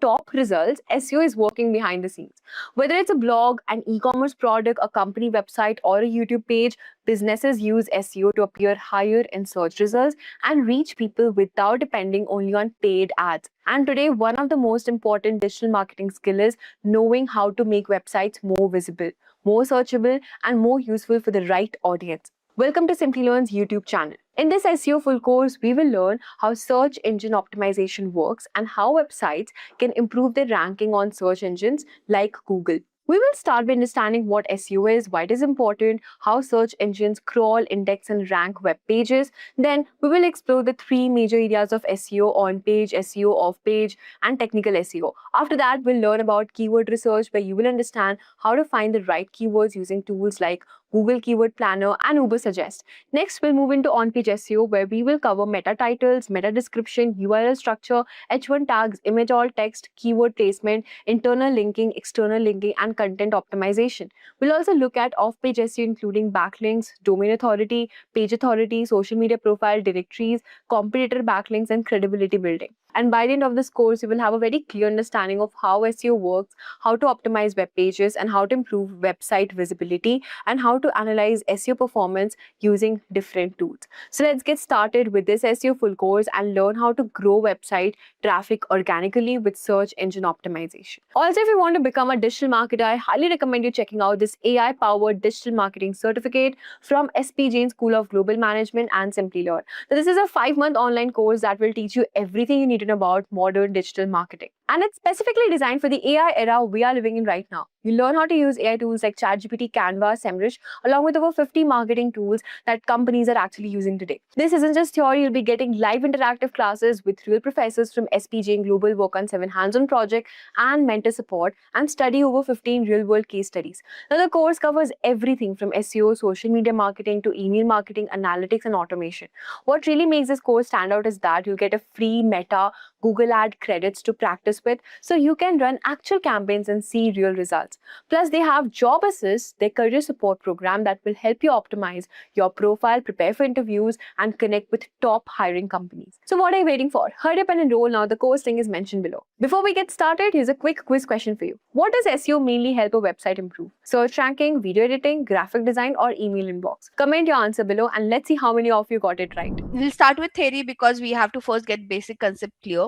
top results, SEO is working behind the scenes. Whether it's a blog, an e-commerce product, a company website, or a YouTube page, businesses use SEO to appear higher in search results and reach people without depending only on paid ads. And today, one of the most important digital marketing skills is knowing how to make websites more visible, more searchable, and more useful for the right audience. Welcome to Simplilearn's YouTube channel. In this SEO full course, we will learn how search engine optimization works and how websites can improve their ranking on search engines like Google. We will start by understanding what SEO is, why it is important, how search engines crawl, index, and rank web pages. Then we will explore the three major areas of SEO: on page, SEO off page, and technical SEO. After that, we'll learn about keyword research, where you will understand how to find the right keywords using tools like Google Keyword Planner and Uber Suggest. Next, we'll move into on-page SEO, where we will cover meta titles, meta description, URL structure, H1 tags, image alt text, keyword placement, internal linking, external linking, and content optimization. We'll also look at off-page SEO, including backlinks, domain authority, page authority, social media profile, directories, competitor backlinks, and credibility building. And by the end of this course, you will have a very clear understanding of how SEO works, how to optimize web pages, and how to improve website visibility, and how to analyze SEO performance using different tools. So let's get started with this SEO full course and learn how to grow website traffic organically with search engine optimization. Also, if you want to become a digital marketer, I highly recommend you checking out this AI-powered digital marketing certificate from SP Jain School of Global Management and Simplilearn. So this is a 5-month online course that will teach you everything you need to know about modern digital marketing. And it's specifically designed for the AI era we are living in right now. You learn how to use AI tools like ChatGPT, Canva, SEMrush, along with over 50 marketing tools that companies are actually using today. This isn't just theory, you'll be getting live interactive classes with real professors from SP Jain Global, work on 7 hands-on projects and mentor support, and study over 15 real-world case studies. Now, the course covers everything from SEO, social media marketing, to email marketing, analytics, and automation. What really makes this course stand out is that you'll get a free Meta Google Ad credits to practice with, so you can run actual campaigns and see real results. Plus, they have Job Assist, their career support program that will help you optimize your profile, prepare for interviews, and connect with top hiring companies. So what are you waiting for? Hurry up and enroll now. The course link is mentioned below. Before we get started, here's a quick quiz question for you. What does SEO mainly help a website improve? Search ranking, video editing, graphic design, or email inbox? Comment your answer below and let's see how many of you got it right. We'll start with theory because we have to first get basic concept clear,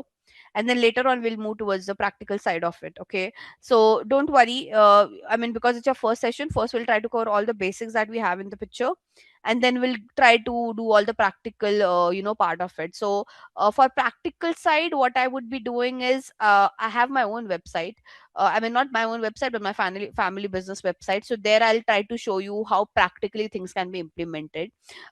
and then later on we'll move towards the practical side of it. Okay, so don't worry. Because it's your first session, first we'll try to cover all the basics that we have in the picture, and then we'll try to do all the practical part of it. So for practical side, what I would be doing is I have my own website. Not my own website, but my family business website. So there I'll try to show you how practically things can be implemented.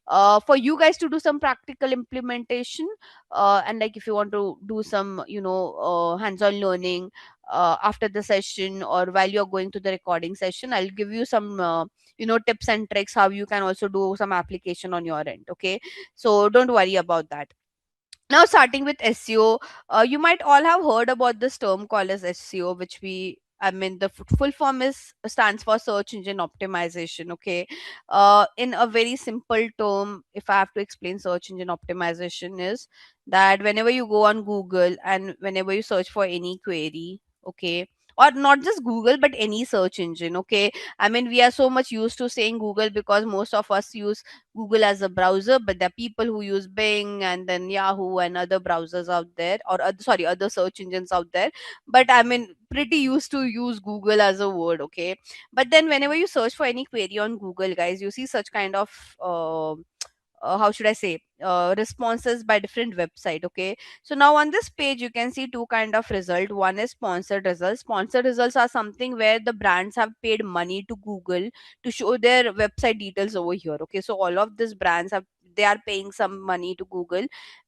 For you guys to do some practical implementation, and like if you want to do some hands-on learning after the session or while you're going to the recording session, I'll give you some tips and tricks how you can also do some application on your end. Okay, so don't worry about that. Now, starting with SEO, you might all have heard about this term called as SEO, which the full form is stands for search engine optimization. Okay, in a very simple term, if I have to explain search engine optimization, is that whenever you go on Google and whenever you search for any query, okay, or not just Google but any search engine, okay. We are so much used to saying Google because most of us use Google as a browser, but there are people who use Bing and then Yahoo and other browsers out there, or other search engines out there. But pretty used to use Google as a word, okay. But then whenever you search for any query on Google, guys, you see such kind of how should I say, responses by different website. Okay, so now on this page you can see two kind of result. One is sponsored results. Sponsored results are something where the brands have paid money to Google to show their website details over here. Okay, so all of these brands they are paying some money to Google,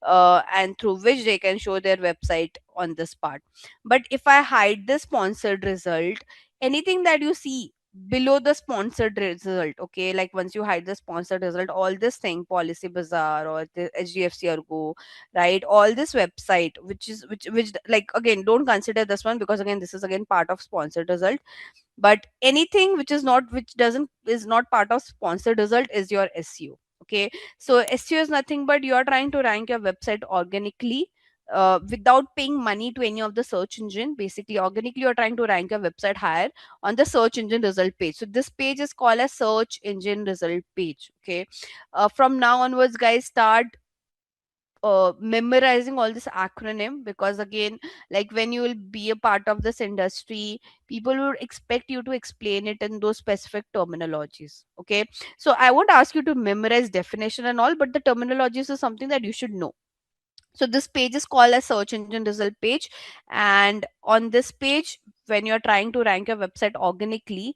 and through which they can show their website on this part. But if I hide the sponsored result, anything that you see below the sponsored result, okay, like once you hide the sponsored result, all this thing, Policy Bazaar or the HDFC Ergo, right, all this website which like, again, don't consider this one because again this is again part of sponsored result. But anything which is not part of sponsored result is your SEO. Okay, so SEO is nothing but you are trying to rank your website organically without paying money to any of the search engine. Basically, organically, you're trying to rank your website higher on the search engine result page. So this page is called a search engine result page. Okay, from now onwards, guys, start memorizing all this acronym, because again, like when you will be a part of this industry, people will expect you to explain it in those specific terminologies. Okay, so I won't ask you to memorize definition and all, but the terminologies is something that you should know. So this page is called a search engine result page, and on this page, when you're trying to rank your website organically,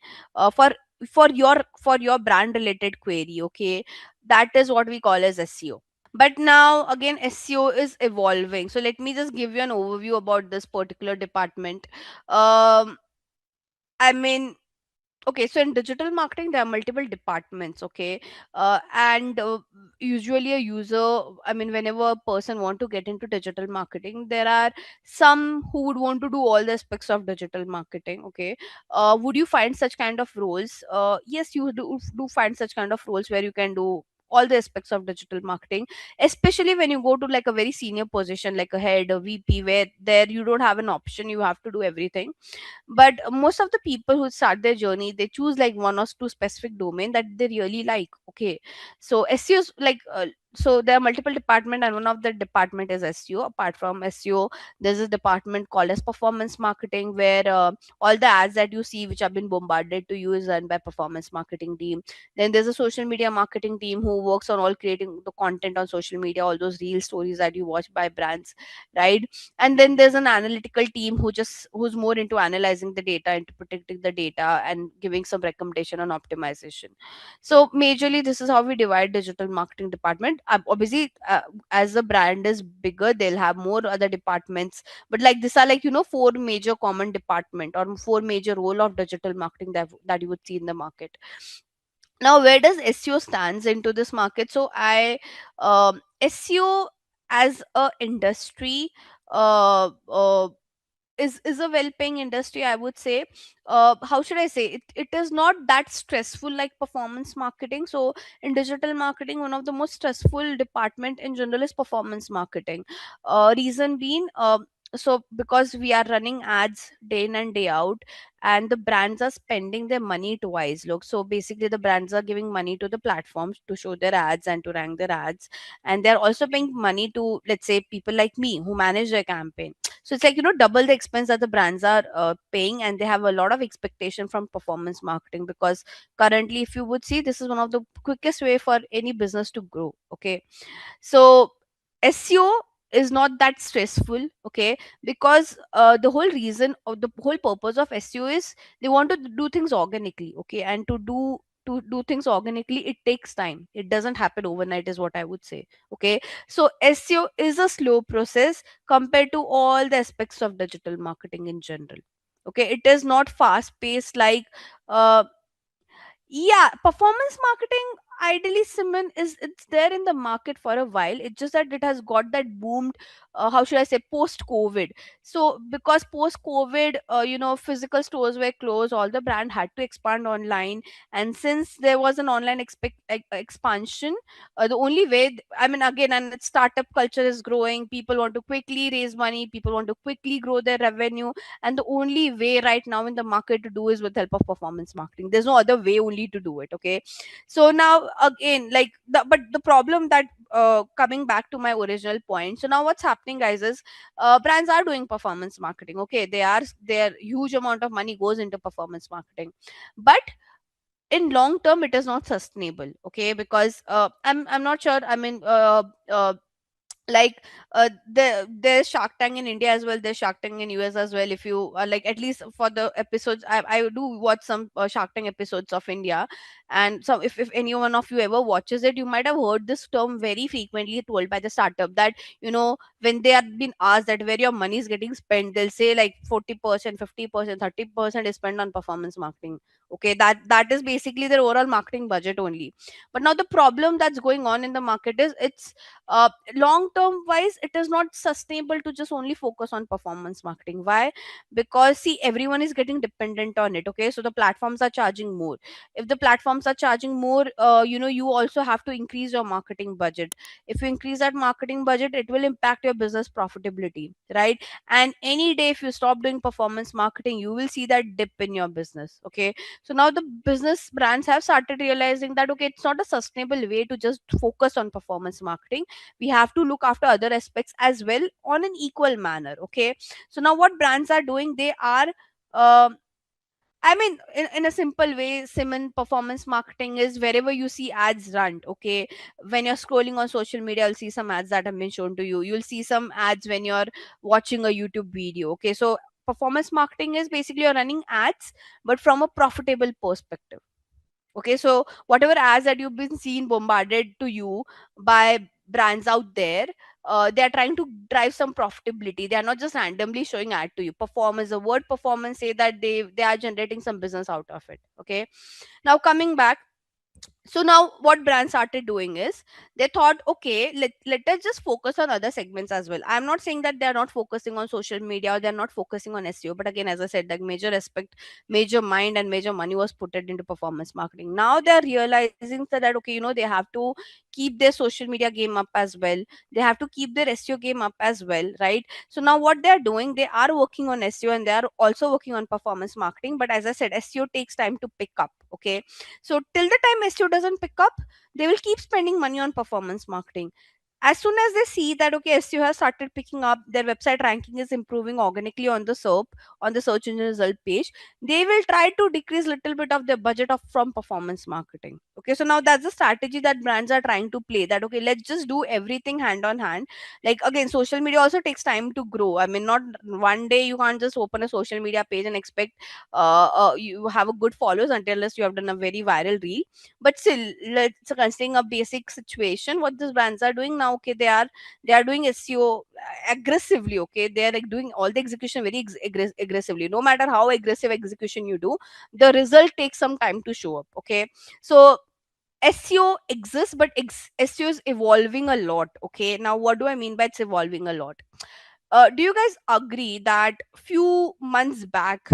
for your brand related query, okay, that is what we call as SEO. But now again, SEO is evolving, so let me just give you an overview about this particular department. um I mean, okay, so in digital marketing there are multiple departments. Okay, and usually a user, I mean, whenever a person want to get into digital marketing, there are some who would want to do all the aspects of digital marketing. Okay, would you find such kind of roles? Yes, you do find such kind of roles where you can do all the aspects of digital marketing, especially when you go to like a very senior position like a head, a VP, where there you don't have an option, you have to do everything. But most of the people who start their journey, they choose like one or two specific domain that they really like. Okay, so SEO is like so there are multiple department, and one of the department is SEO. Apart from SEO, there's a department called as performance marketing, where all the ads that you see which have been bombarded to you is run by performance marketing team. Then there's a social media marketing team who works on all creating the content on social media, all those real stories that you watch by brands, right? And then there's an analytical team who's more into analyzing the data, into protecting the data and giving some recommendation on optimization. So majorly this is how we divide digital marketing department. Obviously, as the brand is bigger, they'll have more other departments, but like these are like, four major common department or four major role of digital marketing that you would see in the market. Now, where does SEO stands into this market? So I SEO as a industry uh, uh, is a well paying industry, I would say. How should I say it? It is not that stressful like performance marketing. So in digital marketing, one of the most stressful department in general is performance marketing. Reason being, so because we are running ads day in and day out, and the brands are spending their money twice. Look, so basically the brands are giving money to the platforms to show their ads and to rank their ads, and they're also paying money to, let's say, people like me who manage their campaign. So it's like, double the expense that the brands are paying, and they have a lot of expectation from performance marketing, because currently, if you would see, this is one of the quickest way for any business to grow. Okay, so SEO is not that stressful. Okay, because the whole reason or the whole purpose of SEO is they want to do things organically. Okay, and to do things organically, it takes time, it doesn't happen overnight, is what I would say. Okay, so SEO is a slow process compared to all the aspects of digital marketing in general. Okay, it is not fast paced like uh, yeah, performance marketing, ideally, Simon, is it's there in the market for a while. It's just that it has got that boomed, how should I say, post COVID. So because post COVID, physical stores were closed, all the brand had to expand online. And since there was an online expansion, the only way I mean, again, and its startup culture is growing, people want to quickly raise money, people want to quickly grow their revenue, and the only way right now in the market to do is with help of performance marketing. There's no other way only to do it. Okay, so now again, like but the problem that, coming back to my original point, so now what's happening, guys, is brands are doing performance marketing. Okay, their huge amount of money goes into performance marketing, but in long term it is not sustainable. Okay, because I'm not sure, I mean, like there's Shark Tank in India as well, there's Shark Tank in US as well. If you like, at least for the episodes, I do watch some Shark Tank episodes of India. And so if any one of you ever watches it, you might have heard this term very frequently told by the startup, that when they are being asked that where your money is getting spent, they'll say like 40%, 50%, 30% is spent on performance marketing. Okay, that is basically their overall marketing budget only. But now the problem that's going on in the market is it's long term wise it is not sustainable to just only focus on performance marketing. Why? Because see, everyone is getting dependent on it. Okay, so the platforms are charging more. If the platforms are charging more, you also have to increase your marketing budget. If you increase that marketing budget, it will impact your business profitability, right? And any day if you stop doing performance marketing, you will see that dip in your business. Okay, so now the business brands have started realizing that okay, it's not a sustainable way to just focus on performance marketing. We have to look after other aspects as well on an equal manner. Okay, so now what brands are doing, they are um I mean, in a simple way, Simon, performance marketing is wherever you see ads run. Okay, when you're scrolling on social media, you'll see some ads that have been shown to you. You'll see some ads when you're watching a YouTube video. Okay, so performance marketing is basically you're running ads, but from a profitable perspective. Okay, so whatever ads that you've been seen bombarded to you by brands out there, they are trying to drive some profitability. They are not just randomly showing ad to you. Performance, the word performance say that they are generating some business out of it. Okay, now coming back, so now what brands started doing is they thought okay, let us just focus on other segments as well. I'm not saying that they're not focusing on social media or they're not focusing on SEO, but again, as I said, like major aspect, major mind and major money was put it into performance marketing. Now they're realizing that okay, they have to keep their social media game up as well. They have to keep their SEO game up as well, right? So now what they're doing, they are working on SEO and they are also working on performance marketing, but as I said, SEO takes time to pick up. Okay, so till the time SEO doesn't pick up, they will keep spending money on performance marketing. As soon as they see that okay, SEO has started picking up, their website ranking is improving organically on the SERP, on the search engine result page, they will try to decrease little bit of their budget of from performance marketing. Okay, so now that's the strategy that brands are trying to play. That okay, let's just do everything hand on hand. Like again, social media also takes time to grow. I mean, not one day you can't just open a social media page and expect you have a good followers unless you have done a very viral reel. But still, let's considering a basic situation, what these brands are doing now, okay, they are doing SEO aggressively. Okay, they are like doing all the execution very aggressively. No matter how aggressive execution you do, the result takes some time to show up. Okay, so SEO exists, but SEO is evolving a lot. Okay, now what do I mean by it's evolving a lot? Do you guys agree that few months back,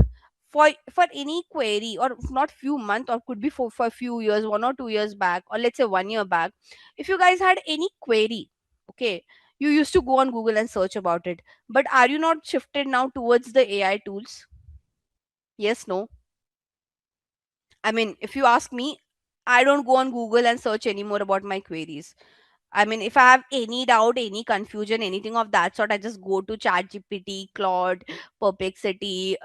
for any query, or not few months, or could be for a few years, 1 or 2 years back, or let's say 1 year back, if you guys had any query, okay, you used to go on Google and search about it. But are you not shifted now towards the AI tools? Yes, no? I mean, if you ask me, I don't go on Google and search anymore about my queries. I mean, if I have any doubt, any confusion, anything of that sort, I just go to ChatGPT, Claude, Perplexity,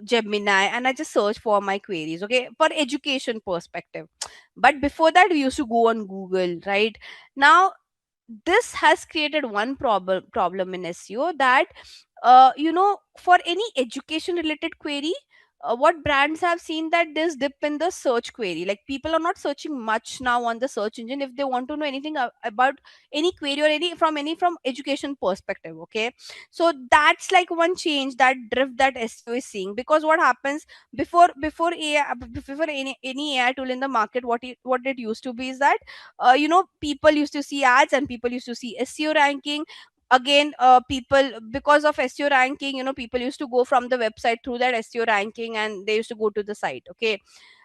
Gemini, and I just search for my queries. Okay, for education perspective. But before that, we used to go on Google, right? Now this has created one problem in SEO, that for any education related query, what brands have seen that there's dip in the search query. Like people are not searching much now on the search engine if they want to know anything about any query or any from education perspective. Okay, so that's like one change, that drift that SEO is seeing. Because what happens, before AI, before any AI tool in the market, what it used to be is that people used to see ads and people used to see SEO ranking. Again, people, because of SEO ranking, people used to go from the website through that SEO ranking and they used to go to the site. Okay,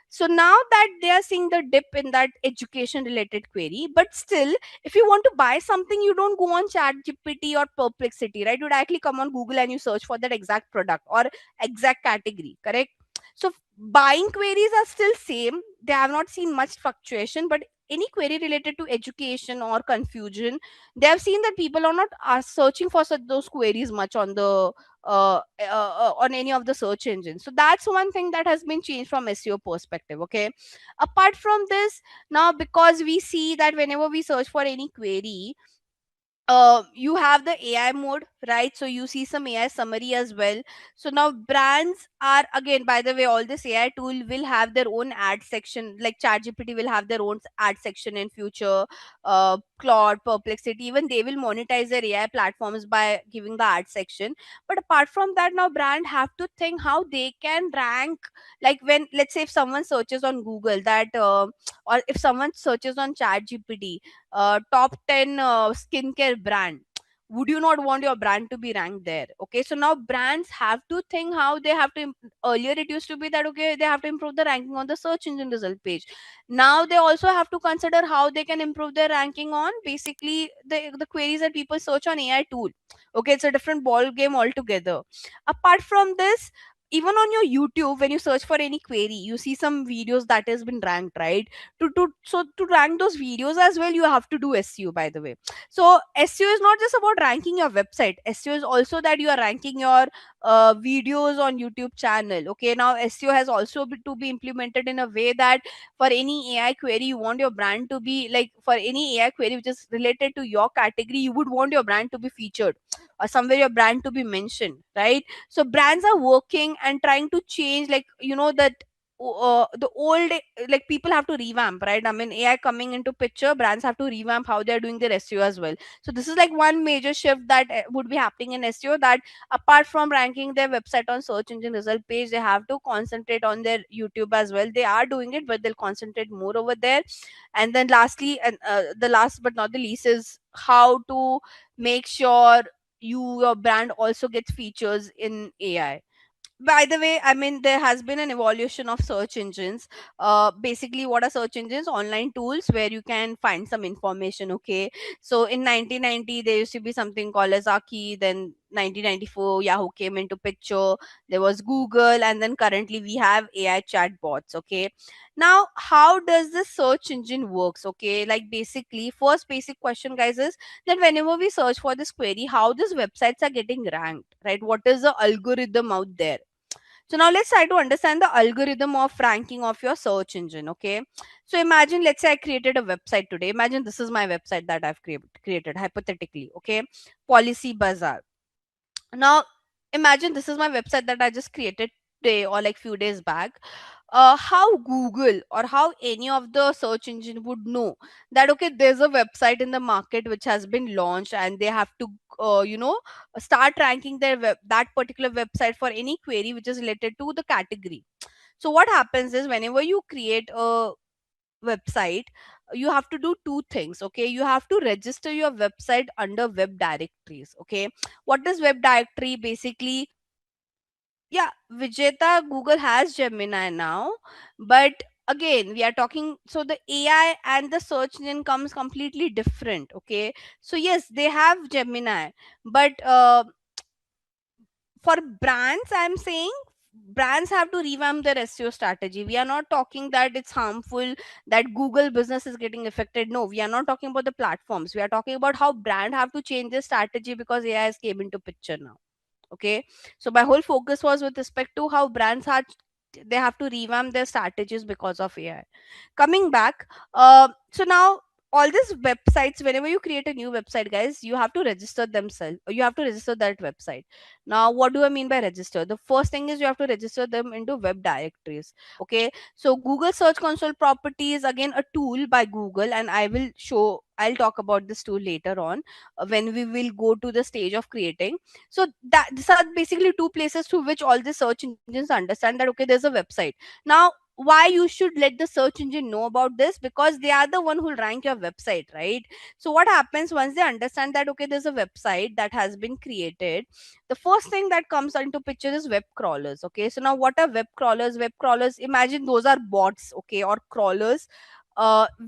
so now that they are seeing the dip in that education related query, but still, if you want to buy something, you don't go on Chat GPT or Perplexity, right? You directly come on Google and you search for that exact product or exact category, correct? So buying queries are still same. They have not seen much fluctuation, but any query related to education or confusion, they have seen that people are not searching for those queries much on the on any of the search engines. So that's one thing that has been changed from SEO perspective. Okay, apart from this, now because we see that whenever we search for any query, you have the AI mode, right? So you see some AI summary as well. So now brands are, again, by the way, all this AI tool will have their own ad section. Like ChatGPT will have their own ad section in future. Claude, Perplexity, even they will monetize their AI platforms by giving the ad section. But apart from that, now brand have to think how they can rank. Like when, let's say, if someone searches on Google that, or if someone searches on ChatGPT, top 10 skincare brand, would you not want your brand to be ranked there? Okay, so now brands have to think how they have to earlier it used to be that, okay, they have to improve the ranking on the search engine result page. Now they also have to consider how they can improve their ranking on basically the queries that people search on AI tool. Okay, it's a different ball game altogether. Apart from this, even on your YouTube, when you search for any query, you see some videos that has been ranked, right? To rank those videos as well, you have to do SEO, by the way. So SEO is not just about ranking your website. SEO is also that you are ranking your videos on YouTube channel. Okay, now SEO has also to be implemented in a way that for any AI query, you want your brand to be like, for any AI query which is related to your category, you would want your brand to be featured or somewhere your brand to be mentioned, right? So brands are working and trying to change, like, that the old, like, people have to revamp, right? I mean, AI coming into picture, brands have to revamp how they're doing their SEO as well. So this is like one major shift that would be happening in SEO, that apart from ranking their website on search engine result page, they have to concentrate on their YouTube as well. They are doing it, but they'll concentrate more over there. And then lastly, and the last but not the least, is how to make sure your brand also gets features in AI. By the way, I mean, there has been an evolution of search engines. Basically, what are search engines? Online tools where you can find some information. Okay, so in 1990 there used to be something called as Aki, then 1994 Yahoo came into picture, there was Google, and then currently we have AI chatbots. Okay, now how does the search engine works? Okay, like, basically, first basic question, guys, is that whenever we search for this query, how these websites are getting ranked, right? What is the algorithm out there? So now let's try to understand the algorithm of ranking of your search engine. Okay. So imagine, let's say I created a website today. Imagine this is my website that I've created hypothetically. Okay. Policy Bazaar. Now imagine this is my website that I just created today or like few days back. How Google or how any of the search engine would know that, okay, there's a website in the market which has been launched, and they have to start ranking that particular website for any query which is related to the category. So what happens is, whenever you create a website, you have to do two things. Okay, you have to register your website under web directories. Okay, what is web directory? Basically, yeah, Vijeta, Google has Gemini now, but again, we are talking, so the AI and the search engine comes completely different. Okay, so yes, they have Gemini, but for brands, I'm saying brands have to revamp their SEO strategy. We are not talking that it's harmful, that Google business is getting affected. No, we are not talking about the platforms. We are talking about how brand have to change their strategy because AI has came into picture now. Okay, so my whole focus was with respect to how brands had, they have to revamp their strategies because of AI. Coming back, so now all these websites, whenever you create a new website, guys, you have to register themselves, you have to register that website. Now what do I mean by register? The first thing is you have to register them into web directories. Okay, so Google Search Console property is again a tool by Google, and I'll talk about this tool later on, when we will go to the stage of creating. So that these are basically two places through which all the search engines understand that, okay, there's a website. Now why you should let the search engine know about this? Because they are the one who will rank your website, right? So what happens once they understand that, okay, there's a website that has been created, the first thing that comes into picture is web crawlers. Okay, so now what are web crawlers? Web crawlers, imagine those are bots, okay, or crawlers,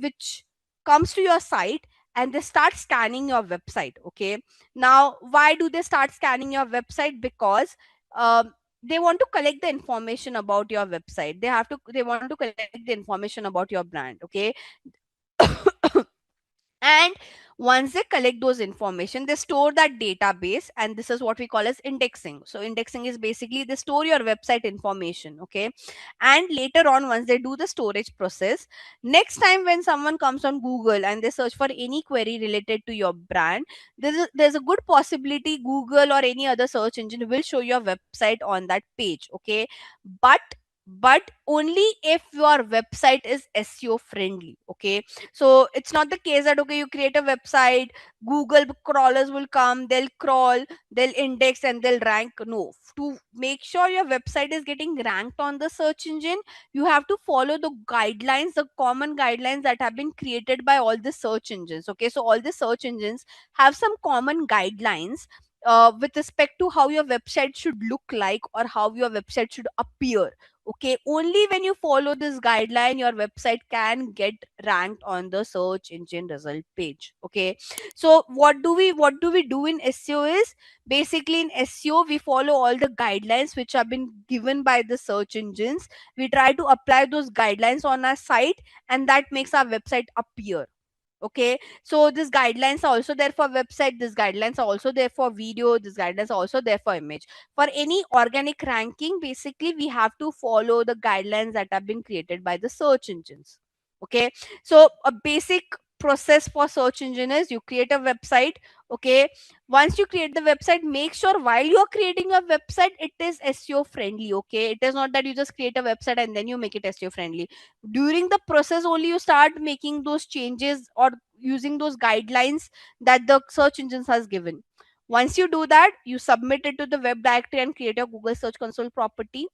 which comes to your site and they start scanning your website. Okay, now why do they start scanning your website? Because they want to collect the information about your website. They want to collect the information about your brand. Okay, And once they collect those information, they store that database, and this is what we call as indexing. So indexing is basically they store your website information, okay? And later on, once they do the storage process, next time when someone comes on Google and they search for any query related to your brand, there's a good possibility Google or any other search engine will show your website on that page, okay? But only if your website is SEO friendly, okay? So it's not the case that okay, you create a website, Google crawlers will come, they'll crawl, they'll index, and they'll rank. No, to make sure your website is getting ranked on the search engine, you have to follow the guidelines, the common guidelines that have been created by all the search engines, okay? So all the search engines have some common guidelines with respect to how your website should look like or how your website should appear, okay? Only when you follow this guideline your website can get ranked on the search engine result page, okay? So what do we do in SEO is basically in SEO we follow all the guidelines which have been given by the search engines. We try to apply those guidelines on our site, and that makes our website appear, okay? So these guidelines are also there for website, these guidelines are also there for video, these guidelines are also there for image. For any organic ranking, basically we have to follow the guidelines that have been created by the search engines, okay? So a basic process for search engine is you create a website, okay? Once you create the website, make sure while you are creating a website it is SEO friendly, okay? It is not that you just create a website and then you make it SEO friendly. During the process only you start making those changes or using those guidelines that the search engines has given. Once you do that, you submit it to the web directory and create a Google Search Console property.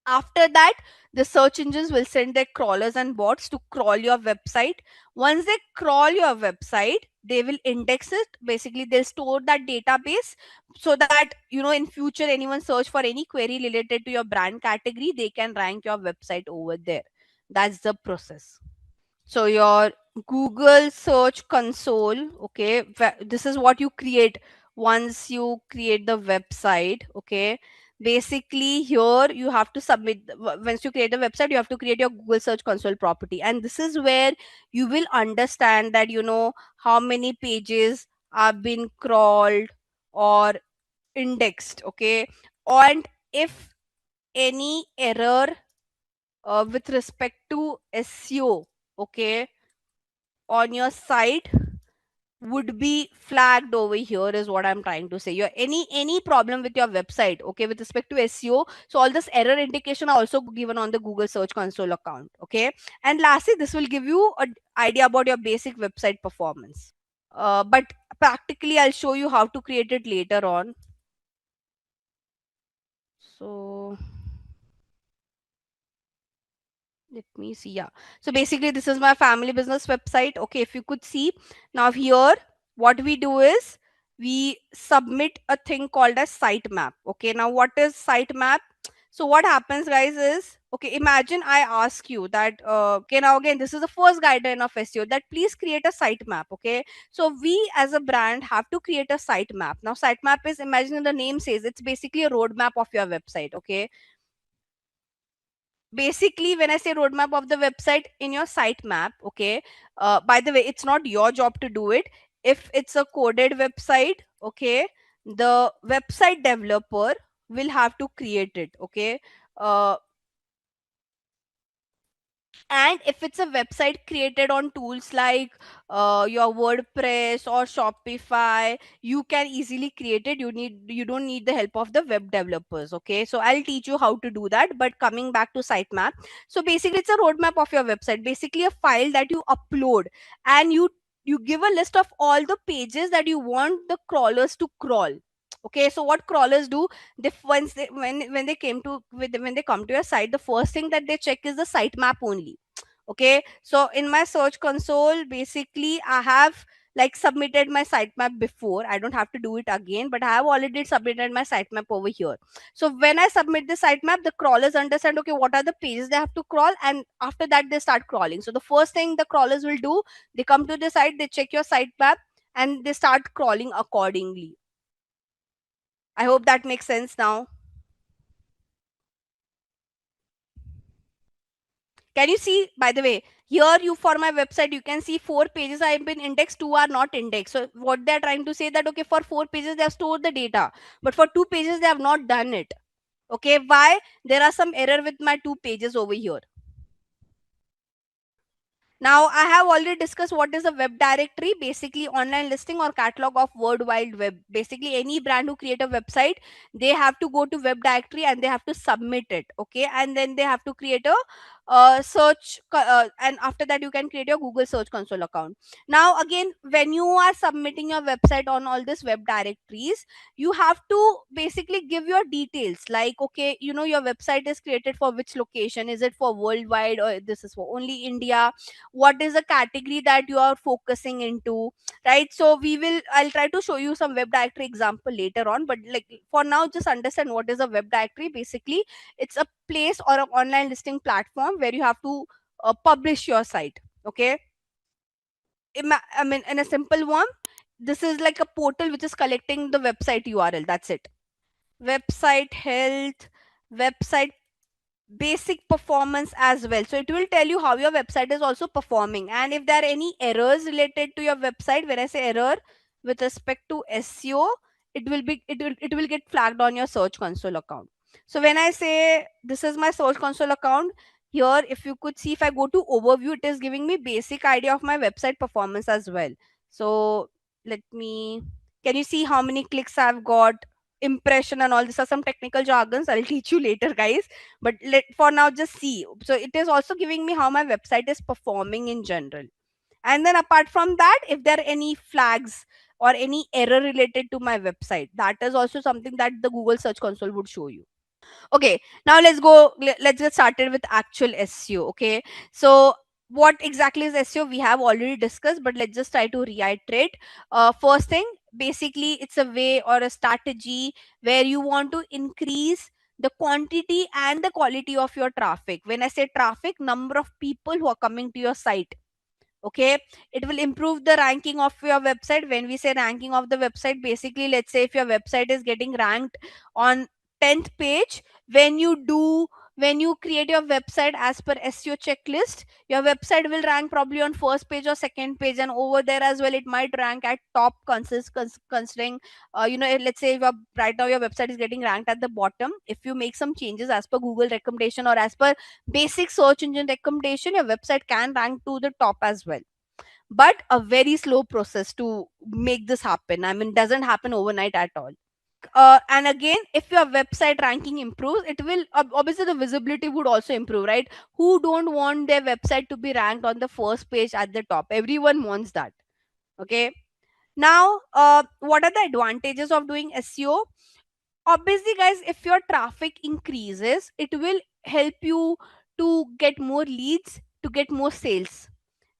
After that, the search engines will send their crawlers and bots to crawl your website. Once they crawl your website, they will index it. Basically, they'll store that database so that in future anyone search for any query related to your brand category, they can rank your website over there. That's the process. So your Google Search Console, okay, this is what you create once you create the website, okay? Basically here you have to submit once you create the website you have to create your Google Search Console property, and this is where you will understand that how many pages have been crawled or indexed, okay? And if any error with respect to SEO, okay, on your site would be flagged over here is what I'm trying to say. Your any problem with your website, okay, with respect to SEO, so all this error indication are also given on the Google Search Console account, okay? And lastly, this will give you an idea about your basic website performance. But practically I'll show you how to create it later on. So let me see. Yeah, so basically this is my family business website, okay? If you could see now here, what we do is we submit a thing called as sitemap, okay? Now what is sitemap? So what happens guys is, okay, imagine I ask you that okay, now again this is the first guideline of SEO, that please create a sitemap, okay? So we as a brand have to create a sitemap. Now sitemap is, imagine the name says, it's basically a roadmap of your website, okay? Basically when I say roadmap of the website in your sitemap, okay, by the way, it's not your job to do it. If it's a coded website, okay, the website developer will have to create it, okay? uh, and if it's a website created on tools like your WordPress or Shopify, you can easily create it. You don't need the help of the web developers, okay? So I'll teach you how to do that. But coming back to sitemap, so basically it's a roadmap of your website, basically a file that you upload, and you give a list of all the pages that you want the crawlers to crawl. Okay, so what crawlers do, they once they when they came to when they come to your site, the first thing that they check is the sitemap only. Okay, so in my search console, basically I have like submitted my sitemap before. I don't have to do it again, but I have already submitted my sitemap over here. So when I submit the sitemap, the crawlers understand, okay, what are the pages they have to crawl, and after that they start crawling. So the first thing the crawlers will do, they come to the site, they check your sitemap, and they start crawling accordingly. I hope that makes sense now. Can you see, by the way, here you for my website you can see 4 pages I've been indexed, 2 are not indexed. So what they're trying to say that okay, for 4 pages they have stored the data, but for 2 pages they have not done it. Okay, why? There are some error with my 2 pages over here. Now, I have already discussed what is a web directory, basically online listing or catalog of World Wide Web. Basically, any brand who create a website, they have to go to web directory and they have to submit it. Okay, and then they have to create a and after that you can create your Google Search Console account. Now, again, when you are submitting your website on all these web directories, you have to basically give your details like okay, your website is created for which location, is it for worldwide or this is for only India, what is the category that you are focusing into, right? So I'll try to show you some web directory example later on, but like for now just understand what is a web directory. Basically, it's a place or an online listing platform where you have to publish your site. Okay, I mean, in a simple one, this is like a portal which is collecting the website URL. That's it. Website health, website basic performance as well. So it will tell you how your website is also performing, and if there are any errors related to your website. When I say error with respect to SEO, it will get flagged on your Search Console account. So when I say this is my Search Console account, here if you could see, if I go to overview, it is giving me basic idea of my website performance as well. So let me, can you see how many clicks I've got, impression and all? These are some technical jargons, I'll teach you later, guys, but for now just see. So it is also giving me how my website is performing in general. And then apart from that, if there are any flags or any error related to my website, that is also something that the Google Search Console would show you. Okay, now let's get started with actual SEO. Okay, so what exactly is SEO we have already discussed, but let's just try to reiterate. First thing, basically it's a way or a strategy where you want to increase the quantity and the quality of your traffic. When I say traffic, number of people who are coming to your site. Okay, it will improve the ranking of your website. When we say ranking of the website, basically let's say if your website is getting ranked on 10th page, when you do when you create your website as per SEO checklist, your website will rank probably on first page or second page, and over there as well it might rank at top, considering let's say right now your website is getting ranked at the bottom. If you make some changes as per Google recommendation or as per basic search engine recommendation, your website can rank to the top as well. But a very slow process to make this happen. I mean, doesn't happen overnight at all. And again, if your website ranking improves, it will obviously the visibility would also improve, right? Who don't want their website to be ranked on the first page at the top? Everyone wants that. Okay. Now, what are the advantages of doing SEO? Obviously, guys, if your traffic increases, it will help you to get more leads, to get more sales,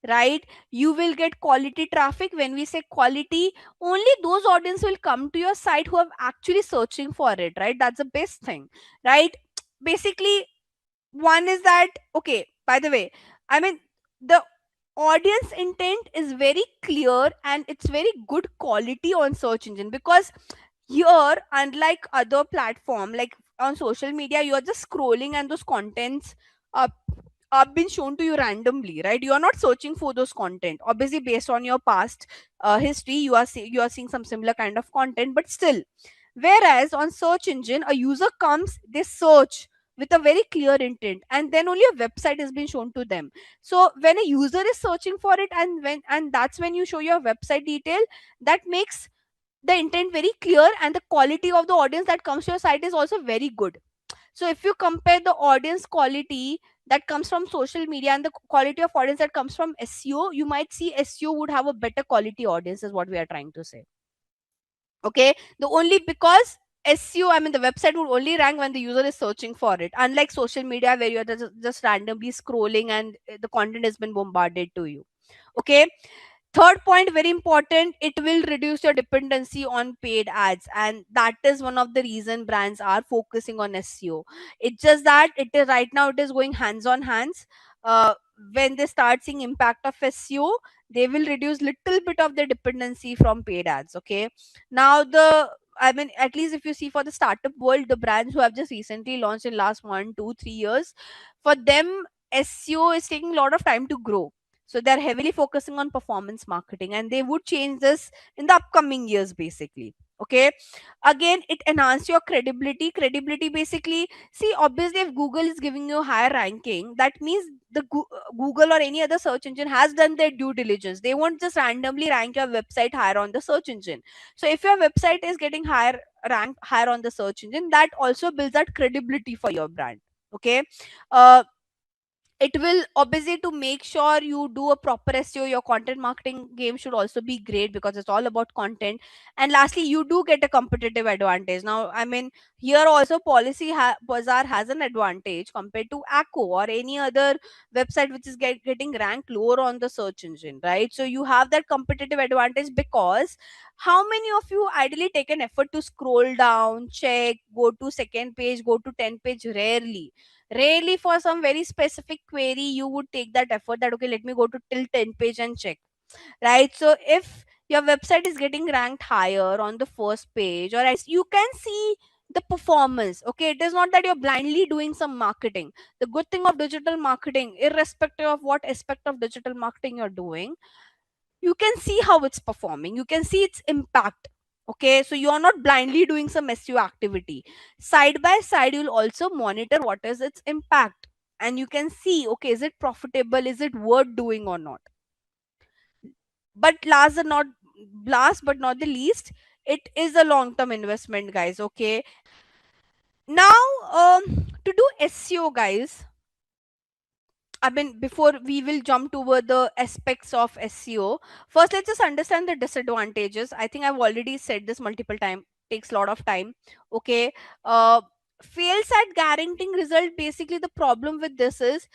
right? You will get quality traffic. When we say quality, only those audience will come to your site who are actually searching for it, right? That's the best thing, right? Basically, one is that, okay, by the way, I mean, the audience intent is very clear and it's very good quality on search engine, because here, unlike other platform like on social media, you are just scrolling and those contents are been shown to you randomly, right? You are not searching for those content. Obviously, based on your past history, you are seeing some similar kind of content, but still. Whereas on search engine, a user comes, they search with a very clear intent, and then only a website is being shown to them. So when a user is searching for it, and that's when you show your website detail, that makes the intent very clear, and the quality of the audience that comes to your site is also very good. So if you compare the audience quality that comes from social media and the quality of audience that comes from SEO, you might see SEO would have a better quality audience, is what we are trying to say. Okay, the only because SEO, I mean, the website would only rank when the user is searching for it, unlike social media where you're just randomly scrolling and the content has been bombarded to you. Okay, third point, very important, it will reduce your dependency on paid ads, and that is one of the reason brands are focusing on SEO. It's just that it is right now it is going hands on hands. When they start seeing impact of SEO, they will reduce little bit of the dependency from paid ads. Okay, now the, I mean, at least if you see for the startup world, the brands who have just recently launched in last 1 2 3 years, for them, SEO is taking a lot of time to grow. So they're heavily focusing on performance marketing, and they would change this in the upcoming years, basically. Okay. Again, it enhance your credibility. Credibility, basically, see, obviously, if Google is giving you higher ranking, that means the Google or any other search engine has done their due diligence. They won't just randomly rank your website higher on the search engine. So if your website is getting higher ranked higher on the search engine, that also builds that credibility for your brand. Okay. uh, it will obviously, to make sure you do a proper SEO, your content marketing game should also be great, because it's all about content. And lastly, you do get a competitive advantage. Now, I mean, here also Policy Bazaar has an advantage compared to Acco or any other website which is getting ranked lower on the search engine, right? So you have that competitive advantage, because how many of you ideally take an effort to scroll down, check, go to second page, go to 10 page? Rarely. For some very specific query you would take that effort, that okay, let me go to till 10 page and check, right? So if your website is getting ranked higher on the first page, or at least you can see the performance. Okay, it is not that you're blindly doing some marketing. The good thing of digital marketing, irrespective of what aspect of digital marketing you're doing, you can see how it's performing, you can see its impact. Okay, so you are not blindly doing some SEO activity. Side by side, you'll also monitor what is its impact, and you can see, okay, is it profitable, is it worth doing or not. But last but not the least, it is a long term investment, guys. Okay, now, to do SEO, guys, I mean, before we will jump toward the aspects of SEO, first let's just understand the disadvantages. I think I've already said this multiple times. Takes a lot of time. Okay. Uh, Fails at guaranteeing result. Basically, the problem with this is,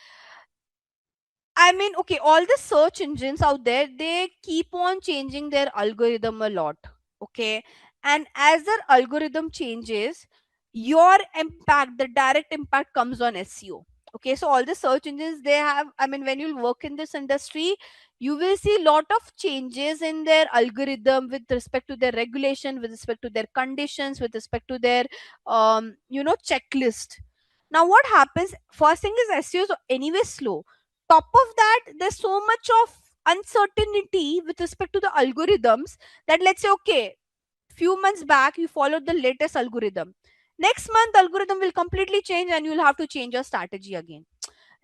I mean, okay, all the search engines out there, they keep on changing their algorithm a lot. Okay. And as their algorithm changes, your impact, the direct impact comes on SEO. Okay. So all the search engines, they have, I mean, when you work in this industry, you will see a lot of changes in their algorithm with respect to their regulation, with respect to their conditions, with respect to their, checklist. Now, what happens? First thing is SEO is anyway slow. Top of that, there's so much of uncertainty with respect to the algorithms, that let's say, okay, few months back you followed the latest algorithm, next month algorithm will completely change and you'll have to change your strategy again,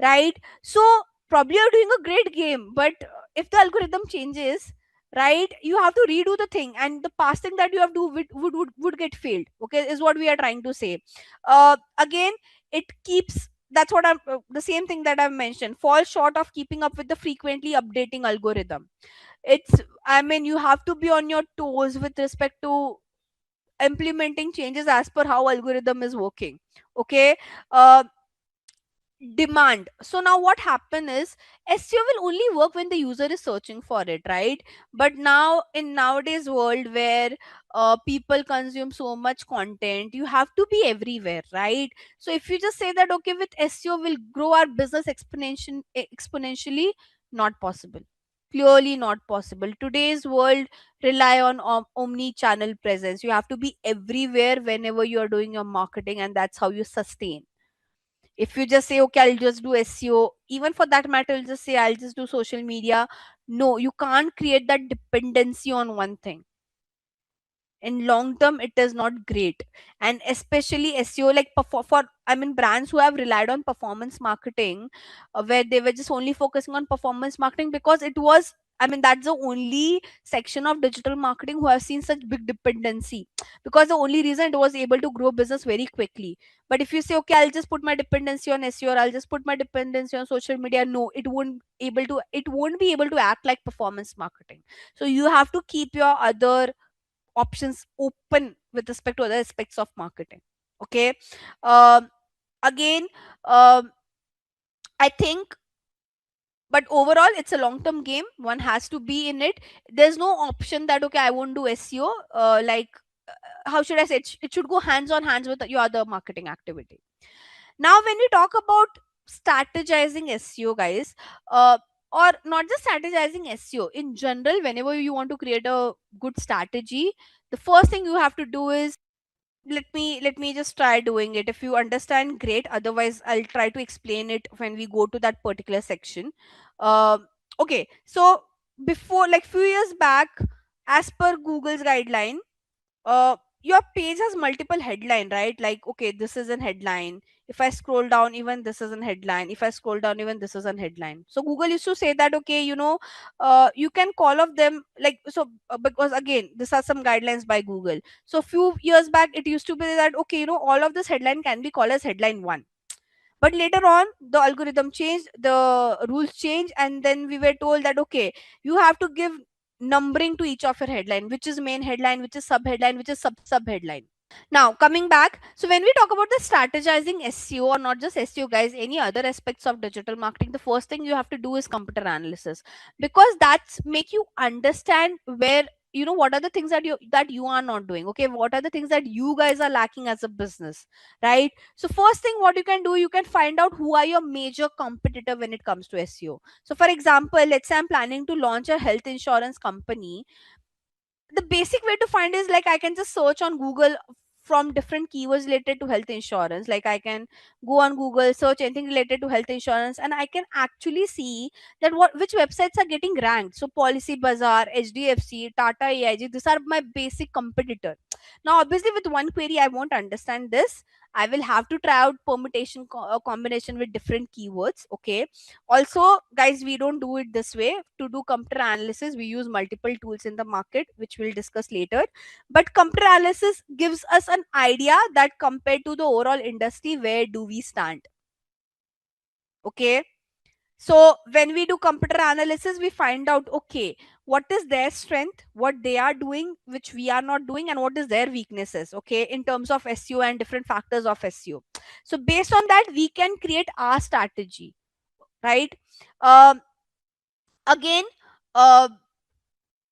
right? So probably you're doing a great game, but if the algorithm changes, right, you have to redo the thing, and the past thing that you have to do would get failed. Okay, is what we are trying to say. Again, it keeps, that's what I'm the same thing that I've mentioned, falls short of keeping up with the frequently updating algorithm. It's, I mean, you have to be on your toes with respect to implementing changes as per how algorithm is working. Okay. uh, Demand. So now what happen is, SEO will only work when the user is searching for it, right? But now, in nowadays world where people consume so much content, you have to be everywhere, right? So if you just say that, okay, with SEO will grow our business exponentially, not possible. Clearly not possible. Today's world rely on omni channel presence. You have to be everywhere whenever you are doing your marketing, and that's how you sustain. If you just say, okay, I'll just do SEO, even for that matter, I'll just say, I'll just do social media. No, you can't create that dependency on one thing. In long term, it is not great. And especially SEO, like for, I mean, brands who have relied on performance marketing, where they were just only focusing on performance marketing because it was, I mean, that's the only section of digital marketing who have seen such big dependency, because the only reason it was able to grow business very quickly. But if you say, okay, I'll just put my dependency on SEO, or I'll just put my dependency on social media, no, it won't be able to act like performance marketing. So you have to keep your other options open with respect to other aspects of marketing. Okay. um, Again, um, I think, but overall it's a long term game, one has to be in it. There's no option that, okay, I won't do SEO. How should I say, it should go hands on hands with your other marketing activity. Now, when we talk about strategizing SEO, guys, uh, or not just strategizing SEO in general, whenever you want to create a good strategy, the first thing you have to do is let me just try doing it. If you understand, great. Otherwise, I'll try to explain it when we go to that particular section. Um okay, so before, like few years back, as per Google's guideline, your page has multiple headline, right? Like, okay, this is an headline. If I scroll down, even this is an headline. If I scroll down, even this is an headline. So Google used to say that, okay, you can call of them like so, because again, these are some guidelines by Google. So few years back, it used to be that, okay, all of this headline can be called as headline one. But later on, the algorithm changed, the rules changed, and then we were told that, okay, you have to give numbering to each of your headline, which is main headline, which is sub headline, which is sub headline. Now, coming back, so when we talk about the strategizing SEO, or not just SEO, guys, any other aspects of digital marketing, the first thing you have to do is computer analysis, because that's make you understand where, what are the things that you are not doing. Okay, what are the things that you guys are lacking as a business, right? So first thing, what you can do, you can find out who are your major competitor when it comes to SEO. So for example, let's say I'm planning to launch a health insurance company. The basic way to find is like I can just search on Google from different keywords related to health insurance. Like I can go on Google, search anything related to health insurance, and I can actually see that which websites are getting ranked. So Policy Bazaar, HDFC, Tata AIG, these are my basic competitor. Now obviously with one query I won't understand this. I will have to try out permutation combination with different keywords. Okay, also, guys, we don't do it this way. To do computer analysis, we use multiple tools in the market, which we'll discuss later. But computer analysis gives us an idea that compared to the overall industry, where do we stand? Okay. So when we do computer analysis, we find out, okay, what is their strength, what they are doing, which we are not doing, and what is their weaknesses, okay, in terms of SEO and different factors of SEO. So based on that, we can create our strategy, right? Um, Again, uh,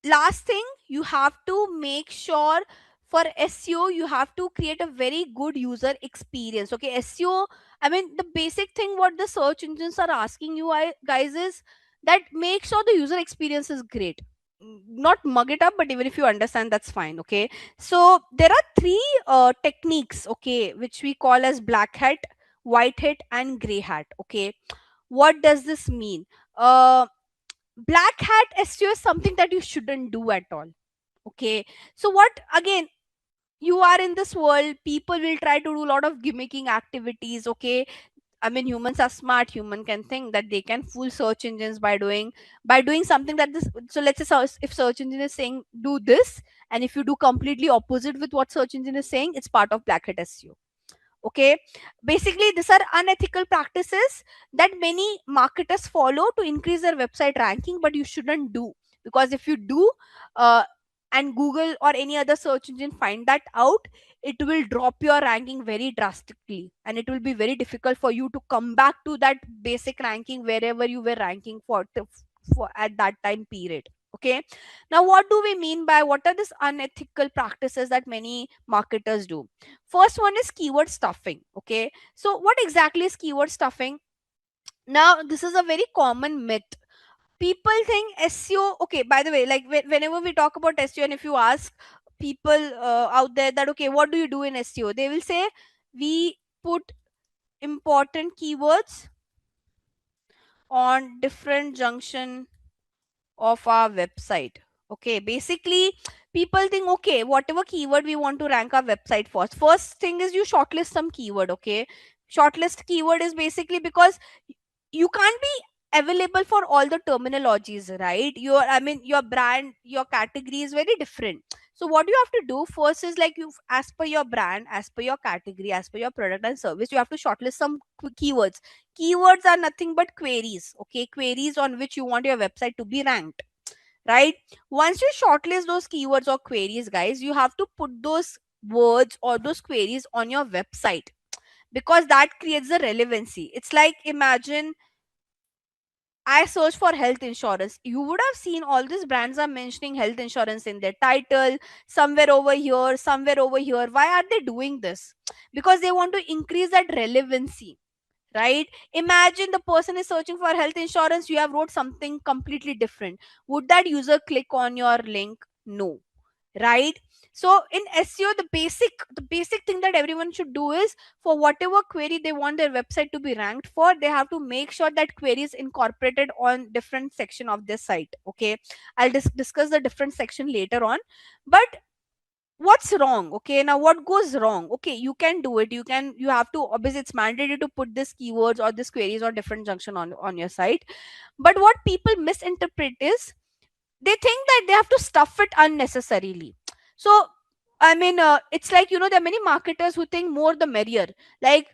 last thing, you have to make sure for SEO you have to create a very good user experience. Okay, SEO, I mean, the basic thing what the search engines are asking you guys is that make sure the user experience is great. Not mug it up, but even if you understand, that's fine. Okay, so there are three techniques, okay, which we call as black hat, white hat, and gray hat. Okay, what does this mean? Black hat SEO is something that you shouldn't do at all. Okay, so what, again, you are in this world, people will try to do a lot of gimmicking activities. Okay, I mean, humans are smart. Human can think that they can fool search engines by doing something that this. So let's say if search engine is saying do this, and if you do completely opposite with what search engine is saying, it's part of black hat SEO. Okay, basically these are unethical practices that many marketers follow to increase their website ranking, but you shouldn't do, because if you do, uh, and Google or any other search engine find that out, it will drop your ranking very drastically, and it will be very difficult for you to come back to that basic ranking wherever you were ranking for at that time period. Okay, now what do we mean by what are these unethical practices that many marketers do? First one is keyword stuffing. Okay, so what exactly is keyword stuffing? Now this is a very common myth. People think SEO, okay, by the way, like whenever we talk about SEO, and if you ask people out there that, okay, what do you do in SEO, they will say we put important keywords on different junction of our website. Okay, basically people think, okay, whatever keyword we want to rank our website for, first thing is you shortlist some keyword. Okay, shortlist keyword is basically because you can't be available for all the terminologies, right? Your brand, your category is very different. So what you have to do first is like, you, as per your brand, as per your category, as per your product and service, you have to shortlist some keywords. Keywords are nothing but queries. Okay, queries on which you want your website to be ranked, right? Once you shortlist those keywords or queries, guys, you have to put those words or those queries on your website, because that creates the relevancy. It's like, imagine I search for health insurance. You would have seen all these brands are mentioning health insurance in their title, somewhere over here, somewhere over here. Why are they doing this? Because they want to increase that relevancy, right? Imagine the person is searching for health insurance, you have wrote something completely different. Would that user click on your link? No, right? So in SEO, the basic thing that everyone should do is, for whatever query they want their website to be ranked for, they have to make sure that query is incorporated on different section of their site. Okay, I'll discuss the different section later on. But what's wrong? Okay, now what goes wrong? Okay, you can do it, you have to, obviously it's mandatory to put this keywords or this queries or different junction on your site. But what people misinterpret is, they think that they have to stuff it unnecessarily. So it's like, there are many marketers who think more the merrier. Like,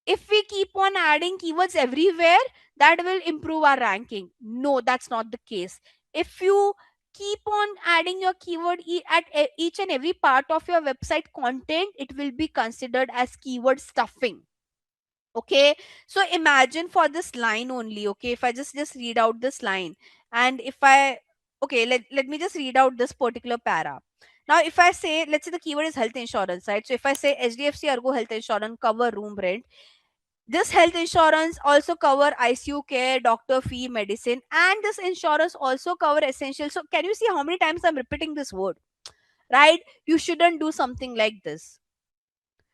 if we keep on adding keywords everywhere, that will improve our ranking. No, that's not the case. If you keep on adding your keyword at each and every part of your website content, it will be considered as keyword stuffing. Okay, so imagine for this line only. Okay, if I just read out this line, and if I, okay, let me just read out this particular para. Now if I say, let's say the keyword is health insurance, right? So if I say HDFC Ergo health insurance cover room rent, this health insurance also cover ICU care, doctor fee, medicine, and this insurance also cover essential. So can you see how many times I'm repeating this word, right? You shouldn't do something like this.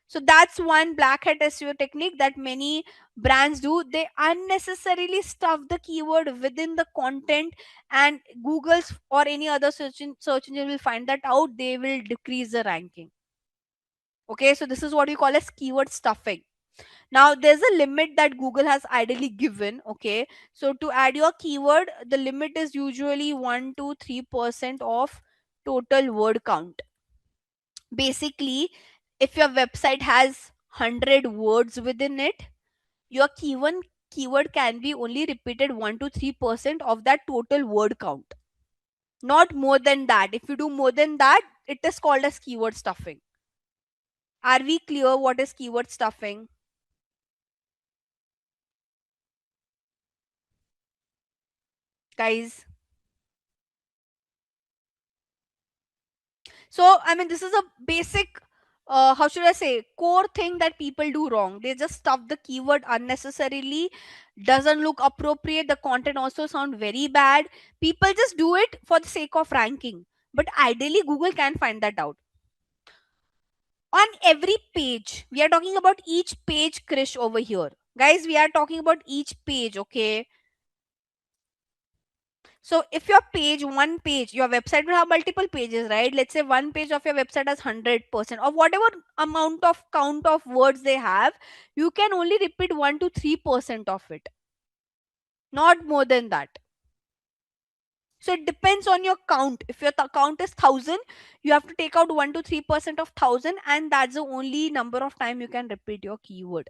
So that's one black hat SEO technique that many brands do. They unnecessarily stuff the keyword within the content, and Google's or any other search engine will find that out. They will decrease the ranking. Okay, so this is what we call as keyword stuffing. Now there's a limit that Google has ideally given. Okay, so to add your keyword, the limit is usually 1 to 3% of total word count. Basically, if your website has 100 words within it, your keyword can be only repeated 1 to 3% of that total word count, not more than that. If you do more than that, it is called as keyword stuffing. Are we clear what is keyword stuffing, guys? So this is a basic, how should I say, core thing that people do wrong. They just stuff the keyword unnecessarily, doesn't look appropriate, the content also sound very bad. People just do it for the sake of ranking, but ideally Google can find that out. On every page, we are talking about each page, Krish, over here. Guys, we are talking about each page. Okay, so if your page, one page, your website will have multiple pages, right? Let's say one page of your website has 100% of whatever amount of count of words they have. You can only repeat 1 to 3% of it, not more than that. So it depends on your count. If your count is 1000, you have to take out 1 to 3% of 1000, and that's the only number of time you can repeat your keyword.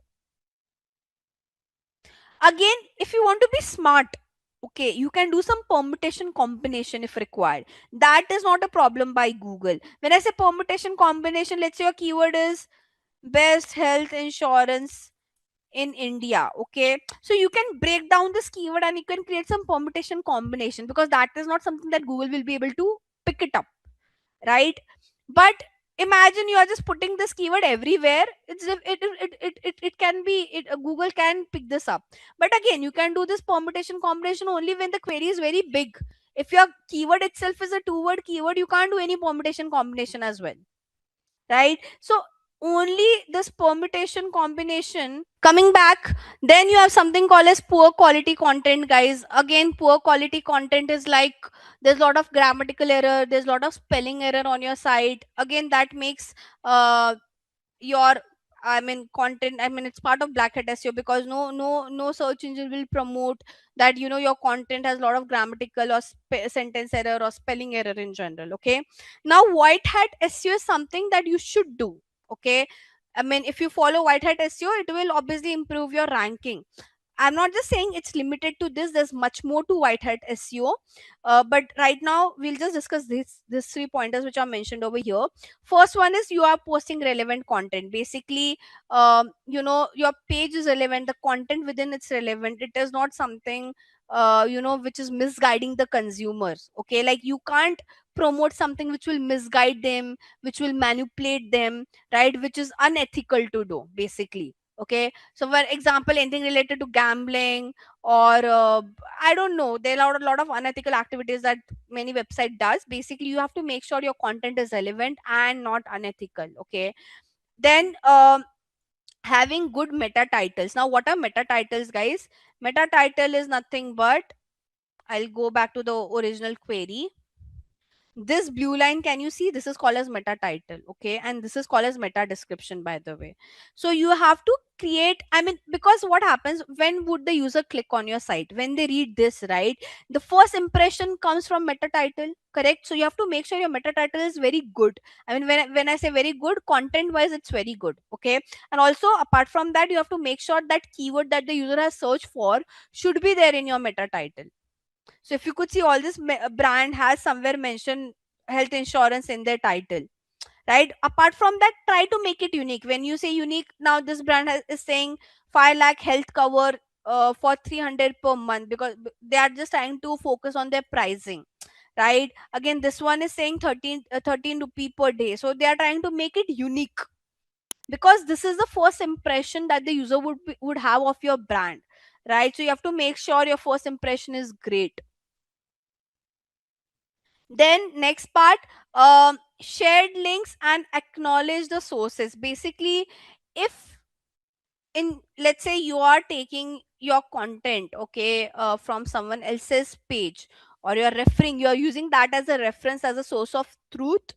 Again, if you want to be smart, okay, you can do some permutation combination if required. That is not a problem by Google. When I say permutation combination, let's say your keyword is best health insurance in India. Okay, so you can break down this keyword and you can create some permutation combination, because that is not something that Google will be able to pick it up, right? But imagine you are just putting this keyword everywhere. It can be Google can pick this up. But again, you can do this permutation combination only when the query is very big. If your keyword itself is a two-word keyword, you can't do any permutation combination as well, right? So only this permutation combination. Coming back, then you have something called as poor quality content, guys. Again, poor quality content is like, there's a lot of grammatical error, there's a lot of spelling error on your site. Again, that makes your content, it's part of black hat SEO, because no search engine will promote that your content has a lot of grammatical or sentence error or spelling error in general. Okay, now white hat SEO is something that you should do. Okay, if you follow white hat SEO, it will obviously improve your ranking. I'm not just saying it's limited to this. There's much more to white hat SEO. But right now we'll just discuss these three pointers which are mentioned over here. First one is, you are posting relevant content. Basically, your page is relevant. The content within it's relevant. It is not something which is misguiding the consumers. Okay, like you can't promote something which will misguide them, which will manipulate them, right? Which is unethical to do, basically. Okay, so for example, anything related to gambling or I don't know, there are a lot of unethical activities that many website does. Basically, you have to make sure your content is relevant and not unethical. Okay, then having good meta titles. Now, what are meta titles, guys? Meta title is nothing but, I'll go back to the original query. This blue line, can you see, this is called as meta title. Okay, and this is called as meta description, by the way. So you have to create, I mean, because what happens, when would the user click on your site? When they read this, right? The first impression comes from meta title, correct? So you have to make sure your meta title is very good. I mean, when I say very good, content wise it's very good. Okay, and also apart from that, you have to make sure that keyword that the user has searched for should be there in your meta title. So if you could see, all this brand has somewhere mentioned health insurance in their title, right? Apart from that, try to make it unique. When you say unique, now this brand is saying 5 lakh health cover for 300 per month, because they are just trying to focus on their pricing, right? Again, this one is saying 13 rupee per day. So they are trying to make it unique, because this is the first impression that the user would have of your brand, right? So you have to make sure your first impression is great. Then next part, shared links and acknowledge the sources. Basically, if in, let's say you are taking your content, okay, from someone else's page, or you're referring, you're using that as a reference, as a source of truth,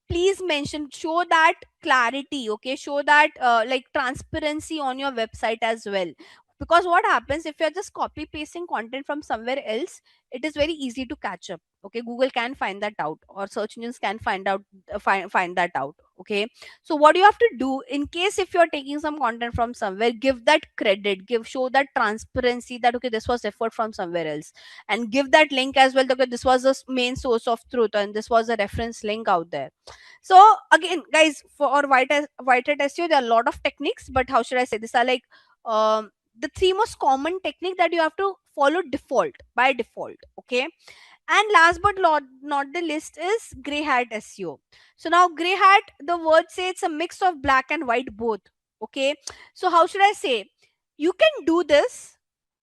please mention, show that clarity. Okay, show that like transparency on your website as well. Because what happens, if you're just copy pasting content from somewhere else, it is very easy to catch up. Okay, Google can find that out, or search engines can find that out. Okay, so what you have to do, in case if you're taking some content from somewhere, give that credit, show that transparency, that okay, this was referred from somewhere else, and give that link as well, that okay, this was the main source of truth, and this was a reference link out there. So again, guys, for white hat SEO, there are a lot of techniques, but how should I say, these are like the three most common technique that you have to follow default, by default. Okay, and last but not the list is gray hat SEO. So now gray hat, the word say it's a mix of black and white both. Okay, so how should I say, you can do this,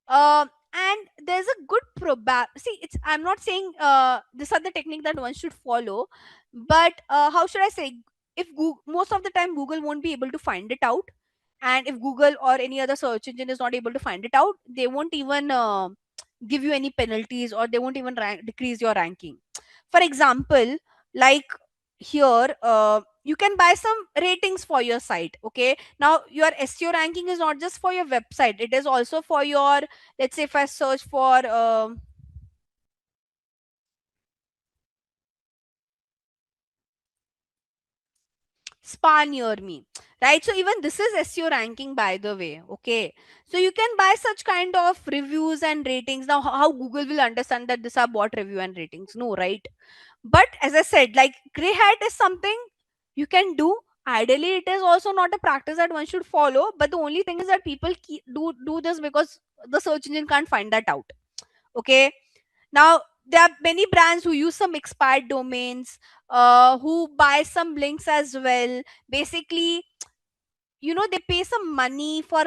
and there's a good see, it's, I'm not saying these are the technique that one should follow, but how should I say, if Google, most of the time Google won't be able to find it out, and if Google or any other search engine is not able to find it out, they won't even give you any penalties, or they won't even decrease your ranking. For example, like here, you can buy some ratings for your site. Okay, now your SEO ranking is not just for your website, it is also for your, let's say if I search for spa near me, right? So even this is SEO ranking, by the way. Okay, so you can buy such kind of reviews and ratings. Now how Google will understand that this are bot review and ratings? No, right? But as I said, like gray hat is something you can do. Ideally, it is also not a practice that one should follow, but the only thing is that people do this because the search engine can't find that out. Okay, now there are many brands who use some expired domains, who buy some links as well. Basically, they pay some money for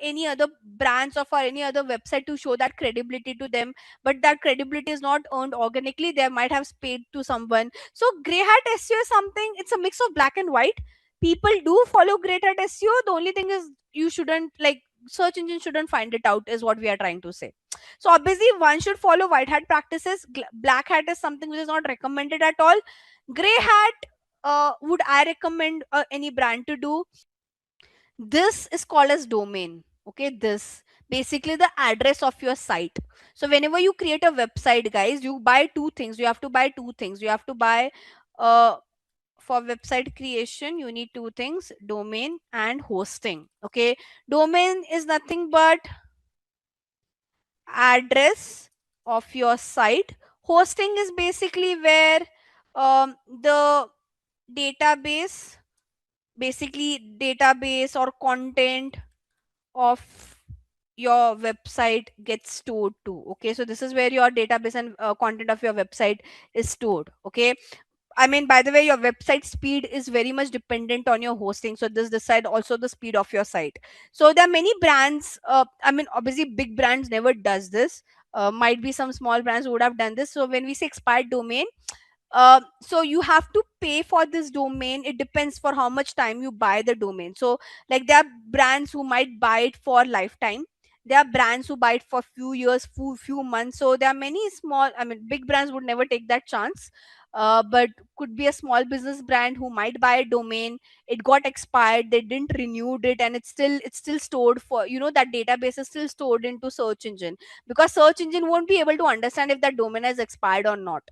any other brands or for any other website to show that credibility to them, but that credibility is not earned organically, they might have paid to someone. So gray hat SEO is something, it's a mix of black and white. People do follow gray hat SEO, the only thing is you shouldn't, like, search engine shouldn't find it out, is what we are trying to say. So obviously one should follow white hat practices. Black hat is something which is not recommended at all. Gray hat, would I recommend any brand to do? This is called as domain. Okay, this basically the address of your site. So whenever you create a website, guys, you buy two things. You have to buy two things. You have to buy, uh for website creation, you need two things: domain and hosting. Okay, domain is nothing but address of your site. Hosting is basically where the database, basically database or content of your website gets stored to. Okay, so this is where your database and content of your website is stored. Okay, I mean, by the way, your website speed is very much dependent on your hosting. So this decide also the speed of your site. So there are many brands. I mean, obviously, big brands never does this. Might be some small brands who would have done this. So when we say expired domain, so you have to pay for this domain. It depends for how much time you buy the domain. So like there are brands who might buy it for lifetime. There are brands who buy it for few years, few months. So there are many small, I mean, big brands would never take that chance. But could be a small business brand who might buy a domain. It got expired, they didn't renewed it, and it's still stored for, that database is still stored into search engine, because search engine won't be able to understand if that domain has expired or not.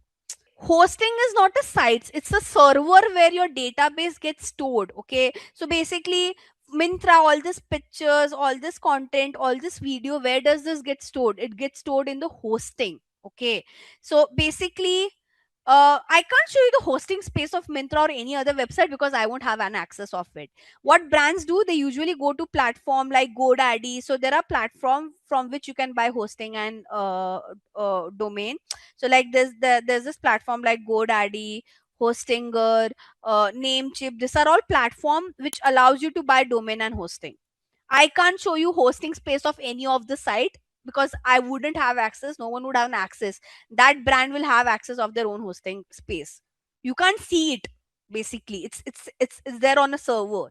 Hosting is not a site, it's a server where your database gets stored. Okay, so basically, Mintra, all these pictures, all this content, all this video, where does this get stored? It gets stored in the hosting. Okay, so basically, I can't show you the hosting space of Mintra or any other website because I won't have an access of it. What brands do, they usually go to platform like GoDaddy. So there are platform from which you can buy hosting and domain. So like there's this platform like GoDaddy, Hostinger, Namecheap. These are all platform which allows you to buy domain and hosting. I can't show you hosting space of any of the site because I wouldn't have access. No one would have an access. That brand will have access of their own hosting space. You can't see it. Basically, it's there on a server.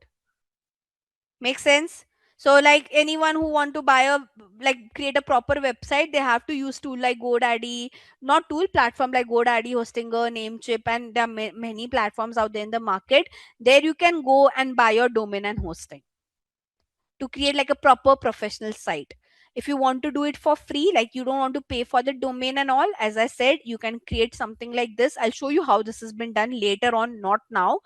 Make sense? So like anyone who want to buy a, like create a proper website, they have to use tool like GoDaddy, not tool, platform like GoDaddy, Hostinger, Namecheap, and there are many platforms out there in the market. There you can go and buy your domain and hosting to create like a proper professional site. If you want to do it for free, like you don't want to pay for the domain and all, as I said, you can create something like this. I'll show you how this has been done later on, not now.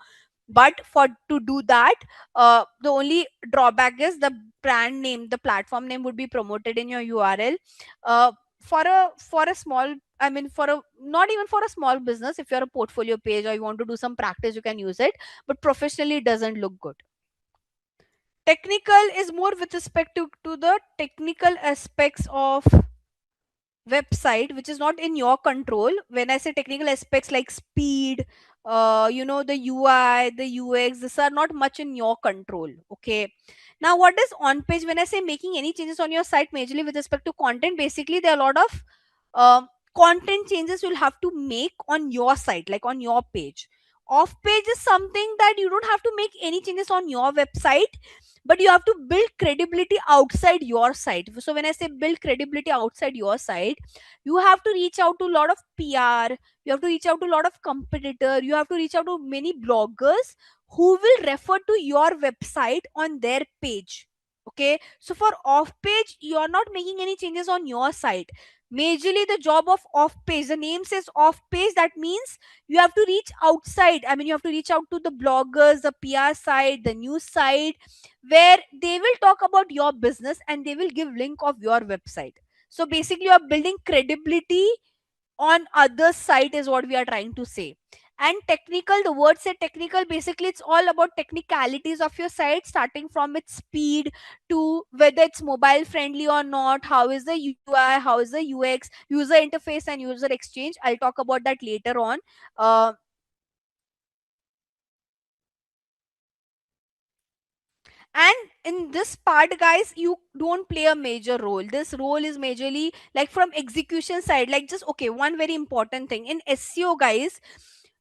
But for to do that, the only drawback is the brand name, the platform name would be promoted in your URL. For a small, I mean, for a, not even for a small business, if you're a portfolio page or you want to do some practice, you can use it, but professionally it doesn't look good. Technical is more with respect to the technical aspects of website, which is not in your control. When I say technical aspects like speed, the UI, the UX, these are not much in your control. Okay, now what is on page? When I say making any changes on your site, majorly with respect to content, basically there are a lot of content changes you'll have to make on your site, like on your page. Off page is something that you don't have to make any changes on your website, but you have to build credibility outside your site. So when I say build credibility outside your site, you have to reach out to a lot of PR, you have to reach out to a lot of competitor, you have to reach out to many bloggers who will refer to your website on their page. Okay, so for off page, you are not making any changes on your site. Majorly the job of off page, the name says off page, that means you have to reach outside. I mean, you have to reach out to the bloggers, the PR side, the news side, where they will talk about your business and they will give link of your website. So basically you are building credibility on other site is what we are trying to say. And technical, the word say technical, basically it's all about technicalities of your site, starting from its speed to whether it's mobile friendly or not, how is the UI, how is the UX, user interface and user exchange. I'll talk about that later on. uh, and in this part, guys, you don't play a major role. This role is majorly like from execution side. Like, just okay, one very important thing in SEO, guys,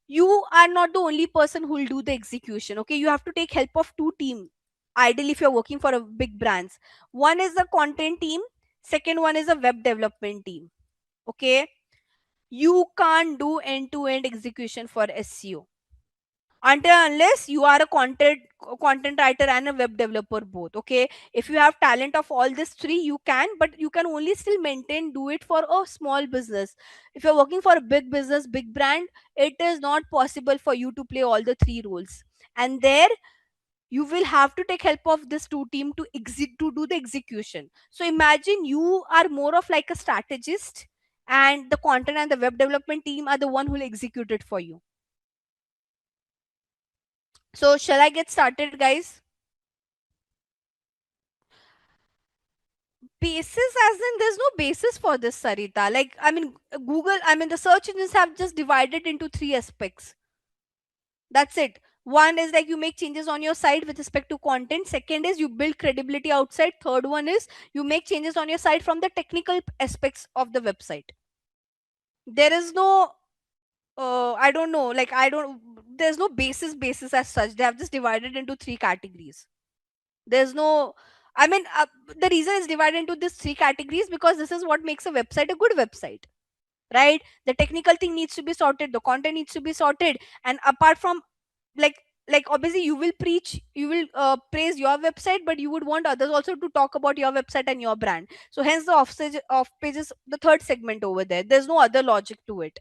you are not the only person who will do the execution. Okay, you have to take help of two team. Ideally, if you're working for a big brands, one is the content team, second one is a web development team. Okay, you can't do end to end execution for SEO until unless you are a content writer and a web developer both. Okay, if you have talent of all these three, you can, but you can only still maintain do it for a small business. If you're working for a big business, big brand, it is not possible for you to play all the three roles. And there you will have to take help of this two team to to do the execution. So imagine you are more of like a strategist, and the content and the web development team are the one who will execute it for you. So shall I get started, guys? Basis, as in there's no basis for this, Sarita. Like, I mean, Google, I mean, the search engines have just divided into three aspects. That's it. One is like you make changes on your site with respect to content. Second is you build credibility outside. Third one is you make changes on your site from the technical aspects of the website. There is no I don't know, like I don't there's no basis as such. They have just divided into three categories. There's no I mean the reason it's divided into these three categories because this is what makes a website a good website, right? The technical thing needs to be sorted, the content needs to be sorted, and apart from like obviously you will preach, you will praise your website, but you would want others also to talk about your website and your brand. So hence the off page is the third segment over there. There's no other logic to it.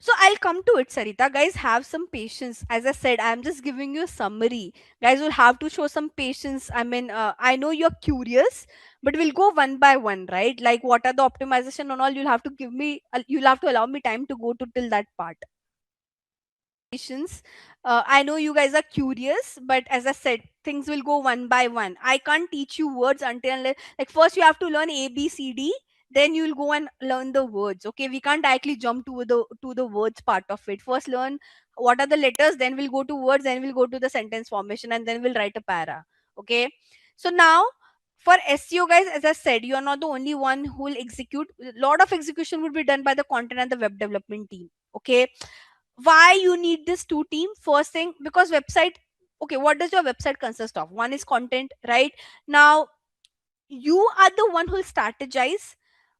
So I'll come to it, Sarita. Guys, have some patience. As I said, I'm just giving you a summary. Guys will have to show some patience. I mean, I know you're curious, but we'll go one by one, right? Like, what are the optimization and all? You'll have to give me. You'll have to allow me time to go to till that part. Patience. I know you guys are curious, but as I said, things will go one by one. I can't teach you words like first you have to learn A B C D, then you'll go and learn the words. Okay, we can't directly jump to the words part of it. First learn what are the letters, then we'll go to words, then we'll go to the sentence formation, and then we'll write a para. Okay, so now for SEO, guys, as I said, you are not the only one who will execute. A lot of execution will be done by the content and the web development team. Okay, why you need this two team? First thing, because website, okay, what does your website consist of? One is content, right? Now you are the one who will strategize,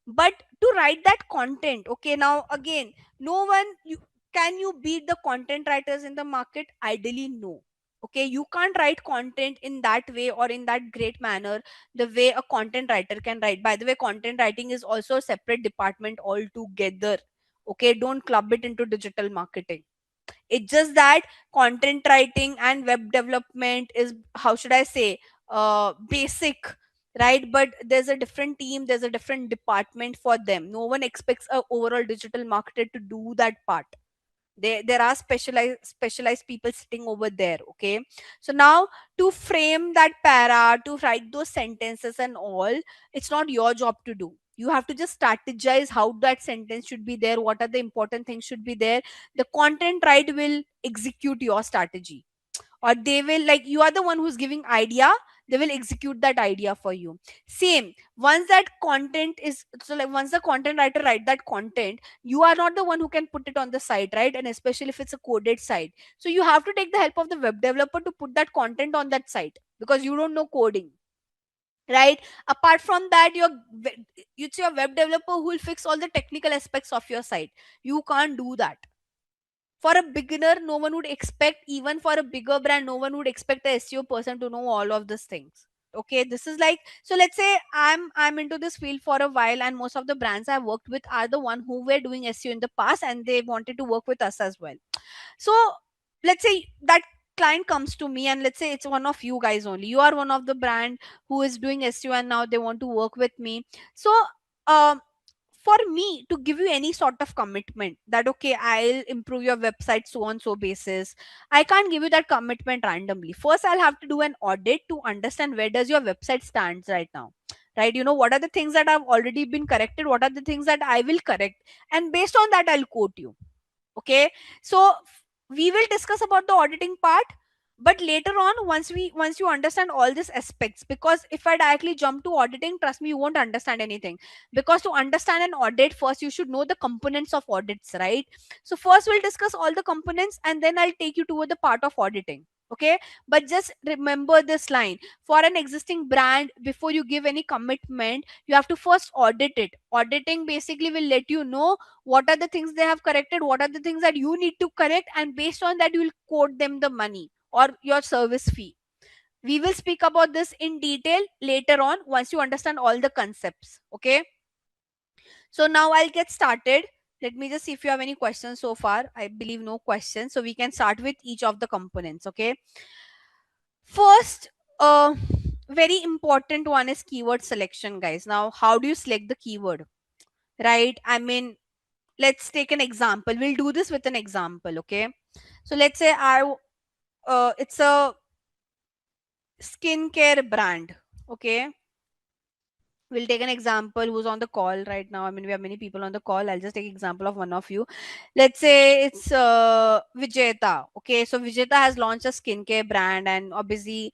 but to write that content, okay, now again, no one you can you beat the content writers in the market? Ideally no. Okay, you can't write content in that way or in that great manner the way a content writer can write. By the way, content writing is also a separate department altogether. Okay, don't club it into digital marketing. It's just that content writing and web development is, how should I say, basic, right? But there's a different team, there's a different department for them. No one expects a overall digital marketer to do that part. There are specialized people sitting over there. Okay, so now to frame that para, to write those sentences and all, it's not your job to do. You have to just strategize how that sentence should be there, what are the important things should be there. The content right will execute your strategy, or they will, like, you are the one who's giving idea, they will execute that idea for you. Same, once that content is, so like once the content writer write that content, you are not the one who can put it on the site, right? And especially if it's a coded site, so you have to take the help of the web developer to put that content on that site because you don't know coding, right? Apart from that, it's your web developer who will fix all the technical aspects of your site. You can't do that. For a beginner, no one would expect, even for a bigger brand, no one would expect a SEO person to know all of these things. Okay, this is like, so let's say I'm into this field for a while, and most of the brands I've worked with are the one who were doing SEO in the past, and they wanted to work with us as well. So let's say that client comes to me, and let's say it's one of you guys only, you are one of the brand who is doing SEO and now they want to work with me. So um for me to give you any sort of commitment that okay, I'll improve your website so on so basis, I can't give you that commitment randomly. First I'll have to do an audit to understand where does your website stands right now, right? What are the things that have already been corrected, what are the things that I will correct, and based on that I'll quote you. Okay, so we will discuss about the auditing part, but later on, once you understand all these aspects, because if I directly jump to auditing, trust me, you won't understand anything. Because to understand an audit, first you should know the components of audits, right? So first we'll discuss all the components, and then I'll take you toward the part of auditing. Okay, but just remember this line: for an existing brand, before you give any commitment, you have to first audit it. Auditing basically will let you know what are the things they have corrected, what are the things that you need to correct, and based on that you will quote them the money or your service fee. We will speak about this in detail later on once you understand all the concepts. Okay, so now I'll get started. Let me just see if you have any questions so far. I believe no questions, so we can start with each of the components. Okay, first, very important one is keyword selection, guys. Now how do you select the keyword, right? I mean, let's take an example. We'll do this with an example. Okay, so let's say it's a skincare brand. Okay, We'll take an example who's on the call right now. I mean, we have many people on the call. I'll just take example of one of you. Let's say it's Vijeta. Okay, so Vijeta has launched a skincare brand, and obviously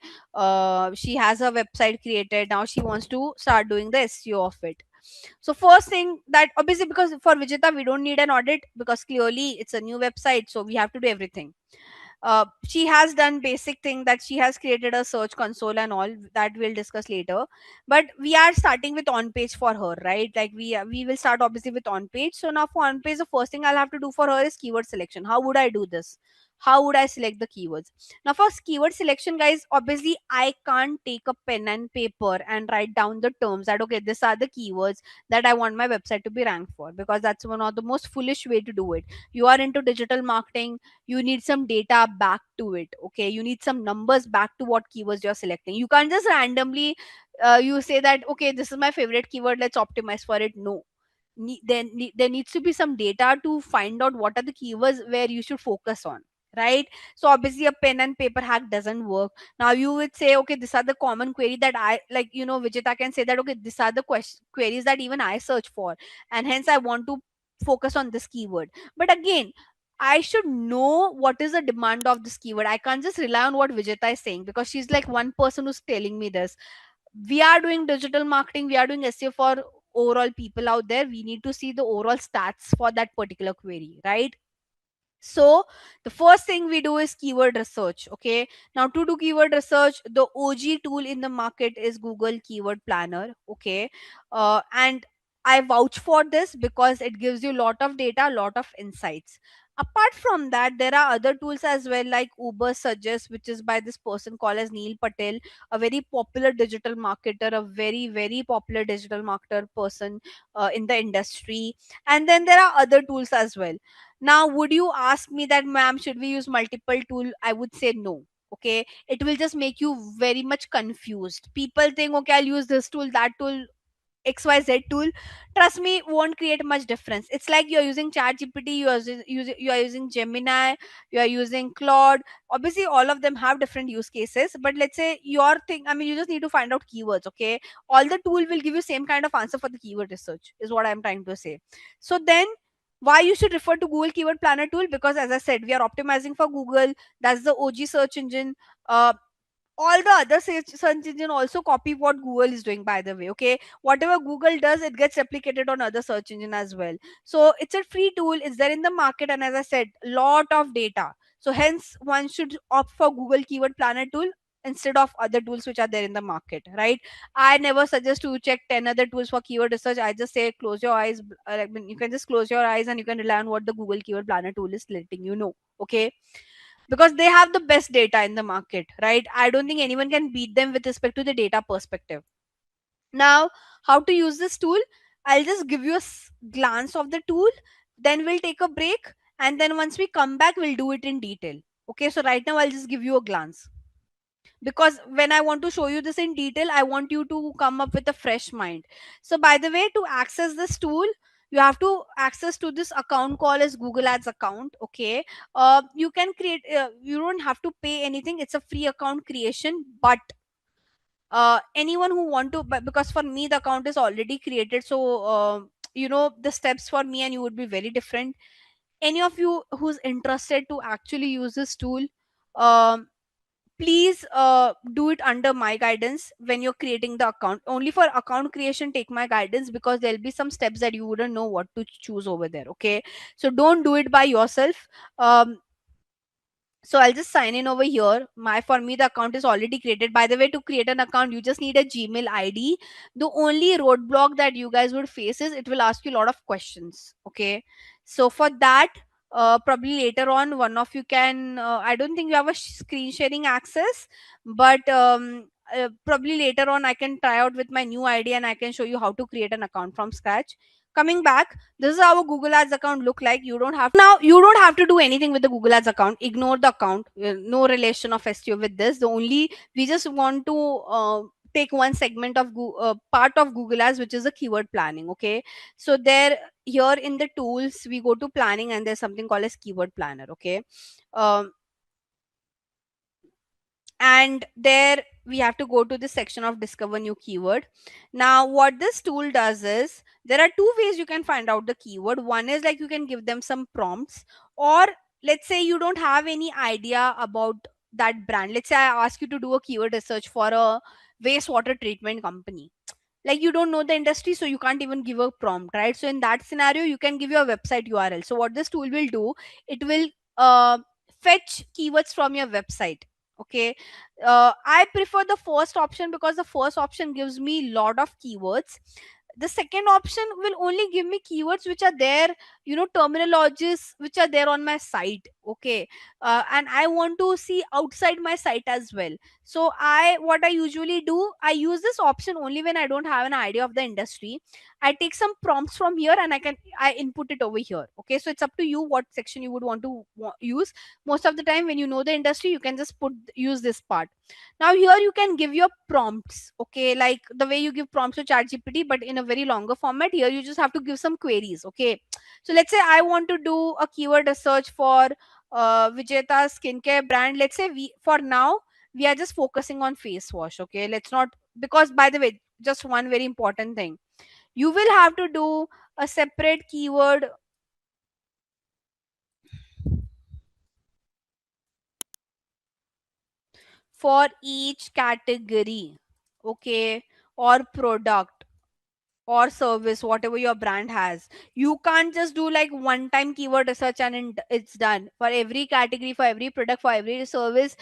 she has her website created. Now she wants to start doing the SEO of it. So first thing that, obviously, because for Vijeta we don't need an audit, because clearly it's a new website, so we have to do everything. She has done basic thing, that she has created a search console and all that we'll discuss later. But we are starting with on page for her, right? Like we will start obviously with on page. So now for on page, the first thing I'll have to do for her is keyword selection. How would I do this? How would I select the keywords? Now for keyword selection, guys, obviously I can't take a pen and paper and write down the terms that, okay, these are the keywords that I want my website to be ranked for, because that's one of the most foolish way to do it. You are into digital marketing, you need some data back to it. Okay, you need some numbers back to what keywords you're selecting. You can't just randomly you say that, okay, this is my favorite keyword, let's optimize for it. No, there needs to be some data to find out what are the keywords where you should focus on, right? So obviously a pen and paper hack doesn't work. Now you would say, okay, these are the common query that I like, Vijita can say that, okay, these are the queries that even I search for, and hence I want to focus on this keyword. But again, I should know what is the demand of this keyword. I can't just rely on what Vijeta is saying, because she's like one person who's telling me this. We are doing digital marketing, we are doing SEO for overall people out there. We need to see the overall stats for that particular query, right? So the first thing we do is keyword research. Okay, now to do keyword research, the OG tool in the market is Google Keyword Planner. Okay, and I vouch for this because it gives you a lot of data, a lot of insights. Apart from that, there are other tools as well, like Uber Suggest, which is by this person called as Neil Patel, a very popular digital marketer, a very popular digital marketer person in the industry. And then there are other tools as well. Now, would you ask me that, ma'am, should we use multiple tool? I would say no. Okay, it will just make you very much confused. People think, okay, I'll use this tool, that tool, XYZ tool. Trust me, won't create much difference. It's like you're using ChatGPT, you are using Gemini, you are using Claude. Obviously, all of them have different use cases. But let's say your thing, I mean, you just need to find out keywords. Okay, all the tool will give you same kind of answer for the keyword research, is what I'm trying to say. So then, why you should refer to Google Keyword Planner tool? Because as I said, we are optimizing for Google. That's the OG search engine. All the other search engine also copy what Google is doing, by the way. Okay, whatever Google does, it gets replicated on other search engine as well. So it's a free tool, it's there in the market, and as I said, lot of data. So hence one should opt for Google Keyword Planner tool instead of other tools which are there in the market, right? I never suggest to check 10 other tools for keyword research. I just say close your eyes. I mean, you can just close your eyes and you can rely on what the Google Keyword Planner tool is letting you know. Okay, because they have the best data in the market, right? I don't think anyone can beat them with respect to the data perspective. Now, how to use this tool? I'll just give you a glance of the tool, then we'll take a break, and then once we come back, we'll do it in detail. Okay, so right now I'll just give you a glance, because when I want to show you this in detail, I want you to come up with a fresh mind. So by the way, to access this tool, you have to access to this account called as Google Ads account. Okay, you can create, you don't have to pay anything, it's a free account creation. But anyone who want to, but because for me the account is already created, so the steps for me and you would be very different. Any of you who's interested to actually use this tool, um, please do it under my guidance. When you're creating the account, only for account creation, take my guidance, because there'll be some steps that you wouldn't know what to choose over there. Okay, so don't do it by yourself. So I'll just sign in over here. For me the account is already created. By the way, to create an account, you just need a Gmail ID. The only roadblock that you guys would face is it will ask you a lot of questions. Okay, so for that, probably later on one of you can, I don't think you have a screen sharing access, but probably later on I can try out with my new ID and I can show you how to create an account from scratch. Coming back, this is how a Google Ads account look like. You don't have to do anything with the Google Ads account. Ignore the account. No relation of SEO with this. The only, we just want to take one segment of part of Google Ads, which is the keyword planning. Okay, so there, here in the tools, we go to planning and there's something called as keyword planner. Okay, um, and there we have to go to this section of discover new keyword. Now what this tool does is, there are two ways you can find out the keyword. One is like you can give them some prompts, or let's say you don't have any idea about that brand. Let's say I ask you to do a keyword research for a wastewater treatment company. Like you don't know the industry, so you can't even give a prompt, right? So in that scenario you can give your website URL. So what this tool will do, it will uh, fetch keywords from your website. Okay. I prefer the first option because the first option gives me lot of keywords. The second option will only give me keywords which are there, terminologies which are there on my site. Okay. And I want to see outside my site as well. So what I usually do, I use this option only when I don't have an idea of the industry. I take some prompts from here and I input it over here. Okay, so it's up to you what section you would want to use. Most of the time when you know the industry, you can just use this part. Now here you can give your prompts. Okay, like the way you give prompts to ChatGPT, but in a very longer format. Here you just have to give some queries. Okay, so let's say I want to do a keyword research for Vijeta skincare brand. Let's say we are just focusing on face wash. Okay, let's not, because by the way, just one very important thing, you will have to do a separate keyword for each category. Okay, or product or service, whatever your brand has. You can't just do like one time keyword research and it's done. For every category, for every product, for every service,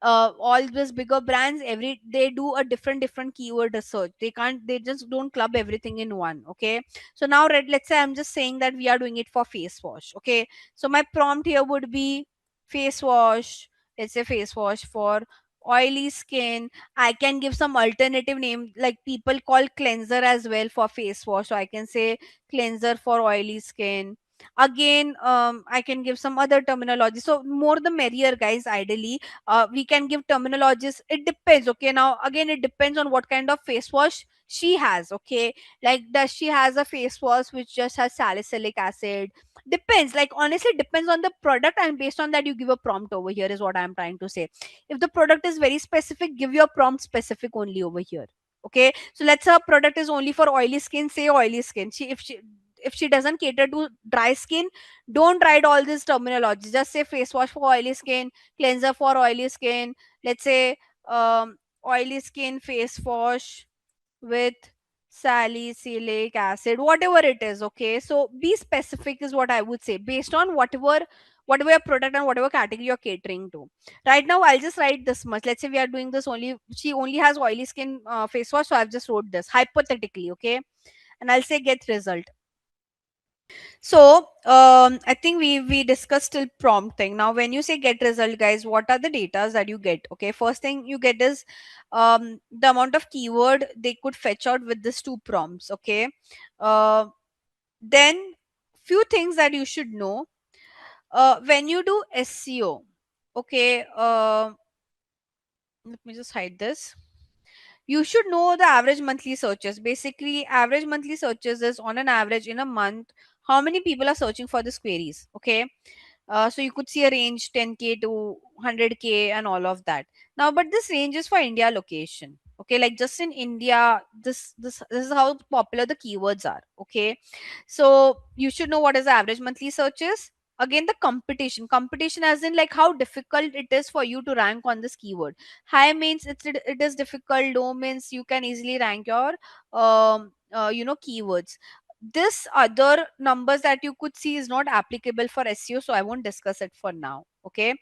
all these bigger brands, they do a different keyword research. They just don't club everything in one. Okay, so now let's say I'm just saying that we are doing it for face wash. Okay, so my prompt here would be face wash. Let's say face wash for oily skin. I can give some alternative name, like people call cleanser as well for face wash. So I can say cleanser for oily skin. Again, I can give some other terminology. So more the merrier, guys. Ideally, we can give terminologies. It depends. Okay, now again, it depends on what kind of face wash she has. Okay, like does she has a face wash which just has salicylic acid? Depends. Like honestly, it depends on the product, and based on that, you give a prompt over here. Is what I'm trying to say. If the product is very specific, give your prompt specific only over here. Okay, so let's say a product is only for oily skin, say oily skin. If she doesn't cater to dry skin, don't write all this terminology. Just say face wash for oily skin, cleanser for oily skin. Let's say oily skin face wash with salicylic acid, whatever it is. Okay, so be specific is what I would say, based on whatever your product and whatever category you're catering to. Right now I'll just write this much. Let's say we are doing this only, she only has oily skin face wash, so I've just wrote this hypothetically. Okay, and I'll say get result. So I think we discussed till prompt thing. Now when you say get result, guys, what are the datas that you get? Okay, first thing you get is the amount of keyword they could fetch out with these two prompts. Okay, uh, then few things that you should know when you do SEO. Okay, let me just hide this. You should know the average monthly searches. Basically, average monthly searches is on an average in a month how many people are searching for these queries. Okay, so you could see a range 10K to 100K and all of that. Now, but this range is for India location. Okay, like just in India, this is how popular the keywords are. Okay, so you should know what is the average monthly searches. Again, the competition as in like how difficult it is for you to rank on this keyword. High means it is difficult. Low means you can easily rank your keywords. This other numbers that you could see is not applicable for SEO, so I won't discuss it for now. Okay,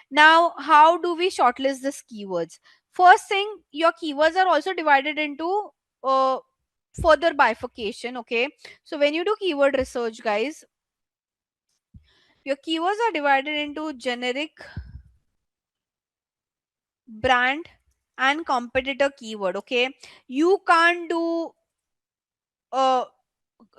now how do we shortlist these keywords? First thing, your keywords are also divided into uh, further bifurcation. Okay, so when you do keyword research, guys, your keywords are divided into generic, brand, and competitor keyword. Okay, you can't do uh,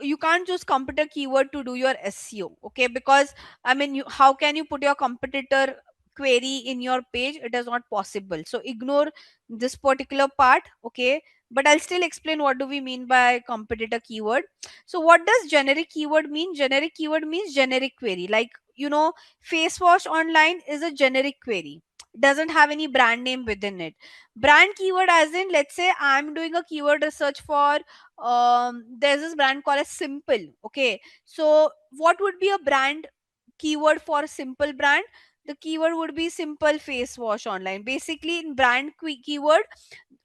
you can't choose competitor keyword to do your SEO. Okay, because I mean, how can you put your competitor query in your page? It is not possible. So ignore this particular part. Okay, but I'll still explain what do we mean by competitor keyword. So what does generic keyword mean? Generic keyword means generic query. Like face wash online is a generic query. doesn't have any brand name within it. Brand keyword, as in, let's say I'm doing a keyword research for there's this brand called as Simple. Okay, so what would be a brand keyword for Simple brand? The keyword would be simple face wash online. Basically, in brand keyword,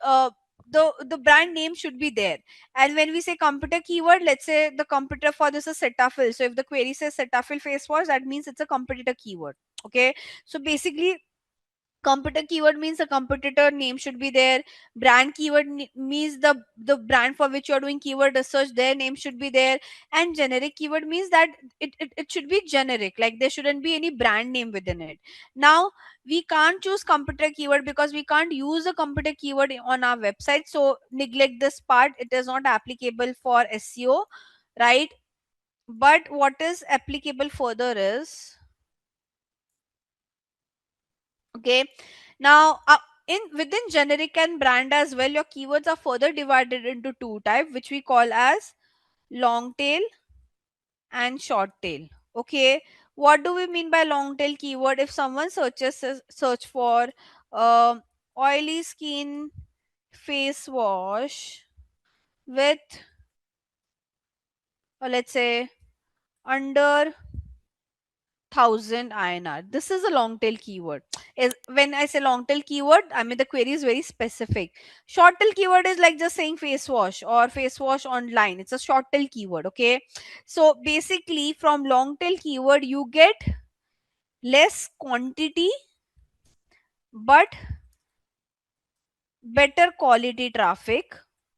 uh, the brand name should be there. And when we say computer keyword, let's say the competitor for this is Cetaphil. So if the query says Cetaphil face wash, that means it's a competitor keyword. Okay, so basically, competitor keyword means a competitor name should be there. Brand keyword means the brand for which you're doing keyword research, their name should be there. And generic keyword means that it should be generic, like there shouldn't be any brand name within it. Now, we can't choose competitor keyword because we can't use a competitor keyword on our website, so neglect this part, it is not applicable for SEO, right? But what is applicable further is, okay, now in within generic and brand as well, your keywords are further divided into two type, which we call as long tail and short tail. Okay, what do we mean by long tail keyword? If someone search for um oily skin face wash with, let's say, under 1000 INR. This is a long tail keyword. Is when I say long tail keyword, I mean the query is very specific. Short tail keyword is like just saying face wash or face wash online. It's a short tail keyword. Okay. So basically, from long tail keyword, you get less quantity but better quality traffic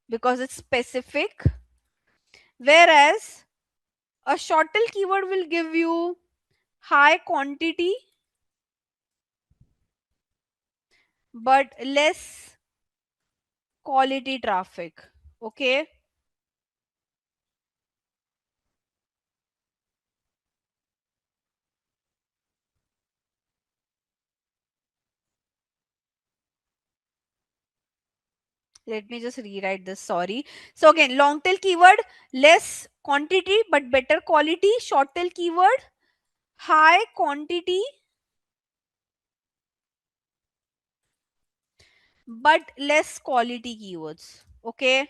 because it's specific. Whereas a short tail keyword will give you high quantity but less quality traffic. Okay, let me just rewrite this, sorry. So again, long tail keyword, less quantity but better quality. Short tail keyword, high quantity but less quality keywords. Okay,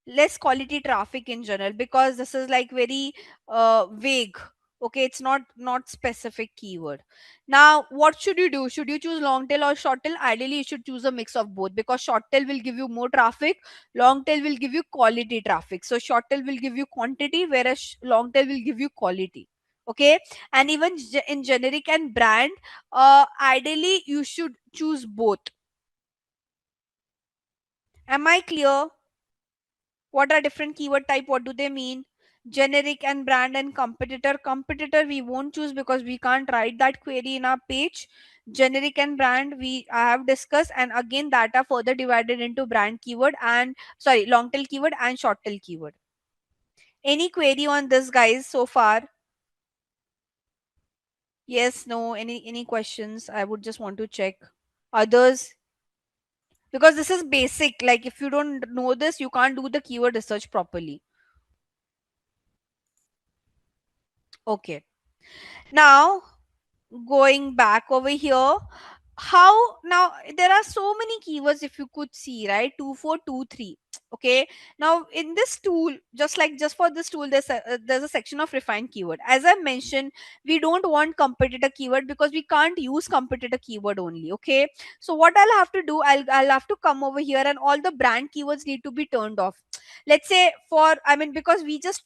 less quality traffic in general, because this is like very vague. Okay, it's not specific keyword. Now, what should you do? Should you choose long tail or short tail? Ideally, you should choose a mix of both, because short tail will give you more traffic, long tail will give you quality traffic. So short tail will give you quantity, whereas long tail will give you quality. Okay, and even in generic and brand, ideally you should choose both. Am I clear? What are different keyword type? What do they mean? Generic and brand and competitor. Competitor we won't choose because we can't write that query in our page. Generic and brand we I have discussed, and again that are further divided into brand keyword and, sorry, long tail keyword and short tail keyword. Any query on this, guys, so far? Yes, no, any questions? I would just want to check. Others, because this is basic. Like if you don't know this, you can't do the keyword research properly. Okay. Now, going back over here, how now there are so many keywords, if you could see, right? 2423. Okay, now in this tool, just for this tool, there's a section of refined keyword. As I mentioned, we don't want competitor keyword because we can't use competitor keyword only. Okay, so what I'll have to do, I'll have to come over here, and all the brand keywords need to be turned off. Let's say, for I mean, because we just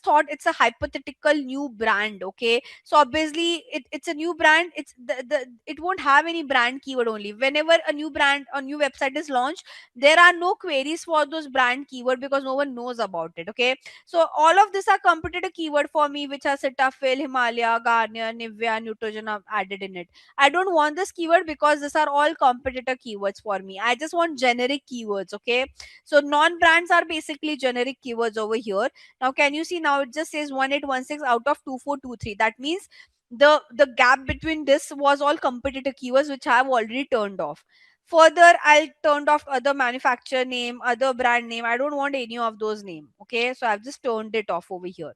thought it's a hypothetical new brand. Okay, so obviously it's a new brand, it won't have any brand keyword. Only whenever a new brand, a new website is launched, there are no queries for those brand keyword because no one knows about it. Okay, so all of this are competitor keyword for me, which are Cetaphil, Himalaya, Garnier, Nivea, Neutrogena added in it. I don't want this keyword because these are all competitor keywords for me. I just want generic keywords. Okay, so non brands are basically generic keywords over here. Now, can you see, now it just says 1816 out of 2423. That means the gap between this was all competitor keywords, which I have already turned off. Further, I'll turned off other manufacturer name, other brand name. I don't want any of those name. Okay, so I've just turned it off over here.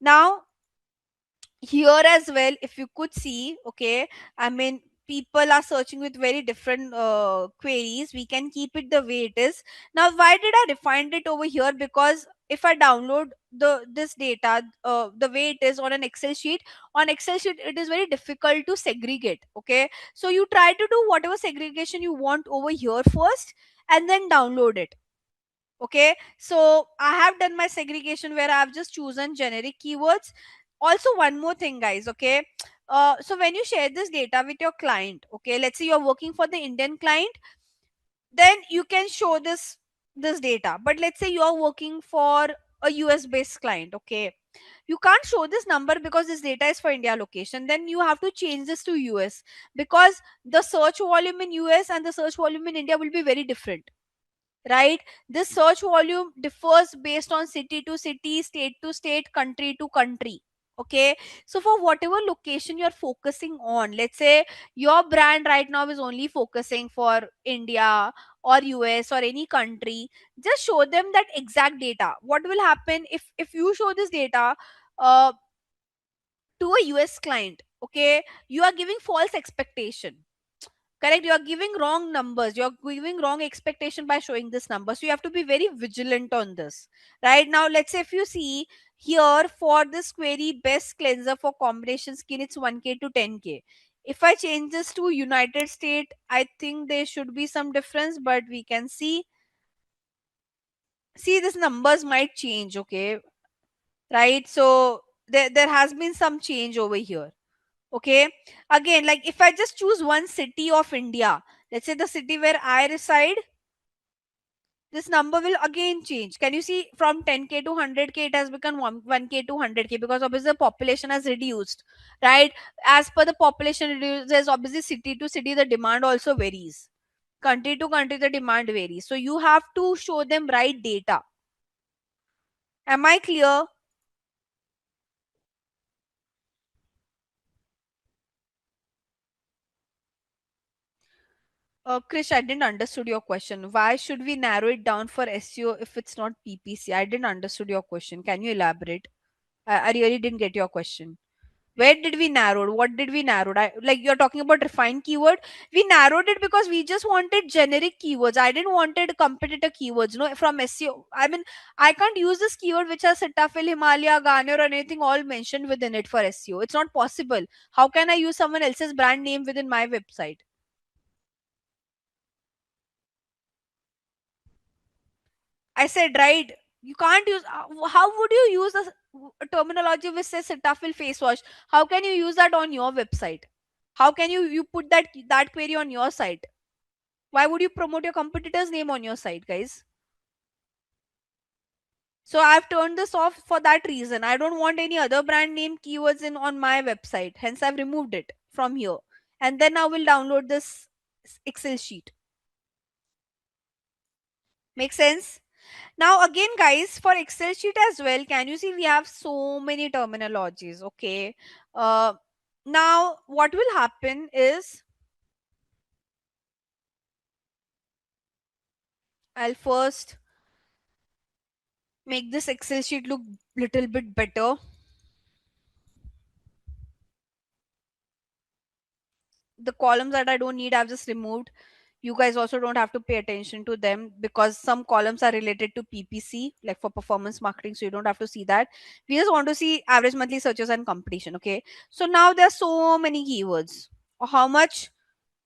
Now, here as well, if you could see, okay, I mean, people are searching with very different queries, we can keep it the way it is. Now, why did I define it over here? Because if I download this data the way it is on an Excel sheet, it is very difficult to segregate. Okay, so you try to do whatever segregation you want over here first, and then download it. Okay, so I have done my segregation where I've just chosen generic keywords. Also, one more thing, guys. Okay, so when you share this data with your client, okay, let's say you're working for the Indian client, then you can show this data. But let's say you're working for a US based client, okay, you can't show this number because this data is for India location. Then you have to change this to US, because the search volume in US and the search volume in India will be very different, right? This search volume differs based on city to city, state to state, country to country. Okay, so for whatever location you're focusing on, let's say your brand right now is only focusing for India or US or any country, just show them that exact data. What will happen if you show this data uh, to a US client? Okay, you are giving false expectation. Correct, you are giving wrong numbers, you're giving wrong expectation by showing this number. So you have to be very vigilant on this. Right now, let's say if you see here, for this query, best cleanser for combination skin, it's 1K to 10K. If I change this to United States, I think there should be some difference, but we can see this numbers might change. Okay, right, so there has been some change over here. Okay, again, like if I just choose one city of India, let's say the city where I reside, this number will again change. Can you see, from 10K to 100K it has become 1K to 100K, because obviously the population has reduced, right? As per the population reduces, obviously city to city the demand also varies, country to country the demand varies, so you have to show them right data. Am I clear? Krish, I didn't understood your question. Why should we narrow it down for SEO if it's not PPC? I didn't understood your question. Can you elaborate? I really didn't get your question. Where did we narrow? What did we narrow? Like you're talking about refined keyword. We narrowed it because we just wanted generic keywords. I didn't wanted competitor keywords. No, from SEO. I mean, I can't use this keyword which has Cetaphil, Himalaya, Garnier, or anything all mentioned within it for SEO. It's not possible. How can I use someone else's brand name within my website? I said, right. You can't use. How would you use a terminology which says Cetaphil face wash? How can you use that on your website? How can you put that query on your site? Why would you promote your competitor's name on your site, guys? So I've turned this off for that reason. I don't want any other brand name keywords in on my website. Hence, I've removed it from here. And then I will download this Excel sheet. Make sense? Now again, guys, for Excel sheet as well, can you see we have so many terminologies? Okay. Uh, Now what will happen is, I'll first make this Excel sheet look little bit better. The columns that I don't need, I've just removed. You guys also don't have to pay attention to them because some columns are related to PPC, like for performance marketing. So you don't have to see that. We just want to see average monthly searches and competition. Okay. So now there are so many keywords. How much?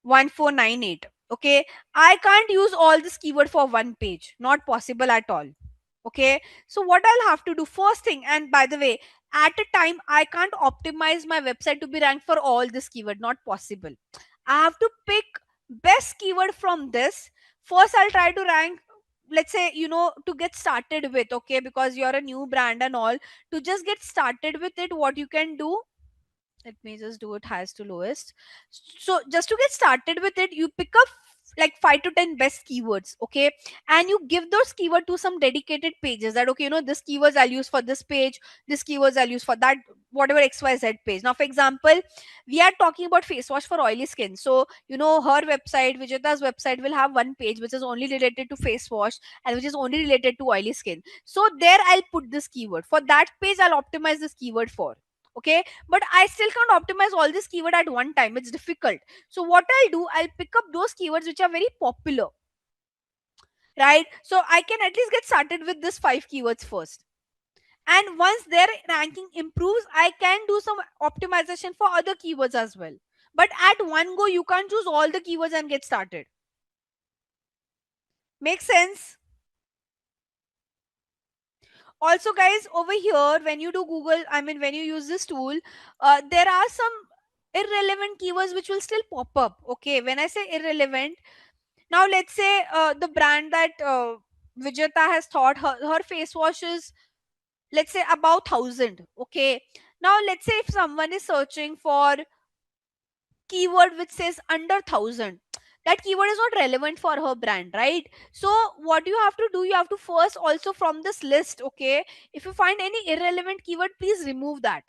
1498. Okay, I can't use all this keyword for one page, not possible at all. Okay, so what I'll have to do first thing, and by the way, at a time I can't optimize my website to be ranked for all this keyword, not possible. I have to pick best keyword from this. First I'll try to rank, let's say, to get started with. Okay, because you're a new brand and all, to just get started with it, what you can do, let me just do it highest to lowest. So just to get started with it, you pick up like 5 to 10 best keywords. Okay, and you give those keyword to some dedicated pages, that okay, this keywords I'll use for this page, this keywords I'll use for that, whatever XYZ page. Now for example, we are talking about face wash for oily skin, so her website, Vijeta's website, will have one page which is only related to face wash and which is only related to oily skin. So there I'll put this keyword for that page, I'll optimize this keyword for. Okay, but I still can't optimize all this keyword at one time. It's difficult. So what I'll do, I'll pick up those keywords which are very popular, right? So I can at least get started with this 5 keywords first, and once their ranking improves, I can do some optimization for other keywords as well. But at one go, you can't choose all the keywords and get started. Make sense? Also guys, over here, when you do Google, I mean when you use this tool, there are some irrelevant keywords which will still pop up. Okay, when I say irrelevant, now let's say the brand that Vijeta has thought her face wash is, let's say, about 1000. Okay, now let's say if someone is searching for keyword which says under 1000, that keyword is not relevant for her brand, right? So what you have to do, you have to first also from this list, okay, if you find any irrelevant keyword, please remove that.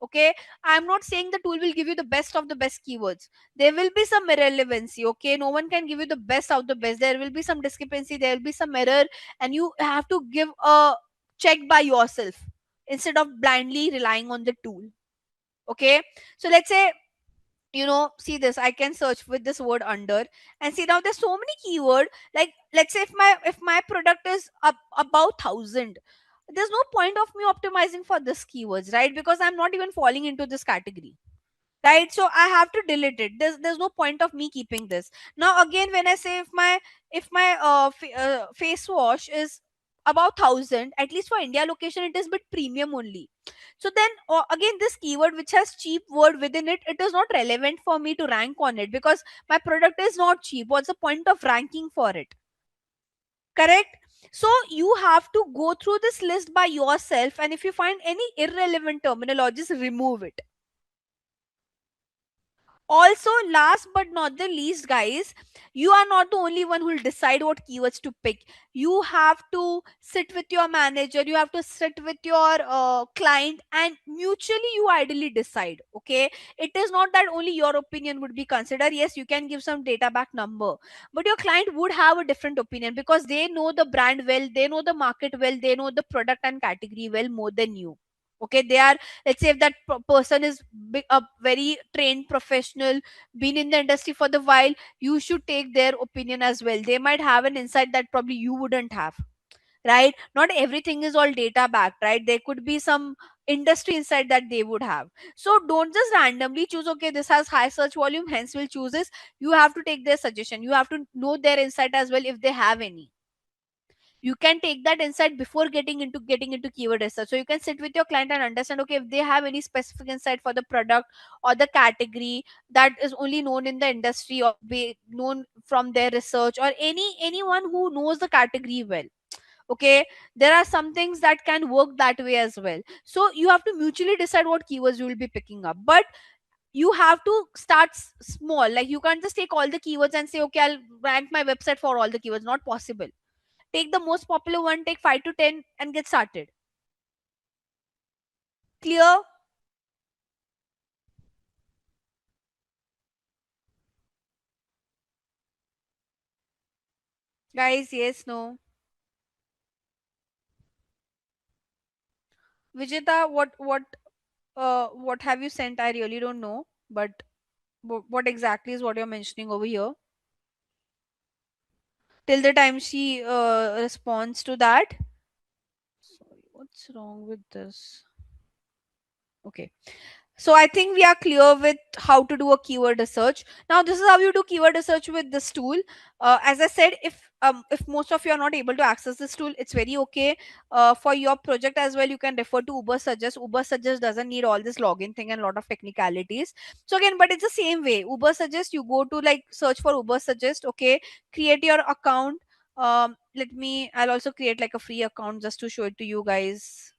Okay, I'm not saying the tool will give you the best of the best keywords. There will be some irrelevancy. Okay, no one can give you the best of the best. There will be some discrepancy, there will be some error, and you have to give a check by yourself instead of blindly relying on the tool. Okay, so let's say, see this, I can search with this word under, and see now there's so many keyword. Like let's say if my product is up about 1000, there's no point of me optimizing for this keywords, right? Because I'm not even falling into this category, right? So I have to delete it. There's no point of me keeping this. Now again, when I say if my face wash is about 1000, at least for India location it is bit premium only. So then again, this keyword which has cheap word within it, it is not relevant for me to rank on it, because my product is not cheap. What's the point of ranking for it? Correct. So you have to go through this list by yourself, and if you find any irrelevant terminologies, remove it. Also, last but not the least, guys, you are not the only one who will decide what keywords to pick. You have to sit with your manager, you have to sit with your client, and mutually you ideally decide. Okay, it is not that only your opinion would be considered. Yes, you can give some data back number, but your client would have a different opinion, because they know the brand well, they know the market well, they know the product and category well more than you. Okay, they are, let's say if that person is a very trained professional, been in the industry for the while, you should take their opinion as well. They might have an insight that probably you wouldn't have, right? Not everything is all data backed, right? There could be some industry insight that they would have. So don't just randomly choose, okay, this has high search volume, hence we'll choose this. You have to take their suggestion, you have to know their insight as well if they have any. You can take that insight before getting into keyword research. So you can sit with your client and understand, okay, if they have any specific insight for the product or the category that is only known in the industry or be known from their research, or anyone who knows the category well. Okay, there are some things that can work that way as well. So you have to mutually decide what keywords you will be picking up, but you have to start small. Like you can't just take all the keywords and say, okay, I'll rank my website for all the keywords. Not possible. Take the most popular one, take 5 to 10 and get started. Clear? Guys, yes, no? Vijita, what have you sent? I really don't know. But what exactly is what you're mentioning over here? Till the time she responds to that. Sorry, what's wrong with this? Okay. So I think we are clear with how to do a keyword research. Now this is how you do keyword research with this tool. As I said, if most of you are not able to access this tool, it's very okay. For your project as well, you can refer to Uber Suggest. Uber Suggest doesn't need all this login thing and lot of technicalities. So again, but it's the same way. Uber Suggest, you go to like search for Uber Suggest. Okay, create your account. I'll also create like a free account just to show it to you guys,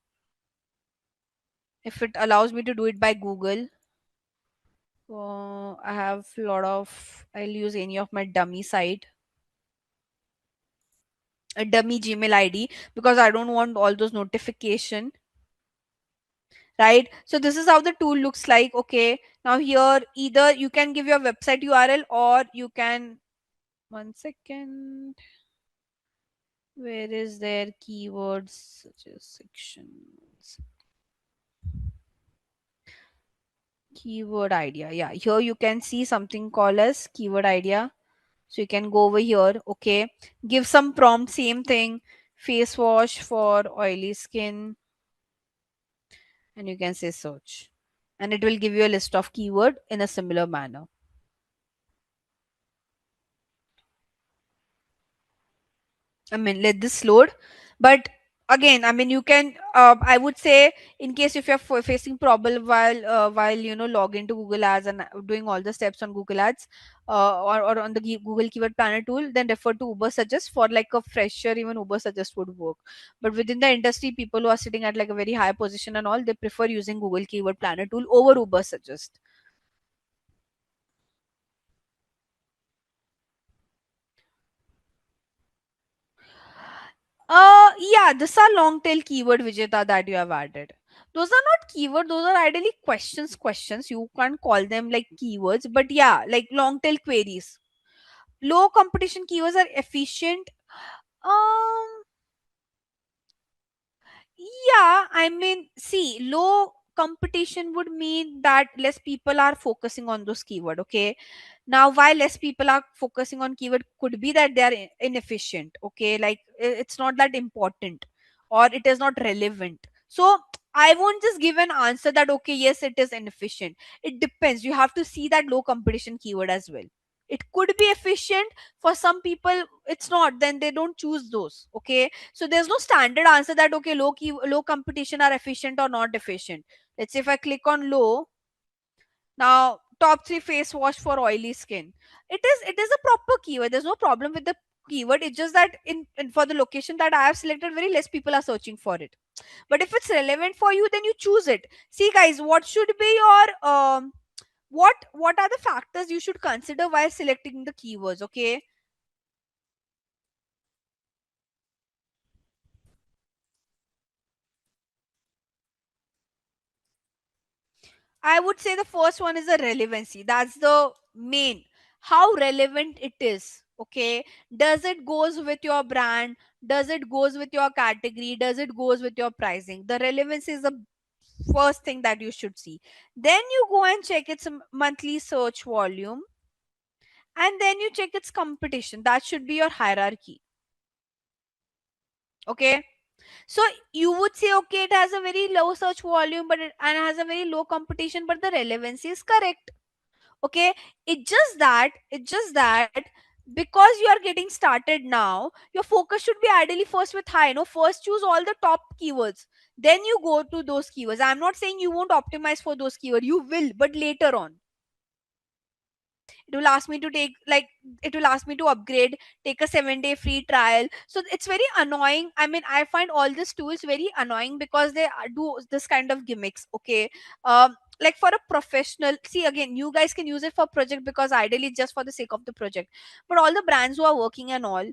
if it allows me to do it by Google. I have a lot of. I'll use any of my dummy site, a dummy Gmail ID, because I don't want all those notification. Right. So this is how the tool looks like. Okay. Now here, either you can give your website URL, or you can. One second. Where is their keywords such as sections? Keyword idea. Yeah, here you can see something called as keyword idea. So you can go over here, okay, give some prompt, same thing, face wash for oily skin, and you can say search. And it will give you a list of keyword in a similar manner. I mean, let this load. But again, I mean, you can. I would say, in case if you're facing problem while log into Google Ads and doing all the steps on Google Ads, or on the Google Keyword Planner tool, then refer to Uber Suggest. For like a fresher, even Uber Suggest would work. But within the industry, people who are sitting at like a very high position and all, they prefer using Google Keyword Planner tool over Uber Suggest. Yeah, these are long tail keyword, Vijeta, that you have added. Those are not keyword, those are ideally questions. You can't call them like keywords, but yeah, like long tail queries. Low competition keywords are efficient. Um, yeah, I mean, see, low competition would mean that less people are focusing on those keyword. Okay, now why less people are focusing on keyword could be that they are inefficient. Okay, like it's not that important or it is not relevant. So I won't just give an answer that okay, yes, it is inefficient. It depends. You have to see that low competition keyword as well. It could be efficient for some people. It's not. Then they don't choose those. Okay, so there's no standard answer that okay, low competition are efficient or not efficient. Let's say if I click on low, now top three face wash for oily skin. It is a proper keyword. There's no problem with the keyword. It's just that in for the location that I have selected, very less people are searching for it. But if it's relevant for you, then you choose it. See guys, what should be your what are the factors you should consider while selecting the keywords? Okay, I would say the first one is the relevancy. That's the main. How relevant it is. Okay. Does it goes with your brand? Does it goes with your category? Does it goes with your pricing? The relevance is the first thing that you should see. Then you go and check its monthly search volume, and then you check its competition. That should be your hierarchy. Okay. So you would say, okay, it has a very low search volume, and it has a very low competition, but the relevancy is correct. Okay, it just that because you are getting started now, your focus should be ideally first with high. No, first choose all the top keywords, then you go to those keywords. I'm not saying you won't optimize for those keywords, you will, but later on. It will ask me to take like it will ask me to upgrade, take a 7-day free trial. So it's very annoying. I mean, I find all these tools very annoying because they do this kind of gimmicks. Okay, like for a professional, see, again, you guys can use it for project because ideally just for the sake of the project. But all the brands who are working and all,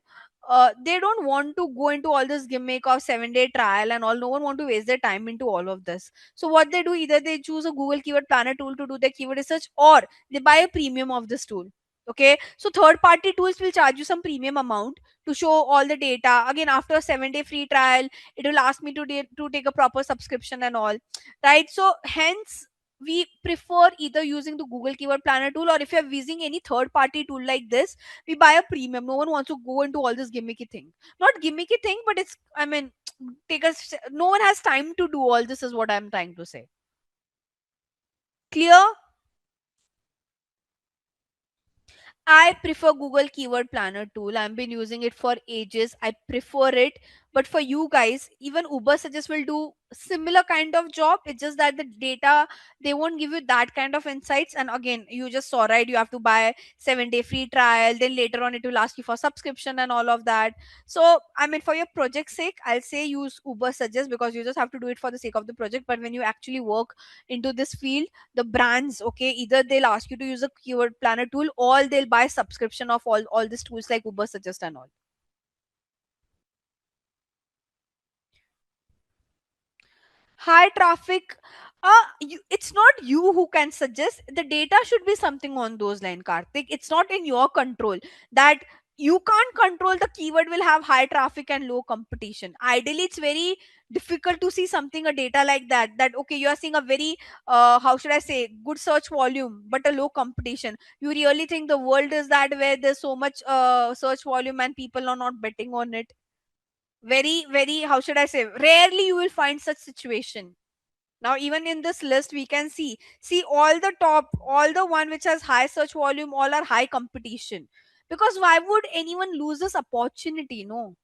they don't want to go into all this gimmick of 7-day trial and all. No one want to waste their time into all of this. So what they do, either they choose a Google Keyword Planner tool to do their keyword research, or they buy a premium of this tool. Okay, so third party tools will charge you some premium amount to show all the data. Again, after a 7-day free trial, it will ask me to take a proper subscription and all, right? So hence we prefer either using the Google Keyword Planner tool, or if you're using any third party tool like this, we buy a premium. No one wants to go into all this gimmicky thing. Not gimmicky thing, but it's, I mean, no one has time to do all this, is what I'm trying to say. Clear? I prefer Google Keyword Planner tool. I've been using it for ages. I prefer it. But for you guys, even Uber Suggest will do similar kind of job. It's just that the data, they won't give you that kind of insights. And again, you just saw, right? You have to buy 7-day free trial. Then later on, it will ask you for subscription and all of that. So I mean, for your project sake, I'll say use Uber Suggest because you just have to do it for the sake of the project. But when you actually work into this field, the brands, okay, either they'll ask you to use a keyword planner tool, or they'll buy subscription of all these tools like Uber Suggest and all. High traffic, it's not you who can suggest. The data should be something on those line, Karthik. It's not in your control that you can't control the keyword will have high traffic and low competition. Ideally it's very difficult to see something a data like that, that okay, you are seeing a very how should I say, good search volume but a low competition. You really think the world is that where there's so much search volume and people are not betting on it? Very, how should I say, rarely you will find such situation. Now even in this list we can see all the top, all the one which has high search volume, all are high competition. Because why would anyone lose this opportunity? No.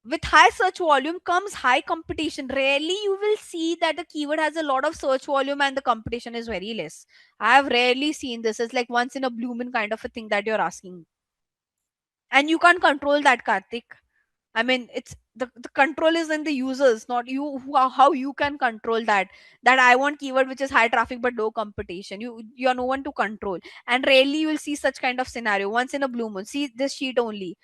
With high search volume comes high competition. Rarely you will see that a keyword has a lot of search volume and the competition is very less. I have rarely seen this. It's like once in a blue moon kind of a thing that you're asking. And you can't control that, Karthik. I mean, it's the control is in the users, not you. How you can control that? That I want keyword which is high traffic but low competition. You are no one to control. And rarely you will see such kind of scenario. Once in a blue moon. See this sheet only.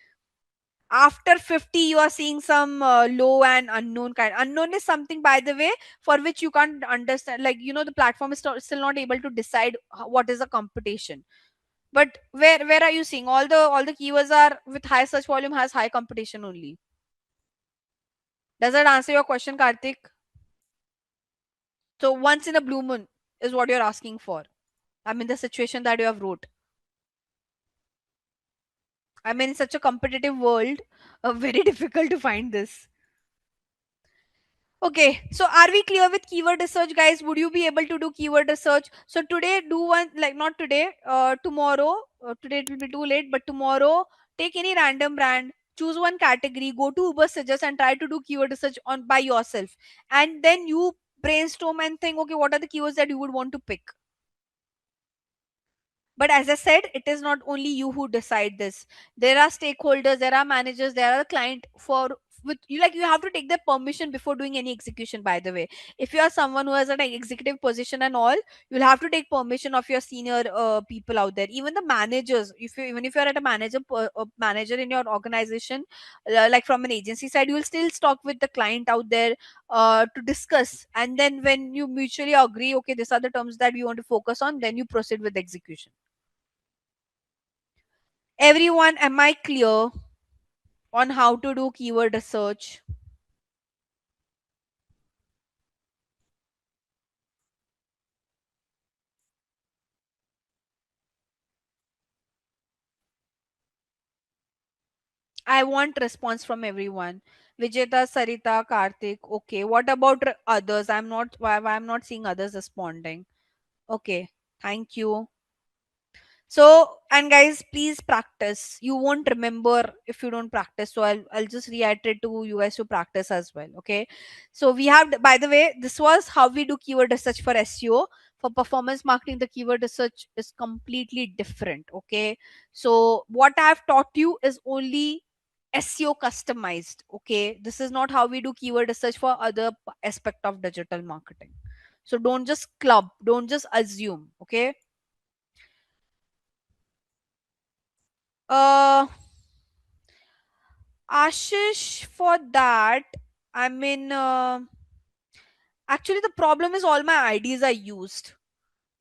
After 50, you are seeing some low and unknown kind. Unknown is something, by the way, for which you can't understand. Like the platform is still not able to decide what is the competition. But where are you seeing all the keywords are with high search volume has high competition only? Does that answer your question, Karthik? So once in a blue moon is what you're asking for. I mean, the situation that you have wrote. I mean, in such a competitive world, very difficult to find this. Okay, so are we clear with keyword research, guys? Would you be able to do keyword research? So today, do one, like not today, tomorrow. Today it will be too late, but tomorrow, take any random brand, choose one category, go to Uber Suggest, and try to do keyword research on by yourself. And then you brainstorm and think, okay, what are the keywords that you would want to pick? But as I said, it is not only you who decide this. There are stakeholders, there are managers, there are client for with you, like you have to take their permission before doing any execution, by the way. If you are someone who has an executive position and all, you'll have to take permission of your senior people out there. Even the managers, even if you're at a manager in your organization, like from an agency side, you'll still talk with the client out there to discuss. And then when you mutually agree, okay, these are the terms that we want to focus on, then you proceed with execution. Everyone, am I clear on how to do keyword research? I want response from everyone. Vijeta, Sarita, Karthik. Okay. What about others? Why I'm not seeing others responding. Okay. Thank you. So, and guys, please practice. You won't remember if you don't practice. So I'll just reiterate to you guys to practice as well. Okay. So we have, by the way, this was how we do keyword research for SEO. For performance marketing, the keyword research is completely different. Okay. So what I've taught you is only SEO customized. Okay. This is not how we do keyword research for other aspect of digital marketing. So don't just assume. Okay. Uh Ashish, for that, I mean, actually, the problem is all my IDs are used.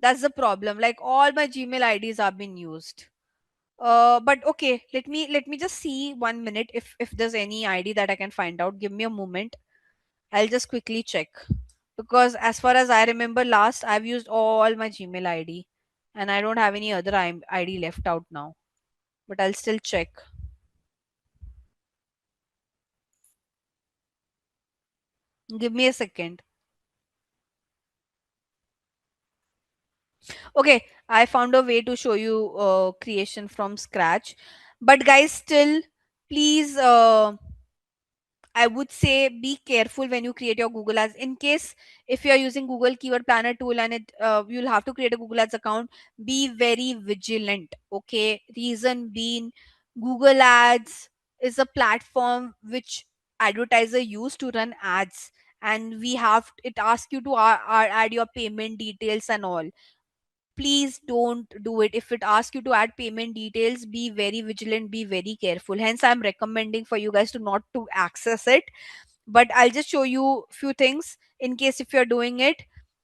That's the problem. Like all my Gmail IDs have been used. But okay, let me just see 1 minute if there's any ID that I can find out. Give me a moment. I'll just quickly check because as far as I remember, last I've used all my Gmail ID, and I don't have any other ID left out now. But I'll still check. Give me a second. Okay, I found a way to show you creation from scratch. But guys, still, please, I would say be careful when you create your Google Ads. In case if you are using Google Keyword Planner tool and you'll have to create a Google Ads account, be very vigilant. Okay, reason being, Google Ads is a platform which advertiser use to run ads, and we have it asks you to add your payment details and all. Please don't do it. If it asks you to add payment details, be very vigilant, be very careful. Hence I'm recommending for you guys to not to access it. But I'll just show you few things in case if you're doing it.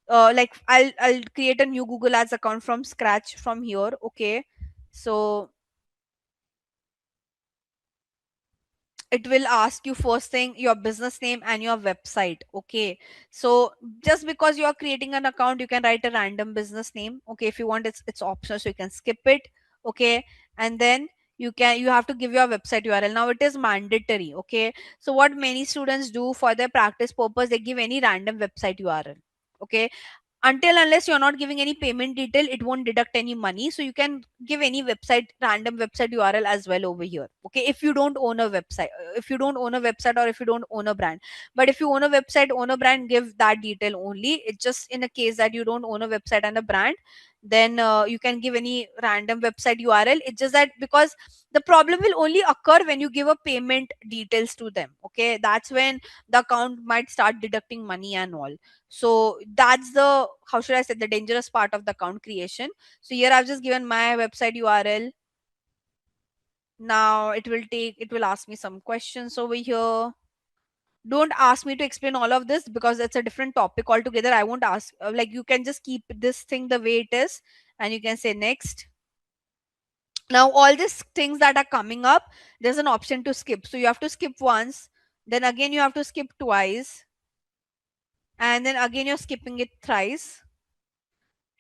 Like I'll create a new Google Ads account from scratch from here. Okay, so it will ask you first thing your business name and your website. Okay, so just because you are creating an account, you can write a random business name. Okay, if you want, it's optional, so you can skip it. Okay, and then you have to give your website URL. Now it is mandatory. Okay, so what many students do for their practice purpose, they give any random website URL. Okay, until unless you're not giving any payment detail, it won't deduct any money. So you can give any website, random website URL as well over here. Okay, if you don't own a website, if you don't own a website, or if you don't own a brand. But if you own a website, own a brand, give that detail only. It's just in a case that you don't own a website and a brand, then you can give any random website URL. It's just that because the problem will only occur when you give a payment details to them. Okay, that's when the account might start deducting money and all. So that's the, how should I say, the dangerous part of the account creation. So here I've just given my website URL. Now it will ask me some questions over here. Don't ask me to explain all of this because it's a different topic altogether. I won't ask, like, you can just keep this thing the way it is, and you can say next. Now all these things that are coming up, there's an option to skip. So you have to skip once, then again you have to skip twice, and then again you're skipping it thrice,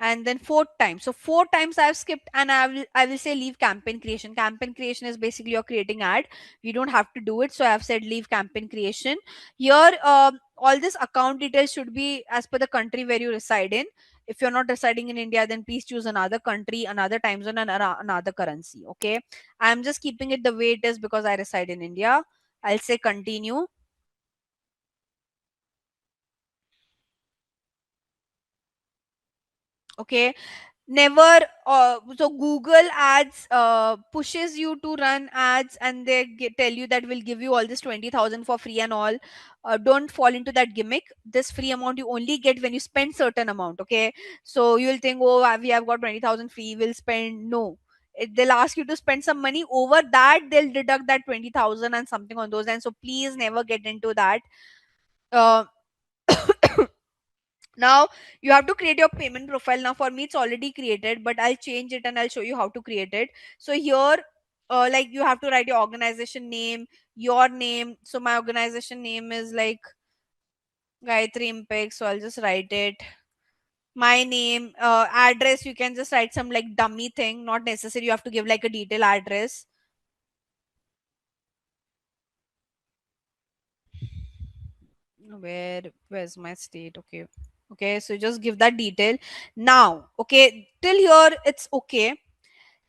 and then fourth time. So four times I've skipped, and I will say leave campaign creation. Campaign creation is basically you're creating ad. You don't have to do it. So I've said leave campaign creation. Here, all this account details should be as per the country where you reside in. If you're not residing in India, then please choose another country, another time zone, and another currency. Okay. I'm just keeping it the way it is because I reside in India. I'll say continue. Okay, never so Google ads pushes you to run ads, and they tell you that will give you all this 20,000 for free and all. Don't fall into that gimmick. This free amount you only get when you spend certain amount. Okay, so you'll think, oh, we have got 20,000 free, we'll spend. No, they'll ask you to spend some money. Over that they'll deduct that 20,000 and something on those, and so please never get into that. uh, Now you have to create your payment profile. Now for me it's already created, but I'll change it and I'll show you how to create it. So here, like, you have to write your organization name, your name. So my organization name is like Gayatri Impact, so I'll just write it. My name, address, you can just write some like dummy thing, not necessary you have to give like a detailed address. Where's my state? Okay, okay, so just give that detail. Now, okay, till here it's okay.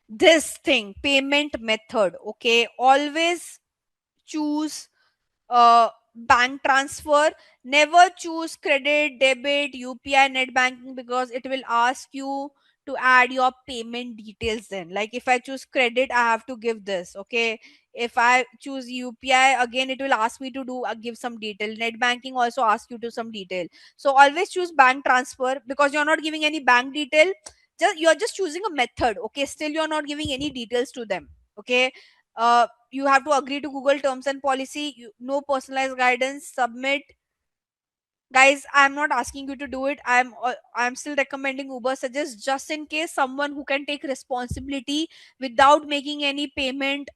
This thing, payment method, okay, always choose bank transfer. Never choose credit, debit, UPI, net banking, because it will ask you to add your payment details. Then, like, if I choose credit, I have to give this. Okay, if I choose UPI, again it will ask me to do give some detail. Net banking also ask you to some detail. So always choose bank transfer, because you're not giving any bank detail. You're just choosing a method. Okay, still you're not giving any details to them. Okay, you have to agree to Google terms and policy. No personalized guidance. Submit. Guys, I'm not asking you to do it. I'm still recommending Uber suggest, just in case someone who can take responsibility without making any payment,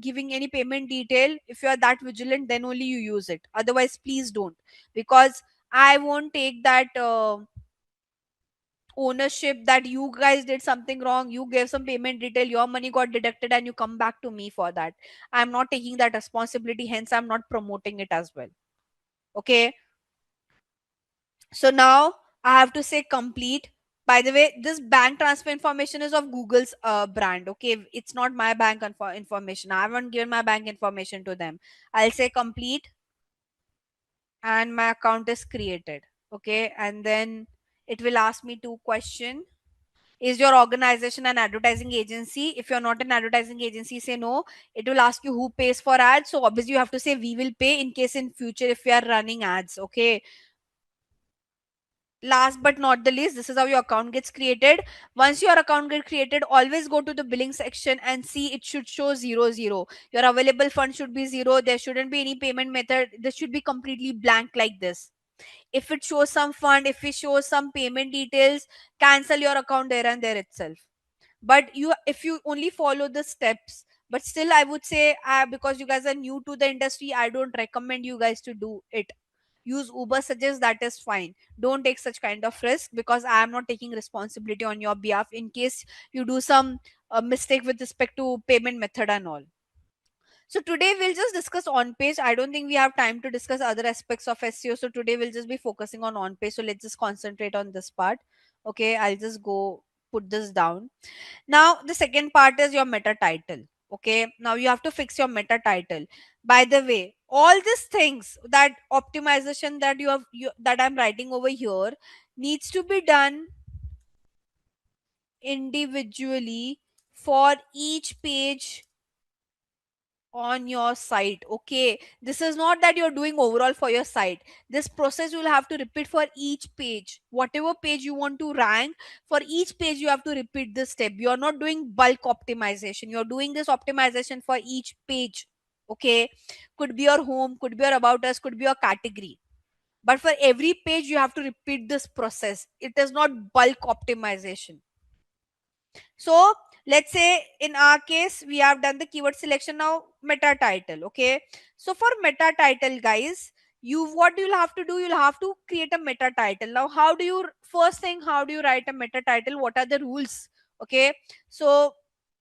giving any payment detail. If you are that vigilant, then only you use it. Otherwise, please don't, because I won't take that ownership that you guys did something wrong, you gave some payment detail, your money got deducted, and you come back to me for that. I'm not taking that responsibility, hence I'm not promoting it as well. Okay, so now I have to say complete. By the way, this bank transfer information is of Google's brand. Okay, it's not my bank information. I haven't given my bank information to them. I'll say complete, and my account is created. Okay, and then it will ask me two questions. Is your organization an advertising agency? If you're not an advertising agency, say no. It will ask you who pays for ads. So obviously you have to say we will pay in case in future if we are running ads. Okay. Last but not the least, this is how your account gets created. Once your account gets created, always go to the billing section and see it should show 00. Your available fund should be zero. There shouldn't be any payment method. This should be completely blank like this. If it shows some fund, if it shows some payment details, cancel your account there and there itself. But you, if you only follow the steps, but still I would say, because you guys are new to the industry, I don't recommend you guys to do it. Use Uber suggest, that is fine. Don't take such kind of risk, because I am not taking responsibility on your behalf in case you do some mistake with respect to payment method and all. So today we'll just discuss on page. I don't think we have time to discuss other aspects of SEO. So today we'll just be focusing on page. So let's just concentrate on this part. Okay, I'll just go put this down. Now the second part is your meta title. Okay, now you have to fix your meta title. By the way, all these things, that optimization that that I'm writing over here, needs to be done individually for each page on your site. Okay, this is not that you're doing overall for your site. This process you will have to repeat for each page. Whatever page you want to rank, for each page you have to repeat this step. You're not doing bulk optimization, you're doing this optimization for each page. Okay, could be your home, could be your about us, could be your category, but for every page you have to repeat this process. It is not bulk optimization. So let's say in our case we have done the keyword selection. Now meta title. Okay, so for meta title, guys, you what you'll have to do, you'll have to create a meta title. Now how do you, first thing, how do you write a meta title? What are the rules? Okay, so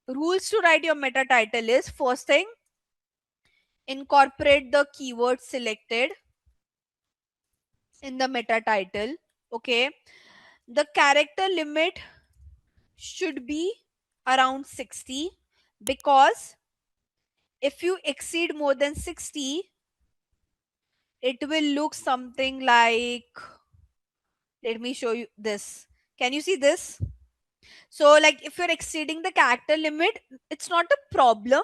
rules to write your meta title is, first thing, incorporate the keyword selected in the meta title. Okay, the character limit should be around 60, because if you exceed more than 60, it will look something like, let me show you this. Can you see this? So like if you're exceeding the character limit, it's not a problem,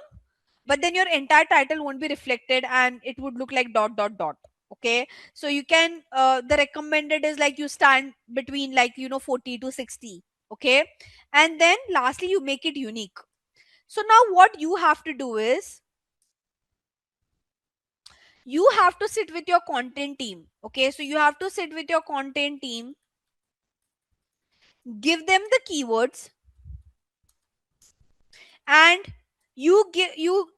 but then your entire title won't be reflected and it would look like dot dot dot. Okay, so you can, the recommended is like you stand between, like, 40 to 60. Okay, and then lastly you make it unique. So now what you have to do is, you have to sit with your content team. Okay, so you have to sit with your content team, give them the keywords, and you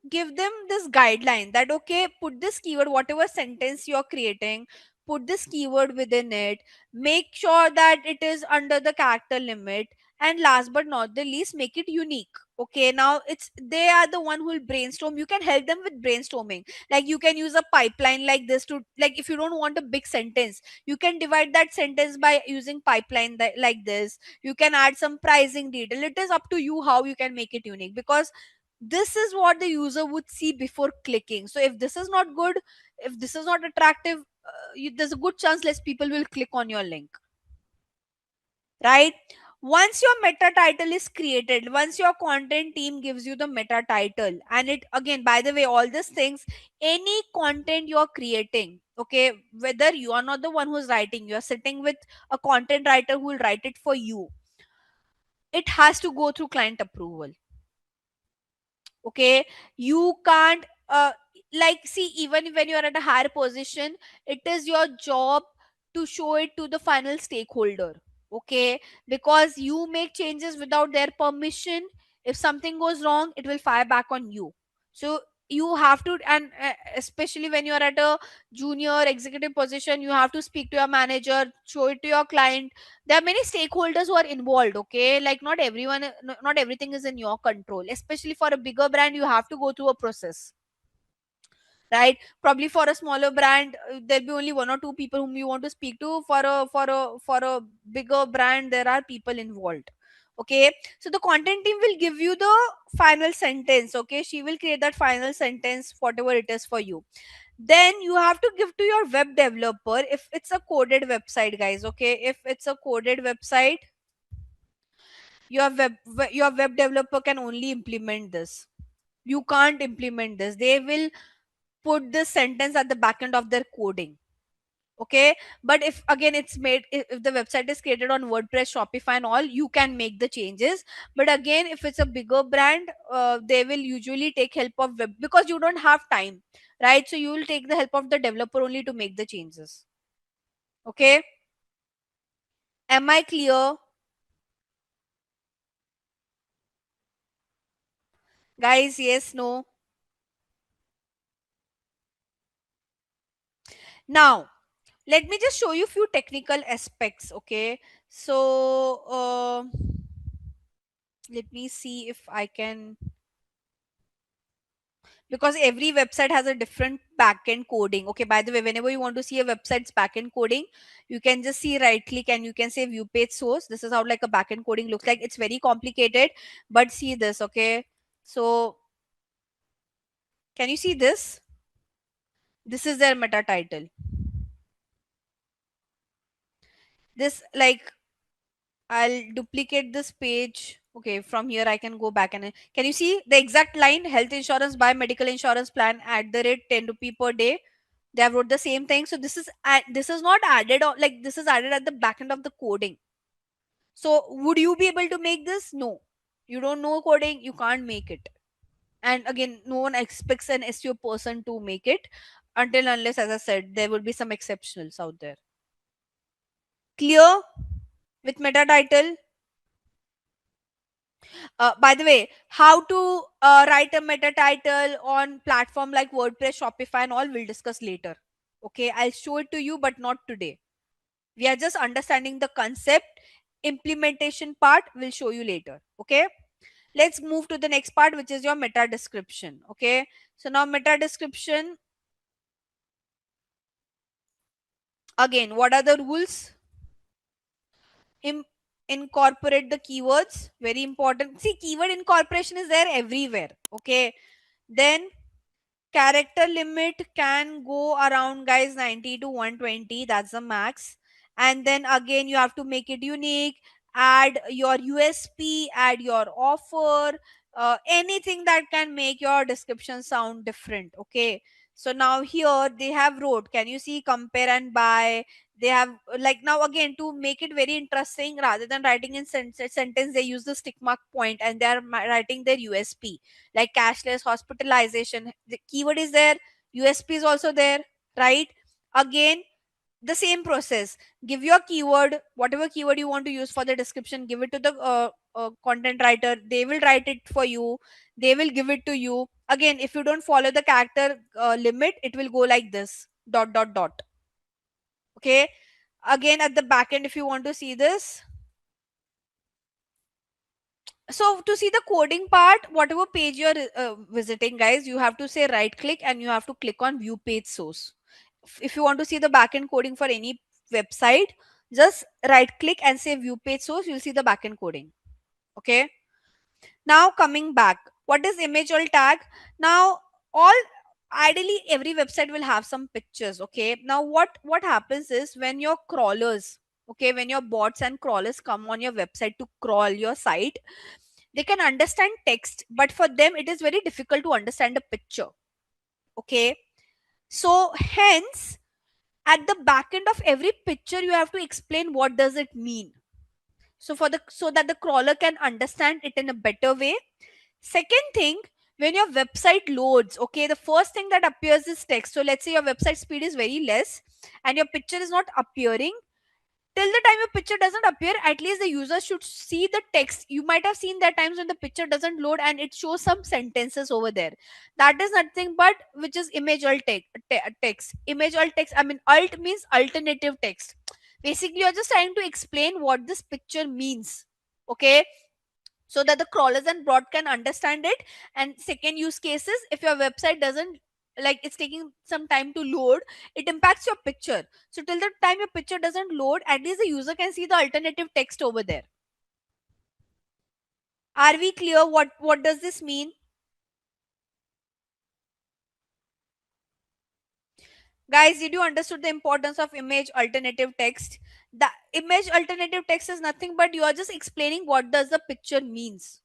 give them this guideline that, okay, put this keyword, whatever sentence you're creating, put this keyword within it, make sure that it is under the character limit, and last but not the least, make it unique. Okay, now it's they are the one who will brainstorm. You can help them with brainstorming. Like you can use a pipeline like this to, like, if you don't want a big sentence, you can divide that sentence by using pipeline like this. You can add some pricing detail. It is up to you how you can make it unique, because this is what the user would see before clicking. So if this is not good, if this is not attractive, there's a good chance less people will click on your link, right? Once your meta title is created, once your content team gives you the meta title, and it, again, by the way, all these things, any content you're creating, okay, whether you are not the one who's writing, you're sitting with a content writer who will write it for you, it has to go through client approval. Okay, you can't, like, see, even when you're at a higher position, it is your job to show it to the final stakeholder. Okay, because you make changes without their permission. If something goes wrong, it will fire back on you. So you have to, and especially when you're at a junior executive position, you have to speak to your manager, show it to your client. There are many stakeholders who are involved. Okay, like not everyone, not everything is in your control. Especially for a bigger brand, you have to go through a process, right? Probably for a smaller brand, there'll be only one or two people whom you want to speak to. For a bigger brand, there are people involved. Okay, so the content team will give you the final sentence. Okay, she will create that final sentence, whatever it is for you. Then you have to give to your web developer if it's a coded website, guys. Okay, if it's a coded website, your web developer can only implement this. You can't implement this. They will put this sentence at the back end of their coding. Okay, but if again it's made, if the website is created on WordPress, Shopify and all, you can make the changes. But again, if it's a bigger brand, they will usually take help of web, because you don't have time, right? So you will take the help of the developer only to make the changes. Okay, am I clear? Guys, yes, no. Now, let me just show you few technical aspects, okay? So, let me see if I can, because every website has a different backend coding. Okay, by the way, whenever you want to see a website's backend coding, you can just see right click and you can say view page source. This is how like a backend coding looks like. It's very complicated, but see this, okay? So, can you see this? This is their meta title. This like I'll duplicate this page. Okay, from here I can go back and can you see the exact line? Health insurance buy medical insurance plan at the rate 10 rupee per day. They have wrote the same thing. So this is not added on, like this is added at the back end of the coding. So would you be able to make this? No. You don't know coding, you can't make it. And again, no one expects an SEO person to make it until unless, as I said, there will be some exceptionals out there. Clear with meta title? By the way, how to write a meta title on platform like WordPress, Shopify, and all we'll discuss later. Okay, I'll show it to you, but not today. We are just understanding the concept. Implementation part we'll show you later. Okay, let's move to the next part, which is your meta description. Okay, so now meta description. Again, what are the rules? Im- Incorporate the keywords. Very important. See, keyword incorporation is there everywhere. Okay, then character limit can go around, guys, 90 to 120. That's the max. And then again, you have to make it unique. Add your USP, add your offer, anything that can make your description sound different. Okay. So now here they have wrote, can you see compare and buy? They have like now again to make it very interesting, rather than writing in sentence, they use the stick mark point and they are writing their USP like cashless hospitalization. The keyword is there, USP is also there, right? Again, the same process. Give your keyword, whatever keyword you want to use for the description, give it to the content writer. They will write it for you. They will give it to you. Again, if you don't follow the character limit, it will go like this dot dot dot. Okay. Again, at the back end, if you want to see this, so to see the coding part, whatever page you're visiting, guys, you have to say right click and you have to click on view page source. If you want to see the backend coding for any website, just right click and say view page source, you'll see the backend coding. Okay, now coming back, what is image alt tag? Now, all ideally every website will have some pictures. Okay, now what happens is when your crawlers, okay, when your bots and crawlers come on your website to crawl your site, they can understand text, but for them it is very difficult to understand a picture. Okay, so hence at the back end of every picture you have to explain what does it mean, so for the so that the crawler can understand it in a better way. Second thing, when your website loads, okay, the first thing that appears is text. So let's say your website speed is very less and your picture is not appearing. Till the time your picture doesn't appear, at least the user should see the text. You might have seen that times when the picture doesn't load and it shows some sentences over there. That is nothing but which is image alt text. Image alt text, I mean alt means alternative text. Basically you're just trying to explain what this picture means. Okay, so that the crawlers and bot can understand it. And second use cases, if your website doesn't, like it's taking some time to load, it impacts your picture. So till the time your picture doesn't load, at least the user can see the alternative text over there. Are we clear what does this mean? Guys, did you understood the importance of image alternative text? The image alternative text is nothing but you are just explaining what does the picture means.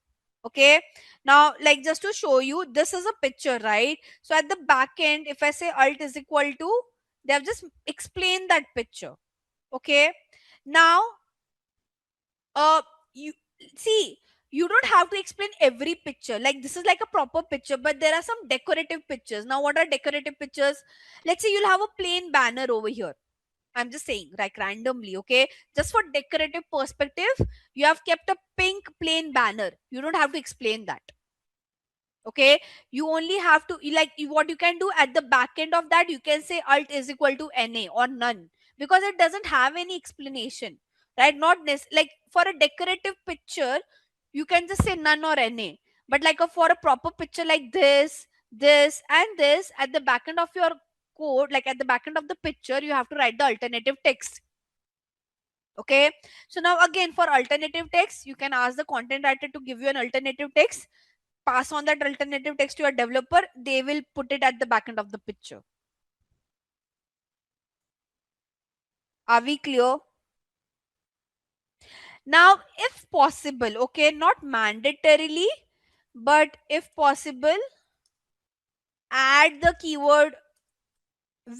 Okay, now like just to show you, this is a picture, right? So at the back end, if I say alt is equal to, they have just explained that picture. Okay, now you see, you don't have to explain every picture. Like this is like a proper picture, but there are some decorative pictures. Now what are decorative pictures? Let's say you'll have a plain banner over here. I'm just saying, like randomly, okay? Just for decorative perspective, you have kept a pink plain banner. You don't have to explain that. Okay, you only have to what you can do at the back end of that, you can say alt is equal to na or none, because it doesn't have any explanation, right? Not this, like for a decorative picture you can just say none or na, but for a proper picture like this and this, at the back end of your code, like at the back end of the picture, you have to write the alternative text. Okay, so now again, for alternative text, you can ask the content writer to give you an alternative text, pass on that alternative text to your developer, they will put it at the back end of the picture. Are we clear? Now, if possible, okay, not mandatorily, but if possible, add the keyword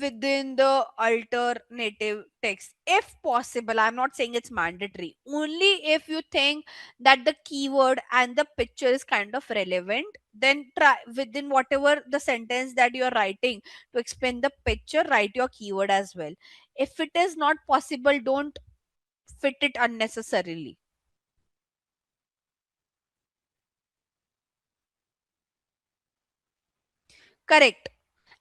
within the alternative text if possible. I'm not saying it's mandatory, only if you think that the keyword and the picture is kind of relevant, then try within whatever the sentence that you're writing to explain the picture, write your keyword as well. If it is not possible, don't fit it unnecessarily. Correct.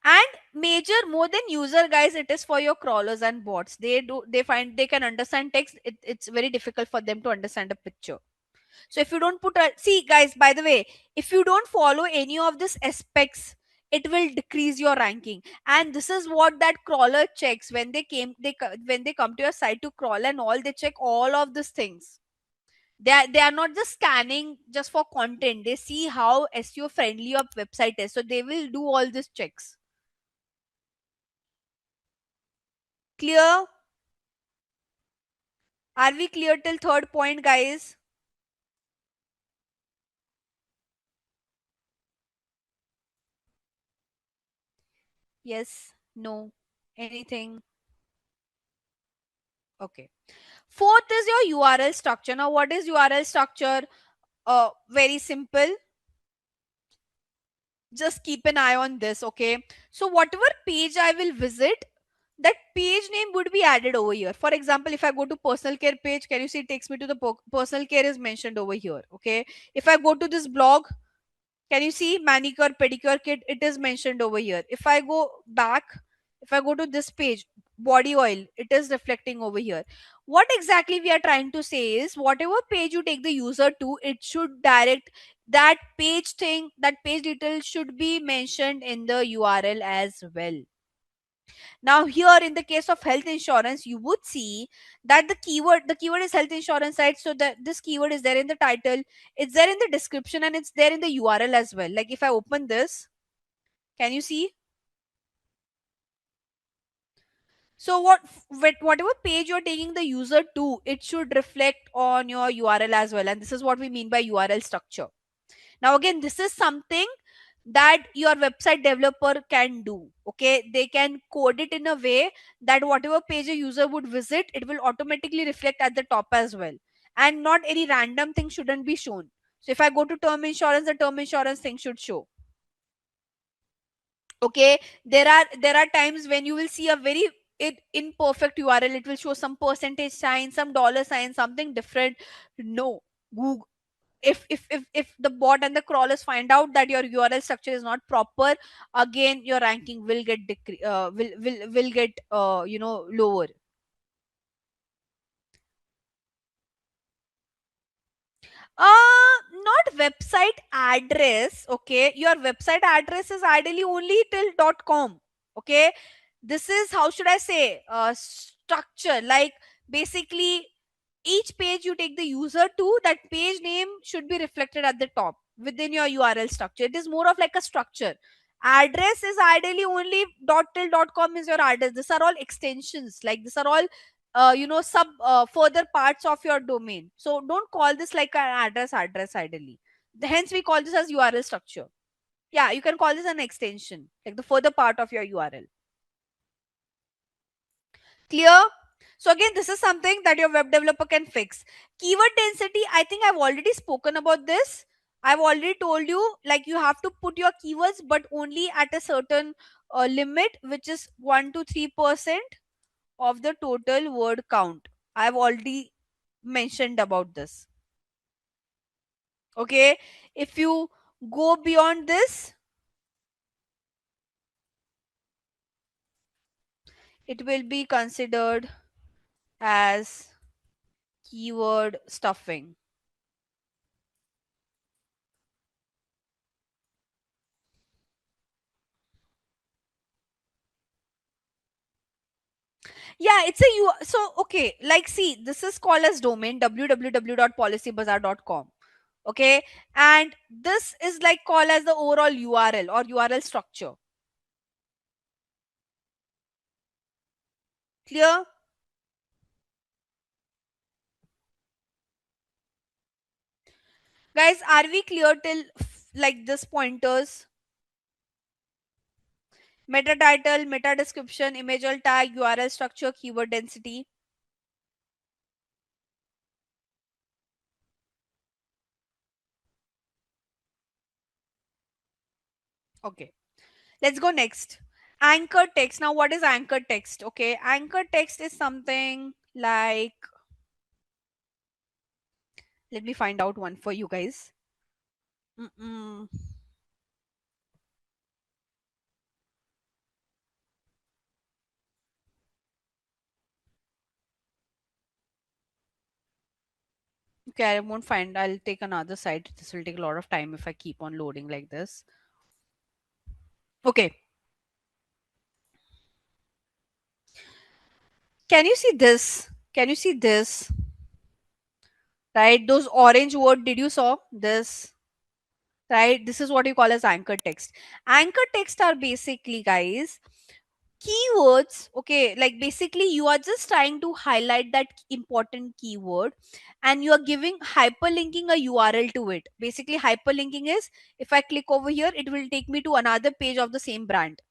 And major more than user, guys, it is for your crawlers and bots. They find they can understand text, it's very difficult for them to understand a picture. So if you don't see guys, by the way, if you don't follow any of these aspects, it will decrease your ranking. And this is what that crawler checks when when they come to your site to crawl and all, they check all of these things. They are not just scanning just for content, they see how SEO friendly your website is, so they will do all these checks. Clear? Are we clear till third point, guys? Yes, no, anything? Okay. Fourth is your URL structure. Now, what is URL structure? Very simple. Just keep an eye on this, okay? So, whatever page I will visit, that page name would be added over here. For example, if I go to personal care page, can you see it takes me to the personal care is mentioned over here, okay? If I go to this blog, can you see manicure pedicure kit, it is mentioned over here. If I go back, if I go to this page, body oil, it is reflecting over here. What exactly we are trying to say is, whatever page you take the user to, it should direct that page thing, that page detail should be mentioned in the URL as well. Now here in the case of health insurance, you would see that the keyword is health insurance, right? So that this keyword is there in the title, it's there in the description, and it's there in the URL as well. Like if I open this, can you see? So whatever page you're taking the user to, it should reflect on your URL as well. And this is what we mean by URL structure. Now again, this is something that your website developer can do. Okay, they can code it in a way that whatever page a user would visit, it will automatically reflect at the top as well. And not any random thing shouldn't be shown. So if I go to term insurance, the term insurance thing should show. Okay, there are times when you will see a very imperfect URL, it will show some percentage sign, some dollar sign, something different. No, Google, if the bot and the crawlers find out that your URL structure is not proper, again your ranking will get will get lower. Not website address. Okay, your website address is ideally only till .com. Okay, this is, how should I say, structure. Like basically, each page you take the user to, that page name should be reflected at the top within your URL structure. It is more of like a structure. Address is ideally only till .com is your address. These are all extensions. Like these are all sub further parts of your domain. So don't call this like an address ideally. Hence we call this as URL structure. Yeah, you can call this an extension, like the further part of your URL. Clear? So again, this is something that your web developer can fix. Keyword density, I think I've already spoken about this. I've already told you, like you have to put your keywords, but only at a certain limit, which is 1 to 3% of the total word count. I've already mentioned about this. Okay, if you go beyond this, it will be considered as keyword stuffing. Yeah, it's a you. So okay, like see, this is called as domain www.policybazaar.com. Okay, and this is like called as the overall URL or URL structure. Clear, guys? Are we clear till like this pointers? Meta title, meta description, image alt tag, URL structure, keyword density. Okay, let's go next. Anchor text. Now, what is anchor text? Okay, anchor text is something like, let me find out one for you guys. Mm-mm. Okay, I won't find. I'll take another site. This will take a lot of time if I keep on loading like this. Okay, can you see this? Can you see this? Right, those orange word. Did you saw this? Right, this is what you call as anchor text. Anchor text are basically, guys, keywords. Okay, like basically you are just trying to highlight that important keyword and you are giving hyperlinking a URL to it. Basically hyperlinking is, if I click over here, it will take me to another page of the same brand.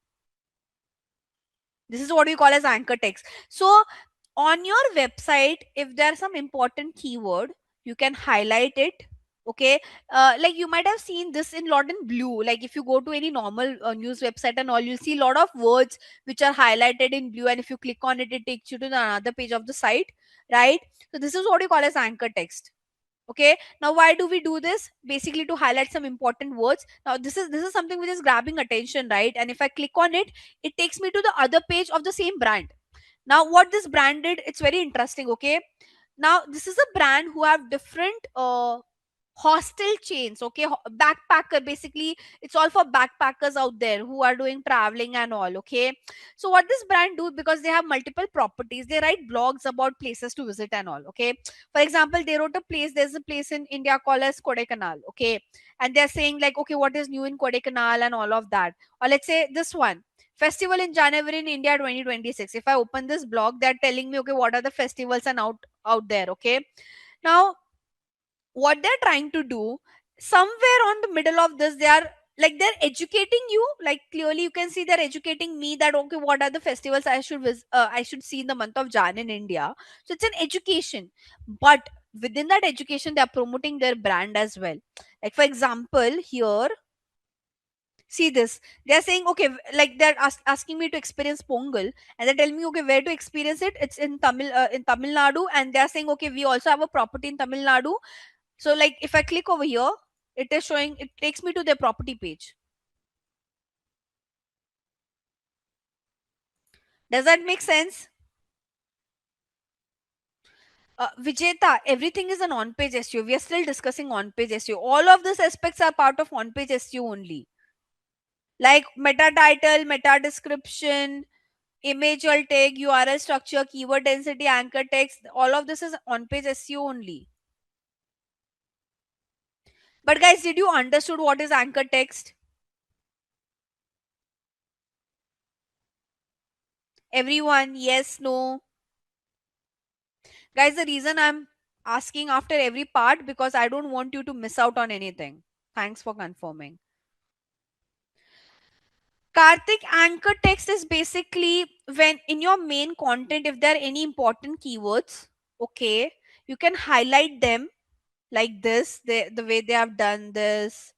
This is what we call as anchor text. So on your website, if there's some important keyword, you can highlight it. Okay, like you might have seen this in lot in blue. Like if you go to any normal news website and all, you'll see a lot of words which are highlighted in blue, and if you click on it, it takes you to the another page of the site, right? So this is what you call as anchor text. Okay, now why do we do this? Basically to highlight some important words. Now this is something which is grabbing attention, right? And if I click on it, it takes me to the other page of the same brand. Now what this brand did, it's very interesting. Okay, now this is a brand who have different hostel chains. Okay, backpacker, basically it's all for backpackers out there who are doing traveling and all. Okay, so what this brand do, because they have multiple properties, they write blogs about places to visit and all. Okay, for example, they wrote a place, there's a place in India called as Kodaikanal. Okay, and they're saying like, okay, what is new in Kodaikanal and all of that. Or let's say this one, festival in January in India 2026. If I open this blog, they're telling me, okay, what are the festivals and out there. Okay, now what they're trying to do, somewhere on the middle of this, they are like, they're educating you. Like clearly you can see they're educating me that, okay, what are the festivals I should see in the month of Jan in India. So it's an education, but within that education they are promoting their brand as well. Like for example here, see this, they're saying, okay, like they're asking me to experience Pongal, and they're telling me, okay, where to experience it, it's in Tamil Nadu, and they're saying, okay, we also have a property in Tamil Nadu. So like if I click over here, it is showing, it takes me to their property page. Does that make sense? Vijeta, everything is an on-page SEO. We are still discussing on-page SEO. All of these aspects are part of on-page SEO only. Like meta title, meta description, image alt tag, URL structure, keyword density, anchor text. All of this is on-page SEO only. But guys, did you understood what is anchor text? Everyone, yes, no? Guys, the reason I'm asking after every part, because I don't want you to miss out on anything. Thanks for confirming. Karthik, anchor text is basically when in your main content, if there are any important keywords, okay, you can highlight them like this, the way they have done this,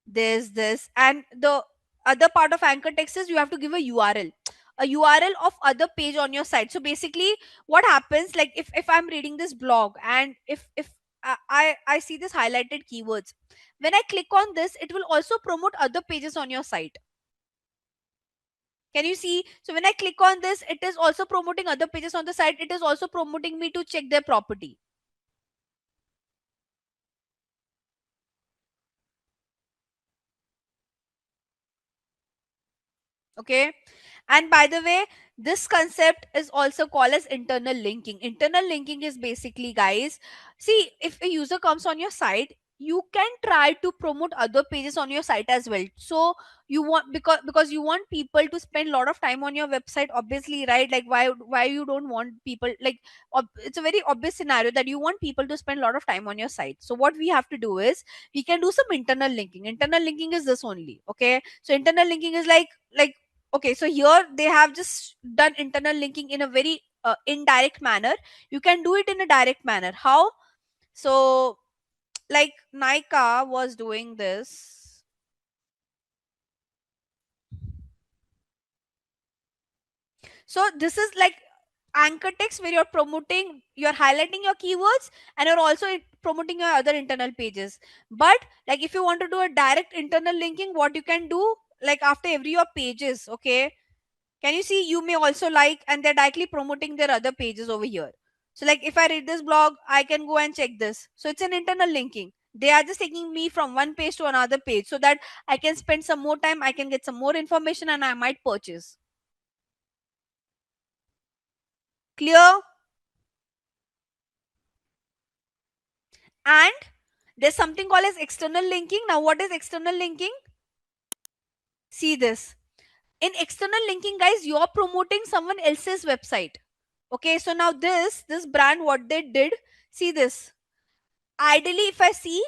this, and the other part of anchor text is you have to give a URL of other page on your site. So basically what happens, like if I'm reading this blog, and if I see this highlighted keywords. When I click on this, it will also promote other pages on your site. Can you see? So when I click on this, it is also promoting other pages on the site. It is also promoting me to check their property. Okay. And by the way, this concept is also called as internal linking. Internal linking is basically, guys, see, if a user comes on your site, you can try to promote other pages on your site as well. So you want, because you want people to spend a lot of time on your website, obviously, right? Like, why you don't want people, like, it's a very obvious scenario that you want people to spend a lot of time on your site. So what we have to do is, we can do some internal linking. Internal linking is this only. Okay. So internal linking is like okay, so here they have just done internal linking in a very indirect manner. You can do it in a direct manner. How? So like Nika was doing this. So this is like anchor text where you're promoting, you're highlighting your keywords, and you're also promoting your other internal pages. But like if you want to do a direct internal linking, what you can do, like after every your pages, okay, can you see, you may also like, and they're directly promoting their other pages over here. So like if I read this blog, I can go and check this. So it's an internal linking. They are just taking me from one page to another page so that I can spend some more time, I can get some more information, and I might purchase. Clear? And there's something called as external linking. Now what is external linking? See this. In external linking, guys, you're promoting someone else's website. Okay, so now this brand, what they did, see this. Ideally, if I see,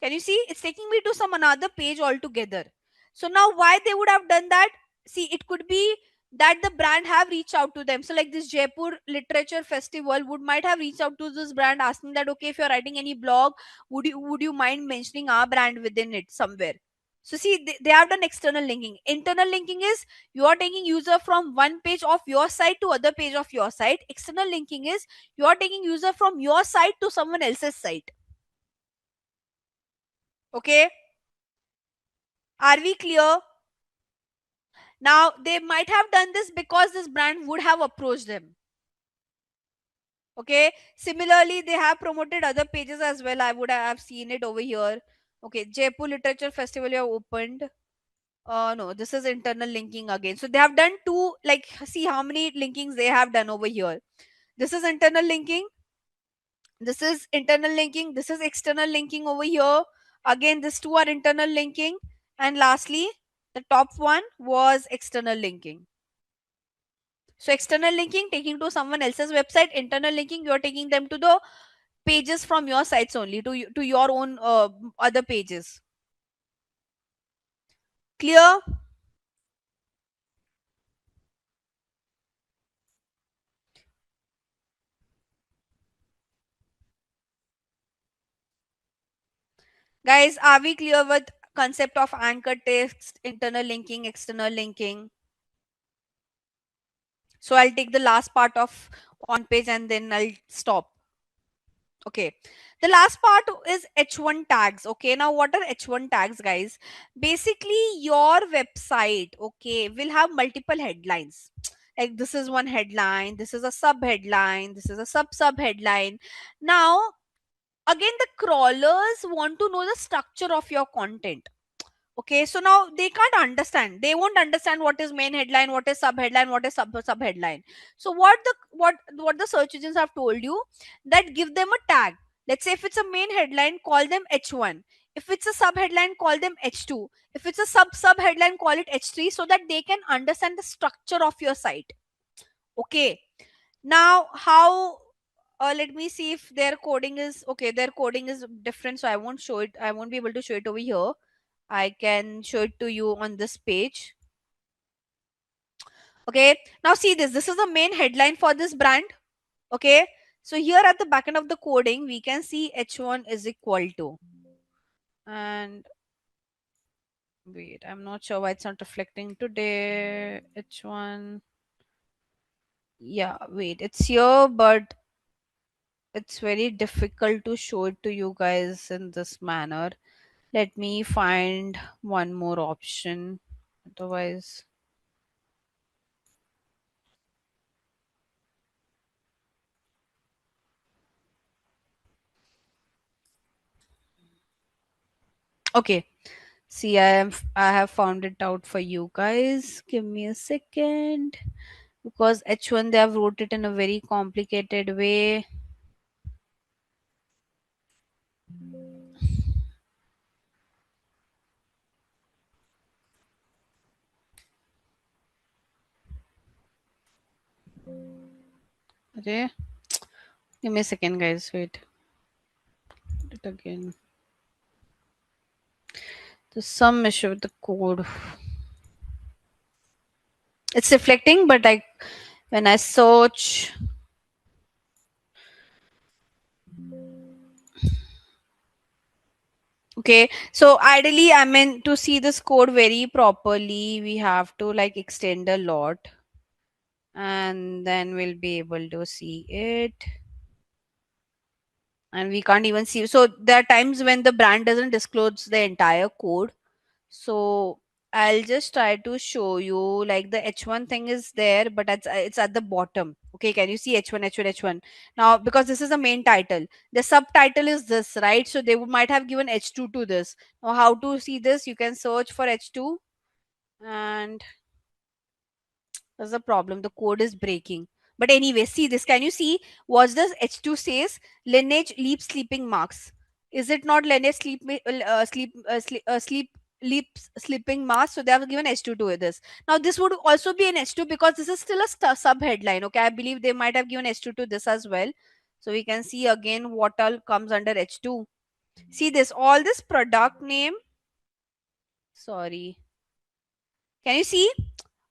can you see, it's taking me to some another page altogether. So now why they would have done that? See, it could be that the brand have reached out to them. So like this Jaipur Literature Festival would might have reached out to this brand asking that, okay, if you're writing any blog, would you mind mentioning our brand within it somewhere? So see, they have done external linking. Internal linking is you are taking user from one page of your site to other page of your site. External linking is you are taking user from your site to someone else's site. Okay, are we clear? Now they might have done this because this brand would have approached them. Okay, similarly they have promoted other pages as well. I would have seen it over here. Okay, Jaipur Literature Festival you have opened. No, this is internal linking again. So they have done two, like, see how many linkings they have done over here. This is internal linking, this is internal linking, this is external linking over here. Again, these two are internal linking, and lastly the top one was external linking. So external linking, taking to someone else's website. Internal linking, you're taking them to the pages from your sites only, to your own other pages. Clear? Guys, are we clear with concept of anchor text, internal linking, external linking? So I'll take the last part of on page and then I'll stop. Okay. The last part is H1 tags. Okay. Now, what are H1 tags, guys? Basically, your website, okay, will have multiple headlines. Like this is one headline, this is a sub headline, this is a sub headline. Now, again, the crawlers want to know the structure of your content. Okay, so now they can't understand. They won't understand what is main headline, what is sub headline, what is sub headline. So what the search engines have told you, that give them a tag. Let's say if it's a main headline, call them H1. If it's a sub headline, call them H2. If it's a sub headline, call it H3, so that they can understand the structure of your site. Okay. Now how, let me see if their coding is okay. Their coding is different, so I won't show it. I won't be able to show it over here. I can show it to you on this page. Okay. Now see this. This is the main headline for this brand. Okay. So here at the back end of the coding, we can see H1 is equal to. And wait, I'm not sure why it's not reflecting today. H1. Yeah, wait, it's here, but it's very difficult to show it to you guys in this manner. Let me find one more option. Otherwise, okay. See, I have found it out for you guys. Give me a second. Because H1 they have wrote it in a very complicated way. Okay. Give me a second, guys. Wait. Put it again. There's some issue with the code. It's reflecting, but like when I search. Okay, so ideally, I mean, to see this code very properly, we have to like extend a lot, and then we'll be able to see it. And we can't even see. So there are times when the brand doesn't disclose the entire code. So I'll just try to show you like the H1 thing is there, but it's at the bottom. Okay, can you see H1, H1, H1? Now, because this is the main title, the subtitle is this, right? So they might have given H2 to this. Now, how to see this? You can search for H2, and that's the problem. The code is breaking. But anyway, see this. Can you see? Was this H2 says lineage leap sleeping marks? Is it not lineage sleep leap sleeping marks? So they have given H2 to this. Now this would also be an H2 because this is still a sub headline. Okay, I believe they might have given H2 to this as well. So we can see again what all comes under H2. See this. All this product name. Sorry. Can you see?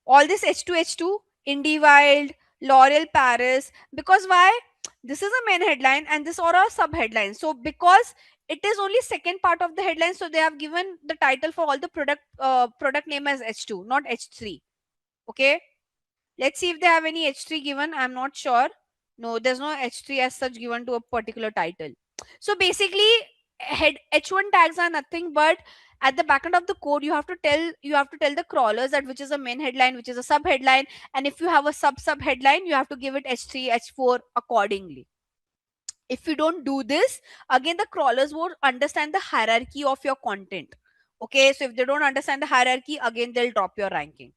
All this H2, Indie Wild, L'Oreal Paris. Because why? This is a main headline and this are a sub headline. So because it is only second part of the headline, so they have given the title for all the product name as H2, not H3. Okay. Let's see if they have any H3 given. I'm not sure. No, there's no H3 as such given to a particular title. So basically, head H1 tags are nothing but at the back end of the code you have to tell the crawlers that which is a main headline, which is a sub headline, and if you have a sub headline, you have to give it H3, H4 accordingly. If you don't do this, again the crawlers won't understand the hierarchy of your content. Okay, so if they don't understand the hierarchy, again they'll drop your ranking.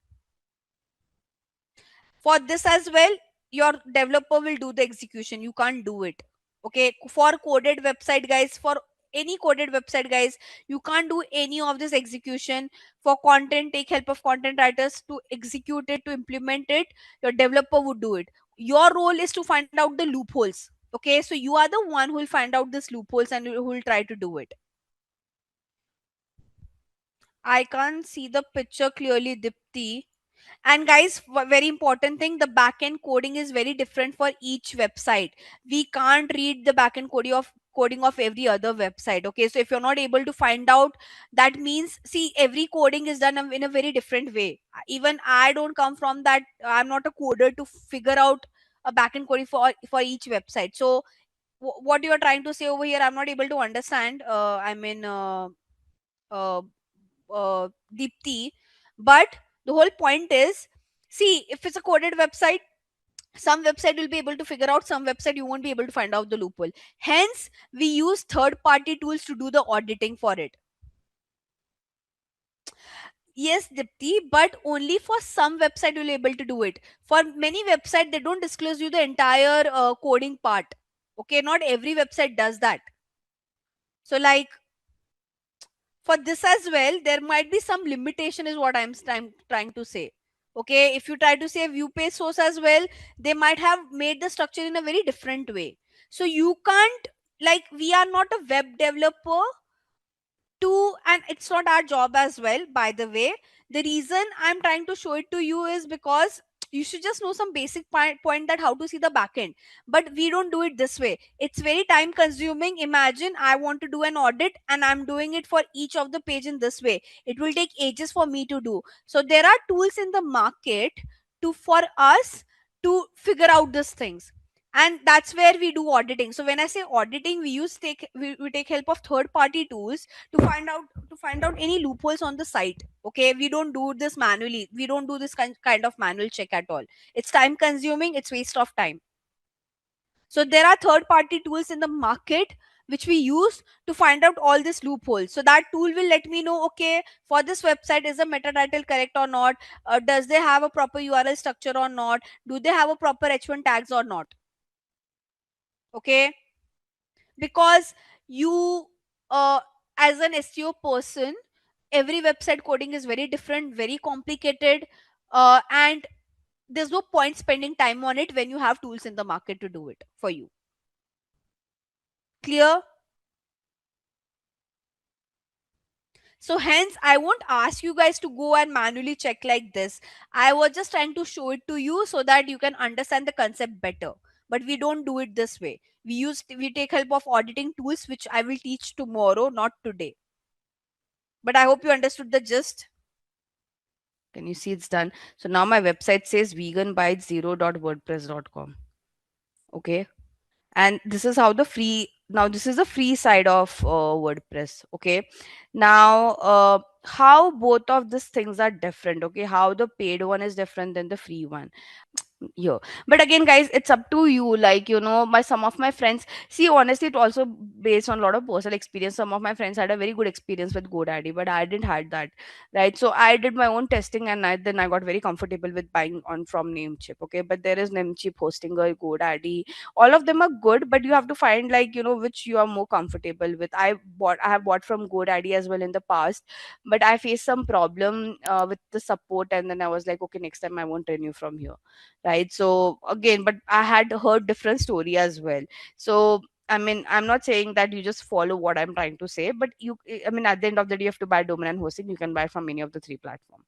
For this as well, your developer will do the execution, you can't do it. Okay, for coded website guys, for any coded website guys, you can't do any of this execution. For content, take help of content writers to execute it, to implement it. Your developer would do it. Your role is to find out the loopholes. Okay, so you are the one who will find out these loopholes and who will try to do it. I can't see the picture clearly, Dipti. And guys, very important thing, the backend coding is very different for each website. We can't read the backend coding of every other website. Okay, so if you're not able to find out, that means, see, every coding is done in a very different way. Even I don't come from that. I'm not a coder to figure out a backend coding for each website. So what you are trying to say over here, I'm not able to understand. Uh, Deepti. But the whole point is, see, if it's a coded website, some website will be able to figure out, some website you won't be able to find out the loophole. Hence, we use third party tools to do the auditing for it. Yes, Dipti, but only for some website you'll be able to do it. For many website, they don't disclose you the entire coding part. Okay, not every website does that. So, like, for this as well, there might be some limitation is what trying to say. Okay, if you try to say view page source as well, they might have made the structure in a very different way. So you can't, like, we are not a web developer to, and it's not our job as well, by the way. The reason I'm trying to show it to you is because you should just know some basic point that how to see the backend. But we don't do it this way. It's very time consuming. Imagine I want to do an audit and I'm doing it for each of the page in this way. It will take ages for me to do. So there are tools in the market to for us to figure out these things. and that's where we do auditing. So when I say auditing, we take help of third party tools to find out any loopholes on the site. Okay, we don't do this manually, we don't do this kind of manual check at all. It's time consuming, it's waste of time. So there are third party tools in the market which we use to find out all these loopholes. So that tool will let me know, okay, for this website, is the meta title correct or not? Does they have a proper URL structure or not? Do they have a proper H1 tags or not? Okay, because you, uh, as an SEO person, every website coding is very different, very complicated, and there's no point spending time on it when you have tools in the market to do it for you. Clear? So hence I won't ask you guys to go and manually check like this. I was just trying to show it to you so that you can understand the concept better. But we don't do it this way. We take help of auditing tools which I will teach tomorrow, not today. But I hope you understood the gist. Can you see it's done? So now my website says veganbytes0.wordpress.com. Okay. And this is how the free, now this is the free side of WordPress. Okay. Now, how both of these things are different. Okay. How the paid one is different than the free one here. But again, guys, it's up to you. Like, my some of my friends, see, honestly, it also based on a lot of personal experience. Some of my friends had a very good experience with GoDaddy, but I didn't had that, right? So I did my own testing, and then I got very comfortable with buying on from Namecheap. Okay, but there is Namecheap, Hostinger, GoDaddy, all of them are good, but you have to find, like, which you are more comfortable with. I have bought from GoDaddy as well in the past, but I faced some problem with the support, and then I was like, okay, next time I won't renew from here, right? So again, but I had heard different story as well. So I mean, I'm not saying that you just follow what I'm trying to say, but I mean, at the end of the day, you have to buy domain and hosting, you can buy from any of the three platforms.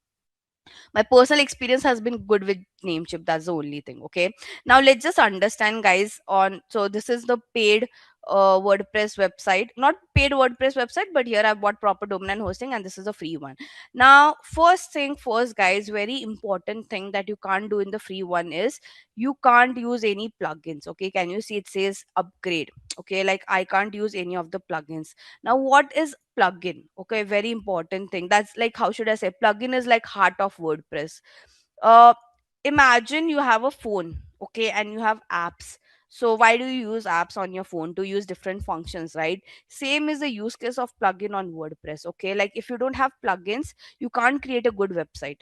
My personal experience has been good with Namecheap, that's the only thing. Okay, now let's just understand, guys, on, so this is the paid WordPress website, not paid WordPress website, but here I've bought proper domain and hosting, and this is a free one. Now, first thing first, guys, very important thing that you can't do in the free one is you can't use any plugins. Okay, can you see it says upgrade? Okay, like I can't use any of the plugins. Now, what is plugin? Okay, very important thing. That's like, how should I say, plugin is like heart of WordPress. uh Imagine you have a phone, okay, and you have apps. So why do you use apps on your phone? To use different functions, right? Same is the use case of plugin on WordPress. Okay, like if you don't have plugins, you can't create a good website.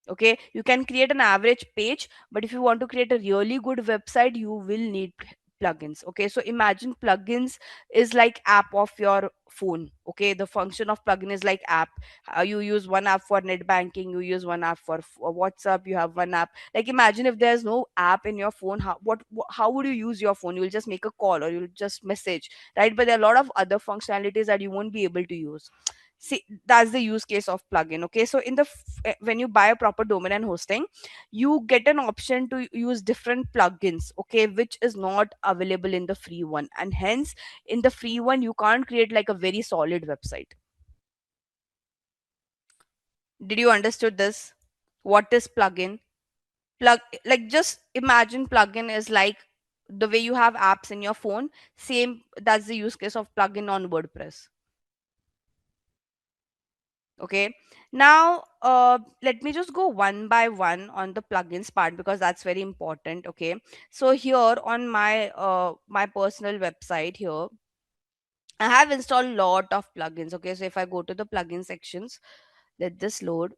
Okay, you can create an average page, but if you want to create a really good website, you will need plugins. Okay, so imagine plugins is like app of your phone. Okay, the function of plugin is like app. You use one app for net banking, you use one app for WhatsApp, you have one app. Like imagine if there's no app in your phone, how would you use your phone? You'll just make a call or you'll just message, right? But there are a lot of other functionalities that you won't be able to use. See, that's the use case of plugin. Okay, so when you buy a proper domain and hosting, you get an option to use different plugins, okay, which is not available in the free one, and hence in the free one you can't create like a very solid website. Did you understood this? What is plugin? Like, just imagine plugin is like the way you have apps in your phone. Same, that's the use case of plugin on WordPress. Okay, now let me just go one by one on the plugins part because that's very important. Okay, so here on my personal website here, I have installed a lot of plugins. Okay, so if I go to the plugin sections, let this load.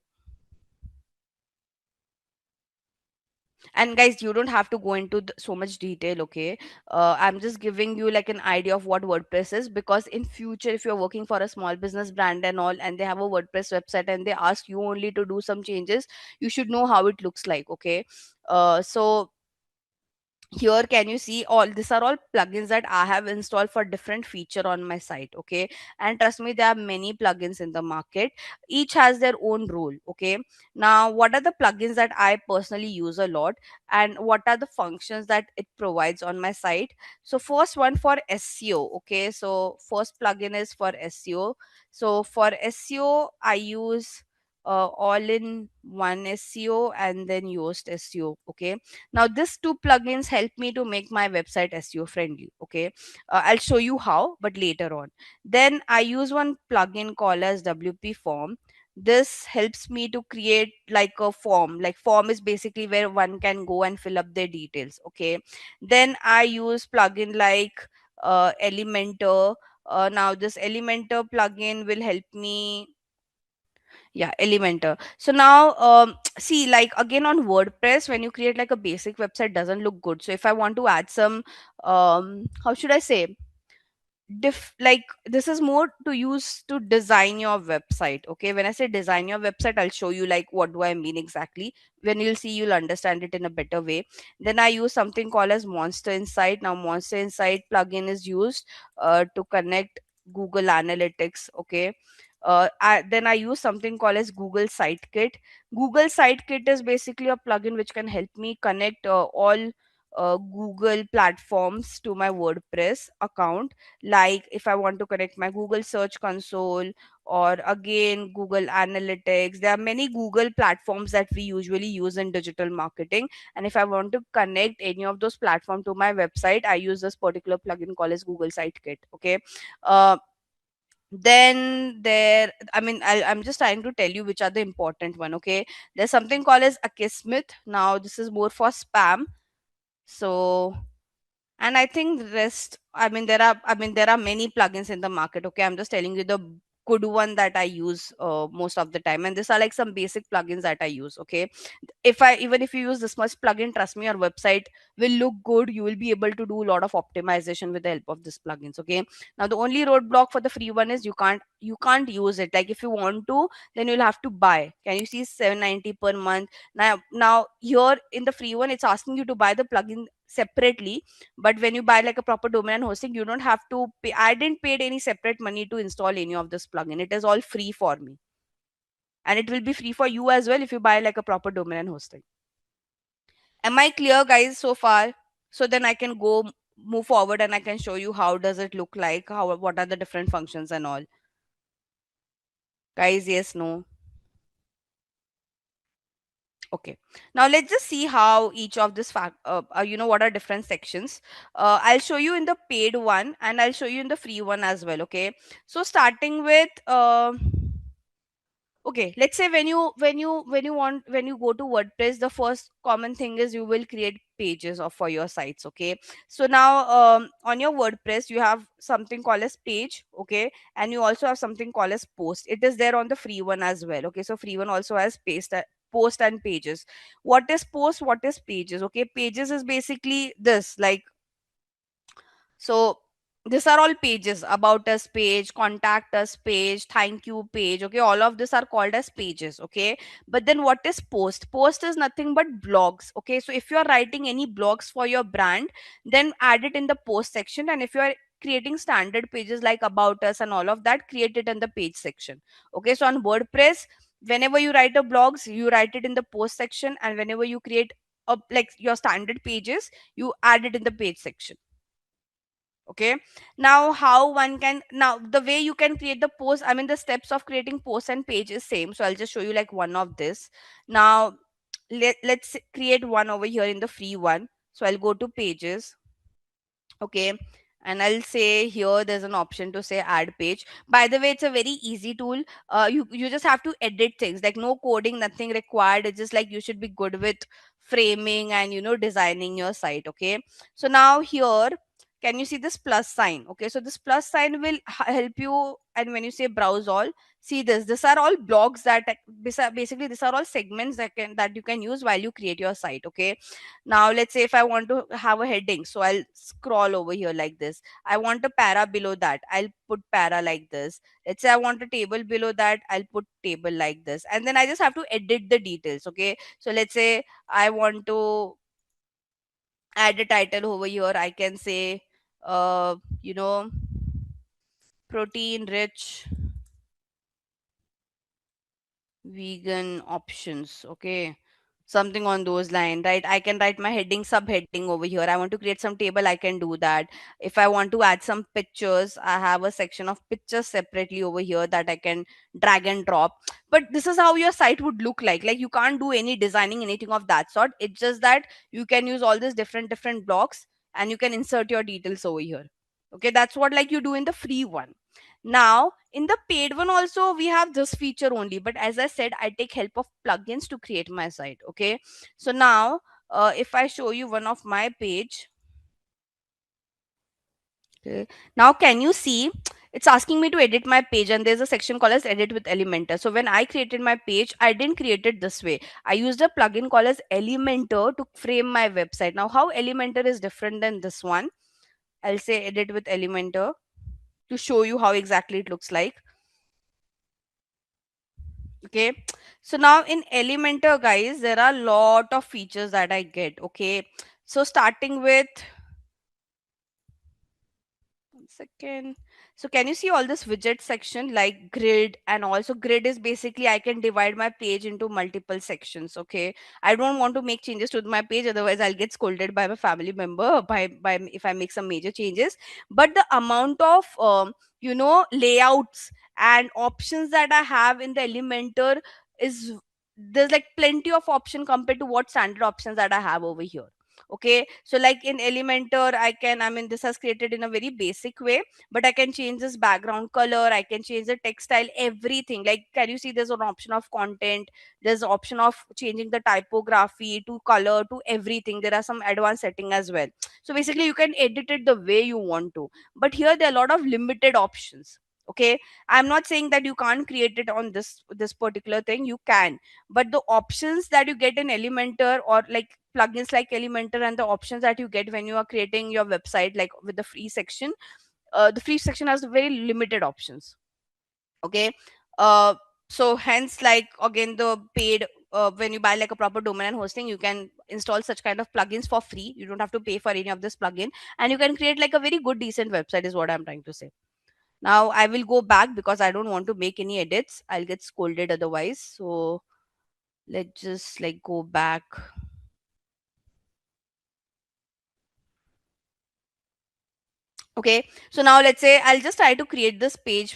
And guys, you don't have to go into so much detail. Okay, I'm just giving you like an idea of what WordPress is, because in future if you're working for a small business brand and all, and they have a WordPress website and they ask you only to do some changes, you should know how it looks like. Okay, so here can you see, all these are all plugins that I have installed for different feature on my site. Okay, and trust me, there are many plugins in the market, each has their own role. Okay, now what are the plugins that I personally use a lot, and what are the functions that it provides on my site? So first one, for SEO. Okay, so first plugin is for SEO. So for SEO I use all in one SEO and then Yoast SEO. Okay. Now these two plugins help me to make my website SEO friendly. Okay. I'll show you how, but later on. Then I use one plugin called as WP Form. This helps me to create like a form. Like form is basically where one can go and fill up their details. Okay. Then I use plugin like Elementor. Now this Elementor plugin will help me. Yeah, Elementor. So now see, like again on WordPress, when you create like a basic website doesn't look good. So if I want to add some how should I say, like this is more to use to design your website. Okay, when I say design your website, I'll show you like what do I mean exactly. When you'll see, you'll understand it in a better way. Then I use something called as Monster Insight. Now Monster Insight plugin is used to connect Google Analytics. Okay. Then I use something called as Google Sitekit. Google Sitekit is basically a plugin which can help me connect all Google platforms to my WordPress account. Like if I want to connect my Google Search Console or again Google Analytics, there are many Google platforms that we usually use in digital marketing. And if I want to connect any of those platforms to my website, I use this particular plugin called as Google Sitekit. Okay. Uh, then there, I mean, I'm just trying to tell you which are the important one. Okay. There's something called as Akismet. Now this is more for spam. So, and I think the rest, I mean there are many plugins in the market. Okay, I'm just telling you the good one that I use most of the time, and these are like some basic plugins that I use. Okay, if I even if you use this much plugin, trust me, your website will look good. You will be able to do a lot of optimization with the help of this plugins. Okay, now the only roadblock for the free one is you can't use it. Like if you want to, then you'll have to buy. Can you see 790 per month? Now here in the free one, it's asking you to buy the plugin separately, but when you buy like a proper domain and hosting, you don't have to pay. I didn't paid any separate money to install any of this plugin. It is all free for me, and it will be free for you as well if you buy like a proper domain and hosting. Am I clear, guys, so far? So then I can go move forward and I can show you how does it look like, how what are the different functions and all. Guys, yes, no. Okay. Now let's just see how each of this what are different sections. I'll show you in the paid one and I'll show you in the free one as well. Okay. So starting with okay, let's say when you go to WordPress, the first common thing is you will create pages of for your sites. Okay, so now on your WordPress you have something called as page. Okay, and you also have something called as post. It is there on the free one as well. Okay, so free one also has post and pages. What is post, what is pages? Okay, pages is basically this, like, so these are all pages: about us page, contact us page, thank you page. Okay, all of these are called as pages. Okay, but then what is post? Post is nothing but blogs. Okay, so if you are writing any blogs for your brand, then add it in the post section. And if you are creating standard pages like about us and all of that, create it in the page section. Okay, so on WordPress, whenever you write a blogs, you write it in the post section, and whenever you create like your standard pages, you add it in the page section. Okay, now how one can, now the way you can create the post, I mean the steps of creating post and page is same. So I'll just show you like one of this. Now let's create one over here in the free one. So I'll go to pages. Okay, and I'll say here there's an option to say add page. By the way, it's a very easy tool. You just have to edit things, like no coding, nothing required. It's just like you should be good with framing and designing your site. Okay, so now here, can you see this plus sign? Okay, so this plus sign will help you. And when you say browse all, see this, these are all blogs that basically these are all segments that you can use while you create your site. Okay, now let's say if I want to have a heading, so I'll scroll over here like this. I want a para below that, I'll put para like this. Let's say I want a table below that, I'll put table like this. And then I just have to edit the details. Okay, so let's say I want to add a title over here. I can say uh you know protein rich vegan options. Okay, something on those lines, right? I can write my heading, subheading over here. I want to create some table, I can do that. If I want to add some pictures, I have a section of pictures separately over here that I can drag and drop. But this is how your site would look like you can't do any designing, anything of that sort. It's just that you can use all these different blocks and you can insert your details over here. Okay, that's what like you do in the free one. Now in the paid one also we have this feature only, but as I said, I take help of plugins to create my site. Okay, so now if I show you one of my page. Okay. Now can you see it's asking me to edit my page, and there's a section called as edit with Elementor. So when I created my page, I didn't create it this way. I used a plugin called as Elementor to frame my website. Now how Elementor is different than this one, I'll say edit with Elementor to show you how exactly it looks like. Okay, so now in Elementor, guys, there are a lot of features that I get. Okay, so starting with, one second. So can you see all this widget section like grid, and also grid is basically I can divide my page into multiple sections. Okay. I don't want to make changes to my page, otherwise I'll get scolded by my family member by if I make some major changes. But the amount of layouts and options that I have in the Elementor is, there's like plenty of option compared to what standard options that I have over here. Okay, so like in Elementor I can, I mean, this has created in a very basic way, but I can change this background color, I can change the text style, everything. Like can you see there's an option of content, there's option of changing the typography to color to everything. There are some advanced setting as well. So basically you can edit it the way you want to, but here there are a lot of limited options. Okay, I'm not saying that you can't create it on this particular thing, you can, but the options that you get in Elementor, or like plugins like Elementor, and the options that you get when you are creating your website like with the free section, the free section has very limited options. Okay, uh so hence like again the paid, when you buy like a proper domain and hosting, you can install such kind of plugins for free. You don't have to pay for any of this plugin, and you can create like a very good decent website is what I'm trying to say. Now I will go back because I don't want to make any edits, I'll get scolded otherwise. So let's just like go back. Okay, so now let's say I'll just try to create this page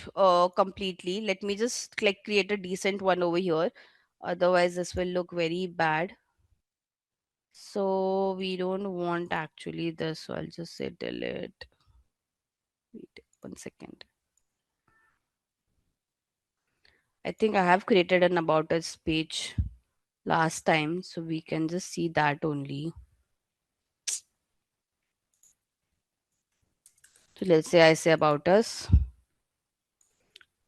completely. Let me just like create a decent one over here, otherwise this will look very bad. So we don't want actually this, so I'll just say delete. Wait 1 second. I think I have created an about us page last time, so we can just see that only. So let's say I say about us.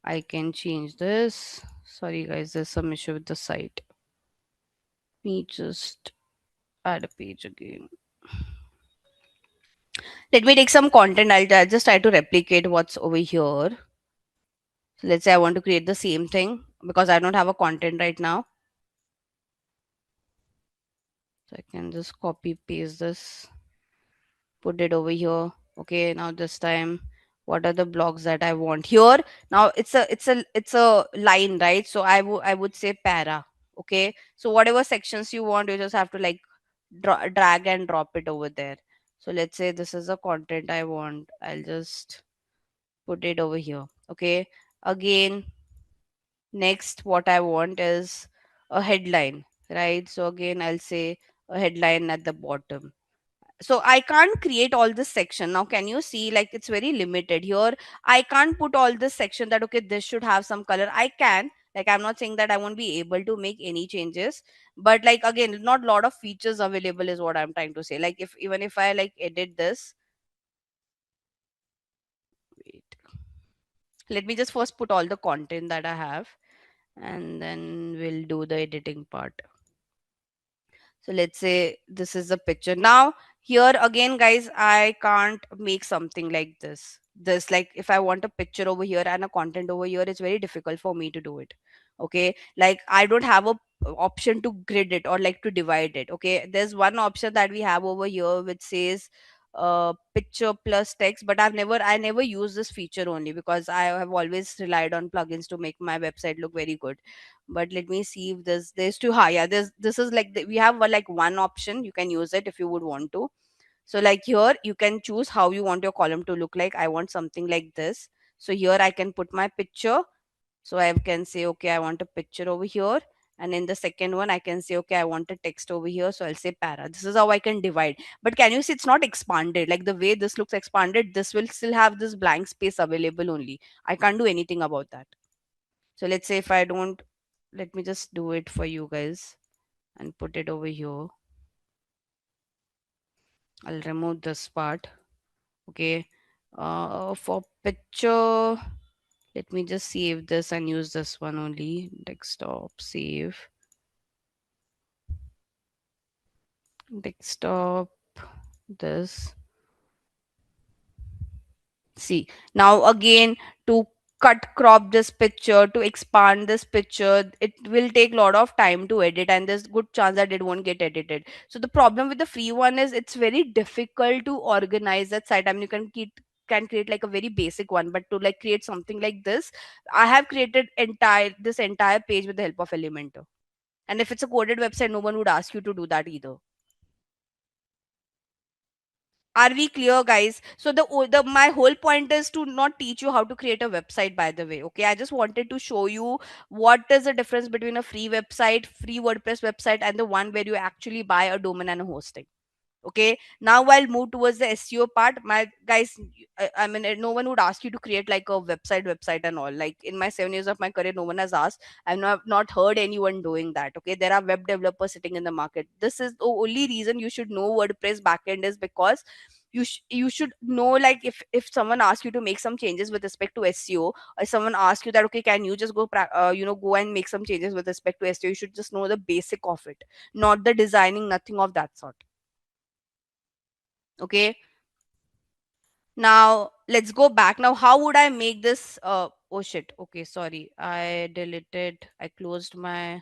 I can change this. Sorry guys, there's some issue with the site. Me just add a page again. Let me take some content. I'll just try to replicate what's over here. So let's say I want to create the same thing because I don't have a content right now. So I can just copy paste this, put it over here. Okay, now this time, what are the blocks that I want here? Now it's a line, right? So I would say para. Okay, so whatever sections you want, you just have to like drag and drop it over there. So let's say this is the content I want. I'll just put it over here. Okay, again, next what I want is a headline, right? So again I'll say a headline at the bottom. So I can't create all this section. Now can you see like it's very limited here. I can't put all this section that okay this should have some color. I can, like I'm not saying that I won't be able to make any changes, but like again not a lot of features available is what I'm trying to say. Like if even if I like edit this, wait, let me just first put all the content that I have, and then we'll do the editing part. So let's say this is the picture. Now here again guys, I can't make something like this like if I want a picture over here and a content over here, it's very difficult for me to do it. Okay, like I don't have a option to grid it or like to divide it. Okay, there's one option that we have over here which says picture plus text, but I never use this feature only because I have always relied on plugins to make my website look very good. But let me see if there's too high. Yeah, this is like we have like one option. You can use it if you would want to. So like here you can choose how you want your column to look like. I want something like this. So here I can put my picture. So I can say, okay, I want a picture over here. And in the second one, I can say, okay, I want a text over here. So I'll say para. This is how I can divide. But can you see it's not expanded? Like the way this looks expanded, this will still have this blank space available only. I can't do anything about that. So let's say if I don't, let me just do it for you guys and put it over here. I'll remove this part. Okay. For picture, let me just save this and use this one only. Desktop, save. Desktop, this. See, now again, to cut crop this picture, to expand this picture, it will take a lot of time to edit, and there's good chance that it won't get edited. So the problem with the free one is it's very difficult to organize that site. I mean, you can create like a very basic one, but to like create something like this, I have created entire page with the help of Elementor. And if it's a coded website, no one would ask you to do that either. Are we clear, guys? So the my whole point is to not teach you how to create a website, by the way. Okay, I just wanted to show you what is the difference between a free website, free WordPress website, and the one where you actually buy a domain and a hosting. Okay, now I'll move towards the SEO part. My guys, I mean, no one would ask you to create like a website and all. Like in my 7 years of my career, no one has asked. I've not heard anyone doing that. Okay, there are web developers sitting in the market. This is the only reason you should know WordPress backend is because you should know, like if someone asks you to make some changes with respect to SEO, or someone asks you that, okay, can you just go and make some changes with respect to SEO, you should just know the basic of it, not the designing, nothing of that sort. Okay, now let's go back. Now how would I make this oh shit, okay, sorry, I closed my.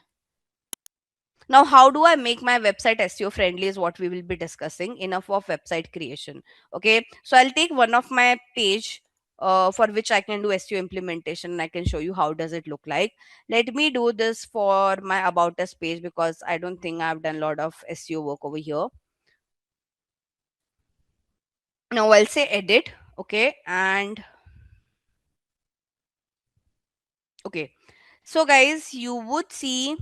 Now how do I make my website SEO friendly is what we will be discussing. Enough of website creation. Okay, so I'll take one of my page for which I can do SEO implementation, and I can show you how does it look like. Let me do this for my about us page because I don't think I've done a lot of SEO work over here. Now I'll say edit. Okay, and okay, so guys, you would see,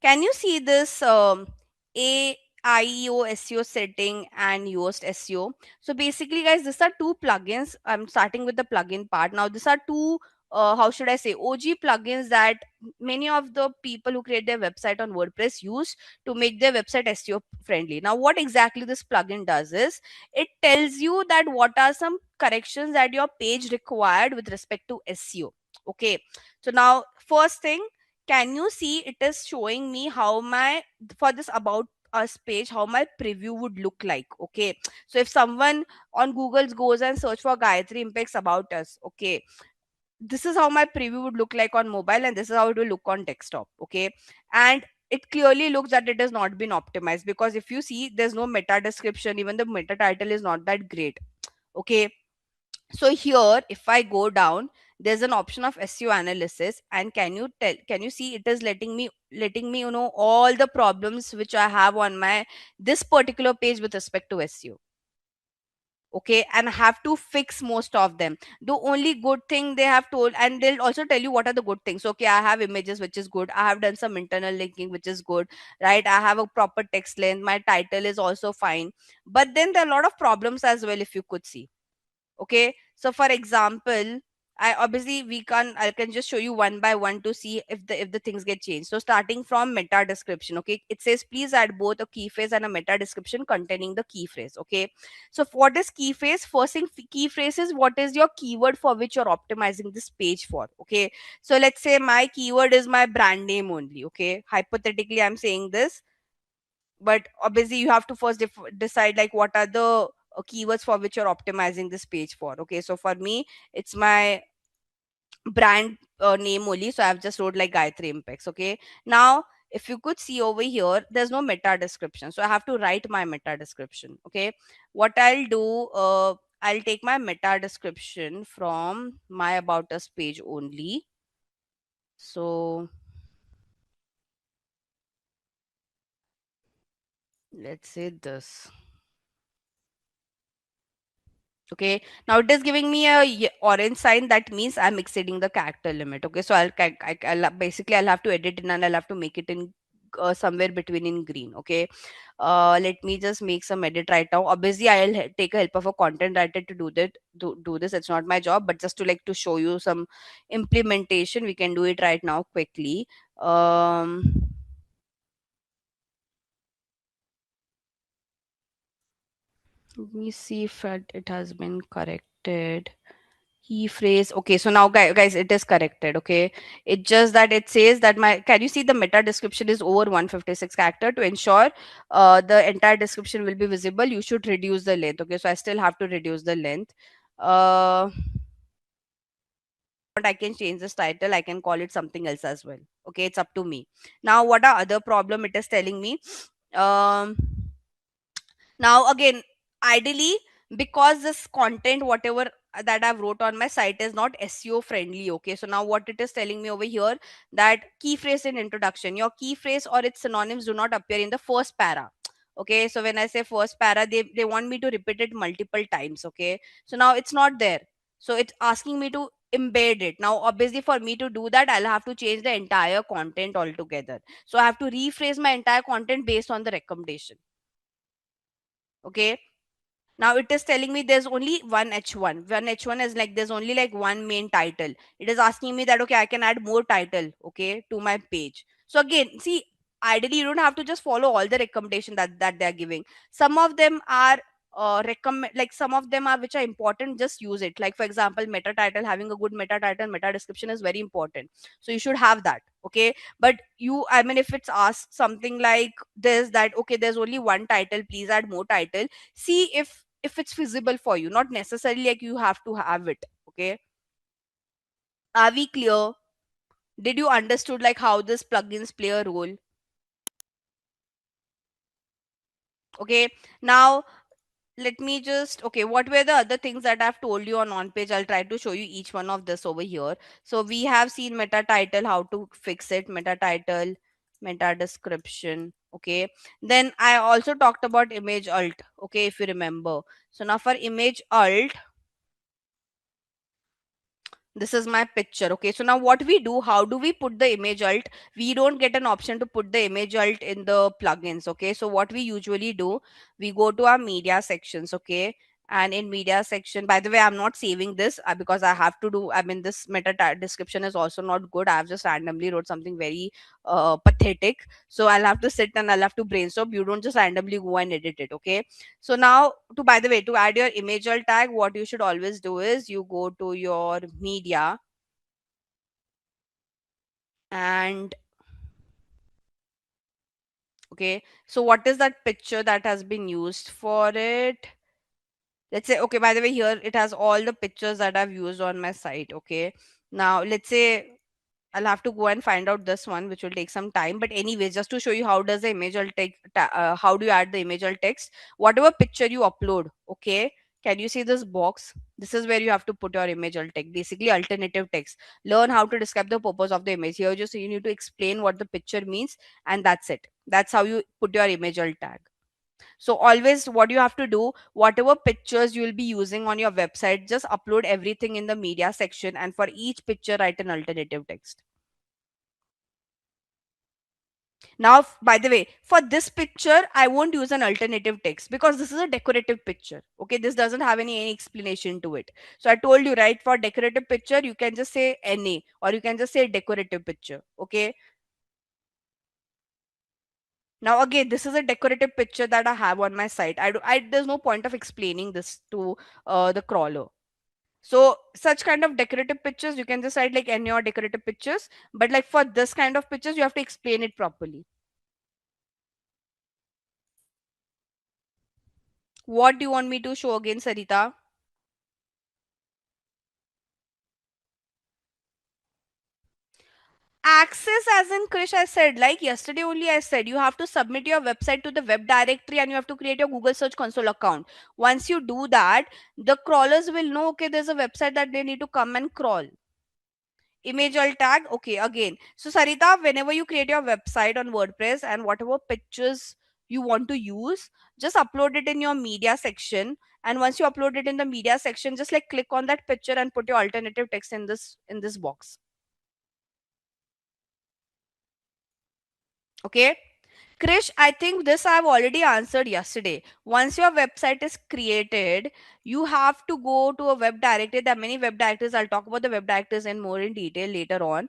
can you see this AIEO SEO setting and Yoast SEO? So basically, guys, these are two plugins. I'm starting with the plugin part. Now, these are two, how should I say, OG plugins that many of the people who create their website on WordPress use to make their website SEO friendly. Now, what exactly this plugin does is it tells you that what are some corrections that your page required with respect to SEO. Okay, so now first thing, can you see it is showing me how my, for this about us page, how my preview would look like. Okay, so if someone on Google goes and search for Gayatri Impacts about us, okay, this is how my preview would look like on mobile, and this is how it will look on desktop. Okay, and it clearly looks that it has not been optimized, because if you see, there's no meta description, even the meta title is not that great. Okay, so here if I go down, there's an option of SEO analysis, and can you see it is letting me all the problems which I have on my this particular page with respect to SEO. Okay, and I have to fix most of them. The only good thing they have told, and they'll also tell you what are the good things. Okay, I have images, which is good. I have done some internal linking, which is good, right? I have a proper text length, my title is also fine. But then there are a lot of problems as well, if you could see. Okay, so for example, I can just show you one by one to see if the things get changed. So starting from meta description, okay, it says please add both a key phrase and a meta description containing the key phrase. Okay, so what is key phrase? First thing, key phrase is what is your keyword for which you're optimizing this page for. Okay, so let's say my keyword is my brand name only. Okay, hypothetically I'm saying this, but obviously you have to first decide like what are the keywords for which you're optimizing this page for. Okay, so for me it's my brand name only, so I've just wrote like Gayatri Impacts. Okay, now if you could see over here, there's no meta description. So I have to write my meta description. Okay. What I'll do, I'll take my meta description from my About Us page only. So let's say this. Okay, now it is giving me a orange sign. That means I'm exceeding the character limit. Okay, so I'll basically I'll have to edit it and I'll have to make it in somewhere between in green. Okay, let me just make some edit right now. Obviously I'll take a help of a content writer to do that, do this. It's not my job, but just to like to show you some implementation, we can do it right now quickly. um Let me see if it has been corrected. Key phrase. Okay, so now guys, it is corrected. Okay, it's just that it says that my, can you see the meta description is over 156 character? To ensure the entire description will be visible, you should reduce the length. Okay, so I still have to reduce the length. But I can change this title, I can call it something else as well. Okay, it's up to me. Now what are other problem it is telling me? um Now again, ideally, because this content whatever that I've wrote on my site is not SEO friendly. Okay, so now what it is telling me over here, that key phrase in introduction, your key phrase or its synonyms do not appear in the first para. Okay, so when I say first para, they want me to repeat it multiple times. Okay, so now it's not there, so it's asking me to embed it. Now obviously for me to do that, I'll have to change the entire content altogether. So I have to rephrase my entire content based on the recommendation. Okay, now it is telling me there's only one h1. One h1 is like there's only like one main title. It is asking me that okay, I can add more title, okay, to my page. So again, see, ideally you don't have to just follow all the recommendation that they're giving. Some of them are recommend, like some of them are which are important, just use it. Like for example, meta title, having a good meta title, meta description is very important, so you should have that. Okay, but you, I mean, if it's asked something like this, that okay, there's only one title, please add more title, see if it's feasible for you, not necessarily like you have to have it. Okay, are we clear? Did you understood like how this plugins play a role? Okay, now let me just, okay, what were the other things that I've told you on page? I'll try to show you each one of this over here. So we have seen meta title, how to fix it, meta title, meta description. Okay, then I also talked about image alt. Okay, if you remember. So now for image alt, this is my picture. Okay, so now what we do, how do we put the image alt? We don't get an option to put the image alt in the plugins. Okay, so what we usually do, we go to our media sections. Okay, and in media section, by the way, I'm not saving this because I have to do, I mean, this description is also not good. I've just randomly wrote something very pathetic, so I'll have to sit and I'll have to brainstorm. You don't just randomly go and edit it. Okay, so now, to, by the way, to add your image alt tag, what you should always do is you go to your media, and okay, so what is that picture that has been used for it? Let's say, okay, by the way, here it has all the pictures that I've used on my site. Okay, now let's say I'll have to go and find out this one, which will take some time. But anyway, just to show you how does the image alt take, how do you add the image alt text? Whatever picture you upload, okay, can you see this box? This is where you have to put your image alt text, basically alternative text. Learn how to describe the purpose of the image. Here, just you need to explain what the picture means, and that's it. That's how you put your image alt tag. So always what you have to do, whatever pictures you will be using on your website, just upload everything in the media section, and for each picture write an alternative text. Now, by the way, for this picture, I won't use an alternative text because this is a decorative picture. Okay, this doesn't have any explanation to it. So I told you, right, for decorative picture, you can just say NA or you can just say decorative picture. Okay. Now again, this is a decorative picture that I have on my site. There's no point of explaining this to the crawler. So such kind of decorative pictures, you can just write like any or decorative pictures. But like for this kind of pictures, you have to explain it properly. What do you want me to show again, Sarita? Access, as in Krish, I said, like yesterday only, I said you have to submit your website to the web directory and you have to create your Google Search Console account. Once you do that, the crawlers will know, okay, there's a website that they need to come and crawl. Image alt tag, okay, again. So, Sarita, whenever you create your website on WordPress and whatever pictures you want to use, just upload it in your media section. And once you upload it in the media section, just like click on that picture and put your alternative text in this box. Okay. Krish, I think this I've already answered yesterday. Once your website is created, you have to go to a web directory. There are many web directories. I'll talk about the web directories in more in detail later on.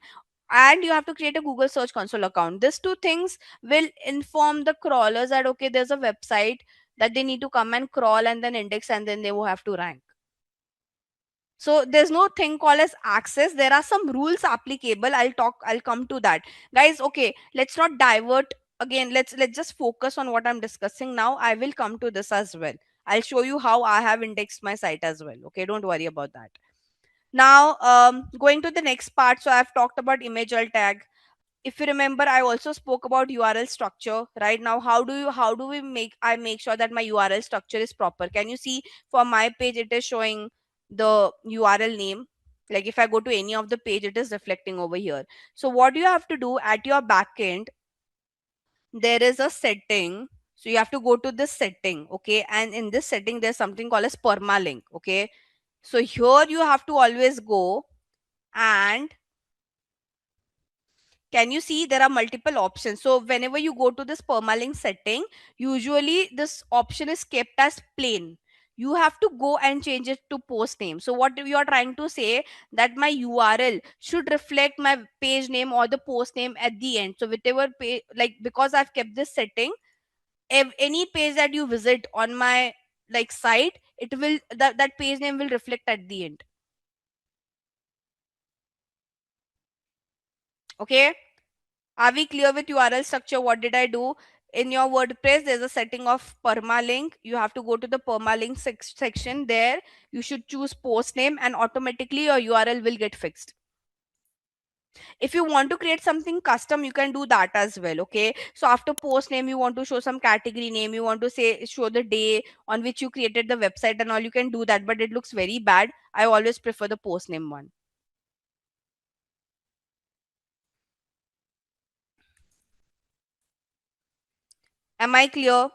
And you have to create a Google Search Console account. These two things will inform the crawlers that okay, there's a website that they need to come and crawl and then index and then they will have to rank. So there's no thing called as access. There are some rules applicable. I'll come to that. Guys, okay, let's not divert again. Let's just focus on what I'm discussing now. I will come to this as well. I'll show you how I have indexed my site as well. Okay, don't worry about that. Now, going to the next part. So I've talked about image alt tag. If you remember, I also spoke about URL structure. Right now, how do we make I make sure that my URL structure is proper? Can you see for my page it is showing the URL name? Like if I go to any of the page, it is reflecting over here. So what you have to do at your backend, there is a setting. So you have to go to this setting, okay? And in this setting, there's something called as permalink, okay? So here you have to always go and can you see there are multiple options? So whenever you go to this permalink setting, usually this option is kept as plain. You have to go and change it to post name. So what you are trying to say that my URL should reflect my page name or the post name at the end. So whatever page, like because I've kept this setting, any page that you visit on my like site, it will that page name will reflect at the end. Okay. Are we clear with URL structure? What did I do? In your WordPress, there's a setting of permalink. You have to go to the permalink section. There, you should choose post name and automatically your URL will get fixed. If you want to create something custom, you can do that as well. Okay. So after post name, you want to show some category name. You want to say, show the day on which you created the website and all. You can do that, but it looks very bad. I always prefer the post name one. Am I clear?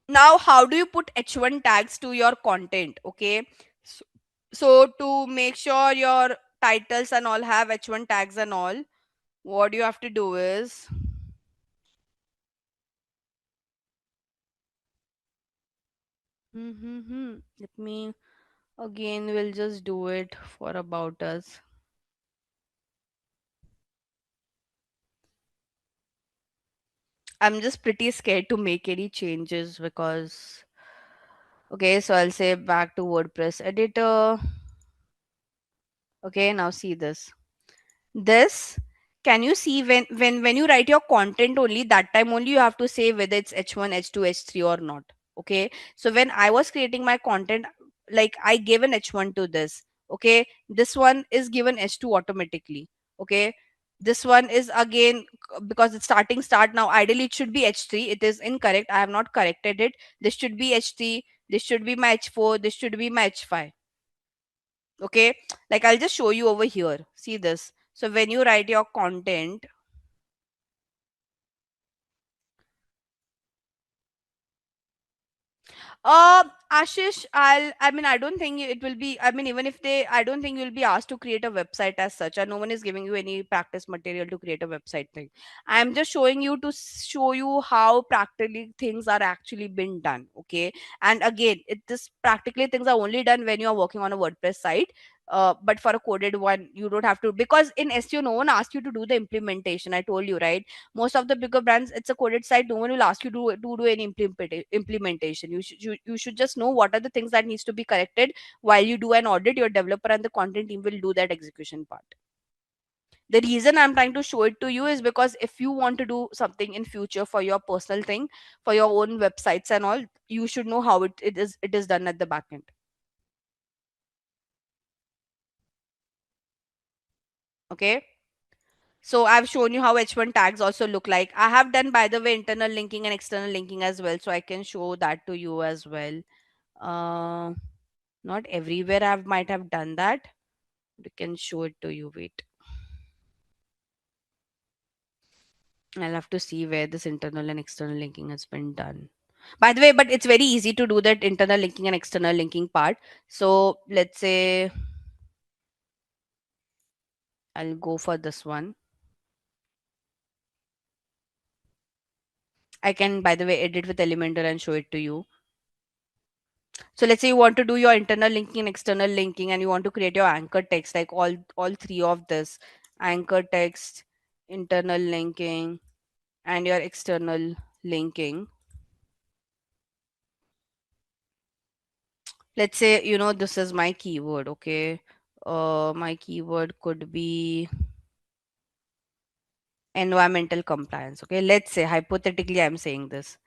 Now how do you put h1 tags to your content? Okay, so, so to make sure your titles and all have h1 tags and all, what you have to do is let me again we'll just do it for about us. I'm just pretty scared to make any changes because okay, so I'll say back to WordPress editor. Okay, now see this. Can you see when you write your content only that time only you have to say whether it's h1 h2 h3 or not. Okay, so when I was creating my content, like I gave an h1 to this. Okay, this one is given h2 automatically. Okay, this one is again because it's start now, ideally it should be h3. It is incorrect, I have not corrected it. This should be h3, this should be my h4, this should be my h5. Okay, like I'll just show you over here, see this. So when you write your content, Ashish, I don't think it will be, I mean, even if they, I don't think you'll be asked to create a website as such, and no one is giving you any practice material to create a website thing. I'm just showing you to show you how practically things are actually been done. Okay. And again, this practically things are only done when you are working on a WordPress site. But for a coded one, you don't have to, because in SEO, no one asks you to do the implementation. I told you, right? Most of the bigger brands, it's a coded site. No one will ask you to do any implementation. You should just know what are the things that needs to be corrected while you do an audit. Your developer and the content team will do that execution part. The reason I'm trying to show it to you is because if you want to do something in future for your personal thing, for your own websites and all, you should know how it is done at the back end. Okay. So I've shown you how H1 tags also look like. I have done, by the way, internal linking and external linking as well. So I can show that to you as well. Uh, Not everywhere I might have done that. We can show it to you. Wait. I'll have to see where this internal and external linking has been done. By the way, but it's very easy to do that internal linking and external linking part. So let's say I'll go for this one. I can, by the way, edit with Elementor and show it to you. So let's say you want to do your internal linking and external linking, and you want to create your anchor text, like all three of this: anchor text, internal linking, and your external linking. Let's say, this is my keyword. Okay. My keyword could be environmental compliance. Okay, let's say hypothetically I'm saying this.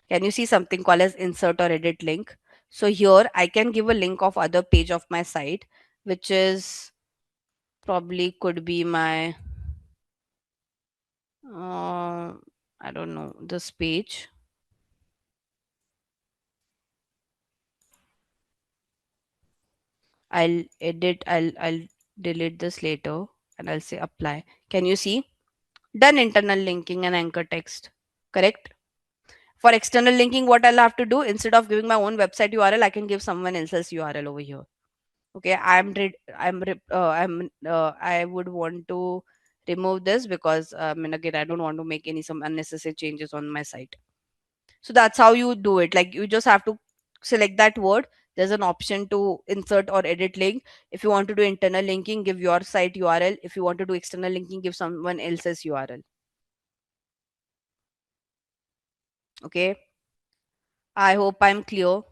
Can you see something called as insert or edit link? So here I can give a link of other page of my site, which is probably could be my uh, I don't know, this page. I'll delete this later, and I'll say apply. Can you see? Done internal linking and anchor text. Correct? For external linking, what I'll have to do, instead of giving my own website URL, I can give someone else's URL over here. Okay, I would want to remove this because again, I don't want to make any some unnecessary changes on my site. So that's how you do it. Like, you just have to select that word. There's an option to insert or edit link. If you want to do internal linking, give your site URL. If you want to do external linking, give someone else's URL. Okay, I hope I'm clear.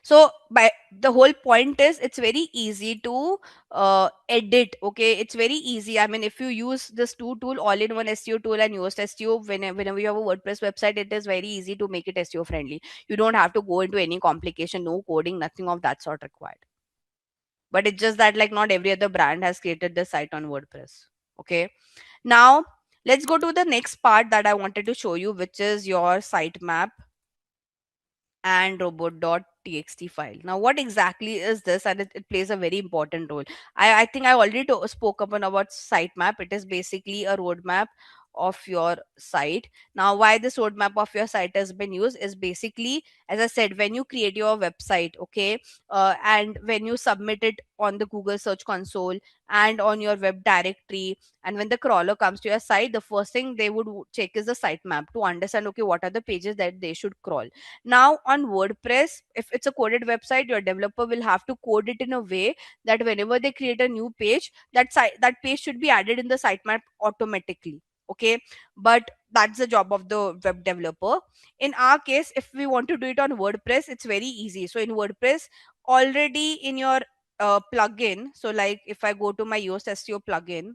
So by the whole point is, it's very easy to edit. Okay, it's very easy. I mean, if you use this tool, all in one SEO tool, and Yoast SEO, whenever you have a WordPress website, it is very easy to make it SEO friendly. You don't have to go into any complication, no coding, nothing of that sort required. But it's just that, like, not every other brand has created the site on WordPress. Okay, now let's go to the next part that I wanted to show you, which is your sitemap and robot.txt file. Now, what exactly is this? And it plays a very important role. I think I already spoke about sitemap. It is basically a roadmap of your site. Now, why this roadmap of your site has been used is basically, as I said, when you create your website, okay, and when you submit it on the Google Search Console and on your web directory, and when the crawler comes to your site, the first thing they would check is the sitemap to understand, okay, what are the pages that they should crawl. Now, on WordPress, if it's a coded website, your developer will have to code it in a way that whenever they create a new page, that page should be added in the sitemap automatically. Okay, but that's the job of the web developer. In our case, if we want to do it on WordPress, it's very easy. So in WordPress, already in your plugin, so like if I go to my Yoast SEO plugin,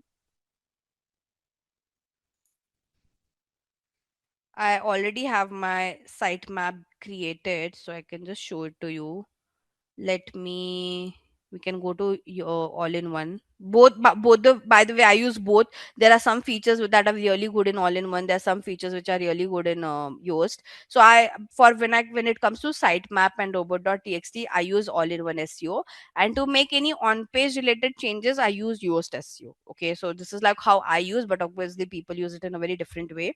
I already have my sitemap created, so I can just show it to you. Let me We can go to your all-in-one. Both the By the way, I use both. There are some features that are really good in all-in-one. There are some features which are really good in Yoast. So I for when it comes to sitemap and robot.txt, I use all-in-one SEO. And to make any on-page related changes, I use Yoast SEO. Okay, so this is like how I use, but obviously people use it in a very different way.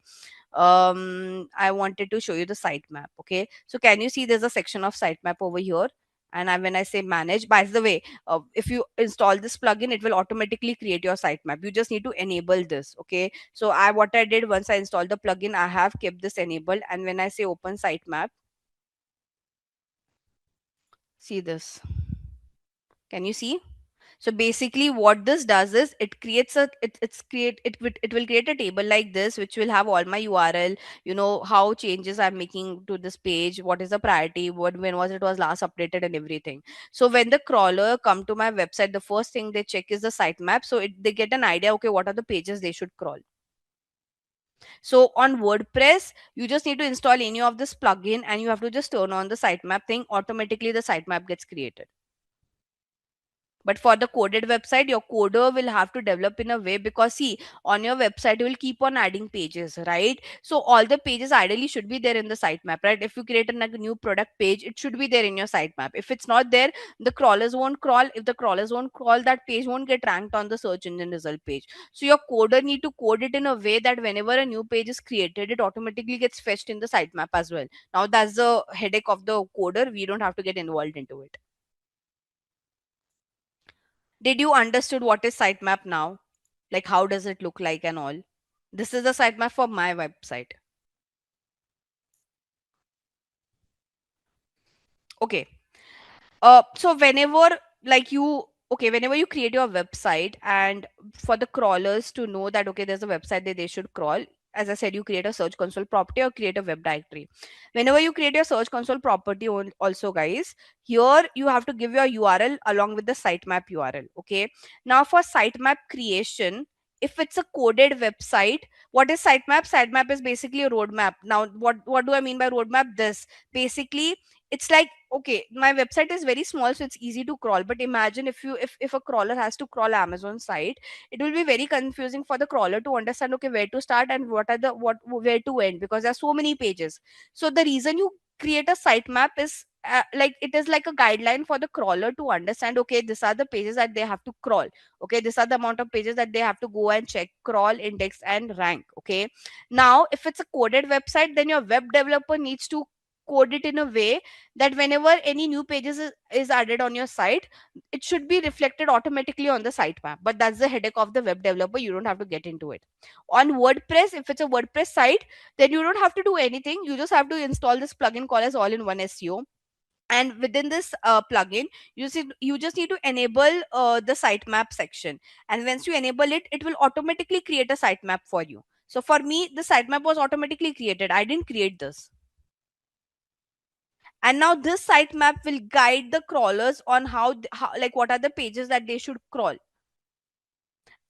I wanted to show you the sitemap. Okay, so can you see there's a section of sitemap over here? And when I say manage, by the way, if you install this plugin, it will automatically create your sitemap. You just need to enable this. Okay, so what I did, once I installed the plugin, I have kept this enabled, and when I say open sitemap, see this. Can you see? So basically what this does is, it creates a it's create it will create a table like this, which will have all my URL, how changes I'm making to this page, what is the priority, when was last updated, and everything. So when the crawler come to my website, the first thing they check is the sitemap, so they get an idea, okay, what are the pages they should crawl. So on WordPress, you just need to install any of this plugin, and you have to just turn on the sitemap thing. Automatically the sitemap gets created. But for the coded website, your coder will have to develop in a way, because see, on your website you will keep on adding pages, right? So all the pages ideally should be there in the sitemap, right? If you create like a new product page, it should be there in your sitemap. If it's not there, the crawlers won't crawl. If the crawlers won't crawl, that page won't get ranked on the search engine result page. So your coder need to code it in a way that whenever a new page is created, it automatically gets fetched in the sitemap as well. Now that's the headache of the coder. We don't have to get involved into it. Did you understood what is sitemap now? Like how does it look like and all? This is the sitemap for my website. Okay. So whenever, like you okay, whenever you create your website, and for the crawlers to know that okay, there's a website that they should crawl, as I said, you create a search console property or create a web directory. Whenever you create your search console property, also guys, here you have to give your URL along with the sitemap URL. Okay. Now for sitemap creation, if it's a coded website, what is sitemap? Sitemap is basically a roadmap. Now what do I mean by roadmap? This basically, it's like, okay, my website is very small, so it's easy to crawl, but imagine if if a crawler has to crawl Amazon site, it will be very confusing for the crawler to understand okay, where to start and what are the what where to end, because there are so many pages. So the reason you create a sitemap is like it is like a guideline for the crawler to understand okay, these are the pages that they have to crawl. Okay, these are the amount of pages that they have to go and check, crawl, index and rank. Okay. Now if it's a coded website, then your web developer needs to code it in a way that whenever any new pages is added on your site, it should be reflected automatically on the sitemap. But that's the headache of the web developer. You don't have to get into it. On WordPress, if it's a WordPress site, then you don't have to do anything. You just have to install this plugin called as all in one SEO. And within this plugin, you just need to enable the sitemap section. And once you enable it, it will automatically create a sitemap for you. So for me, the sitemap was automatically created. I didn't create this. And now this sitemap will guide the crawlers on how, like what are the pages that they should crawl.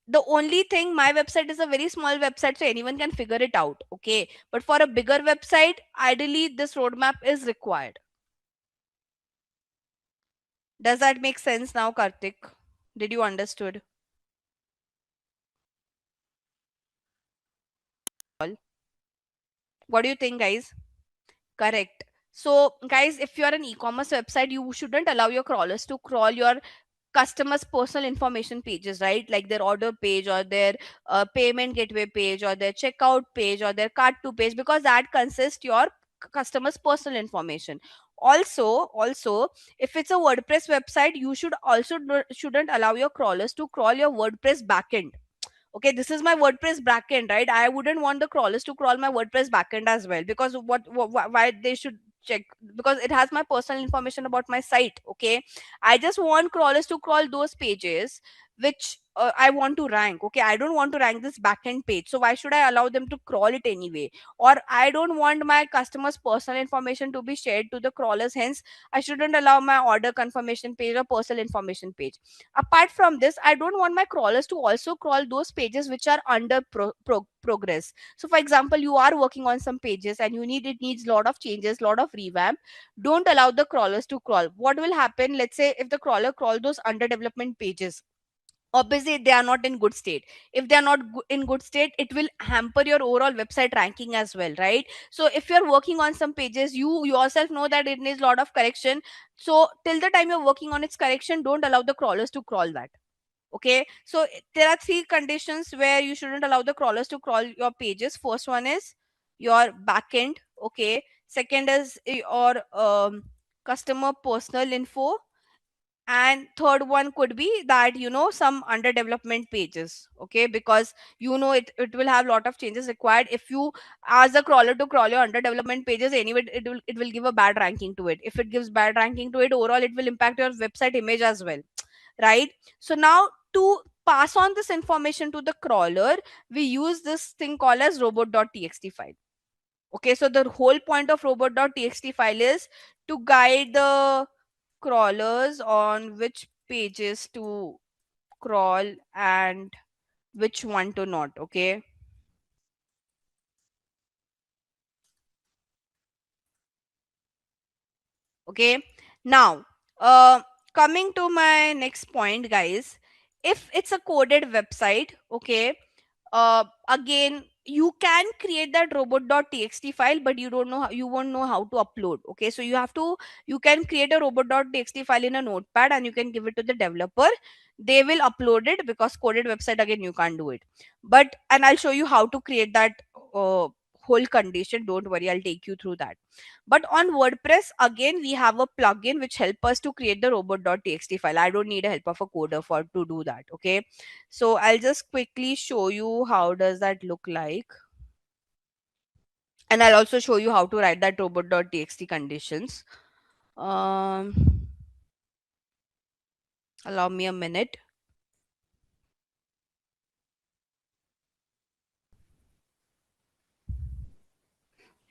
The only thing, my website is a very small website, so anyone can figure it out. Okay, but for a bigger website, ideally this roadmap is required. Does that make sense now, Karthik? Did you understood? What do you think, guys? Correct. So guys, if you're an e-commerce website, you shouldn't allow your crawlers to crawl your customers personal information pages, right? Like their order page or their payment gateway page or their checkout page or their cart to page, because that consists your customers personal information. Also, if it's a WordPress website, you should also shouldn't allow your crawlers to crawl your WordPress backend. Okay, this is my WordPress backend, right? I wouldn't want the crawlers to crawl my WordPress backend as well, because why they should check, because it has my personal information about my site. Okay, I just want crawlers to crawl those pages which I want to rank. Okay, I don't want to rank this backend page, so why should I allow them to crawl it anyway? Or I don't want my customers personal information to be shared to the crawlers, hence I shouldn't allow my order confirmation page or personal information page. Apart from this, I don't want my crawlers to also crawl those pages which are under progress. So for example, you are working on some pages and it needs lot of changes, lot of revamp. Don't allow the crawlers to crawl. What will happen, let's say if the crawler crawl those under development pages, obviously they are not in good state. If they are not in good state, it will hamper your overall website ranking as well, right? So if you're working on some pages, you yourself know that it needs a lot of correction. So till the time you're working on its correction, don't allow the crawlers to crawl that. Okay, so there are three conditions where you shouldn't allow the crawlers to crawl your pages. First one is your backend. Okay, second is your customer personal info, and third one could be that some under development pages. Okay, because it will have lot of changes required. If you ask the crawler to crawl your under development pages anyway, it will give a bad ranking to it. If it gives bad ranking to it, overall it will impact your website image as well, right? So now, to pass on this information to the crawler, we use this thing called as robot.txt file. Okay, so the whole point of robot.txt file is to guide the crawlers on which pages to crawl and which one to not. Okay. Okay. Now, coming to my next point, guys, if it's a coded website, okay, again, you can create that robot.txt file, but you don't know how, you won't know how to upload. Okay, so you can create a robot.txt file in a notepad and you can give it to the developer. They will upload it, because coded website, again, you can't do it. But and I'll show you how to create that uh, whole condition. Don't worry, I'll take you through that. But on WordPress, again, we have a plugin which help us to create the robot.txt file. I don't need a help of a coder for to do that. Okay, so I'll just quickly show you how does that look like. And I'll also show you how to write that robot.txt conditions. Um, Allow me a minute.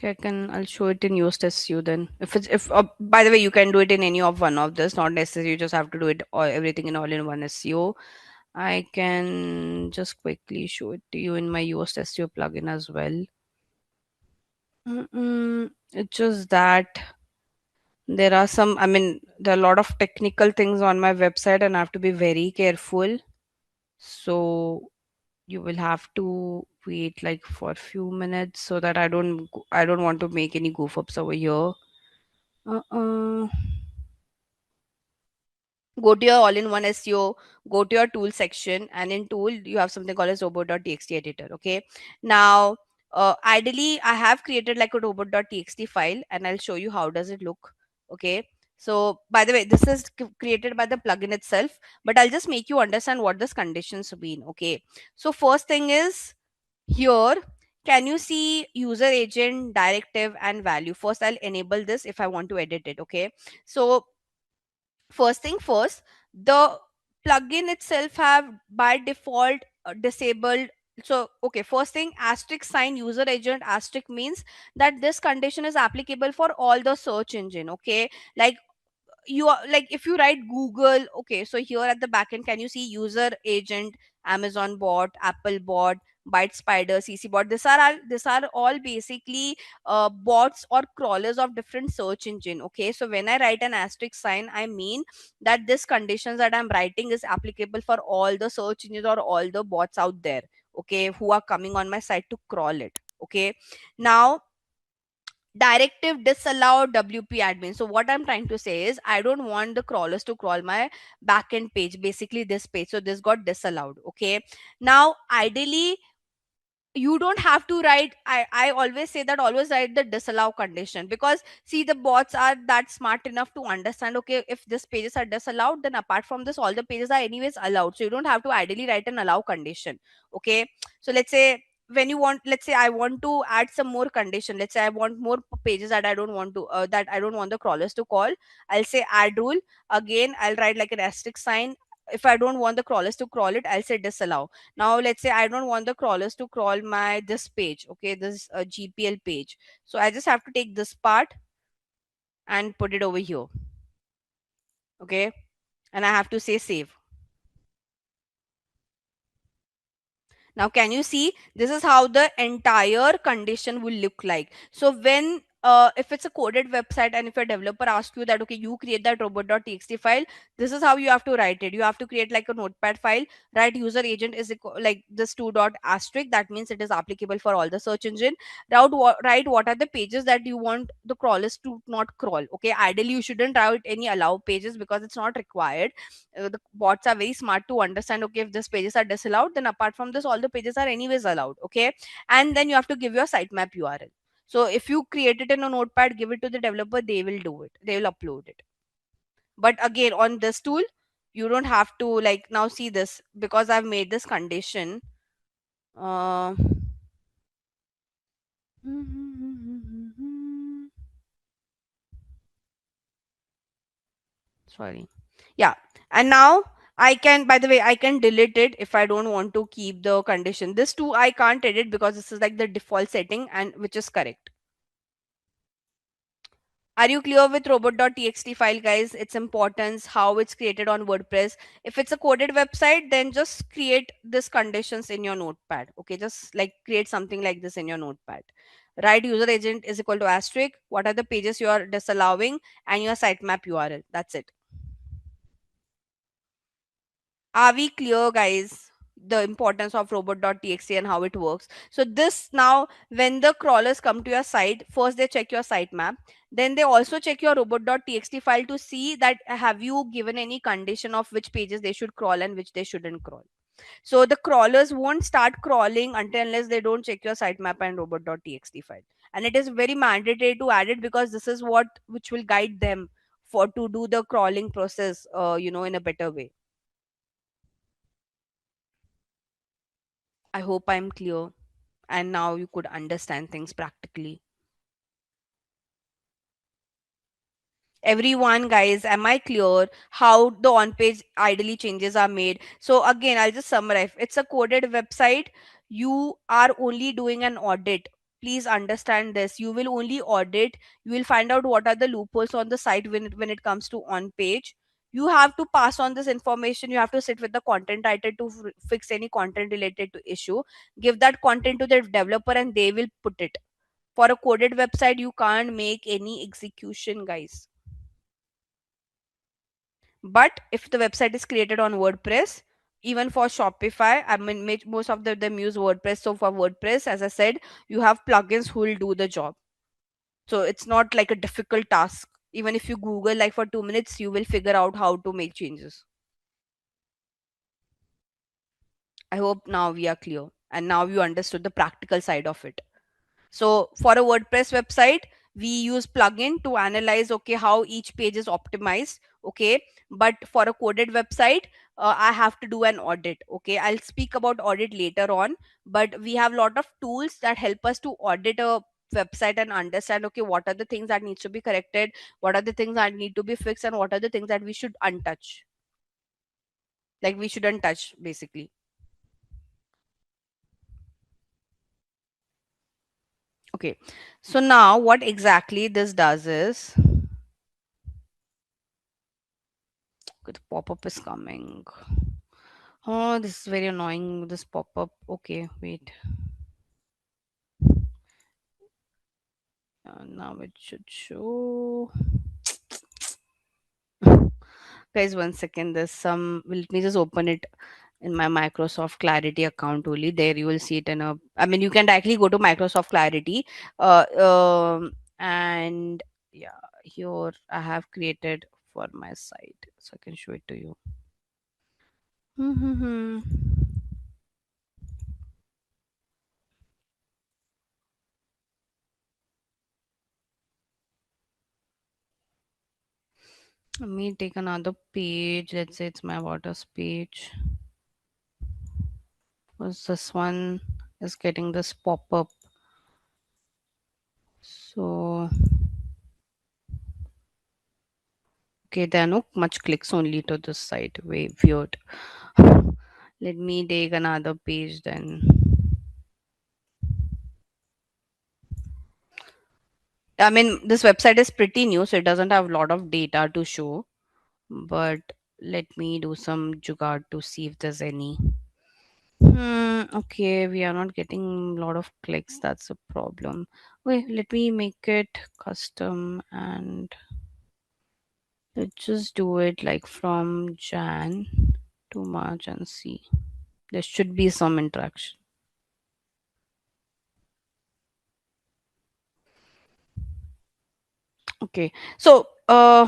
Okay, I'll show it in Yoast SEO then. If by the way, you can do it in any of one of this, not necessarily you just have to do it or everything in all in one SEO. I can just quickly show it to you in my Yoast SEO plugin as well. It's just that there are some, I mean, there are a lot of technical things on my website and I have to be very careful. So you will have to wait like for a few minutes so that I don't want to make any goof ups over here. Uh-uh. Go to your all-in-one SEO, go to your tool section, and in tool you have something called as robot.txt editor. Okay, now ideally I have created like a robot.txt file and I'll show you how does it look. Okay, so by the way, this is created by the plugin itself, but I'll just make you understand what this conditions mean. Okay, so first thing is here, can you see user agent, directive, and value? First, I'll enable this if I want to edit it. Okay, so first thing first, the plugin itself have by default disabled. So okay, first thing, asterisk sign user agent asterisk means that this condition is applicable for all the search engine. Okay, like you are like if you write Google. Okay, so here at the back end, can you see user agent, Amazon bot, Apple bot, Byte Spider, CC bot? These are all basically bots or crawlers of different search engine. Okay, so when I write an asterisk sign, I mean that this conditions that I'm writing is applicable for all the search engines or all the bots out there, okay, who are coming on my site to crawl it. Okay, now directive disallow WP admin. So what I'm trying to say is I don't want the crawlers to crawl my backend page, basically this page. So this got disallowed. Okay, now ideally you don't have to write. I always say that always write the disallow condition, because see, the bots are that smart enough to understand, okay, if this pages are disallowed, then apart from this all the pages are anyways allowed, so you don't have to ideally write an allow condition. Okay, so let's say when you want, let's say I want to add some more condition, let's say I want more pages that I don't want the crawlers to call. I'll say add rule. Again, I'll write like an asterisk sign. If I don't want the crawlers to crawl it, I'll say disallow. Now let's say I don't want the crawlers to crawl my this page. Okay, this GPL page. So I just have to take this part and put it over here. Okay, and I have to say save. Now, can you see? This is how the entire condition will look like. So when if it's a coded website and if a developer asks you that, okay, you create that robot.txt file, this is how you have to write it. You have to create like a notepad file, write user agent is like this two dot asterisk. That means it is applicable for all the search engine. Write what are the pages that you want the crawlers to not crawl. Okay, ideally you shouldn't write any allow pages because it's not required. The bots are very smart to understand, okay, if these pages are disallowed, then apart from this all the pages are anyways allowed. Okay, and then you have to give your sitemap URL. So if you create it in a notepad, give it to the developer, they will do it, they will upload it. But again, on this tool, you don't have to, like, now see this, because I've made this condition. uh Sorry. Yeah, and now I can, by the way, I can delete it if I don't want to keep the condition. This too I can't edit because this is like the default setting, and which is correct. Are you clear with robot.txt file, guys? Its importance, how it's created on WordPress. If it's a coded website, then just create this conditions in your notepad. Okay, just like create something like this in your notepad. Write user agent is equal to asterisk, what are the pages you are disallowing, and your sitemap URL. That's it. Are we clear, guys? The importance of robot.txt and how it works. So, this now, when the crawlers come to your site, first they check your sitemap. Then they also check your robot.txt file to see that have you given any condition of which pages they should crawl and which they shouldn't crawl. So the crawlers won't start crawling until unless they don't check your sitemap and robot.txt file. And it is very mandatory to add it because this is what which will guide them for to do the crawling process, in a better way. I hope I'm clear and now you could understand things practically. Everyone, guys, am I clear how the on page ideally changes are made? So again, I'll just summarize. It's a coded website. You are only doing an audit. Please understand this. You will only audit. You will find out what are the loopholes on the site when it comes to on page. You have to pass on this information. You have to sit with the content writer to fix any content related to issue. Give that content to the developer and they will put it. For a coded website, you can't make any execution, guys. But if the website is created on WordPress, even for Shopify, I mean, most of them use WordPress. So for WordPress, as I said, you have plugins who will do the job. So it's not like a difficult task. Even if you Google like for 2 minutes, you will figure out how to make changes. I hope now we are clear and now you understood the practical side of it. So for a WordPress website, we use plugin to analyze okay how each page is optimized. Okay, but for a coded website, I have to do an audit. Okay, I'll speak about audit later on, but we have a lot of tools that help us to audit a website and understand okay what are the things that needs to be corrected, what are the things that need to be fixed, and what are the things that we should untouch, like we shouldn't touch basically. Okay, so now what exactly this does is the pop-up is coming. Oh, this is very annoying. This pop-up. Okay, wait. Now it should show. Guys, 1 second. There's some. Let me just open it in my Microsoft Clarity account only. There you will see it in a. I mean, you can directly go to Microsoft Clarity. And yeah, here I have created for my site, so I can show it to you. Let me take another page. Let's say it's my waters page. Was this one is getting this pop-up. So okay, there are no much clicks only to this site. Way weird. Let me take another page then. I mean, this website is pretty new, so it doesn't have a lot of data to show. But let me do some jugaad to see if there's any. Okay, we are not getting a lot of clicks. That's a problem. Wait, let me make it custom and let's just do it like from Jan to March and see. There should be some interaction. Okay, so I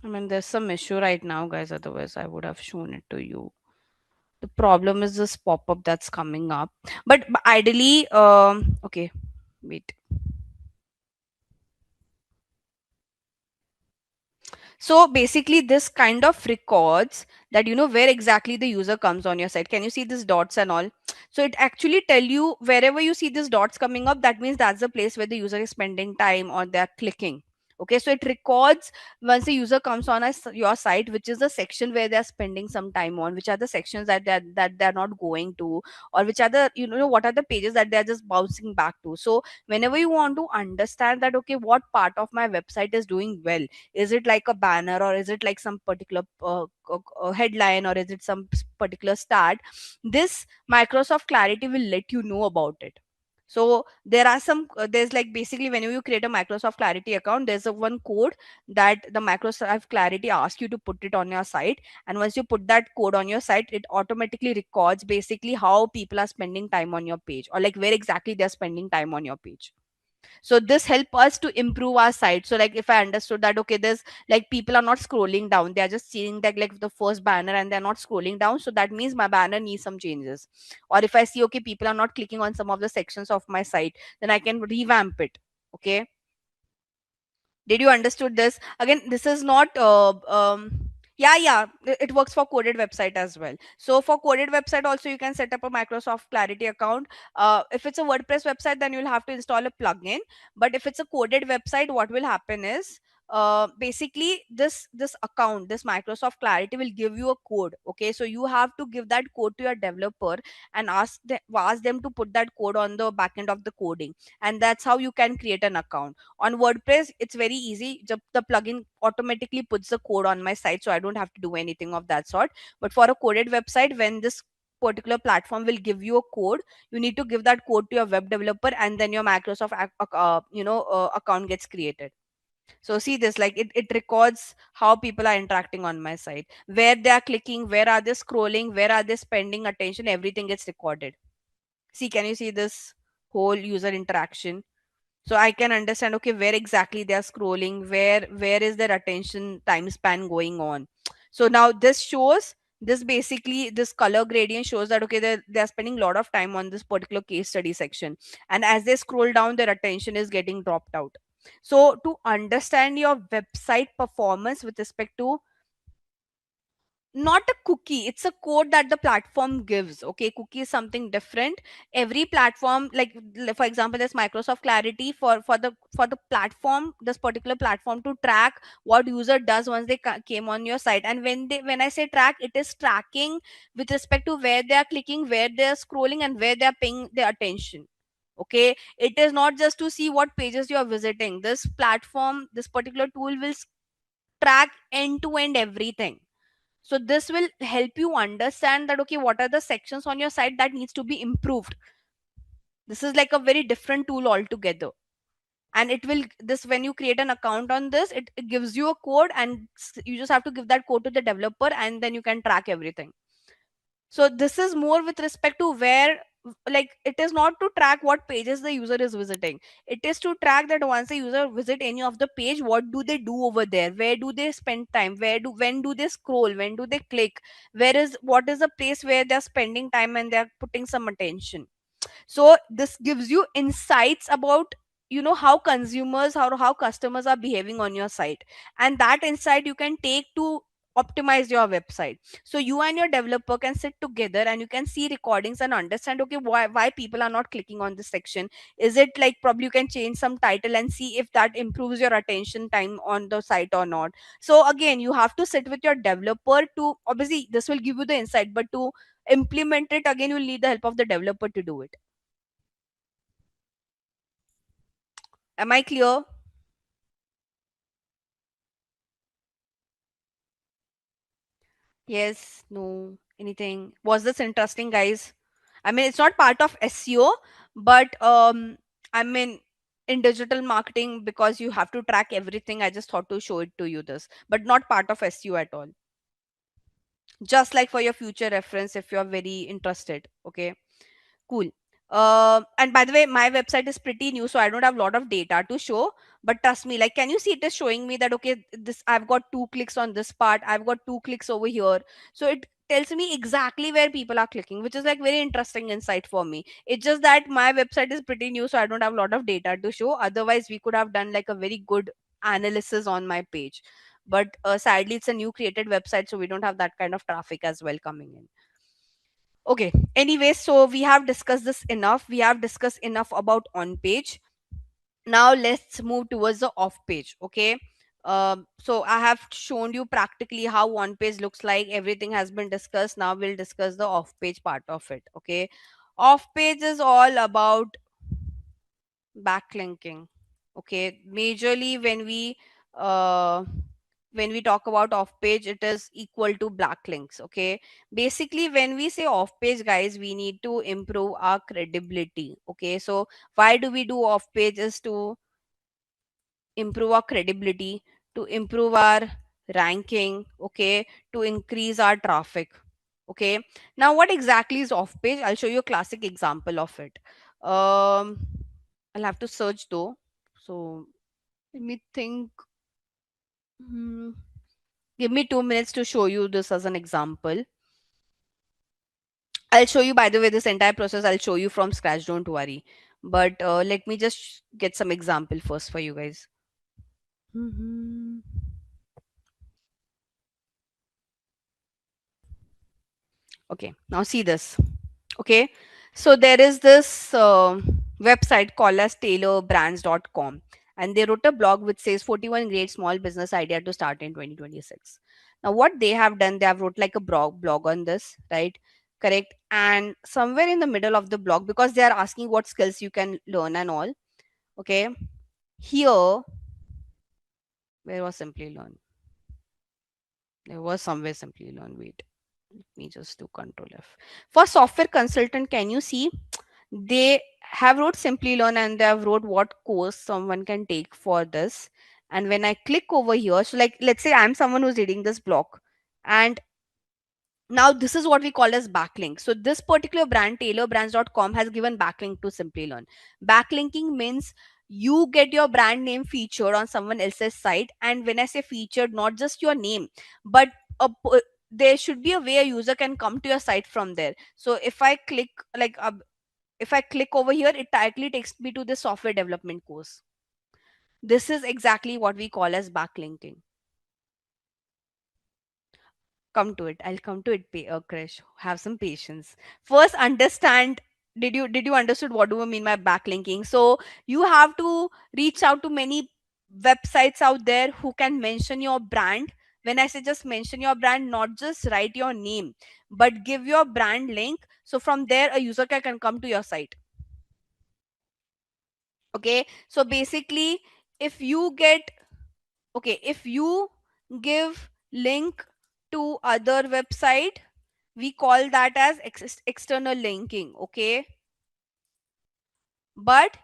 mean, there's some issue right now, guys. Otherwise, I would have shown it to you. The problem is this pop-up that's coming up. But ideally, okay, wait. So basically, this kind of records that you know where exactly the user comes on your site. Can you see these dots and all? So it actually tell you wherever you see these dots coming up, that means that's the place where the user is spending time or they're clicking. Okay, so it records once the user comes on your site, which is the section where they're spending some time on, which are the sections that they're not going to, or which are the what are the pages that they're just bouncing back to. So whenever you want to understand that, okay, what part of my website is doing well, is it like a banner or is it like some particular headline or is it some particular stat, this Microsoft Clarity will let you know about it. So there are some there's like basically whenever you create a Microsoft Clarity account, there's a one code that the Microsoft Clarity asks you to put it on your site. And once you put that code on your site, it automatically records basically how people are spending time on your page, or like where exactly they're spending time on your page. So this help us to improve our site. So like if I understood that, okay, there's like people are not scrolling down, they are just seeing that like the first banner and they're not scrolling down, so that means my banner needs some changes. Or if I see, okay, people are not clicking on some of the sections of my site, then I can revamp it. Okay, did you understood this? Again, this is not yeah, it works for coded website as well. So for coded website also, you can set up a Microsoft Clarity account. If it's a WordPress website, then you'll have to install a plugin. But if it's a coded website, what will happen is basically this account, this Microsoft Clarity will give you a code. Okay, so you have to give that code to your developer and ask them to put that code on the back end of the coding, and that's how you can create an account. On WordPress, it's very easy. The plugin automatically puts the code on my site, so I don't have to do anything of that sort. But for a coded website, when this particular platform will give you a code, you need to give that code to your web developer, and then your Microsoft account gets created. So see this, like it records how people are interacting on my site, where they are clicking, where are they scrolling, where are they spending attention, everything gets recorded. See, can you see this whole user interaction? So I can understand, okay, where exactly they are scrolling, where is their attention time span going on. So now this shows, this basically this color gradient shows that, okay, they're spending a lot of time on this particular case study section, and as they scroll down, their attention is getting dropped out. So to understand your website performance with respect to, not a cookie, it's a code that the platform gives. Okay, cookie is something different. Every platform, like for example, there's Microsoft Clarity for the platform, this particular platform, to track what user does once they came on your site. And when I say track, it is tracking with respect to where they are clicking, where they are scrolling, and where they are paying their attention. Okay, it is not just to see what pages you are visiting. This platform, this particular tool will track end to end everything. So this will help you understand that, okay, what are the sections on your site that needs to be improved. This is like a very different tool altogether. And it will, this, when you create an account on this, it gives you a code, and you just have to give that code to the developer, and then you can track everything. So this is more with respect to where, like it is not to track what pages the user is visiting. It is to track that once the user visit any of the page, what do they do over there, where do they spend time, when do they scroll, when do they click, where is, what is the place where they're spending time and they're putting some attention. So this gives you insights about, how consumers, how customers are behaving on your site. And that insight you can take to optimize your website. So you and your developer can sit together and you can see recordings and understand, okay, why people are not clicking on this section. Is it like, probably you can change some title and see if that improves your attention time on the site or not. So again, you have to sit with your developer to, obviously this will give you the insight, but to implement it, again, you'll need the help of the developer to do it. Am I clear? Yes, no, anything? Was this interesting, guys? I mean, it's not part of SEO, but I mean, in digital marketing, because you have to track everything, I just thought to show it to you this, but not part of SEO at all. Just like for your future reference, if you're very interested. Okay. Cool. And by the way, my website is pretty new, so I don't have a lot of data to show. But trust me, like, can you see it is showing me that, okay, this, I've got 2 clicks on this part, I've got 2 clicks over here. So it tells me exactly where people are clicking, which is like very interesting insight for me. It's just that my website is pretty new, so I don't have a lot of data to show. Otherwise, we could have done like a very good analysis on my page. But sadly, it's a new created website, so we don't have that kind of traffic as well coming in. Okay. Anyway, so we have discussed this enough. We have discussed enough about on page. Now let's move towards the off page. Okay. So I have shown you practically how on page looks like. Everything has been discussed. Now we'll discuss the off page part of it. Okay. Off page is all about backlinking. Okay. Majorly when we uh when we talk about off page, it is equal to backlinks. Okay, basically when we say off page, guys, we need to improve our credibility. Okay, so why do we do off page? Is to improve our credibility, to improve our ranking, okay, to increase our traffic. Okay, now what exactly is off page? I'll show you a classic example of it. um I'll have to search though, so let me think. Hmm. Give me 2 minutes to show you this as an example. I'll show you, by the way, this entire process I'll show you from scratch, don't worry. But let me just get some example first for you guys. Mhm. Okay, now see this. Okay, so there is this website called as tailorbrands.com, and they wrote a blog which says 41 great small business idea to start in 2026. Now what they have done, they have wrote like a blog on this, right? Correct. And somewhere in the middle of the blog, because they are asking what skills you can learn and all, okay, here, where was Simply Learn? There was somewhere Simply Learn. Wait, let me just do Control F. For software consultant, can you see they have wrote Simply Learn, and they have wrote what course someone can take for this. And when I click over here, so like let's say I'm someone who's reading this blog, and now this is what we call as backlink. So this particular brand, tailorbrands.com, has given backlink to Simply Learn. Backlinking means you get your brand name featured on someone else's site. And when I say featured, not just your name, but there should be a way a user can come to your site from there. So if I click like if I click over here, it directly takes me to the software development course. This is exactly what we call as backlinking. Come to it. I'll come to it, Krish. Have some patience. First, understand. Did you understood what do I mean by backlinking? So you have to reach out to many websites out there who can mention your brand. When I say just mention your brand, not just write your name, but give your brand link. So from there, a user can come to your site. Okay. So basically, if you get okay, if you give link to other website, we call that as external linking. Okay, but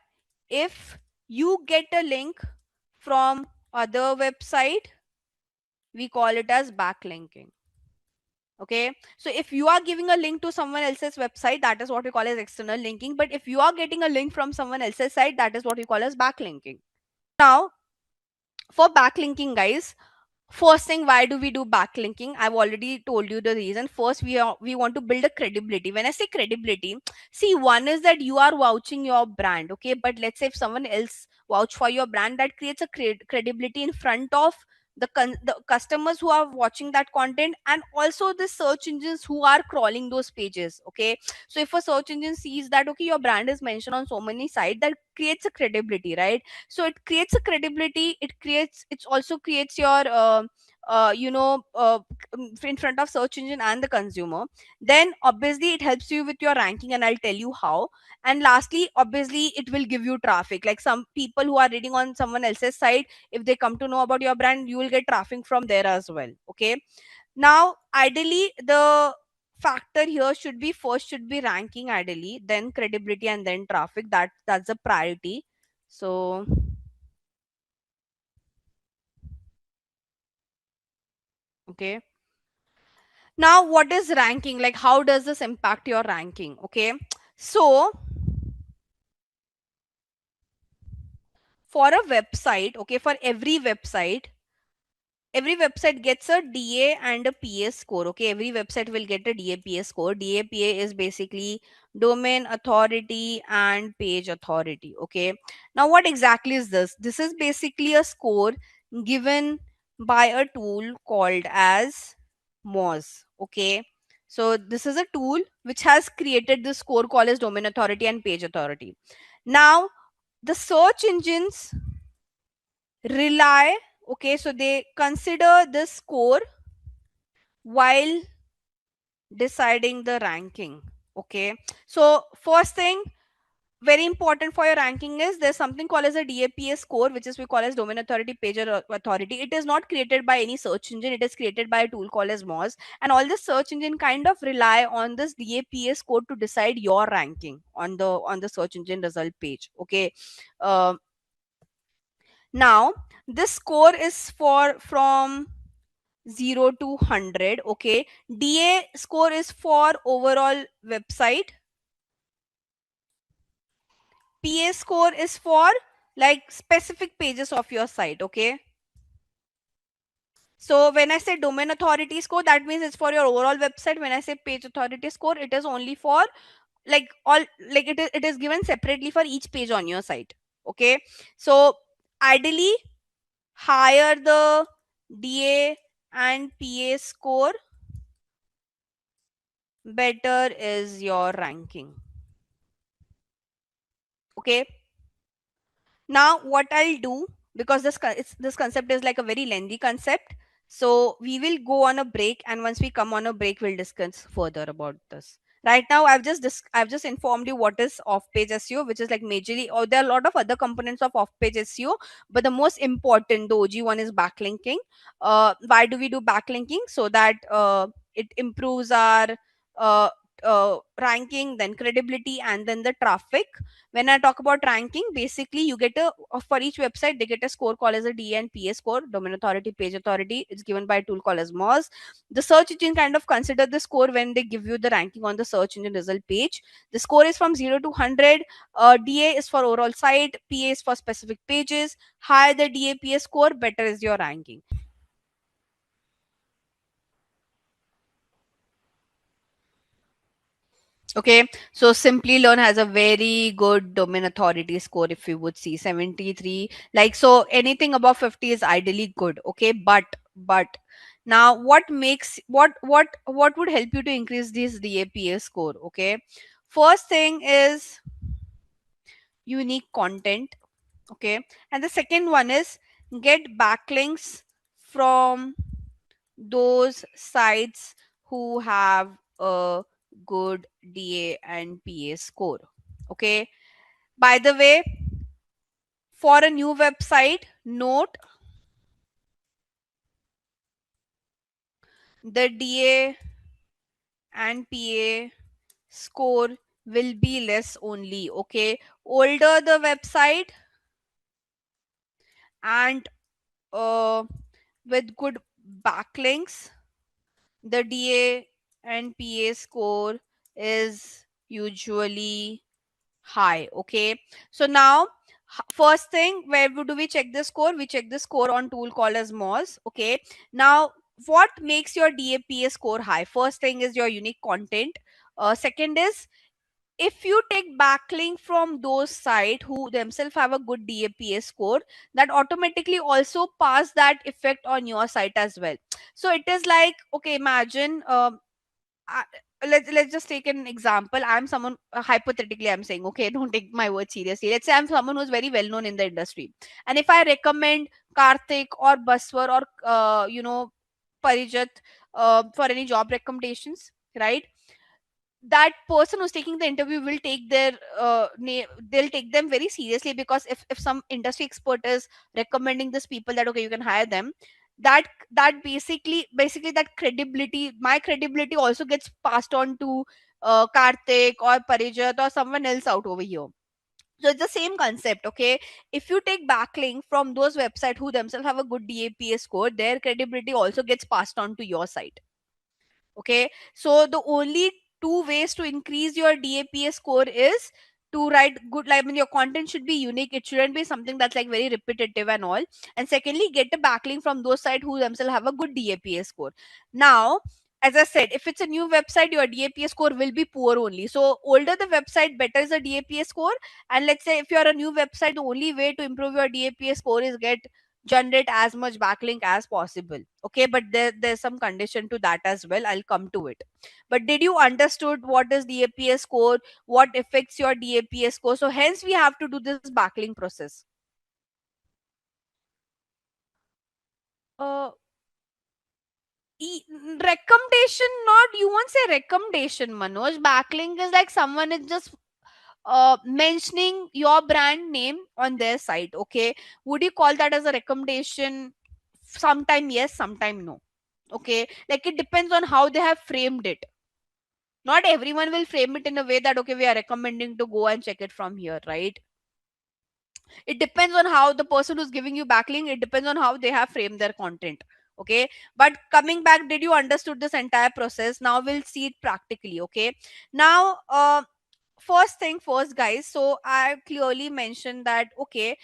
if you get a link from other website, we call it as backlinking. Okay, so if you are giving a link to someone else's website, that is what we call as external linking. But if you are getting a link from someone else's site, that is what we call as backlinking. Now for backlinking, guys, first thing, why do we do backlinking? I've already told you the reason. First, we want to build a credibility. When I say credibility, see, one is that you are vouching your brand, okay, but let's say if someone else vouch for your brand, that creates a credibility in front of the customers who are watching that content, and also the search engines who are crawling those pages. Okay, so if a search engine sees that, okay, your brand is mentioned on so many sites, that creates a credibility, right? So it creates a credibility. It also creates your in front of search engine and the consumer. Then obviously it helps you with your ranking, and I'll tell you how. And lastly, obviously it will give you traffic. Like some people who are reading on someone else's site, if they come to know about your brand, you will get traffic from there as well. Okay, now ideally the factor here should be first should be ranking, ideally, then credibility, and then traffic. That's a priority. So okay, now what is ranking? Like how does this impact your ranking? Okay, so for a website, okay, for every website gets a DA and a PA score. Okay, every website will get a DA PA score. DA PA is basically domain authority and page authority. Okay, now what exactly is this? This is basically a score given by a tool called as Moz. Okay, so this is a tool which has created this score called as domain authority and page authority. Now the search engines rely, okay, so they consider this score while deciding the ranking. Okay, so first thing, very important for your ranking is there's something called as a DAPA score, which is we call as domain authority, page authority. It is not created by any search engine. It is created by a tool called as Moz, and all the search engine kind of rely on this DAPA score to decide your ranking on the search engine result page. Okay, uh, now this score is for from 0 to 100. Okay, DA score is for overall website. PA score is for like specific pages of your site. Okay, so when I say domain authority score, that means it's for your overall website. When I say page authority score, it is only for like all, like it is given separately for each page on your site. Okay, so ideally higher the DA and PA score, better is your ranking. Okay, now what I'll do, because this concept is like a very lengthy concept, so we will go on a break, and once we come on a break we'll discuss further about this. Right now I've just informed you what is off page SEO, which is like majorly, or there are a lot of other components of off page SEO, but the most important, the OG one, is backlinking. Why do we do backlinking? So that it improves our uh, ranking, then credibility, and then the traffic. When I talk about ranking, basically you get a, for each website they get a score called as a D and PA score, domain authority, page authority. It's given by a tool called as Moz. The search engine kind of consider the score when they give you the ranking on the search engine result page. The score is from 0 to 100. DA is for overall site, PA is for specific pages. Higher the DA PA score, better is your ranking. Okay, so Simplilearn has a very good domain authority score. If you would see 73, like, so anything above 50 is ideally good. Okay, but now what makes what would help you to increase this DAPA score? Okay, first thing is unique content. Okay, and the second one is get backlinks from those sites who have a good DA and PA score. Okay. By the way, for a new website, note the DA and PA score will be less only. Okay. Older the website and uh, with good backlinks, the DA and PA score is usually high. Okay, so now first thing, where do we check the score? We check the score on tool called as Moz. Okay, now what makes your DAPA score high? First thing is your unique content. Second is if you take backlink from those sites who themselves have a good DAPA score, that automatically also pass that effect on your site as well. So it is like, okay, imagine I, let's just take an example. I'm someone, hypothetically I'm saying, okay, don't take my word seriously. Let's say I'm someone who's very well known in the industry, and if I recommend Karthik or Baswar or Parijat for any job recommendations, right? That person who's taking the interview will take their they'll take them very seriously, because if some industry expert is recommending this people that okay you can hire them, that that basically that credibility, my credibility also gets passed on to Karthik or Parijat or someone else out over here. So it's the same concept. Okay, if you take backlink from those websites who themselves have a good DAPA score, their credibility also gets passed on to your site. Okay, so the only two ways to increase your DAPA score is to write good, like, I mean, your content should be unique. It shouldn't be something that's like very repetitive and all. And secondly, get a backlink from those sites who themselves have a good DAPA score. Now, as I said, if it's a new website, your DAPA score will be poor only. So older the website, better is the DAPA score. And let's say if you're a new website, the only way to improve your DAPA score is generate as much backlink as possible. Okay, but there's some condition to that as well. I'll come to it. But did you understood what is DAPA score, what affects your DAPA score? So hence we have to do this backlink process. uh recommendation, not, you won't say recommendation, Manoj. Backlink is like someone is just mentioning your brand name on their site. Okay, would you call that as a recommendation? Sometime yes, sometime no. Okay, like it depends on how they have framed it. Not everyone will frame it in a way that okay, we are recommending to go and check it from here, right? It depends on how the person who's giving you backlink, it depends on how they have framed their content. Okay, but coming back, did you understood this entire process? Now we'll see it practically. Okay, now first thing first, guys. So I clearly mentioned that okay,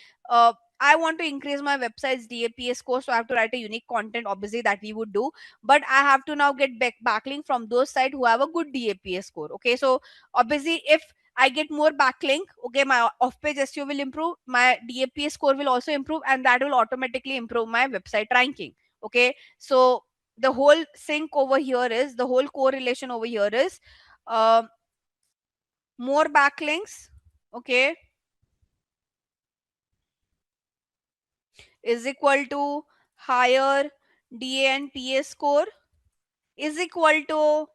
I want to increase my website's DAPA score, so I have to write a unique content. Obviously, that we would do, but I have to now get backlink from those sites who have a good DAPA score. Okay, so obviously, if I get more backlink, okay, my off-page SEO will improve, my DAPA score will also improve, and that will automatically improve my website ranking. Okay, so the whole sync over here is the whole correlation over here is. um more backlinks, okay, is equal to higher DA and PA score is equal to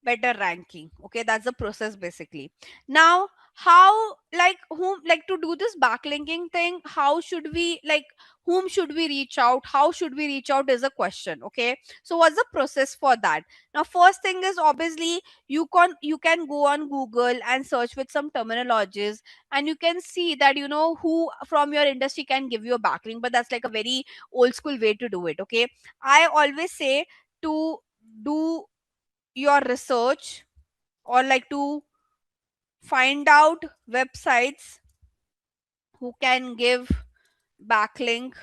better ranking. Okay, that's the process basically. Now how, like, whom, like, to do this backlinking thing, how should we, like, whom should we reach out, how should we reach out is a question. Okay, so what's the process for that? Now first thing is obviously you can go on Google and search with some terminologies, and you can see that you know who from your industry can give you a backlink, but that's like a very old school way to do it. Okay, I always say to do your research, or like to find out websites who can give backlink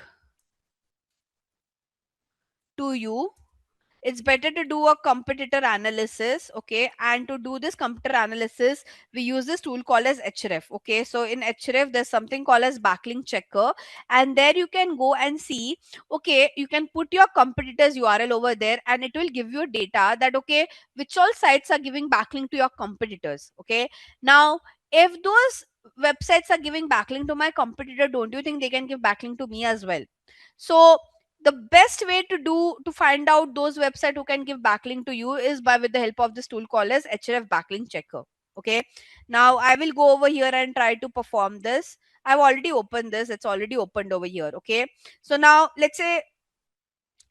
to you. It's better to do a competitor analysis. Okay, and to do this competitor analysis, we use this tool called as href. Okay, so in href there's something called as backlink checker, and there you can go and see, okay, you can put your competitors URL over there, and it will give you data that okay, which all sites are giving backlink to your competitors. Okay, now if those websites are giving backlink to my competitor, don't you think they can give backlink to me as well? So the best way to do to find out those website who can give backlink to you is by with the help of this tool called as href backlink checker. Okay, now I will go over here and try to perform this. I've already opened this, it's already opened over here. Okay, so now let's say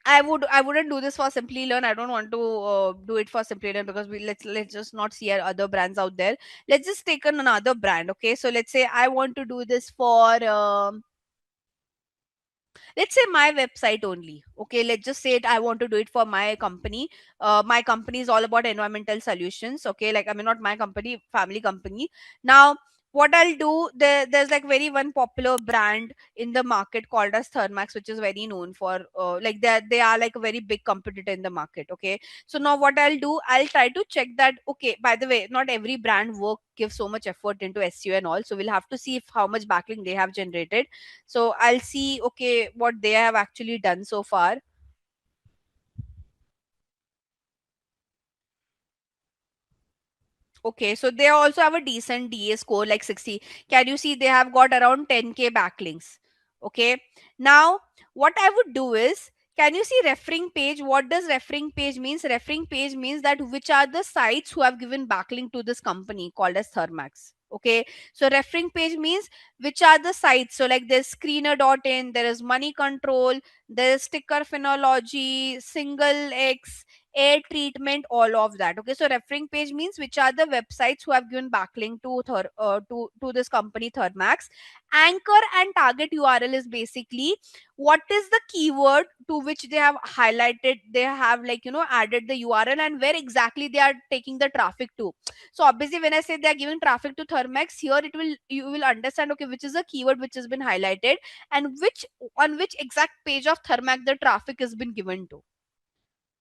I wouldn't do this for Simplilearn. I don't want to do it for Simplilearn because let's just not see our other brands out there. Let's just take another brand. Okay, so let's say I want to do this for let's say my website only. Okay, let's just say it, I want to do it for my company. My company is all about environmental solutions. Okay, like I mean not my company, family company. Now what I'll do, there's like very one popular brand in the market called as Thermax, which is very known for like they are like a very big competitor in the market. Okay, so now what I'll do, I'll try to check that. Okay, by the way, not every brand work gives so much effort into SEO and all, so we'll have to see if how much backlink they have generated. So I'll see okay what they have actually done so far. Okay, so they also have a decent DA score like 60. Can you see they have got around 10K backlinks? Okay, now what I would do is, can you see referring page? What does referring page means? Referring page means that which are the sites who have given backlink to this company called as Thermax. Okay, so referring page means which are the sites. So like there's screener.in, there is money control, there is sticker phenology, single X, air treatment, all of that. Okay, so referring page means which are the websites who have given backlink to to this company Thermax. Anchor and target URL is basically what is the keyword to which they have highlighted, they have like you know added the URL, and where exactly they are taking the traffic to. So obviously when I say they are giving traffic to Thermax, here it will, you will understand okay which is a keyword which has been highlighted, and which, on which exact page of Thermax the traffic has been given to.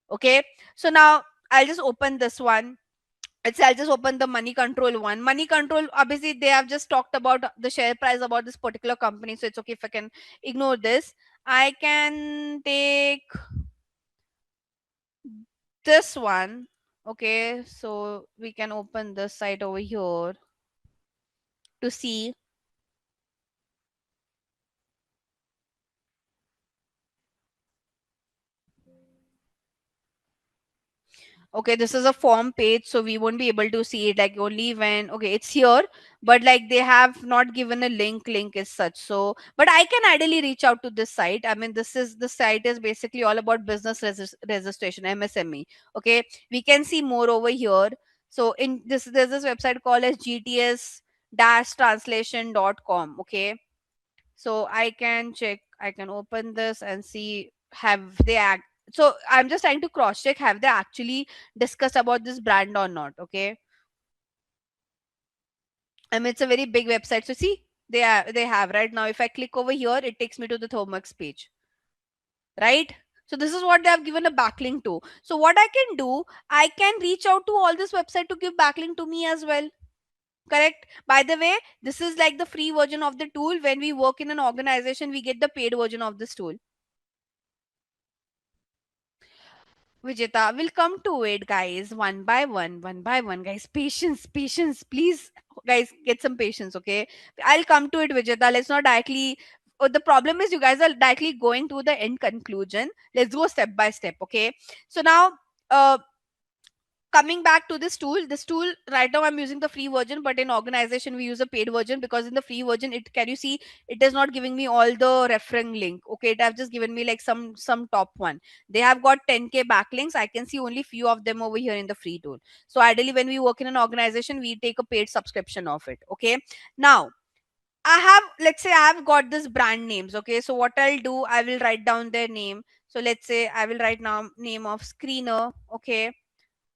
Okay, so now I'll just open this one. I'll just open the money control one. Money control, obviously they have just talked about the share price about this particular company, so it's okay if I can ignore this. I can take this one. Okay, so we can open this site over here to see. Okay, this is a form page, so we won't be able to see it, like only when, okay, it's here, but like they have not given a link as such. So but I can ideally reach out to this site. I mean, this site is basically all about business registration, MSME. Okay, we can see more over here. So in this, there's this website called as gts-translation.com. Okay, so I can check, I can open this and see, have they act, so I'm just trying to cross check, have they actually discussed about this brand or not. Okay, I mean, it's a very big website, so see, they have. Right now if I click over here, it takes me to the Thermux page, right? So this is what they have given a backlink to. So what I can do, I can reach out to all this website to give backlink to me as well. Correct. By the way, this is like the free version of the tool. When we work in an organization, we get the paid version of this tool. Vijeta, we'll come to it, guys, one by one, guys. Patience, please, guys, get some patience, okay? I'll come to it, Vijeta. Let's not directly. Oh, the problem is, you guys are directly going to the end conclusion. Let's go step by step, okay? So now, uh, coming back to this tool right now, I'm using the free version, but in organization we use a paid version, because in the free version, it, can you see, it is not giving me all the referring link. Okay, it have just given me like some top one. They have got 10K backlinks, I can see only few of them over here in the free tool. So ideally, when we work in an organization, we take a paid subscription of it. Okay, now I have, let's say I have got this brand names. Okay, so what I'll do, I will write down their name. So let's say I will write now name of screener. Okay,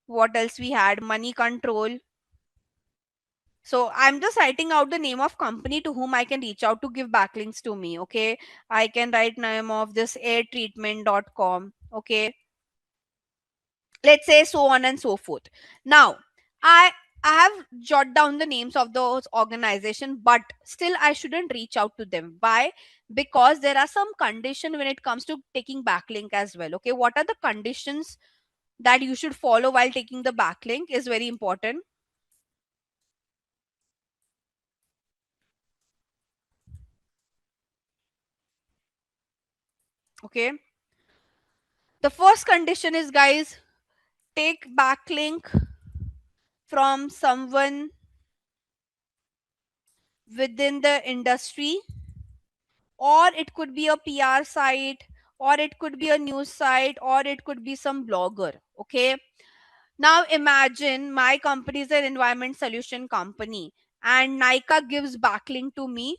what else we had, money control. So I'm just writing out the name of company to whom I can reach out to give backlinks to me. Okay, I can write name of this airtreatment.com. Okay, let's say, so on and so forth. Now i I have jot down the names of those organization, but still I shouldn't reach out to them. Why? Because there are some condition when it comes to taking backlink as well. Okay, what are the conditions that you should follow while taking the backlink is very important. Okay, the first condition is, guys, take backlink from someone within the industry, or it could be a PR site, or it could be a news site, or it could be some blogger. Okay, now imagine my company is an environment solution company, and Nika gives backlink to me.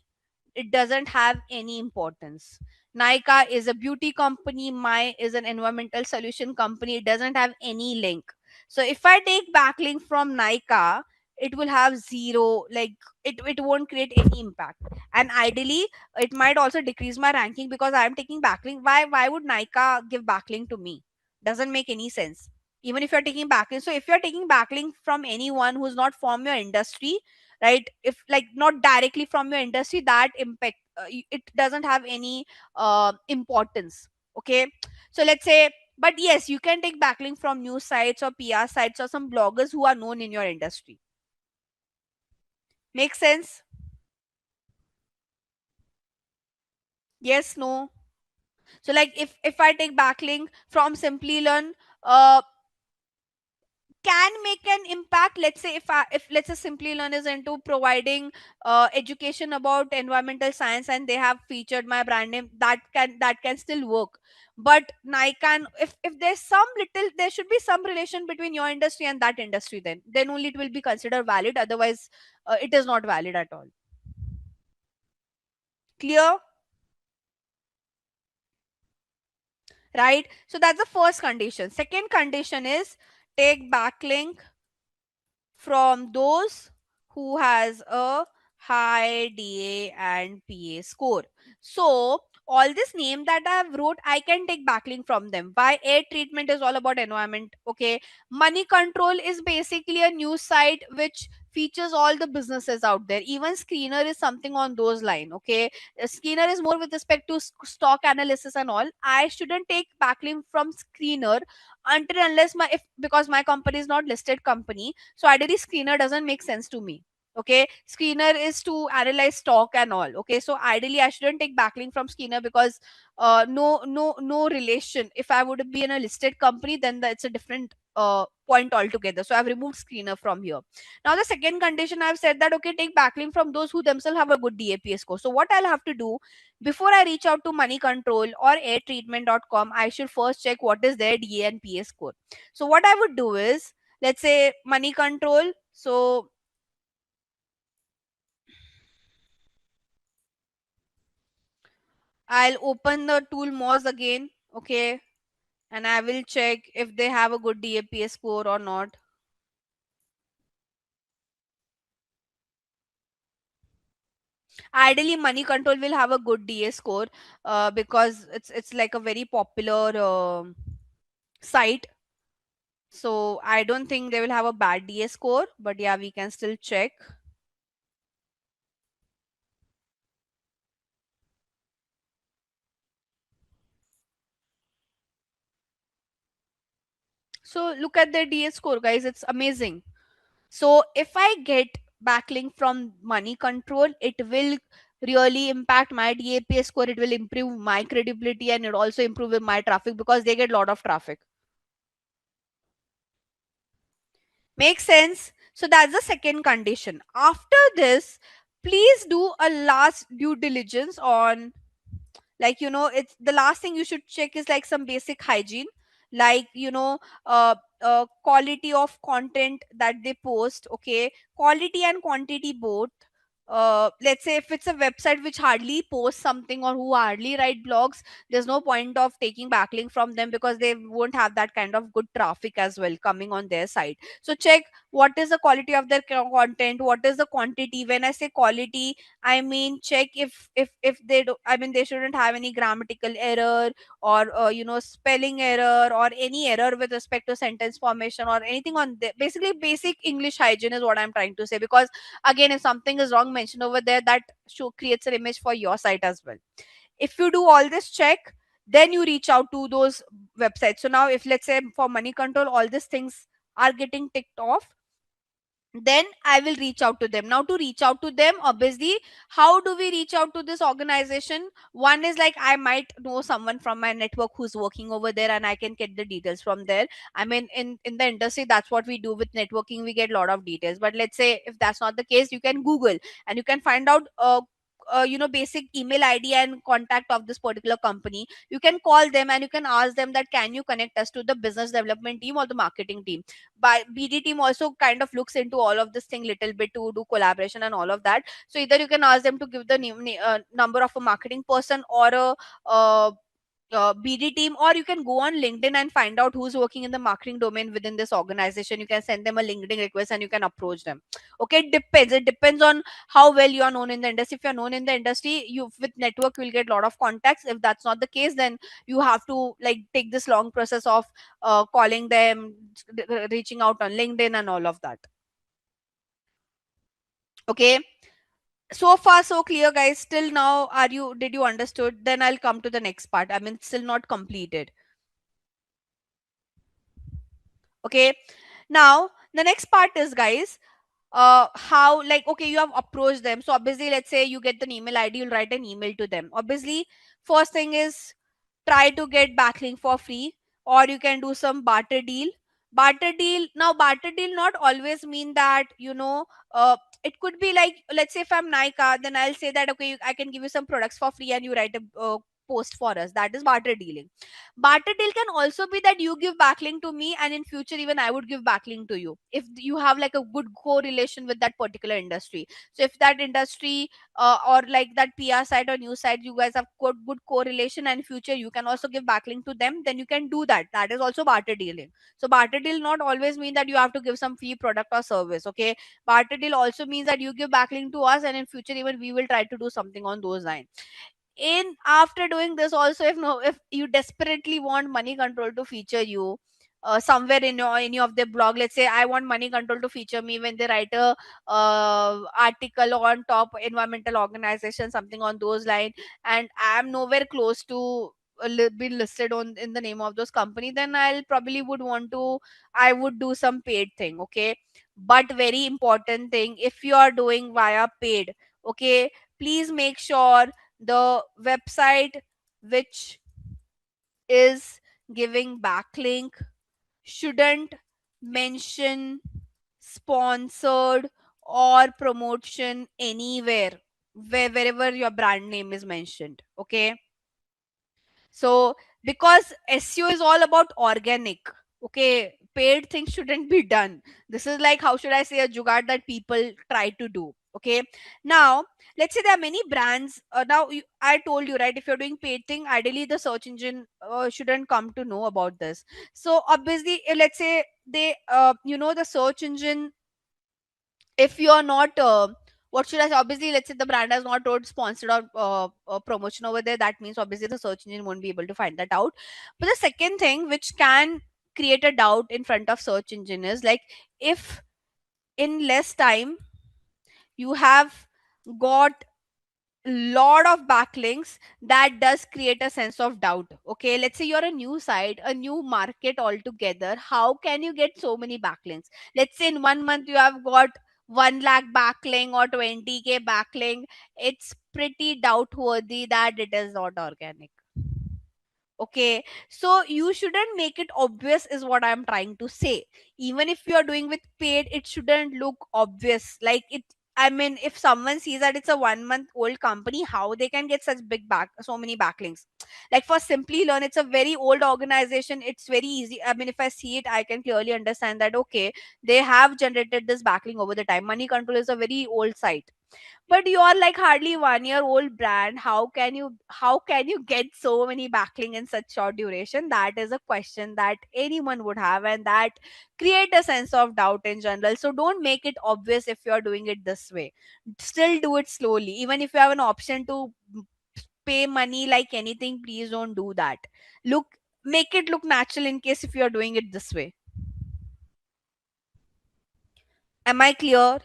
It doesn't have any importance. Nika is a beauty company, my is an environmental solution company. It doesn't have any link. So if I take backlink from Nika, it will have zero, like it won't create any impact. And ideally, it might also decrease my ranking because I am taking backlink. Why would Nika give backlink to me? Doesn't make any sense. Even if you're taking backlink. So if you're taking backlink from anyone who's not from your industry, right, if like not directly from your industry, that impact, it doesn't have any importance. Okay, so let's say, but yes, you can take backlink from news sites or PR sites or some bloggers who are known in your industry. Make sense? Yes, no? So like if I take backlink from Simplilearn, uh can make an impact. Let's say if let's say Simplilearn is into providing education about environmental science, and they have featured my brand name, that can still work. But Nikon, if there's some little, there should be some relation between your industry and that industry, then only it will be considered valid. Otherwise, it is not valid at all. Clear? Right, so that's the first condition. Second condition is, take backlink from those who has a high DA and PA score. So all this name that I have wrote, I can take backlink from them. Why? Air treatment is all about environment. Okay, money control is basically a news site which features all the businesses out there. Even screener is something on those line. Okay, screener is more with respect to stock analysis and all. I shouldn't take backlink from screener until unless my, if because my company is not listed company, so ideally screener doesn't make sense to me. Okay, screener is to analyze stock and all. Okay, so ideally I shouldn't take backlink from screener because no relation. If I would be in a listed company, then it's a different point altogether. So I've removed screener from here. Now the second condition, I've said that okay, take backlink from those who themselves have a good DAPA score. So what I'll have to do before I reach out to money control or airtreatment.com, I should first check what is their DA and PA score. So what I would do is, let's say money control. So I'll open the tool Moz again, okay, and I will check if they have a good DAPA score or not. Ideally, Money Control will have a good DA score because it's like a very popular site. So I don't think they will have a bad DA score, but yeah, we can still check. So look at their DA score, guys. It's amazing. So if I get backlink from money control, it will really impact my DAPA score. It will improve my credibility and it also improve my traffic because they get a lot of traffic. Makes sense. So that's the second condition. After this, please do a last due diligence on, like, it's the last thing you should check is like some basic hygiene, like, quality of content that they post. Okay, quality and quantity both. Let's say if it's a website which hardly posts something or who hardly write blogs, there's no point of taking backlink from them because they won't have that kind of good traffic as well coming on their site. So check what is the quality of their content, what is the quantity. When I say quality, I mean, check if they do. I mean, they shouldn't have any grammatical error or spelling error or any error with respect to sentence formation or anything on the basically basic English hygiene is what I'm trying to say. Because again, if something is wrong mentioned over there, that creates an image for your site as well. If you do all this check, then you reach out to those websites. So now, if let's say for money control, all these things are getting ticked off, then I will reach out to them. Now, to reach out to them, obviously, how do we reach out to this organization? One is like I might know someone from my network who's working over there and I can get the details from there. I mean, in the industry, that's what we do with networking. We get a lot of details. But let's say if that's not the case, you can Google and you can find out basic email ID and contact of this particular company. You can call them and you can ask them that can you connect us to the business development team or the marketing team. By BD team also kind of looks into all of this thing little bit to do collaboration and all of that. So either you can ask them to give the number of a marketing person or a BD team, or you can go on LinkedIn and find out who's working in the marketing domain within this organization. You can send them a LinkedIn request and you can approach them. Okay, it depends. It depends on how well you are known in the industry. If you're known in the industry, you with network you'll get a lot of contacts. If that's not the case, then you have to like take this long process of calling them, reaching out on LinkedIn and all of that. Okay, so far so clear, guys. Still now, are you did you understood? Then I'll come to the next part. I mean, it's still not completed. Okay, now the next part is, guys, how, like, okay, you have approached them. So obviously, let's say you get an email ID, you'll write an email to them. Obviously, first thing is try to get backlink for free, or you can do some barter deal. Barter deal, now barter deal not always mean that it could be like, let's say if I'm Nika, then I'll say that okay, I can give you some products for free and you write a post for us. That is barter dealing. Barter deal can also be that you give backlink to me and in future even I would give backlink to you if you have like a good correlation with that particular industry. So if that industry or like that PR side or news side, you guys have good correlation and in future you can also give backlink to them, then you can do that. That is also barter dealing. So barter deal not always mean that you have to give some free product or service. Okay, barter deal also means that you give backlink to us and in future even we will try to do something on those lines. In after doing this also, if you desperately want money control to feature you somewhere in your any of their blog, let's say I want money control to feature me when they write a article on top environmental organization, something on those lines, and I am nowhere close to be listed on in the name of those company, then I'll probably would want to, I would do some paid thing. Okay, But very important thing, if you are doing via paid, okay, please make sure the website which is giving backlink shouldn't mention sponsored or promotion anywhere, wherever your brand name is mentioned, okay. So because SEO is all about organic, okay, paid things shouldn't be done. This is like, how should I say, a jugaad that people try to do, okay. Now let's say there are many brands, I told you, right, if you're doing paid thing, ideally the search engine shouldn't come to know about this. So obviously, let's say they the search engine, if you are not what should I say, obviously let's say the brand has not told sponsored or promotion over there, that means obviously the search engine won't be able to find that out. But the second thing which can create a doubt in front of search engine is like, if in less time you have got lot of backlinks, that does create a sense of doubt, okay. Let's say you're a new site, a new market altogether, how can you get so many backlinks? Let's say in 1 month you have got 1 lakh backlink or 20K backlink, it's pretty doubtworthy that it is not organic, okay. So you shouldn't make it obvious is what I'm trying to say. Even if you are doing with paid, it shouldn't look obvious like it. I mean, if someone sees that it's a 1 month old company, how they can get such big back so many backlinks? Like for Simplilearn, it's a very old organization, it's very easy. I mean, if I see it, I can clearly understand that okay, they have generated this backlink over the time. Money Control is a very old site, but you are like hardly 1 year old brand, how can you get so many backlink in such short duration? That is a question that anyone would have, and that create a sense of doubt in general. So don't make it obvious if you are doing it this way. Still do it slowly. Even if you have an option to pay money like anything, please don't do that. Look, make it look natural in case if you are doing it this way. Am I clear?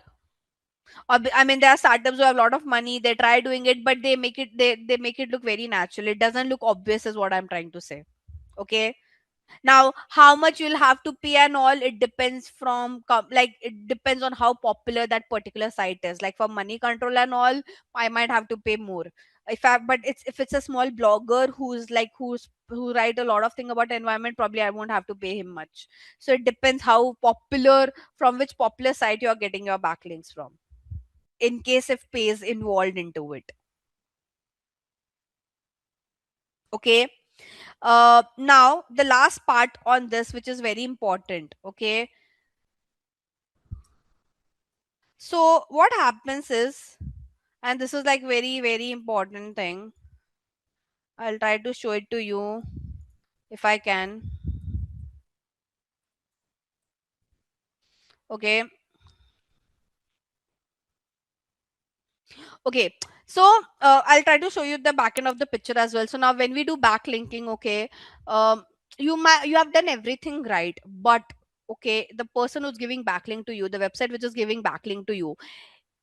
I mean, there are startups who have a lot of money, they try doing it, but they make it look very natural, it doesn't look obvious is what I'm trying to say, okay. Now how much you'll have to pay and all, it depends from like it depends on how popular that particular site is. Like for Money Control and all, I might have to pay more. But if it's a small blogger who write a lot of thing about environment, probably I won't have to pay him much. So it depends how popular, from which popular site you are getting your backlinks from, in case if pay is involved into it, okay. Now the last part on this, which is very important, okay. So what happens is, and this is like very very important thing, I'll try to show it to you if I can, okay. Okay, so I'll try to show you the back end of the picture as well. So now when we do backlinking, okay, you have done everything right, but okay, the person who's giving backlink to you, the website which is giving backlink to you,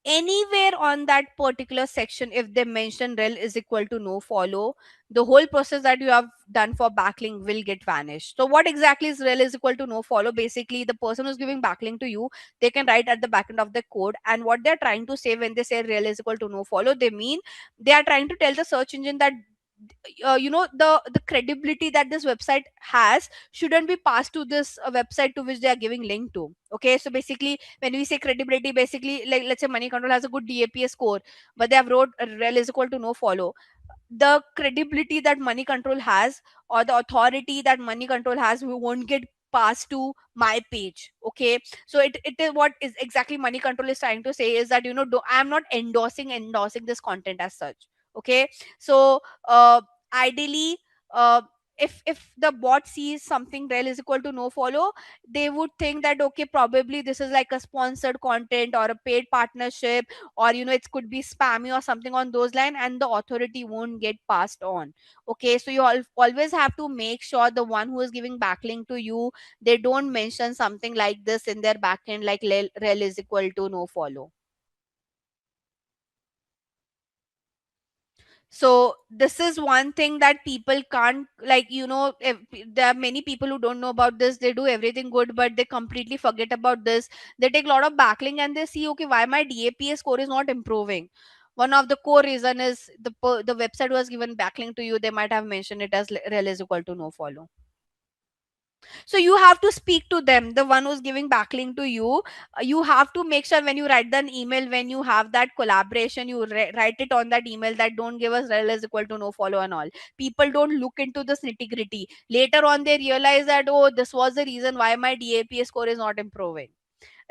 anywhere on that particular section, if they mention rel is equal to no follow, the whole process that you have done for backlink will get vanished. So what exactly is rel is equal to no follow? Basically, the person who's giving backlink to you, they can write at the back end of the code, and what they're trying to say when they say rel is equal to no follow, they mean they are trying to tell the search engine that the credibility that this website has shouldn't be passed to this website to which they are giving link to, okay. So basically, when we say credibility, basically, like let's say Money Control has a good DAPA score, but they have wrote rel is equal to no follow. The credibility that Money Control has, or the authority that Money Control has, we won't get passed to my page, okay. So it is what is exactly Money Control is trying to say is that I'm not endorsing this content as such, okay. So ideally, uh, if the bot sees something rel is equal to no follow, they would think that okay, probably this is like a sponsored content or a paid partnership, or it could be spammy or something on those lines, and the authority won't get passed on, okay. So you always have to make sure the one who is giving backlink to you, they don't mention something like this in their backend, like rel is equal to no follow. So this is one thing that people can't, like, if there are many people who don't know about this, they do everything good but they completely forget about this. They take a lot of backlink and they see, okay, why my DAPA score is not improving. One of the core reason is the website was given backlink to you, they might have mentioned it as rel is equal to no follow. So you have to speak to them, the one who's giving backlink to you. You have to make sure when you write an email, when you have that collaboration, you write it on that email that don't give us rel is equal to no follow and all. People don't look into this nitty gritty. Later on they realize that, oh, this was the reason why my DAPA score is not improving,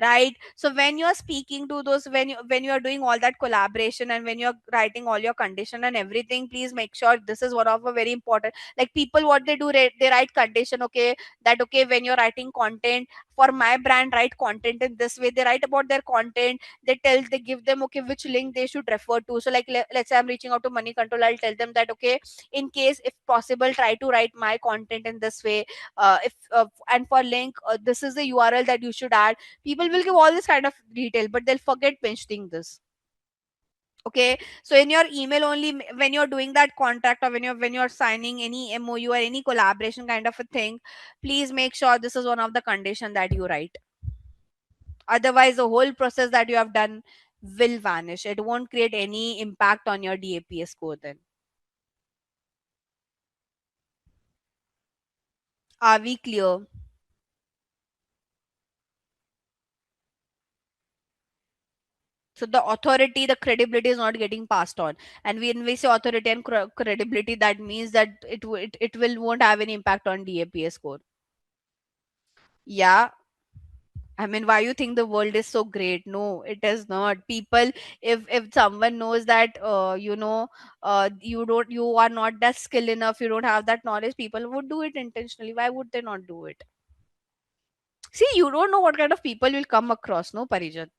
right? So when you are speaking to those, when you are doing all that collaboration and when you are writing all your condition and everything, please make sure this is one of a very important. Like, people what they do, they write condition, okay, that okay, when you're writing content for my brand, write content in this way. They write about their content, they give them, okay, which link they should refer to. So like, let's say I'm reaching out to money control, I'll tell them that, okay, in case if possible, try to write my content in this way. If And for link, this is the URL that you should add. People will give all this kind of detail but they'll forget mentioning this. Okay, so in your email only, when you're doing that contract, or when you're signing any MOU or any collaboration kind of a thing, please make sure this is one of the condition that you write. Otherwise the whole process that you have done will vanish. It won't create any impact on your DAPA score then. Are we clear? So the authority, the credibility is not getting passed on. And when we say authority and credibility, that means that it will won't have any impact on DAPA score. Yeah, I mean, why you think the world is so great? No, it is not. People, if someone knows that, you are not that skill enough, you don't have that knowledge, people would do it intentionally. Why would they not do it? See, you don't know what kind of people will come across, no, Parijat.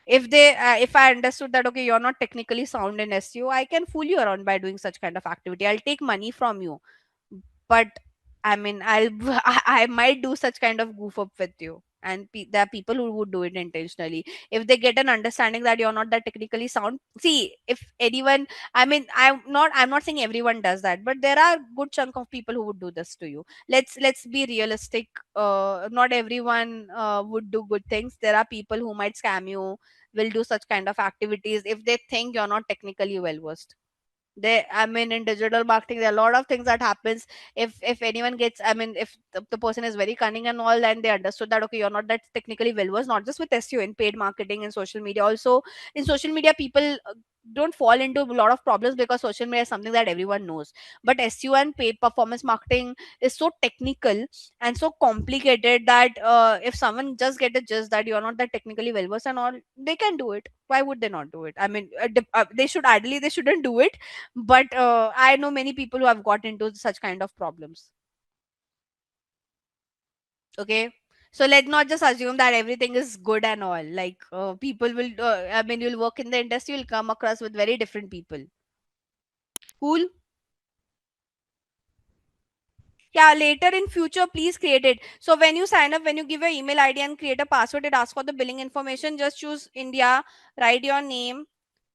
If I understood that, okay, you're not technically sound in SEO, I can fool you around by doing such kind of activity. I'll take money from you, but I mean, I might do such kind of goof up with you. And there are people who would do it intentionally if they get an understanding that you're not that technically sound. See, if anyone, I mean, I'm not saying everyone does that, but there are good chunk of people who would do this to you. Let's be realistic. Not everyone would do good things. There are people who might scam you, will do such kind of activities if they think you're not technically well versed. I mean, in digital marketing there are a lot of things that happens. If anyone gets, I mean, if the person is very cunning and all, and they understood that, okay, you're not that technically well versed, not just with SEO, in paid marketing and social media also. In social media, people don't fall into a lot of problems because social media is something that everyone knows. But SEO and paid performance marketing is so technical and so complicated that if someone just get a gist that you're not that technically well versed and all, they can do it. Why would they not do it? I mean, they should, ideally they shouldn't do it, but I know many people who have got into such kind of problems. Okay, so let's not just assume that everything is good and all. Like, people will, I mean, you'll work in the industry, you'll come across with very different people. Cool. Yeah, later in future, please create it. So when you sign up, when you give your email ID and create a password, it asks for the billing information. Just choose India, write your name.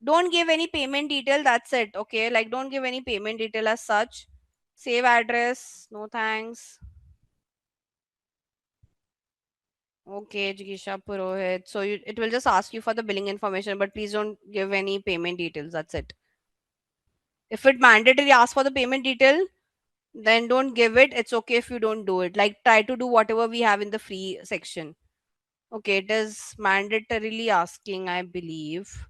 Don't give any payment detail. That's it. Okay, like, don't give any payment detail as such. Save address. No thanks. Okay, Jigisha Purohit. So it will just ask you for the billing information, but please don't give any payment details. That's it. If it mandatory asks for the payment detail, then don't give it. It's okay if you don't do it. Like, try to do whatever we have in the free section. Okay, it is mandatorily asking, I believe.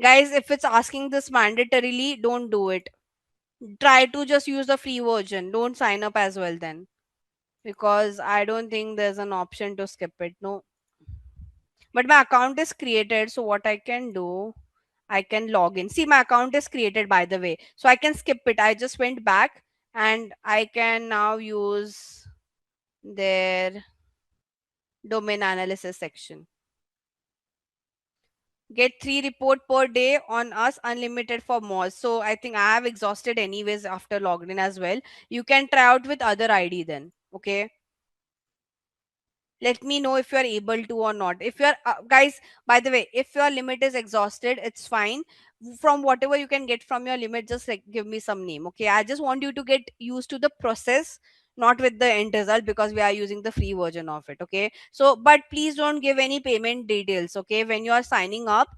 Guys, if it's asking this mandatorily, don't do it. Try to just use the free version. Don't sign up as well then. Because I don't think there's an option to skip it. No. But my account is created, so what I can do, I can log in. See, my account is created, by the way, so I can skip it. I just went back and I can now use their domain analysis section. Get 3 report per day on us, unlimited for more. So I think I have exhausted anyways after logged in as well. You can try out with other ID then. Okay, let me know if you are able to or not. If you are, guys, by the way, if your limit is exhausted, it's fine. from whatever you can get from your limit, just like give me some name. Okay, I just want you to get used to the process, not with the end result, because we are using the free version of it. Okay, so but please don't give any payment details. Okay, when you are signing up,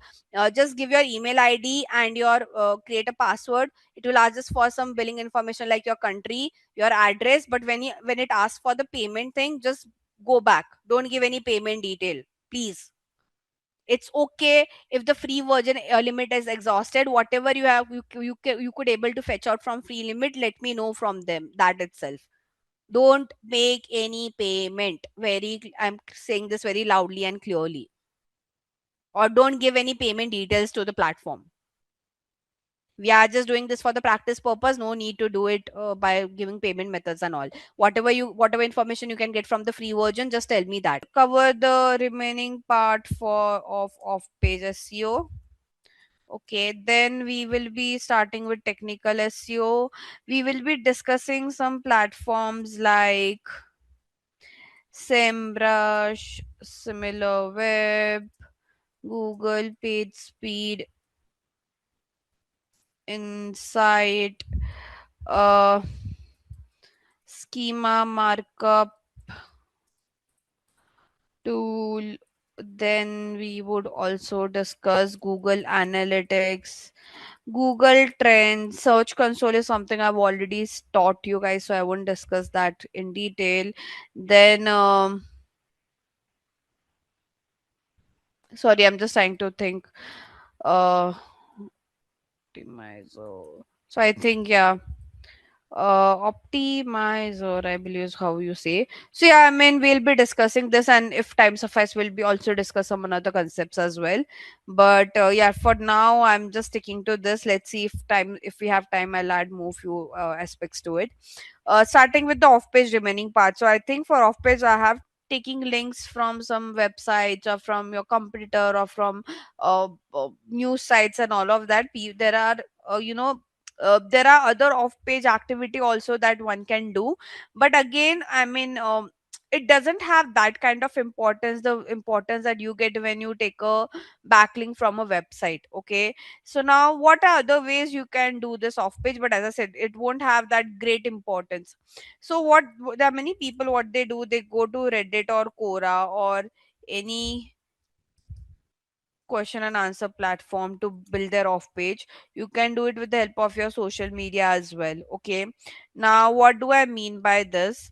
just give your email id and your create a password. It will ask us for some billing information like your country, your address, but when it asks for the payment thing, just go back, don't give any payment detail, please. It's okay if the free version limit is exhausted. Whatever you have, you could able to fetch out from free limit, let me know from them that itself. Don't make any payment, I'm saying this very loudly and clearly. Or don't give any payment details to the platform. We are just doing this for the practice purpose, no need to do it by giving payment methods and all. Whatever information you can get from the free version, just tell me that. Cover the remaining part for of page SEO. Okay, then we will be starting with technical SEO. We will be discussing some platforms like SEMrush, SimilarWeb, Google Page Speed, Insight, uh, Schema Markup Tool. Then we would also discuss Google Analytics, Google Trends. Search Console is something I've already taught you guys, so I won't discuss that in detail. Then, sorry, I'm just trying to think. Uh, Optimizer. So I think, yeah, optimizer, I believe is how you say. So yeah, I mean, we'll be discussing this, and if time suffice, we'll be also discuss some other concepts as well. But yeah, for now, I'm just sticking to this. Let's see if we have time, I'll add more few aspects to it. Starting with the off-page remaining part. So I think for off-page, I have taking links from some websites or from your competitor or from news sites and all of that. There are there are other off-page activity also that one can do, but again, I mean, it doesn't have that kind of importance, the importance that you get when you take a backlink from a website. Okay, so now what are other ways you can do this off page, but as I said, it won't have that great importance. So what, there are many people, what they do, they go to Reddit or Quora or any question and answer platform to build their off page. You can do it with the help of your social media as well. Okay, now what do I mean by this?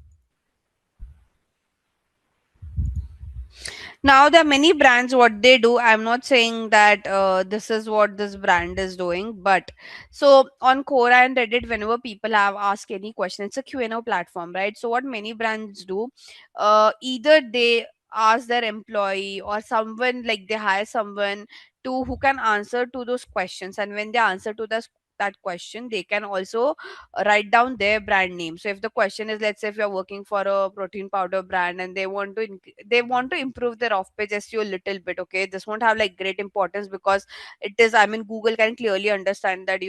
Now there are many brands, what they do, I'm not saying that this is what this brand is doing, but so on Quora and Reddit, whenever people have asked any question, it's a Q&A platform, right? So what many brands do, either they ask their employee or someone, like they hire someone to who can answer to those questions, and when they answer to that question, they can also write down their brand name. So if the question is, let's say if you're working for a protein powder brand and they want to improve their off page SEO a little bit. Okay, this won't have like great importance because it is, I mean, Google can clearly understand that,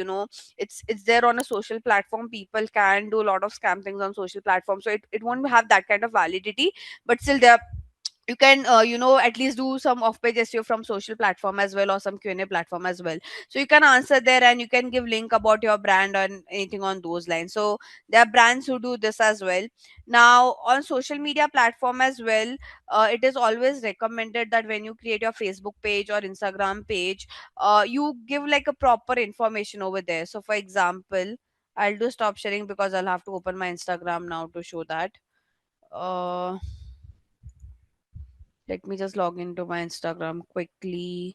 it's there on a social platform, people can do a lot of scam things on social platforms, so it won't have that kind of validity. But still, there you can at least do some off page SEO from social platform as well, or some Q&A platform as well. So you can answer there and you can give link about your brand or anything on those lines. So there are brands who do this as well. Now on social media platform as well, it is always recommended that when you create your Facebook page or Instagram page, you give like a proper information over there. So for example, I'll do stop sharing because I'll have to open my Instagram now to show that. uh Let me just log into my Instagram quickly.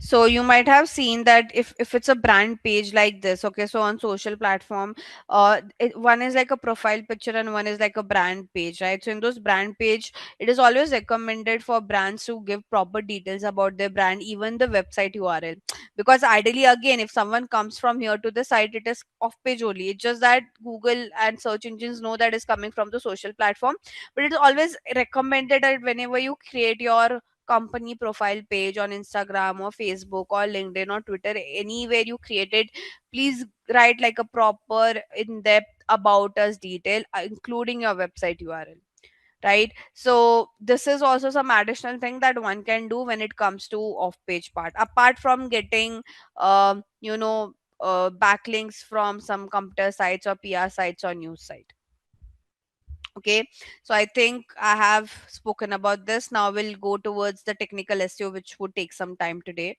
So you might have seen that if it's a brand page like this, okay, so on social platform, one is like a profile picture and one is like a brand page, right? So in those brand page, it is always recommended for brands to give proper details about their brand, even the website URL. Because ideally, again, if someone comes from here to the site, it is off page only. It's just that Google and search engines know that is coming from the social platform. But it is always recommended that whenever you create your company profile page on Instagram or Facebook or LinkedIn or Twitter, anywhere you create it, please write like a proper in depth about us detail, including your website URL, right? So this is also some additional thing that one can do when it comes to off page part, apart from getting you know backlinks from some computer sites or PR sites or news site. Okay, so I think I have spoken about this. Now we'll go towards the technical SEO, which would take some time today.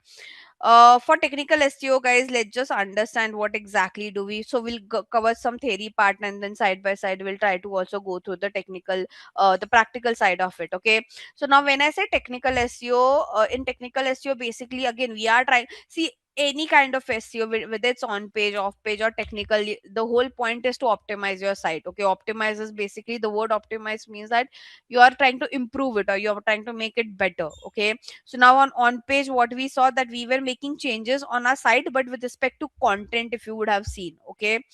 For technical SEO, guys, let's just understand what exactly do we. So we'll cover some theory part, and then side by side we'll try to also go through the technical, the practical side of it. Okay. So now when I say technical SEO, in technical SEO, basically again we are trying see any kind of SEO, whether it's on page, off page, or technical. The whole point is to optimize your site. Okay, optimize is basically, the word optimize means that you are trying to improve it or you are trying to make it better. Okay, so now on page, what we saw that we were making changes on our site, but with respect to content, if you would have seen. Okay,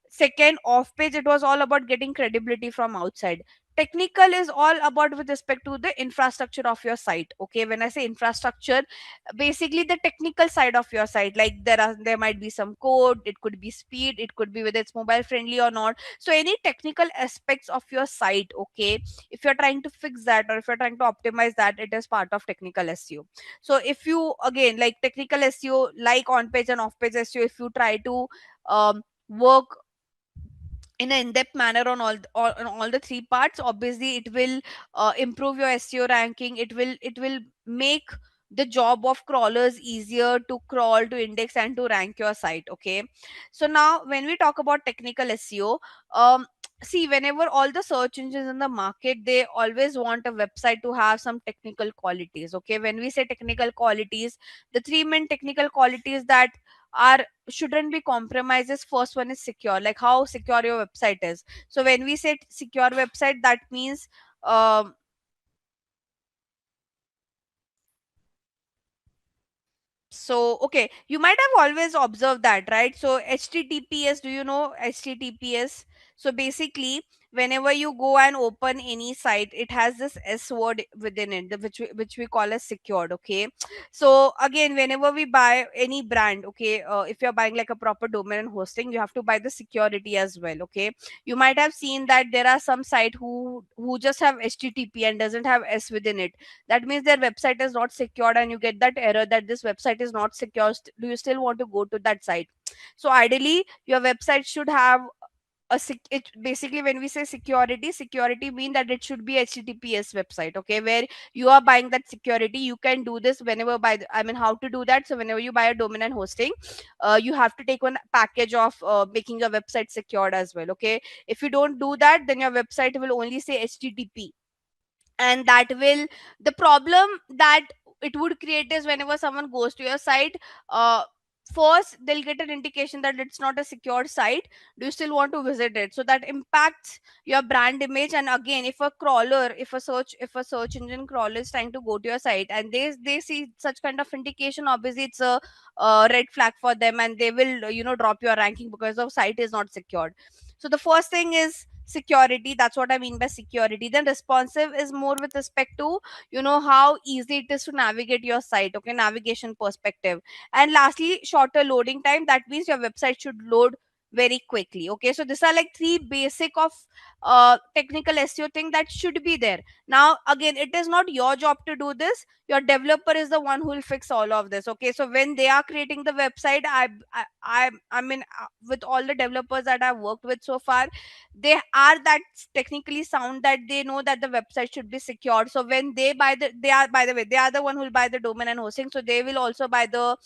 second, off page, it was all about getting credibility from outside. Technical is all about with respect to the infrastructure of your site. Okay, when I say infrastructure, basically the technical side of your site, like there might be some code, it could be speed, it could be whether it's mobile friendly or not. So any technical aspects of your site, okay, if you're trying to fix that or if you're trying to optimize that, it is part of technical SEO. So if you again, like technical SEO, like on page and off page SEO, if you try to work in an in-depth manner on on all the three parts, obviously it will improve your SEO ranking. It will make the job of crawlers easier to crawl, to index, and to rank your site. Okay, so now when we talk about technical SEO, um see, whenever all the search engines in the market, they always want a website to have some technical qualities. Okay, when we say technical qualities, the three main technical qualities that are shouldn't be compromises. First one is secure, like how secure your website is. So when we say secure website, that means um so okay, you might have always observed that, right? So HTTPS, do you know HTTPS? So basically, whenever you go and open any site, it has this S word within it, which we call as secured. Okay, so again, whenever we buy any brand, okay, if you're buying like a proper domain and hosting, you have to buy the security as well. Okay, you might have seen that there are some site who just have HTTP and doesn't have S within it. That means their website is not secured, and you get that error that this website is not secure. Do you still want to go to that site? So ideally your website should have it basically, when we say security mean that it should be HTTPS website. Okay, where you are buying that security. You can do this whenever I mean, how to do that? So whenever you buy a domain and hosting, you have to take one package of making your website secured as well. Okay, if you don't do that, then your website will only say HTTP, and that will, the problem that it would create is whenever someone goes to your site, uh first they'll get an indication that it's not a secure site. Do you still want to visit it? So that impacts your brand image. And again, if a crawler, if a search engine crawler is trying to go to your site and they see such kind of indication, obviously it's a red flag for them, and they will drop your ranking because the site is not secured. So the first thing is security. That's what I mean by security. Then responsive is more with respect to how easy it is to navigate your site. Okay, navigation perspective. And lastly, shorter loading time. That means your website should load very quickly. Okay, so these are like three basic of technical SEO thing that should be there. Now again, it is not your job to do this. Your developer is the one who will fix all of this. Okay, so when they are creating the website, I mean, with all the developers that I've worked with so far, they are that technically sound that they know that the website should be secured. So when they buy they are, by the way, they are the one who will buy the domain and hosting, so they will also buy the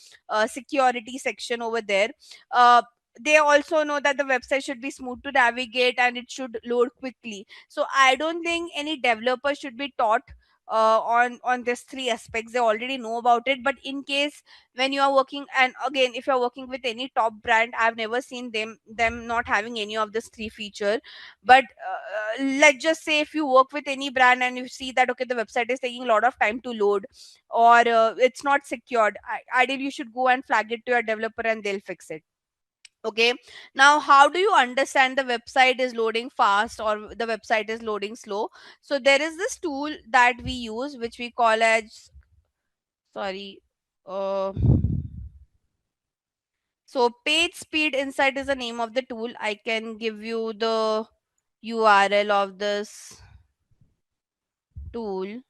security section over there. uh, they also know that the website should be smooth to navigate and it should load quickly. So I don't think any developer should be taught on these three aspects. They already know about it. But in case when you are working, and again, if you're working with any top brand, I've never seen them not having any of this three feature. But let's just say if you work with any brand and you see that okay, the website is taking a lot of time to load, or it's not secured, ideally you should go and flag it to your developer and they'll fix it. Okay, now how do you understand the website is loading fast or the website is loading slow? So there is this tool that we use, which we call as, sorry, uh So page speed insight is the name of the tool. I can give you the URL of this tool.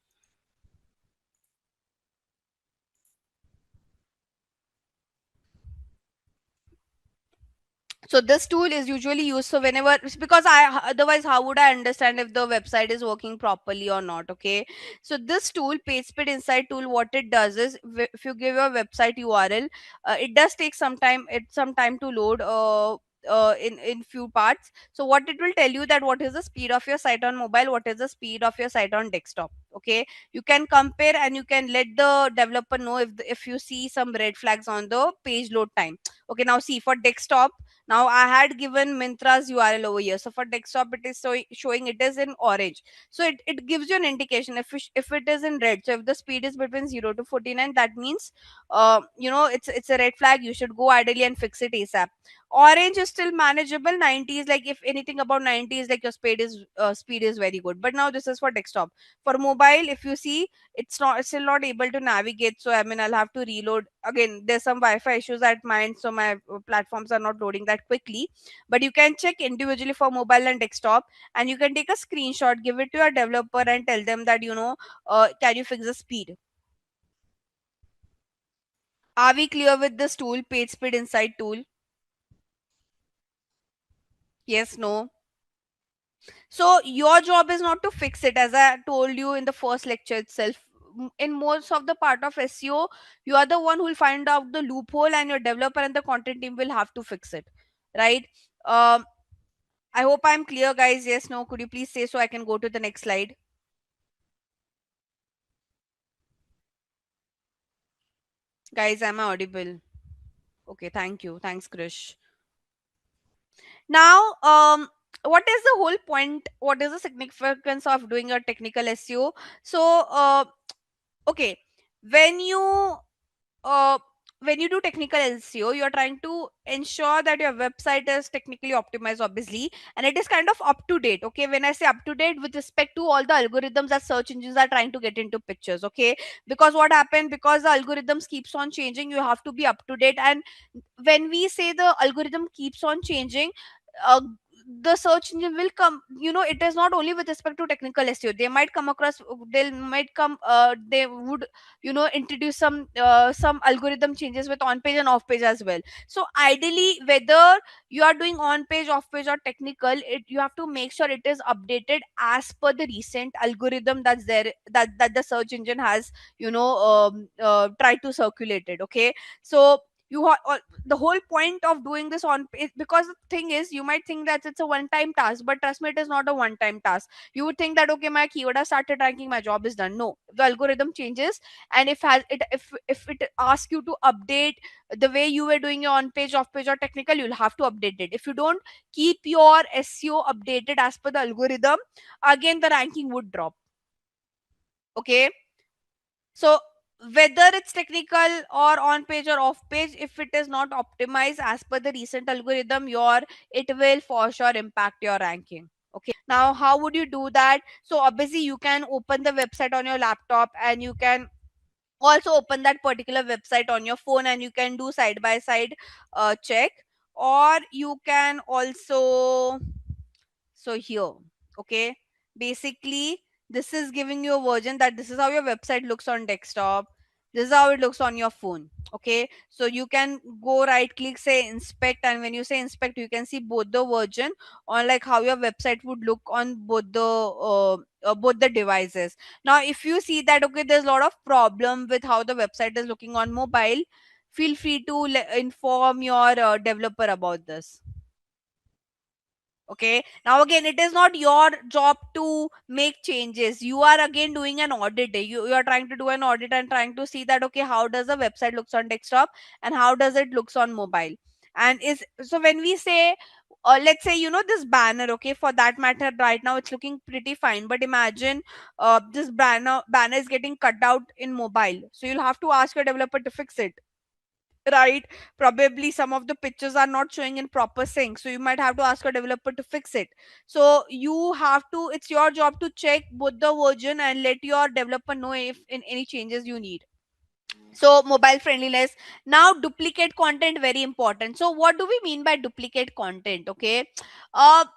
So this tool is usually used so whenever, because I otherwise how would I understand if the website is working properly or not? Okay, so this tool, PageSpeed Insight tool, what it does is if you give your website URL, it does take some time to load in few parts. So what it will tell you that what is the speed of your site on mobile, what is the speed of your site on desktop. Okay, you can compare and you can let the developer know if you see some red flags on the page load time. Okay, now see for desktop, now I had given Mintra's URL over here. So for desktop, it is showing it is in orange. So it gives you an indication if it is in red. So if the speed is between 0 to 49, that means it's a red flag. You should go ideally and fix it ASAP. Orange is still manageable. 90 is like if anything about 90 is like your speed is very good. But now this is for desktop. For mobile, if you see, it's still not able to navigate. So I mean I'll have to reload again. There's some Wi-Fi issues at mine, so my platforms are not loading that quickly. But you can check individually for mobile and desktop, and you can take a screenshot, give it to your developer, and tell them that can you fix the speed. Are we clear with this tool, page speed insight tool? Yes, no? So your job is not to fix it, as I told you in the first lecture itself. In most of the part of SEO, you are the one who will find out the loophole, and your developer and the content team will have to fix it, right? Um, I hope I'm clear, guys. Yes, no? Could you please say so I can go to the next slide? Guys, am I audible? Okay, thank you. Thanks, Krish. Now, what is the whole point? What is the significance of doing a technical SEO? So, okay, when you uh, when you do technical SEO, you're trying to ensure that your website is technically optimized, obviously, and it is kind of up to date. Okay, when I say up to date, with respect to all the algorithms that search engines are trying to get into pictures. Okay, because what happened, because the algorithms keeps on changing, you have to be up to date. And when we say the algorithm keeps on changing, uh, the search engine will come, it is not only with respect to technical SEO. They might come across, they would introduce some algorithm changes with on page and off page as well. So ideally, whether you are doing on page, off page, or technical, you have to make sure it is updated as per the recent algorithm that's there, that the search engine has tried to circulate it. Okay, so the whole point of doing this on because the thing is, you might think that it's a one time task, but trust me, it is not a one time task. You would think that, okay, my keyword has started ranking, my job is done. No, the algorithm changes, and if it asks you to update the way you were doing your on page, off page, or technical, you'll have to update it. If you don't keep your SEO updated as per the algorithm, again the ranking would drop. Okay, so whether it's technical or on page or off page, if it is not optimized as per the recent algorithm, your it will for sure impact your ranking. Okay, now how would you do that? So obviously you can open the website on your laptop, and you can also open that particular website on your phone, and you can do side by side check. Or you can also, so here, okay, basically this is giving you a version that this is how your website looks on desktop, this is how it looks on your phone. Okay, so you can go right click, say inspect, and when you say inspect, you can see both the version on like how your website would look on both the devices. Now if you see that, okay, there's a lot of problem with how the website is looking on mobile, feel free to inform your developer about this. Okay, now again, it is not your job to make changes. You are again doing an audit. You are trying to do an audit and trying to see that, okay, how does the website looks on desktop and how does it looks on mobile. And is so when we say, let's say, this banner, okay, for that matter, right now it's looking pretty fine, but imagine this banner is getting cut out in mobile, so you'll have to ask your developer to fix it, right? Probably some of the pictures are not showing in proper sync, so you might have to ask a developer to fix it. So you have to, it's your job to check both the version and let your developer know if in any changes you need. So mobile friendliness. Now duplicate content, very important. So what do we mean by duplicate content? Okay,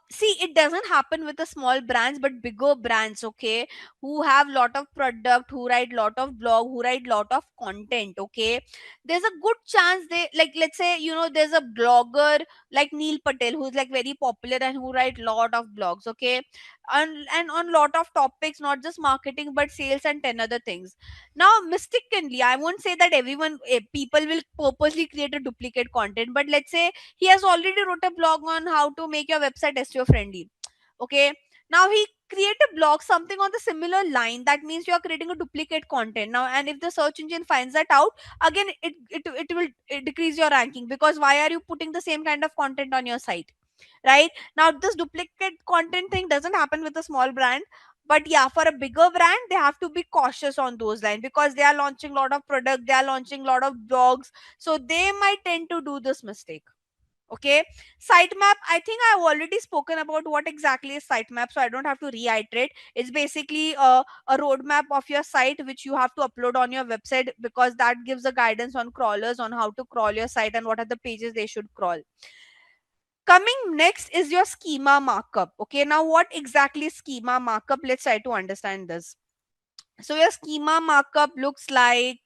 see, it doesn't happen with the small brands but bigger brands, okay, who have lot of product, who write lot of blog, who write lot of content. Okay, there's a good chance they, like, let's say, there's a blogger like Neil Patel who's like very popular and who write lot of blogs. Okay, and on lot of topics, not just marketing but sales and 10 other things. Now mistakenly, I won't say that everyone, people will purposely create a duplicate content, but let's say he has already wrote a blog on how to make your website SEO friendly. Okay, now he create a blog something on the similar line. That means you are creating a duplicate content now, and if the search engine finds that out, again it will decrease your ranking, because why are you putting the same kind of content on your site, right? Now this duplicate content thing doesn't happen with a small brand, but yeah, for a bigger brand they have to be cautious on those lines, because they are launching a lot of product, they are launching a lot of blogs, so they might tend to do this mistake. Okay, sitemap, I think I've already spoken about what exactly is sitemap, so I don't have to reiterate. It's basically a roadmap of your site which you have to upload on your website, because that gives a guidance on crawlers on how to crawl your site and what are the pages they should crawl. Coming next is your schema markup. Okay, now what exactly is schema markup? Let's try to understand this. So your schema markup looks like,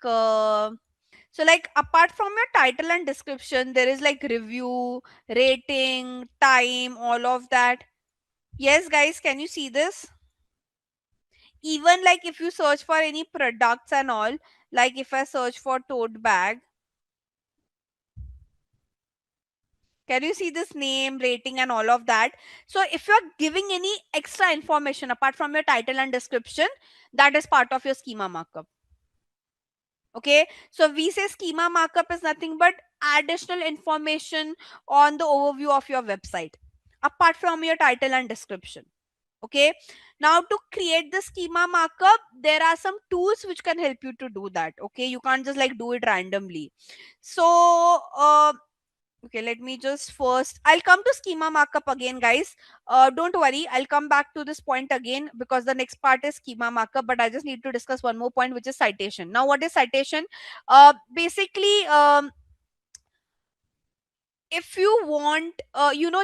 so like apart from your title and description, there is like review, rating, time, all of that. Yes, guys, can you see this? Even like if you search for any products and all, like if I search for tote bag, can you see this name, rating, and all of that? So if you're giving any extra information apart from your title and description, that is part of your schema markup. Okay, so we say schema markup is nothing but additional information on the overview of your website apart from your title and description. Okay, now to create the schema markup, there are some tools which can help you to do that. Okay, you can't just like do it randomly. So okay, let me just first, I'll come to schema markup again, guys. Don't worry, I'll come back to this point again, because the next part is schema markup, but I just need to discuss one more point, which is citation. Now what is citation? Basically, if you want,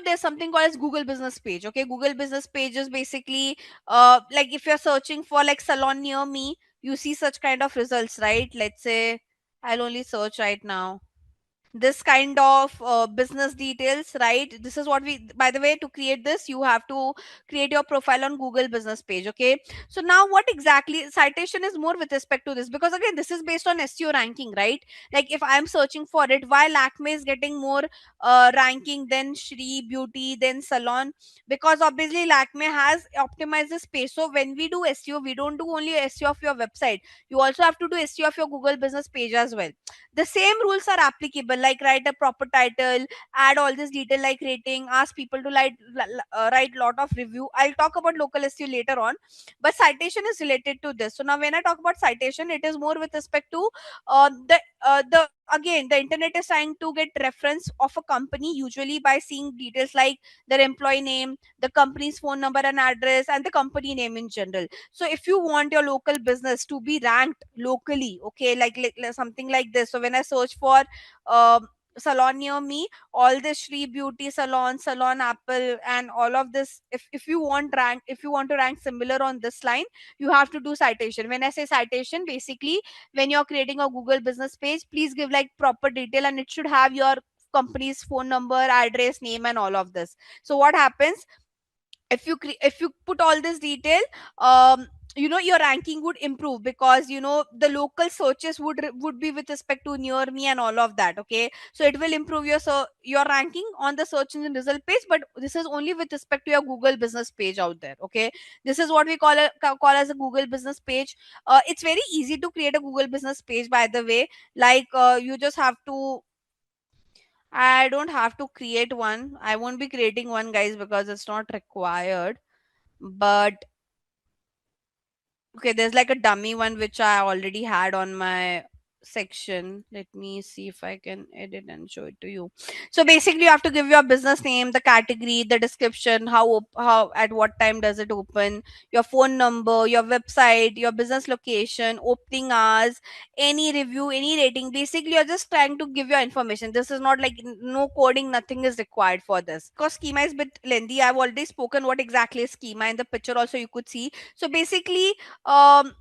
there's something called as Google business page. Okay, Google business page is basically, like if you're searching for like salon near me, you see such kind of results, right? Let's say I'll only search right now this kind of business details, right? This is what we, by the way, to create this you have to create your profile on Google business page. Okay, so now what exactly citation is more with respect to this, because again this is based on SEO ranking, right? Like if I'm searching for it, why Lakme is getting more ranking than Shri Beauty, then salon, because obviously Lakme has optimized the space. So when we do SEO, we don't do only SEO of your website, you also have to do SEO of your Google business page as well. The same rules are applicable, like write a proper title, add all this detail like rating, ask people to write lot of review. I'll talk about local SEO later on, but citation is related to this. So now when I talk about citation, it is more with respect to the again, the internet is trying to get reference of a company usually by seeing details like their employee name, the company's phone number and address, and the company name in general. So if you want your local business to be ranked locally, okay, like something like this. So when I search for salon near me, all this Shri Beauty salon, salon Apple, and all of this, if you want rank, if you want to rank similar on this line, you have to do citation. When I say citation, basically when you're creating a Google business page, please give like proper detail, and it should have your company's phone number, address, name, and all of this. So what happens, if you put all this detail, um your ranking would improve, because the local searches would be with respect to near me and all of that. Okay, so it will improve your ranking on the search engine result page, but this is only with respect to your Google business page out there. Okay, this is what we call as a Google business page. It's very easy to create a Google business page, by the way. Like you just have to, I don't have to create one. I won't be creating one, guys, because it's not required. But okay, there's like a dummy one which I already had on my section. Let me see if I can edit and show it to you. So basically, you have to give your business name, the category, the description, how at what time does it open, your phone number, your website, your business location, opening hours, any review, any rating. Basically, you're just trying to give your information. This is not like no coding, nothing is required for this. Because schema is a bit lengthy, I've already spoken what exactly is schema. In the picture also you could see. So basically, um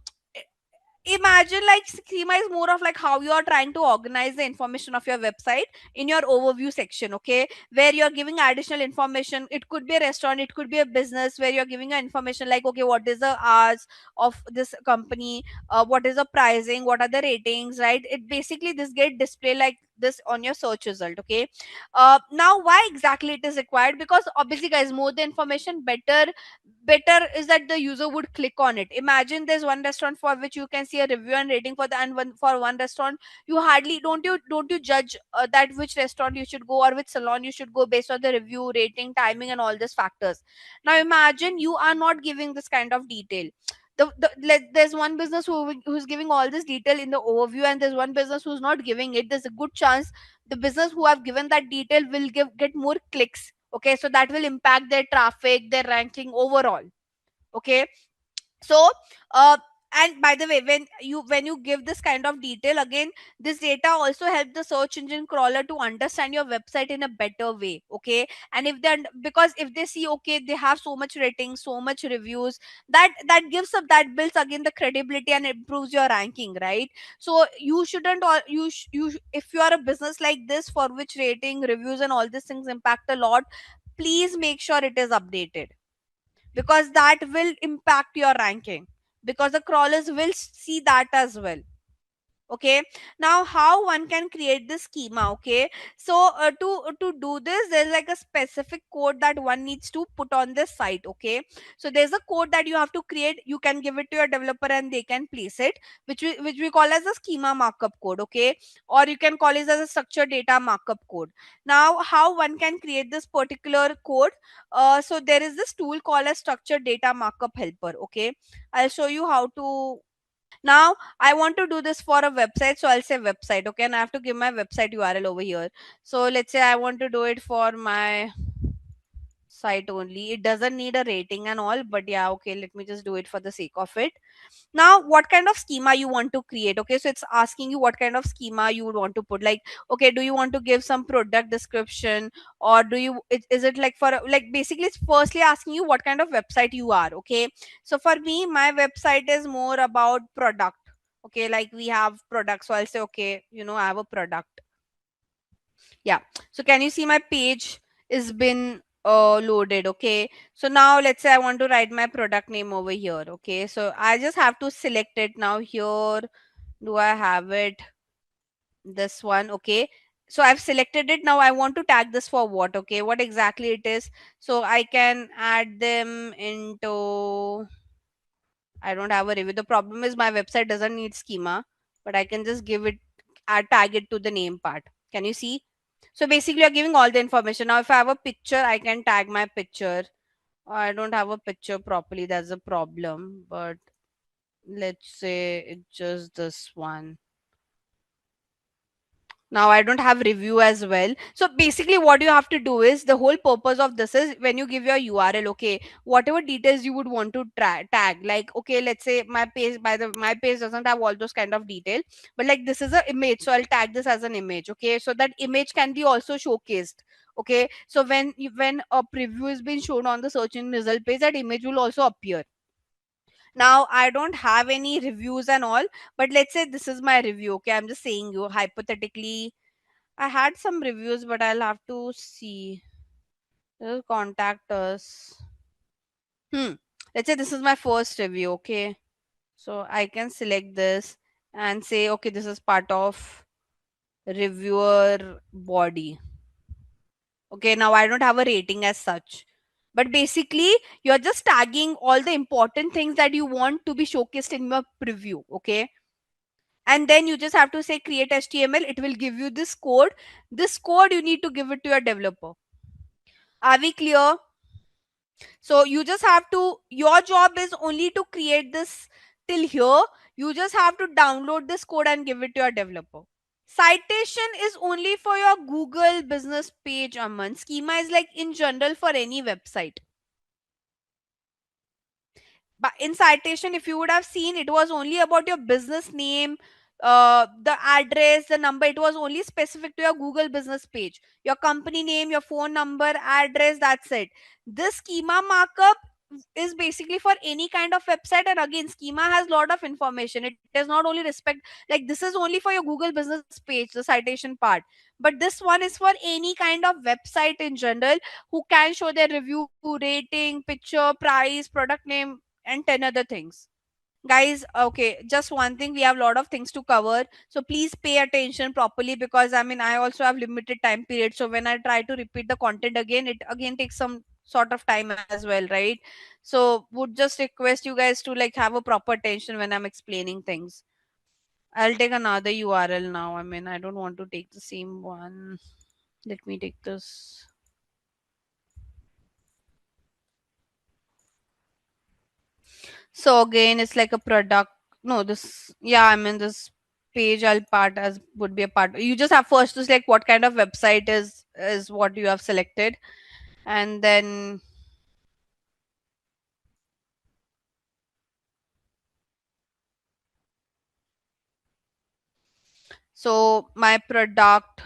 imagine like schema is more of like how you are trying to organize the information of your website in your overview section, okay, where you're giving additional information. It could be a restaurant, it could be a business, where you're giving information like, okay, what is the hours of this company, what is the pricing, what are the ratings, right? It basically this get display like this on your search result, okay. Now why exactly it is required? Because obviously guys, more the information, better is that the user would click on it. Imagine there's one restaurant for which you can see a review and rating for the, and one for one restaurant you hardly, don't you judge that which restaurant you should go or which salon you should go based on the review, rating, timing and all these factors. Now imagine you are not giving this kind of detail. There's one business who's giving all this detail in the overview, and there's one business who's not giving it. There's a good chance the business who have given that detail will get more clicks, okay, so that will impact their traffic, their ranking overall, okay. So uh and by the way, when you give this kind of detail, again this data also help the search engine crawler to understand your website in a better way, okay. And if they, because if they see, okay, they have so much ratings, so much reviews, that gives up, that builds again the credibility and improves your ranking, right? So you shouldn't all if you are a business like this for which rating, reviews and all these things impact a lot, please make sure it is updated, because that will impact your ranking, because the crawlers will see that as well, okay. Now how one can create this schema, okay. So to do this, there's like a specific code that one needs to put on this site, okay. So there's a code that you have to create. You can give it to your developer and they can place it, which we call as a schema markup code, okay, or you can call it as a structured data markup code. Now how one can create this particular code? So there is this tool called as structured data markup helper, okay. I'll show you how to. Now I want to do this for a website, so I'll say website, okay, and I have to give my website URL over here. So let's say I want to do it for my site only. It doesn't need a rating and all, but yeah, okay, let me just do it for the sake of it. Now what kind of schema you want to create, okay, so it's asking you what kind of schema you would want to put, like, okay, do you want to give some product description, or is it like for like basically it's firstly asking you what kind of website you are, okay. So for me, my website is more about product, okay, like we have products, so I'll say, okay, I have a product. Yeah. So can you see my page is been loaded, okay. So now let's say I want to write my product name over here, okay. So I just have to select it. Now here, do I have it? This one, okay. So I've selected it. Now I want to tag this for what, okay, what exactly it is. So I can add them into, I don't have a review. The problem is my website doesn't need schema, but I can just give it, tag it to the name part. Can you see? So basically, you're giving all the information. Now, if I have a picture, I can tag my picture. I don't have a picture properly. That's a problem. But let's say it's just this one. Now I don't have review as well. So basically what you have to do is, the whole purpose of this is, when you give your URL, okay, whatever details you would want to tag, like, okay, let's say my page, my page doesn't have all those kind of detail, but like this is an image, so I'll tag this as an image, okay, so that image can be also showcased, okay. So when a preview is being shown on the search engine result page, that image will also appear. Now I don't have any reviews and all, but let's say this is my review, okay, I'm just saying you hypothetically. I had some reviews, but I'll have to see. They'll contact us. Hmm. Let's say this is my first review, okay? So I can select this and say, okay, this is part of reviewer body. Okay, now I don't have a rating as such. But basically, you're just tagging all the important things that you want to be showcased in your preview, okay? And then you just have to say create HTML. It will give you this code. This code you need to give it to your developer. Are we clear? So you just have to, your job is only to create this till here. You just have to download this code and give it to your developer. Citation is only for your Google business page, Aman. Schema is like in general for any website. But in citation, if you would have seen, it was only about your business name, the address, the number. It was only specific to your Google business page, your company name, your phone number, address. That's it. This schema markup is basically for any kind of website, and again, schema has lot of information. It does not only respect, like, this is only for your Google business page, the citation part, but this one is for any kind of website in general, who can show their review, rating, picture, price, product name, and 10 other things. Guys, okay, just one thing, we have a lot of things to cover, so please pay attention properly, because I mean, I also have limited time period, so when I try to repeat the content again, it again takes some sort of time as well, right? So would just request you guys to like have a proper attention when I'm explaining things. I'll take another URL now. I mean, I don't want to take the same one. Let me take this. So again, it's like a product. No, this, yeah, I mean, this page I'll part as would be a part. You just have first to select what kind of website is what you have selected, and then so my product.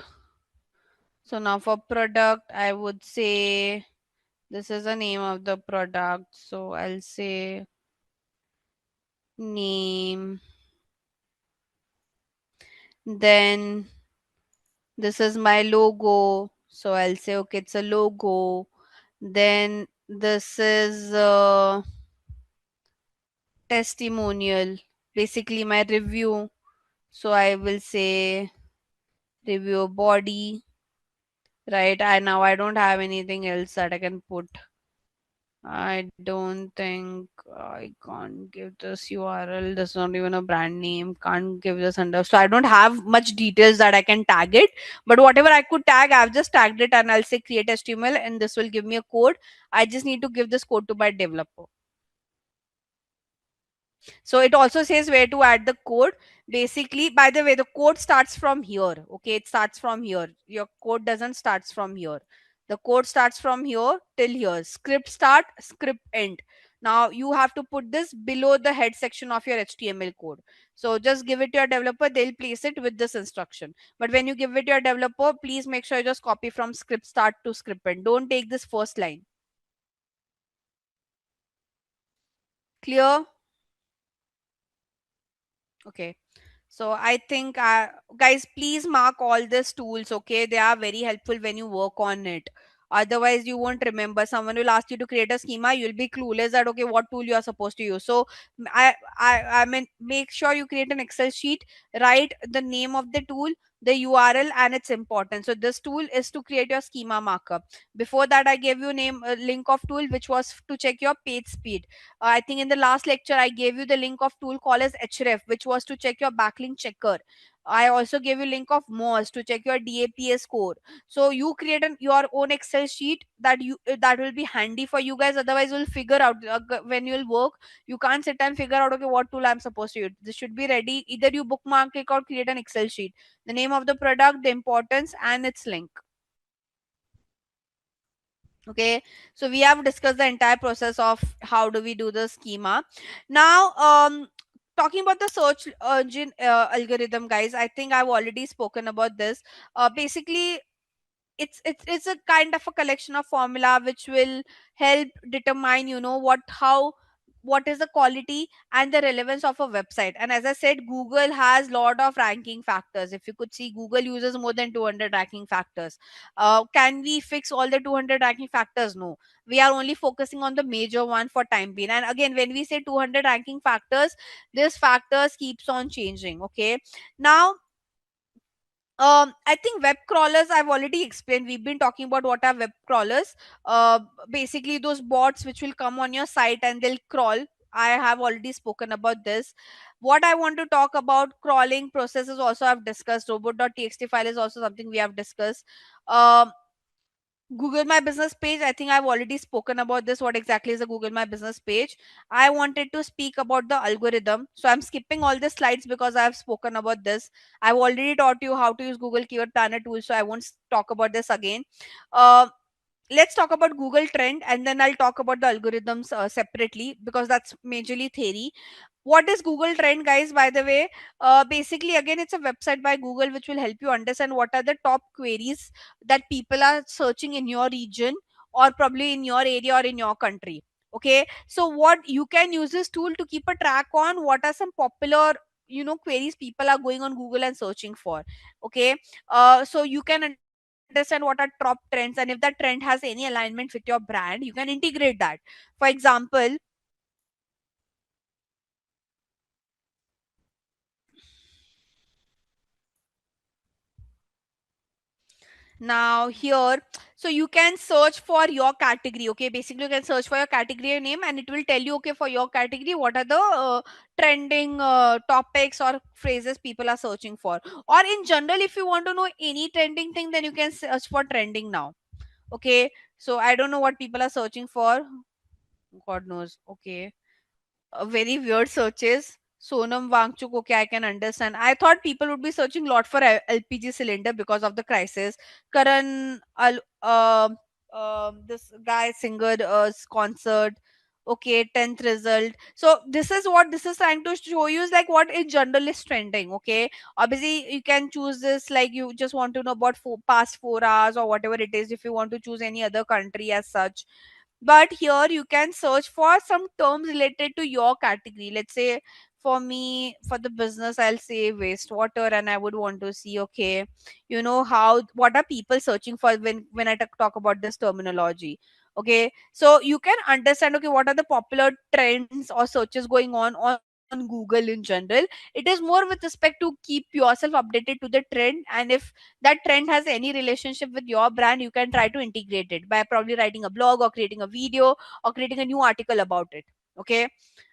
So now for product, I would say this is the name of the product. So I'll say name. Then this is my logo. So I'll say, okay, it's a logo. Then this is testimonial, basically my review. So I will say review body, right? I now I don't have anything else that I can put. I don't think I can't give this URL. That's not even a brand name. Can't give this under. So I don't have much details that I can tag it. But whatever I could tag, I've just tagged it, and I'll say create HTML, and this will give me a code. I just need to give this code to my developer. So it also says where to add the code. Basically, by the way, the code starts from here. Okay, it starts from here. Your code doesn't starts from here. The code starts from here till here. Script start, script end. Now you have to put this below the head section of your HTML code. So just give it to your developer, they'll place it with this instruction. But when you give it to your developer, please make sure you just copy from script start to script end. Don't take this first line. Clear? Okay. So I think, guys, please mark all these tools. Okay, they are very helpful when you work on it. Otherwise, you won't remember. Someone will ask you to create a schema. You'll be clueless that okay, what tool you are supposed to use. So I mean, make sure you create an Excel sheet. Write the name of the tool, the URL, and its importance. So this tool is to create your schema markup. Before that, I gave you name link of tool, which was to check your page speed. I think in the last lecture I gave you the link of tool called as href, which was to check your backlink checker. I also gave you link of Moz to check your DAPA score. So you create your own Excel sheet that you that will be handy for you guys. Otherwise, you'll figure out when you'll work. You can't sit and figure out okay what tool I'm supposed to use. This should be ready. Either you bookmark it or create an Excel sheet. The name of the product, the importance, and its link. Okay, so we have discussed the entire process of how do we do the schema. Now talking about the search engine algorithm, guys, I think I've already spoken about this. Basically, it's a kind of a collection of formula which will help determine, you know, what is the quality and the relevance of a website. And as I said, Google has lot of ranking factors. If you could see, Google uses more than 200 ranking factors. Can we fix all the 200 ranking factors? No, we are only focusing on the major one for time being. And again, when we say 200 ranking factors, this factors keeps on changing. Okay, now I think web crawlers I've already explained. We've been talking about what are web crawlers. Basically those bots which will come on your site and they'll crawl. I have already spoken about this. What I want to talk about, crawling processes also I've discussed. Robot.txt file is also something we have discussed. Um Google My Business page. I think I've already spoken about this. What exactly is a Google My Business page? I wanted to speak about the algorithm. So I'm skipping all the slides because I've spoken about this. I've already taught you how to use Google Keyword Planner tool. So I won't talk about this again. Uh, let's talk about Google Trend, and then I'll talk about the algorithms separately, because that's majorly theory. What is Google Trend, guys? By the way, basically, again, it's a website by Google which will help you understand what are the top queries that people are searching in your region, or probably in your area or in your country. Okay, so what you can use this tool to keep a track on what are some popular, queries people are going on Google and searching for. Okay, so you can understand what are top trends, and if that trend has any alignment with your brand, you can integrate that. For example, now here, so you can search for your category. Okay, basically you can search for your category name, and it will tell you, okay, for your category what are the trending topics or phrases people are searching for. Or in general, if you want to know any trending thing, then you can search for trending now. Okay, so I don't know what people are searching for, god knows. Okay, very weird searches. Sonam Wangchuk, okay, I can understand. I thought people would be searching a lot for LPG cylinder because of the crisis. Karan, this guy singer concert. Okay, 10th result. So this is what this is trying to show you, is like what in general is trending. Okay, obviously you can choose this like you just want to know about past 4 hours or whatever it is. If you want to choose any other country as such, but here you can search for some terms related to your category. Let's say for me, for the business, I'll say wastewater, and I would want to see, okay, how what are people searching for when I talk about this terminology. Okay, so you can understand, okay, what are the popular trends or searches going on Google in general. It is more with respect to keep yourself updated to the trend, and if that trend has any relationship with your brand, you can try to integrate it by probably writing a blog or creating a video or creating a new article about it. Okay,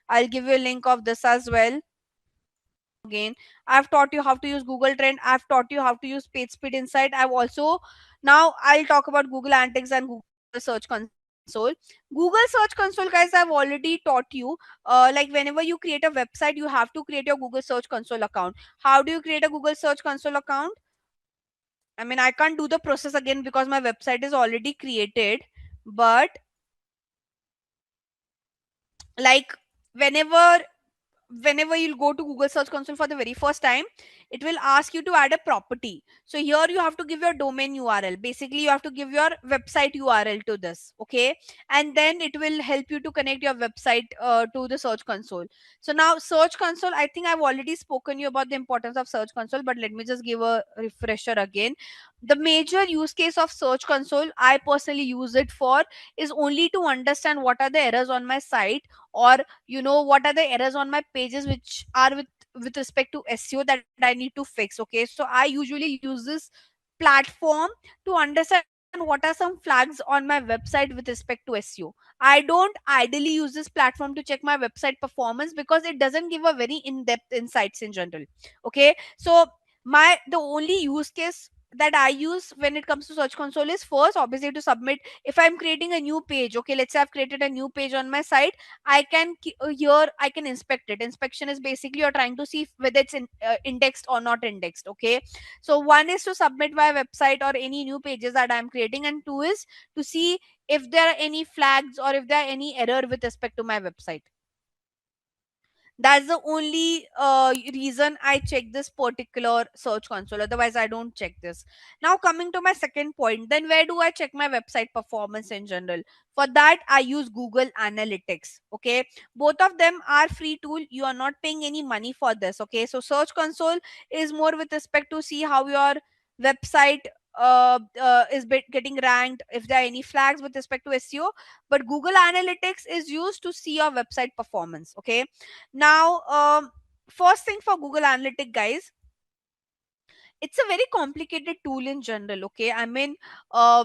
I'll give you a link of this as well. Again, I've taught you how to use Google Trend, I've taught you how to use page speed insight. I've also, now I'll talk about Google Analytics and Google Search Console. Google Search Console, guys, I've already taught you. Like whenever you create a website, you have to create your Google Search Console account. How do you create a Google Search Console account? I mean, I can't do the process again because my website is already created. But like whenever whenever you'll go to Google Search Console for the very first time, it will ask you to add a property. So here you have to give your domain URL. Basically, you have to give your website URL to this. Okay, and then it will help you to connect your website to the Search Console. So now Search Console, I think I've already spoken you about the importance of Search Console, but let me just give a refresher again. The major use case of Search Console, I personally use it for, is only to understand what are the errors on my site, or what are the errors on my pages which are with respect to SEO that I need to fix. Okay, so I usually use this platform to understand what are some flags on my website with respect to SEO. I don't ideally use this platform to check my website performance because it doesn't give a very in-depth insights in general. Okay, so the only use case that I use when it comes to Search Console is, first, obviously, to submit. If I'm creating a new page, okay, let's say I've created a new page on my site, I can here I can inspect it. Inspection is basically you're trying to see whether it's indexed or not indexed. Okay, so one is to submit my website or any new pages that I'm creating, and two is to see if there are any flags or if there are any error with respect to my website. That's the only reason I check this particular Search Console. Otherwise, I don't check this. Now, coming to my second point, then where do I check my website performance in general? For that, I use Google Analytics. Okay, both of them are free tool. You are not paying any money for this. Okay, so Search Console is more with respect to see how your website is getting ranked, if there are any flags with respect to SEO. But Google Analytics is used to see your website performance. Okay, now, first thing for Google Analytics, guys, it's a very complicated tool in general. Okay, I mean, uh,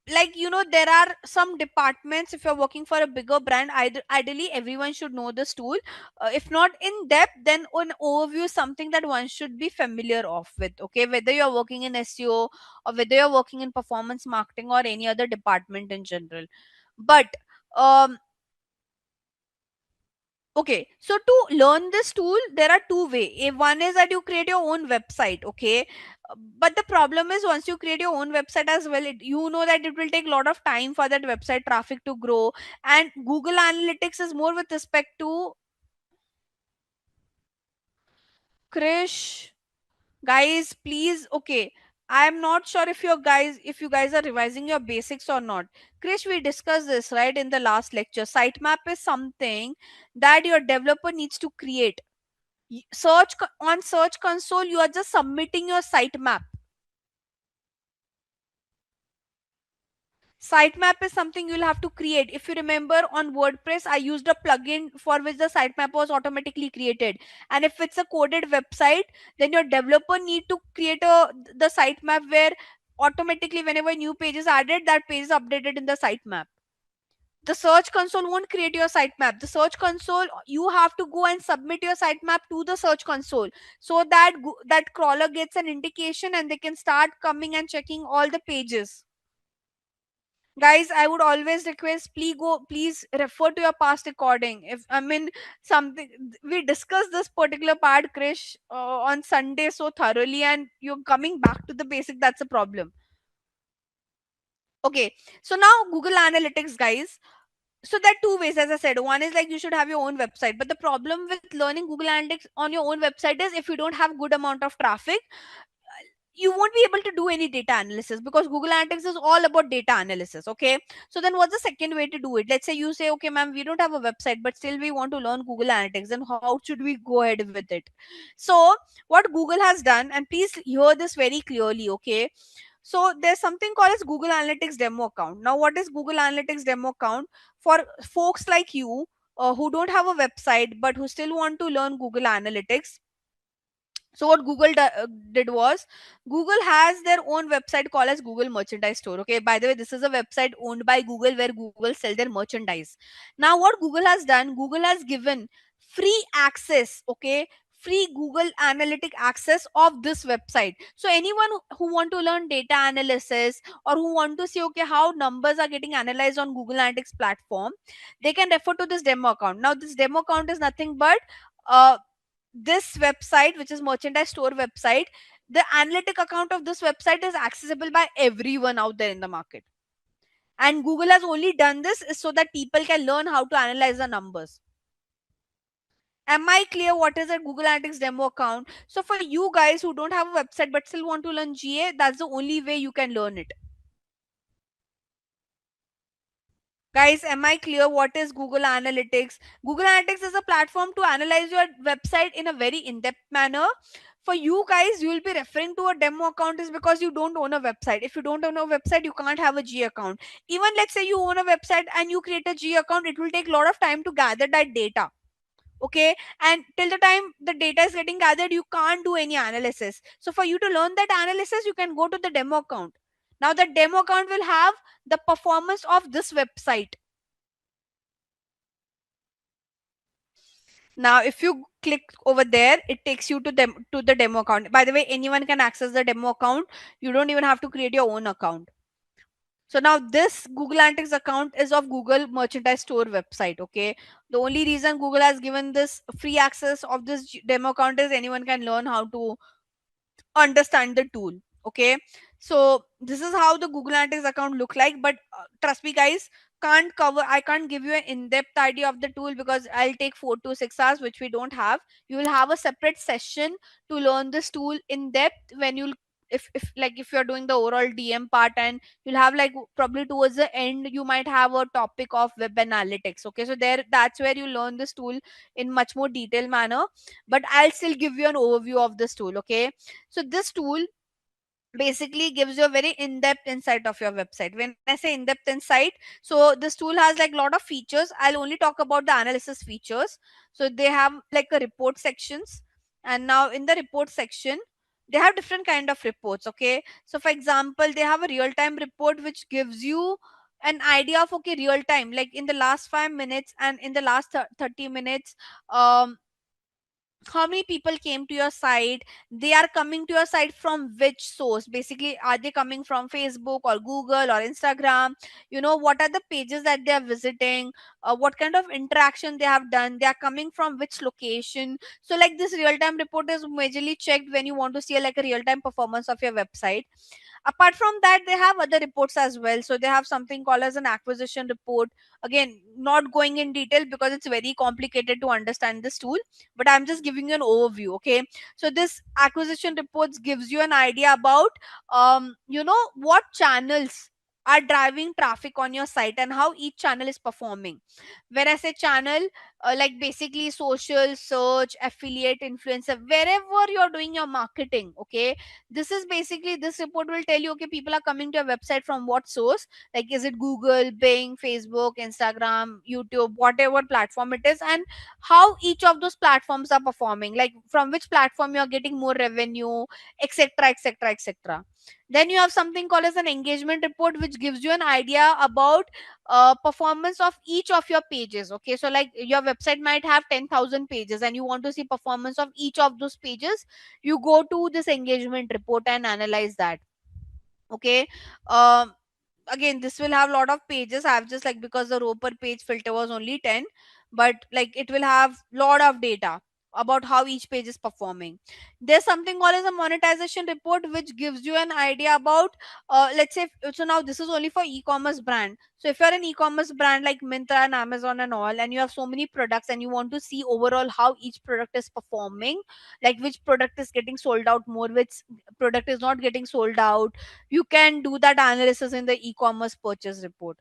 like, there are some departments. If you're working for a bigger brand, ideally everyone should know this tool. If not in depth, then an overview is something that one should be familiar of with. Okay, whether you're working in SEO or whether you're working in performance marketing or any other department in general. But um okay, so to learn this tool, there are two ways. One is that you create your own website, okay? But the problem is, once you create your own website as well, you know that it will take a lot of time for that website traffic to grow. And Google Analytics is more with respect to Krish. Guys, please, okay. I'm not sure if you guys are revising your basics or not. Krish, we discussed this right in the last lecture. Sitemap is something that your developer needs to create. On search console, you are just submitting your sitemap. Sitemap is something you'll have to create. If you remember, on WordPress I used a plugin for which the sitemap was automatically created. And if it's a coded website, then your developer need to create the sitemap where automatically whenever new page is added, that page is updated in the sitemap. The search console won't create your sitemap. The search console, you have to go and submit your sitemap to the search console, so that that crawler gets an indication and they can start coming and checking all the pages. Guys, I would always request, please refer to your past recording. If I mean something, we discussed this particular part, Krish, on Sunday so thoroughly, and you're coming back to the basic. That's a problem. Okay, so now Google Analytics, guys. So there are two ways, as I said. One is like you should have your own website, but the problem with learning Google Analytics on your own website is, if you don't have good amount of traffic, you won't be able to do any data analysis, because Google Analytics is all about data analysis. Okay, so then what's the second way to do it? Let's say you say, okay ma'am, we don't have a website but still we want to learn Google Analytics, then how should we go ahead with it? So what Google has done, and please hear this very clearly, okay? So there's something called as Google Analytics demo account. Now, what is Google Analytics demo account? For folks like you, who don't have a website but who still want to learn Google Analytics, so what did was, Google has their own website called as Google Merchandise Store. Okay, by the way, this is a website owned by Google where Google sell their merchandise. Now what Google has done, Google has given free access, okay, free Google Analytic access of this website. So anyone who want to learn data analysis, or who want to see, okay, how numbers are getting analyzed on Google Analytics platform, they can refer to this demo account. Now this demo account is nothing but uh, this website, which is merchandise store website. The analytic account of this website is accessible by everyone out there in the market, and Google has only done this is so that people can learn how to analyze the numbers. Am I clear what is a Google Analytics demo account? So for you guys who don't have a website but still want to learn GA, that's the only way you can learn it. Guys, am I clear what is Google Analytics? Google Analytics is a platform to analyze your website in a very in-depth manner. For you guys, you will be referring to a demo account is because you don't own a website. If you don't own a website, you can't have a G account. Even let's say you own a website and you create a G account, it will take a lot of time to gather that data. Okay, and till the time the data is getting gathered, you can't do any analysis. So for you to learn that analysis, you can go to the demo account. Now the demo account will have the performance of this website. Now if you click over there, it takes you to them to the demo account. By the way, anyone can access the demo account. You don't even have to create your own account. So now this Google Analytics account is of Google Merchandise Store website. Okay, the only reason Google has given this free access of this demo account is anyone can learn how to understand the tool. Okay, so this is how the Google Analytics account look like. But trust me guys, I can't give you an in-depth idea of the tool, because I'll take 4 to 6 hours, which we don't have. You will have a separate session to learn this tool in depth when you'll, if like if you're doing the overall DM part, and you'll have like probably towards the end you might have a topic of web analytics. Okay, so there, that's where you learn this tool in much more detailed manner. But I'll still give you an overview of this tool. Okay, so this tool basically gives you a very in-depth insight of your website. When I say in-depth insight, so this tool has like a lot of features. I'll only talk about the analysis features. So they have like a report sections, and now in the report section, They have different kind of reports. Okay, so for example, they have a real time report which gives you an idea of, okay, real time, like in the last 5 minutes and in the last 30 minutes, um how many people came to your site, they are coming to your site from which source, basically are they coming from Facebook or Google or Instagram, what are the pages that they are visiting, what kind of interaction they have done, they are coming from which location. So like this real time report is majorly checked when you want to see like a real time performance of your website. Apart from that, they have other reports as well. So they have something called as an acquisition report. Again, not going in detail because it's very complicated to understand this tool, but I'm just giving you an overview. Okay, so this acquisition reports gives you an idea about what channels are driving traffic on your site and how each channel is performing. When I say channel, like basically social, search, affiliate, influencer, wherever you're doing your marketing. Okay, this is basically, this report will tell you, okay, people are coming to your website from what source, like is it Google, Bing, Facebook, Instagram, YouTube, whatever platform it is, and how each of those platforms are performing, like from which platform you are getting more revenue, etc, etc, etc. Then you have something called as an engagement report which gives you an idea about performance of each of your pages. Okay, so like your website might have 10,000 pages and you want to see performance of each of those pages, you go to this engagement report and analyze that. Okay, again, this will have a lot of pages. I've just, like, because the row per page filter was only 10, but like it will have lot of data about how each page is performing. There's something called as a monetization report which gives you an idea about, let's say, so now this is only for e-commerce brand. So if you're an e-commerce brand like Myntra and Amazon and all, and you have so many products and you want to see overall how each product is performing, like which product is getting sold out more, which product is not getting sold out, you can do that analysis in the e-commerce purchase report.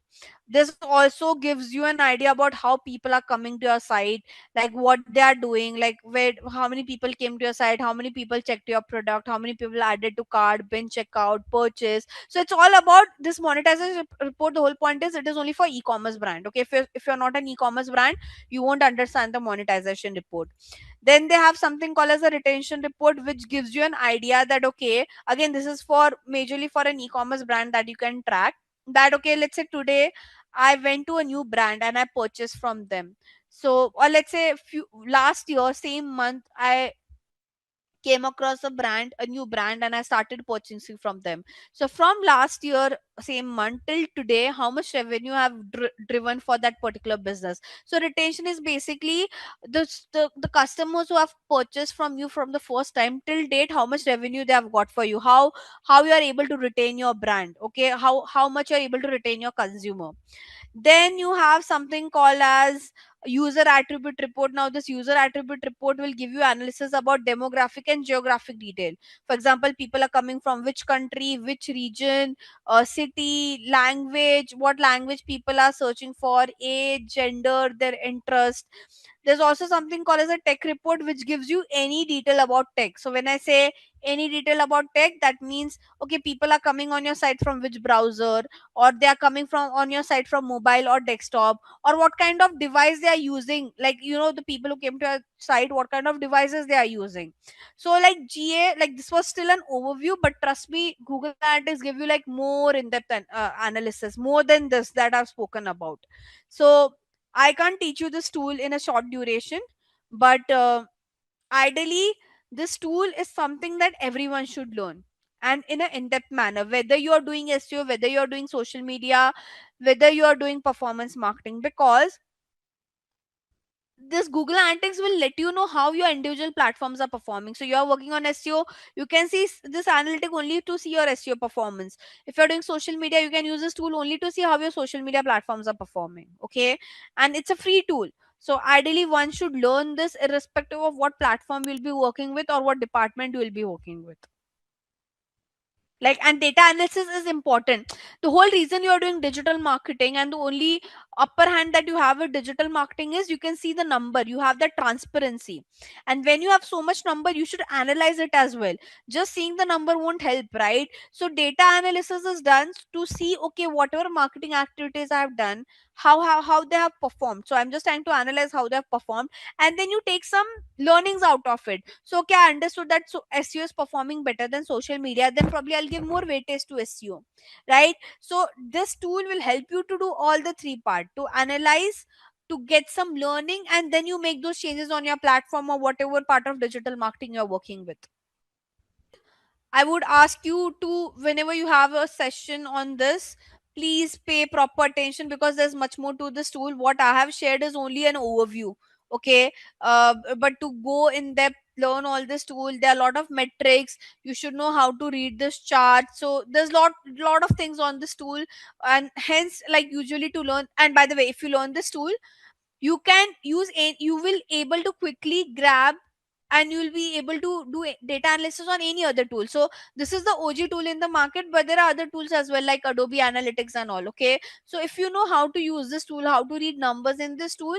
This also gives you an idea about how people are coming to your site, like what they are doing, like where, how many people came to your site, how many people checked your product, how many people added to cart, bin checkout, purchase. So it's all about this monetization report. The whole point is it is only for e-commerce brand. Okay, if you're not an e-commerce brand, you won't understand the monetization report. Then they have something called as a retention report which gives you an idea that, okay, again, this is for majorly for an e-commerce brand, that you can track that, okay, let's say today I went to a new brand and I purchased from them. So, or let's say last year same month I came across a new brand, and I started purchasing from them. So from last year same month till today, how much revenue I have driven for that particular business. So retention is basically the customers who have purchased from you from the first time till date, how much revenue they have got for you, how you are able to retain your brand. Okay, how much you are able to retain your consumer. Then you have something called as user attribute report. Now this user attribute report will give you analysis about demographic and geographic detail. For example, people are coming from which country, which region, city, language, what language people are searching for, age, gender, their interest. There's also something called as a tech report which gives you any detail about tech. So when I say any detail about tech, that means, okay, people are coming on your site from which browser, or they are coming from on your site from mobile or desktop, or what kind of device they are using, like the people who came to your site, what kind of devices they are using. So like GA, like this was still an overview, but trust me, Google Analytics give you like more in-depth analysis, more than this that I've spoken about. So I can't teach you this tool in a short duration, but ideally this tool is something that everyone should learn, and in an in-depth manner, whether you are doing SEO, whether you are doing social media, whether you are doing performance marketing, because this Google Analytics will let you know how your individual platforms are performing. So you are working on SEO, you can see this analytic only to see your SEO performance. If you're doing social media, you can use this tool only to see how your social media platforms are performing. Okay, and it's a free tool. So ideally, one should learn this irrespective of what platform you'll be working with or what department you will be working with. Like, and data analysis is important. The whole reason you are doing digital marketing, and the only upper hand that you have with digital marketing, is you can see the number, you have that transparency. And when you have so much number, you should analyze it as well. Just seeing the number won't help, right? So data analysis is done to see, okay, whatever marketing activities I have done, how they have performed. So I'm just trying to analyze how they have performed, and then you take some learnings out of it. So okay, I understood that, so SEO is performing better than social media, then probably I'll give more weightage to SEO, right? So this tool will help you to do all the three part, to analyze, to get some learning, and then you make those changes on your platform or whatever part of digital marketing you're working with. I would ask you to, whenever you have a session on this, please pay proper attention, because there's much more to this tool. What I have shared is only an overview. Okay. But to go in depth, learn all this tool, there are a lot of metrics. You should know how to read this chart. So there's lot of things on this tool, and hence, like, usually to learn. And by the way, if you learn this tool, you can use a, you will able to quickly grab, and you will be able to do data analysis on any other tool. So this is the OG tool in the market, but there are other tools as well, like Adobe Analytics and all. Okay, so if you know how to use this tool, how to read numbers in this tool,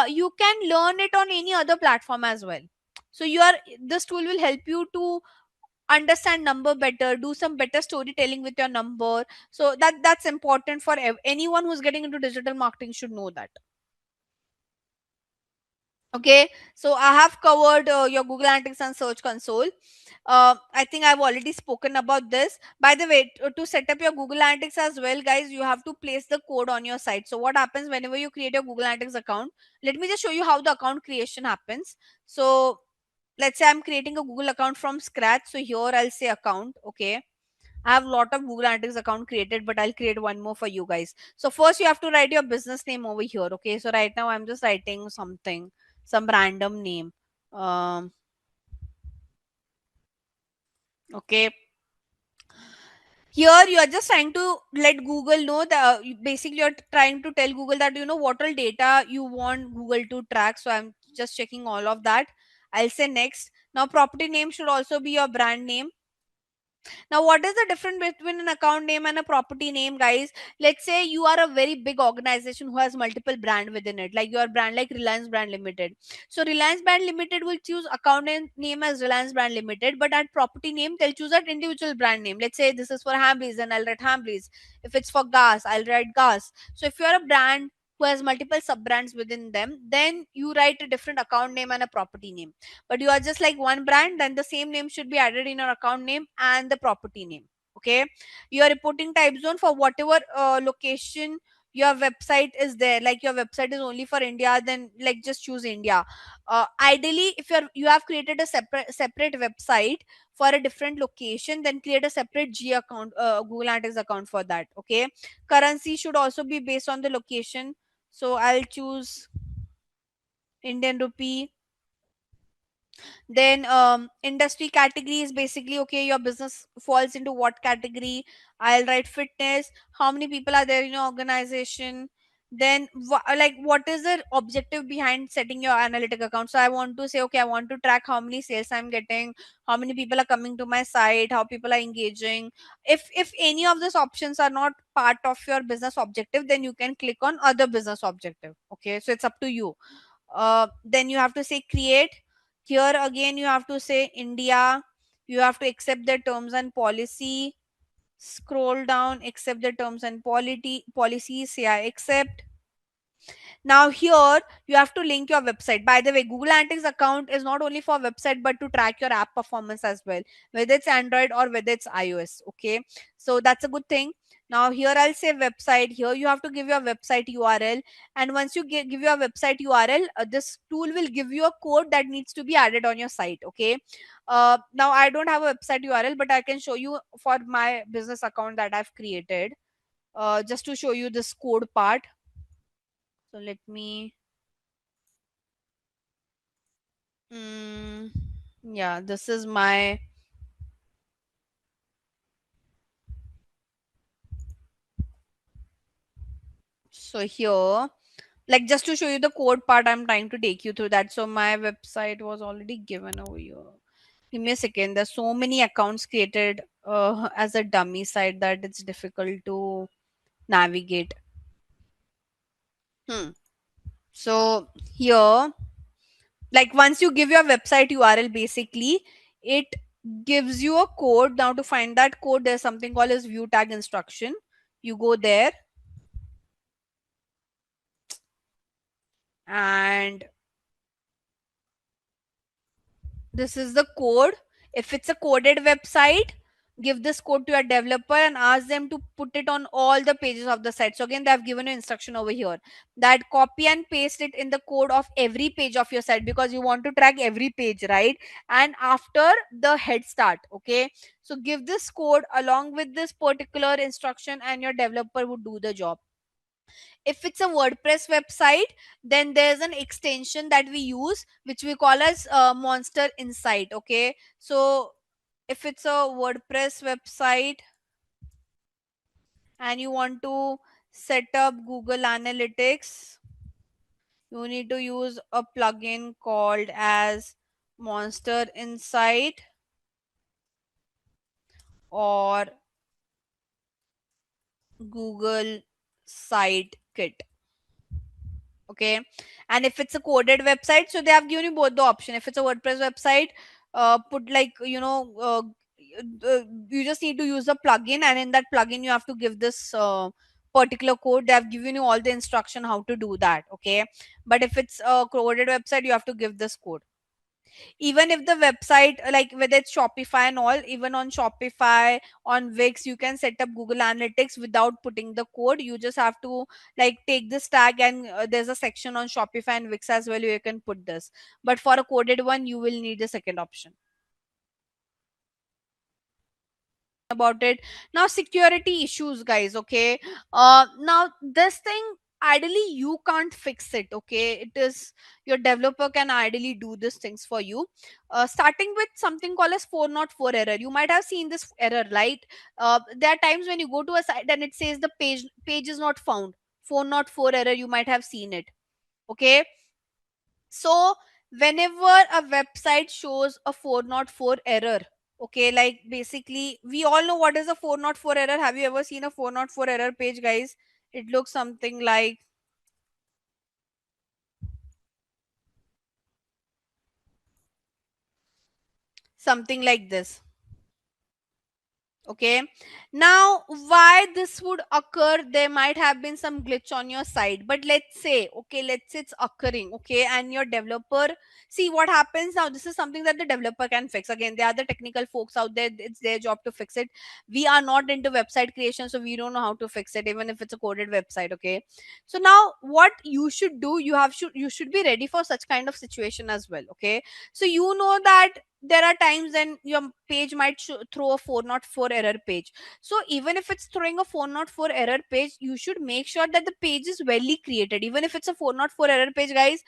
you can learn it on any other platform as well. So you are, this tool will help you to understand number better, do some better storytelling with your number. So that's important for anyone who's getting into digital marketing should know that. Okay, so I have covered your Google Analytics and Search Console. I think I've already spoken about this. By the way, to set up your Google Analytics as well, guys, you have to place the code on your site. So what happens whenever you create your Google Analytics account? Let me just show you how the account creation happens. So let's say I'm creating a Google account from scratch. So here I'll say account. Okay, I have a lot of Google Analytics account created, but I'll create one more for you guys. So first you have to write your business name over here. Okay. So right now I'm just writing something, some random name. Um, okay. Here you are just trying to let Google know that, basically you're trying to tell Google that you know what all data you want Google to track. So I'm just checking all of that. I'll say next. Now property name should also be your brand name. Now, what is the difference between an account name and a property name, guys? Let's say you are a very big organization who has multiple brand within it, like your brand, like Reliance Brand Limited. So Reliance Brand Limited will choose account name as Reliance Brand Limited, but at property name they'll choose that individual brand name. Let's say this is for Hamleys, then I'll write Hamleys. If it's for gas, I'll write gas. So if you're a brand who has multiple sub brands within them, then you write a different account name and a property name. But you are just like one brand, then the same name should be added in your account name and the property name. Okay, your reporting type zone for whatever location your website is there, like your website is only for India, then like just choose India. Ideally, if you have created a separate website for a different location, then create a separate Google Analytics account for that. Okay, currency should also be based on the location. So I'll choose Indian rupee. Then industry category is basically, okay, your business falls into what category. I'll write fitness. How many people are there in your organization? Then like what is the objective behind setting your analytic account? So I want to say, okay, I want to track how many sales I'm getting, how many people are coming to my site, how people are engaging. If any of these options are not part of your business objective, then you can click on other business objective. Okay, so it's up to you. Then you have to say create. Here again you have to say India. You have to accept the terms and policy. Scroll down, accept the terms and policies. Say I accept. Now here you have to link your website. By the way, Google Analytics account is not only for website but to track your app performance as well, whether it's Android or whether it's iOS. Okay, so that's a good thing. Now here I'll say website. Here you have to give your website URL, and once you give your website URL, this tool will give you a code that needs to be added on your site. Okay, now I don't have a website URL, but I can show you for my business account that I've created, just to show you this code part. So let me. Mm, yeah, this is my. So here, like just to show you the code part, I'm trying to take you through that. So my website was already given over here. Give me a second. There's so many accounts created. as a dummy site that it's difficult to navigate. Hmm. So here, like once you give your website URL, basically it gives you a code. Now to find that code, there's something called as view tag instruction. You go there and this is the code. If it's a coded website, give this code to your developer and ask them to put it on all the pages of the site. So again, they have given you instruction over here that copy and paste it in the code of every page of your site, because you want to track every page, right? And after the head start, okay, so give this code along with this particular instruction and your developer would do the job. If it's a WordPress website, then there's an extension that we use which we call as Monster Insight. Okay, so if it's a WordPress website and you want to set up Google Analytics, you need to use a plugin called as Monster Insight or Google Site Kit. Okay, and if it's a coded website, so they have given you both the option. If it's a WordPress website, put like you just need to use a plugin, and in that plugin you have to give this particular code. They have given you all the instruction how to do that. Okay, but if it's a coded website, you have to give this code. Even if the website, like whether it's Shopify and all, even on Shopify, on Wix, you can set up Google Analytics without putting the code. You just have to like take this tag and there's a section on Shopify and Wix as well, you can put this. But for a coded one, you will need the second option. About it now, security issues, guys. Okay, now this thing, ideally you can't fix it. Okay, it is your developer can ideally do these things for you. Starting with something called as 404 error. You might have seen this error, right? There are times when you go to a site and it says the page is not found. 404 error, you might have seen it. Okay, so whenever a website shows a 404 error, okay, like basically we all know what is a 404 error. Have you ever seen a 404 error page, guys? It looks something like this. Okay, now why this would occur, there might have been some glitch on your side, but let's say, okay, let's say it's occurring, okay, and your developer, see what happens now, this is something that the developer can fix. Again, they are the technical folks out there, it's their job to fix it. We are not into website creation, so we don't know how to fix it, even if it's a coded website. Okay, so now what you should do, you should be ready for such kind of situation as well. Okay, so you know that there are times when your page might throw a 404 error page. So even if it's throwing a 404 error page, you should make sure that the page is well created. Even if it's a 404 error page, guys,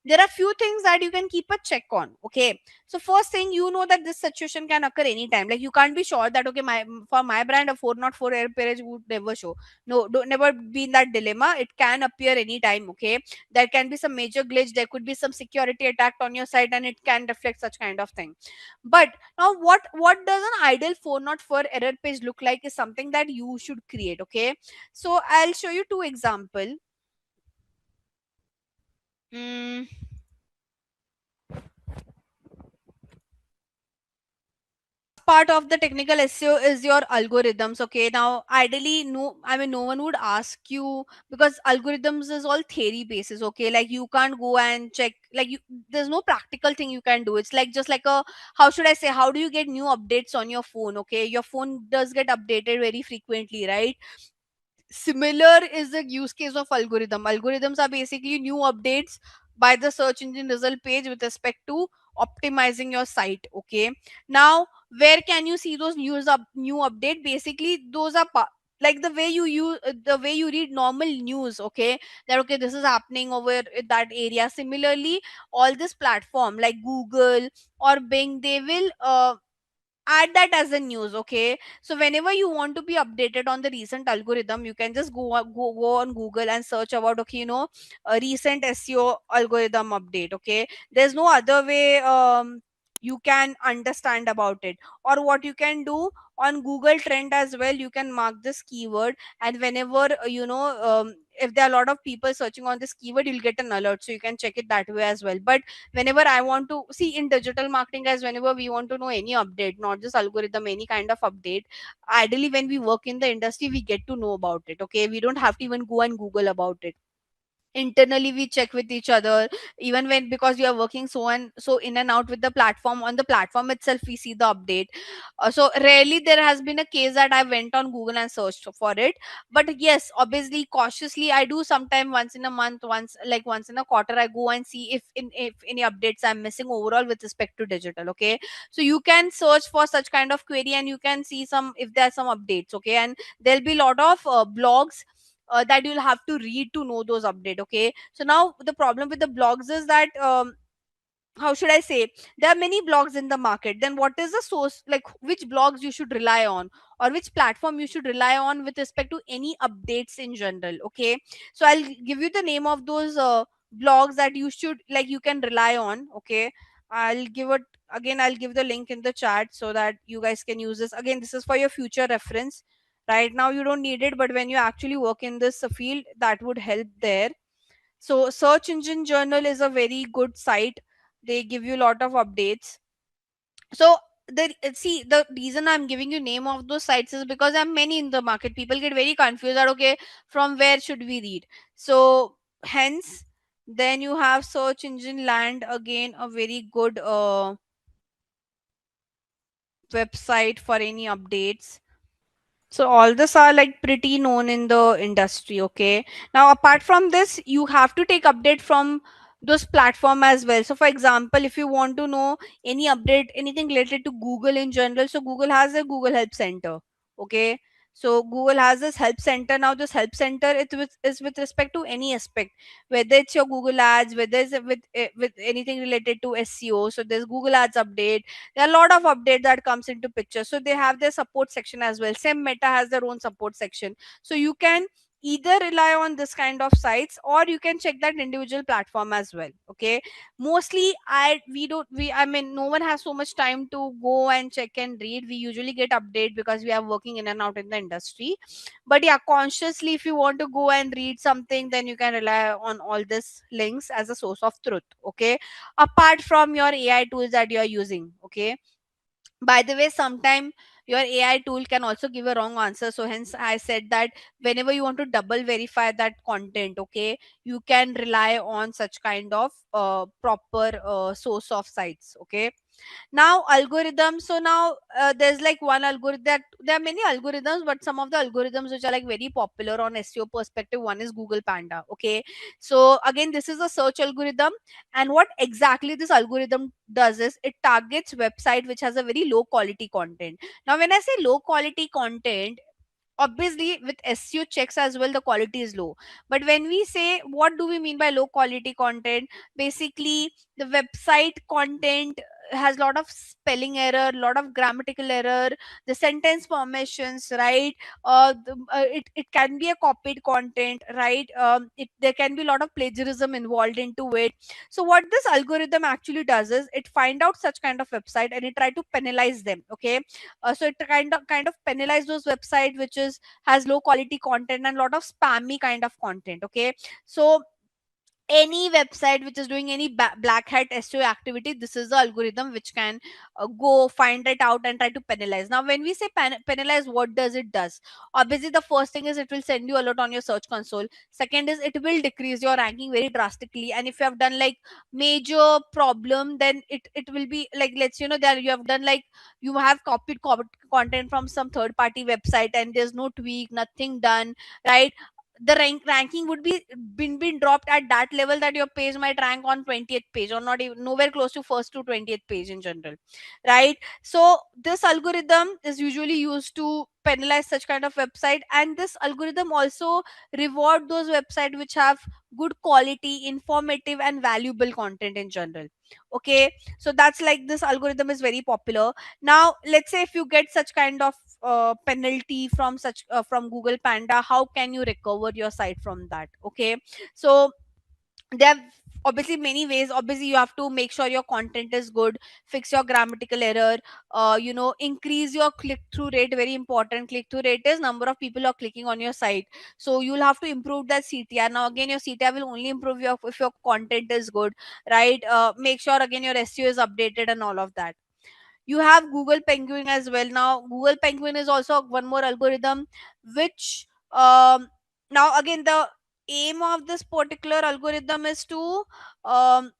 there are few things that you can keep a check on. Okay, so first thing, you know that this situation can occur anytime. Like you can't be sure that, okay, my for my brand a 404 error page would never show. No, don't never be in that dilemma. It can appear anytime. Okay, there can be some major glitch, there could be some security attack on your site, and it can reflect such kind of thing. But now what does an ideal 404 error page look like is something that you should create. Okay, so I'll show you two example. Mm, part of the technical SEO is your algorithms. Okay, now ideally, no, I mean, no one would ask you, because algorithms is all theory basis. Okay, like you can't go and check, like there's no practical thing you can do. It's like just like a, how should I say, how do you get new updates on your phone? Okay, your phone does get updated very frequently, right? Similar is the use case of algorithms are basically new updates by the search engine result page with respect to optimizing your site. Okay, now where can you see those new update? Basically those are like the way you use the way you read normal news. Okay, that okay, this is happening over in that area. Similarly, all this platform like Google or Bing, they will add that as a news. Okay, so whenever you want to be updated on the recent algorithm, you can just go on Google and search about, okay, a recent SEO algorithm update. Okay, there's no other way you can understand about it. Or what you can do, on Google Trend as well, you can mark this keyword, and whenever if there are a lot of people searching on this keyword, you'll get an alert, so you can check it that way as well. But whenever I want to see in digital marketing, guys, whenever we want to know any update, not just algorithm, any kind of update, ideally when we work in the industry, we get to know about it. Okay, we don't have to even go and Google about it. Internally we check with each other, even when, because we are working so and so in and out with the platform, on the platform itself we see the update. So rarely there has been a case that I went on Google and searched for it. But yes, obviously cautiously I do sometime, once in a month, once in a quarter, I go and see if any updates I'm missing overall with respect to digital. Okay, so you can search for such kind of query and you can see some, if there are some updates. Okay, and there'll be a lot of blogs that you'll have to read to know those update. Okay, so now the problem with the blogs is that, how should I say, there are many blogs in the market. Then what is the source, like which blogs you should rely on, or which platform you should rely on with respect to any updates in general. Okay, so I'll give you the name of those blogs that you should, like, you can rely on. Okay, I'll give it again, I'll give the link in the chat so that you guys can use this. Again, this is for your future reference. Right now you don't need it, but when you actually work in this field, that would help there. So Search Engine Journal is a very good site. They give you a lot of updates. So see, the reason I'm giving you name of those sites is because there are many in the market. People get very confused that, okay, from where should we read? So hence, then you have Search Engine Land, again a very good website for any updates. So all this are like pretty known in the industry. Okay, now apart from this, you have to take update from those platform as well. So for example, if you want to know any update, anything related to Google in general, so Google has a Google Help Center. Okay, so Google has this help center. Now this help center, is with respect to any aspect, whether it's your Google ads, whether it's with anything related to SEO. So there's Google ads update. There are a lot of updates that comes into picture, so they have their support section as well. Same Meta has their own support section, so you can either rely on this kind of sites, or you can check that individual platform as well. Okay, mostly I mean, no one has so much time to go and check and read. We usually get update because we are working in and out in the industry. But yeah, consciously, if you want to go and read something, then you can rely on all these links as a source of truth. Okay, apart from your AI tools that you are using. Okay, by the way, sometime your AI tool can also give a wrong answer, so hence I said that whenever you want to double verify that content, okay, you can rely on such kind of proper source of sites. Okay, now algorithms. So now there's like one algorithm, that there are many algorithms, but some of the algorithms which are like very popular on SEO perspective, one is Google Panda. Okay, so again, this is a search algorithm, and what exactly this algorithm does is it targets website which has a very low quality content. Now when I say low quality content, obviously with SEO checks as well, the quality is low. But when we say, what do we mean by low quality content? Basically, the website content has a lot of spelling error, lot of grammatical error, the sentence formations, right? It can be a copied content, right? There can be a lot of plagiarism involved into it. So what this algorithm actually does is it find out such kind of website and it try to penalize them. Okay, so it kind of penalize those website which is has low quality content and lot of spammy kind of content. Okay, so any website which is doing any black hat SEO activity, this is the algorithm which can go find it out and try to penalize. Now when we say penalize, what does it does? Obviously the first thing is it will send you alert on your search console. Second is it will decrease your ranking very drastically, and if you have done like major problem, then it will be like, let's that you have done like, you have copied content from some third party website and there's no tweak, nothing done, right? The ranking would be been dropped at that level that your page might rank on 20th page, or not even nowhere close to first to 20th page in general, right? So this algorithm is usually used to penalize such kind of website, and this algorithm also reward those website which have good quality, informative and valuable content in general. Okay, so that's like, this algorithm is very popular. Now let's say if you get such kind of penalty from such from Google Panda, how can you recover your site from that? Okay, so they have obviously many ways. Obviously you have to make sure your content is good, fix your grammatical error, increase your click through rate. Very important, click through rate is number of people who are clicking on your site. So you'll have to improve that CTR. Now again, your CTR will only improve your if your content is good, right? Make sure again your SEO is updated and all of that. You have Google Penguin as well. Now Google Penguin is also one more algorithm which, now again, the aim of this particular algorithm is to um,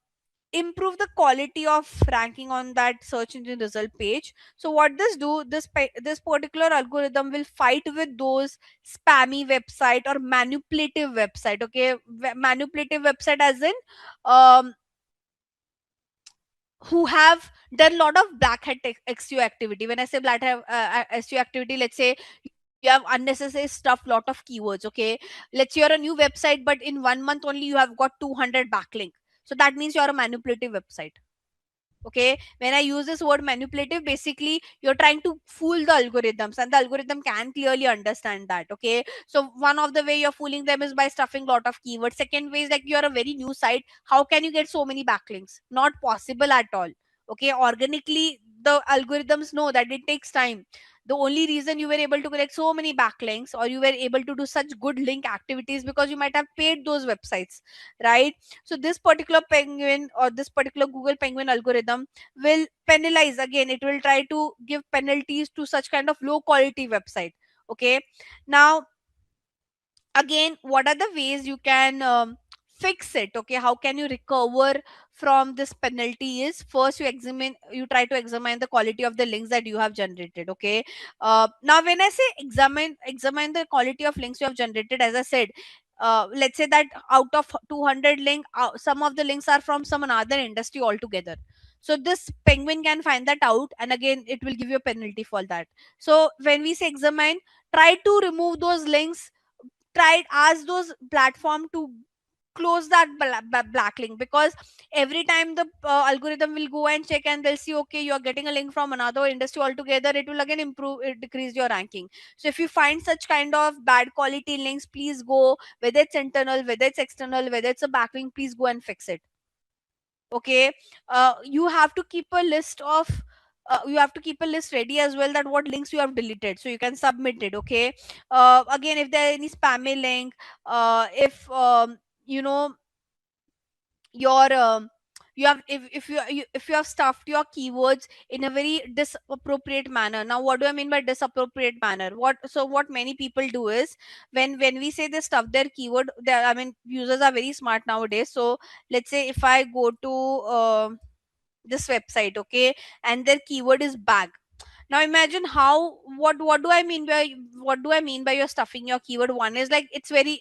improve the quality of ranking on that search engine result page. So what this do, this particular algorithm will fight with those spammy website or manipulative website. Okay, manipulative website as in, um, who have done a lot of black hat SEO activity. When I say black hat SEO activity, let's say you have unnecessary stuff, lot of keywords. Okay, let's say you're a new website, but in 1 month only you have got 200 backlink. So that means you're a manipulative website. Okay, when I use this word manipulative, basically you're trying to fool the algorithms, and the algorithm can clearly understand that. Okay, so one of the way you're fooling them is by stuffing lot of keywords. Second way is like, you're a very new site, how can you get so many backlinks? Not possible at all. Okay, organically the algorithms know that it takes time. The only reason you were able to collect so many backlinks, or you were able to do such good link activities, because you might have paid those websites, right? So this particular penguin, or this particular Google Penguin algorithm, will penalize. Again, it will try to give penalties to such kind of low quality website. Okay, now again, what are the ways you can fix it? Okay, how can you recover from this penalty? Is first, you try to examine the quality of the links that you have generated. Okay, now when I say examine the quality of links you have generated, as I said, let's say that out of 200 link, some of the links are from some another industry altogether. So this penguin can find that out, and again it will give you a penalty for that. So when we say examine, try to remove those links. Try ask those platform to close that black link, because every time the algorithm will go and check, and they'll see, okay, you're getting a link from another industry altogether, it will again decrease your ranking. So if you find such kind of bad quality links, please go, whether it's internal, whether it's external, whether it's a backlink, please go and fix it. Okay, you have to keep a list of you have to keep a list ready as well, that what links you have deleted, so you can submit it. Okay, again, if there are any spammy link, if you know your you have if you have stuffed your keywords in a very disappropriate manner. Now what do I mean by disappropriate manner? What many people do is, when we say they stuff their keyword, I mean, users are very smart nowadays. So let's say if I go to this website, okay, and their keyword is bag. Now imagine how, what do I mean by, you're stuffing your keyword? One is like, it's very,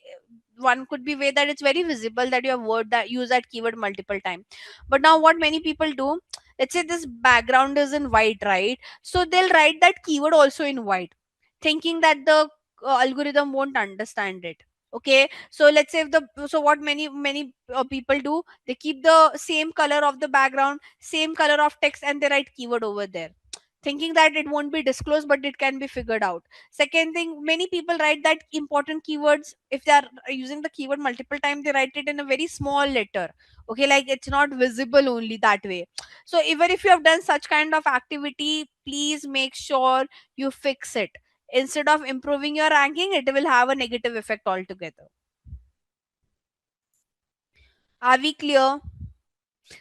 one could be way that it's very visible that your word that use that keyword multiple time. But now what many people do, let's say this background is in white, right? So they'll write that keyword also in white, thinking that the algorithm won't understand it. Okay, so let's say if the so what many people do, they keep the same color of the background, same color of text, and they write keyword over there, thinking that it won't be disclosed, but it can be figured out. Second thing, many people write that important keywords, if they are using the keyword multiple times, they write it in a very small letter. Okay, like it's not visible only that way. So even if you have done such kind of activity, please make sure you fix it. Instead of improving your ranking, it will have a negative effect altogether. Are we clear?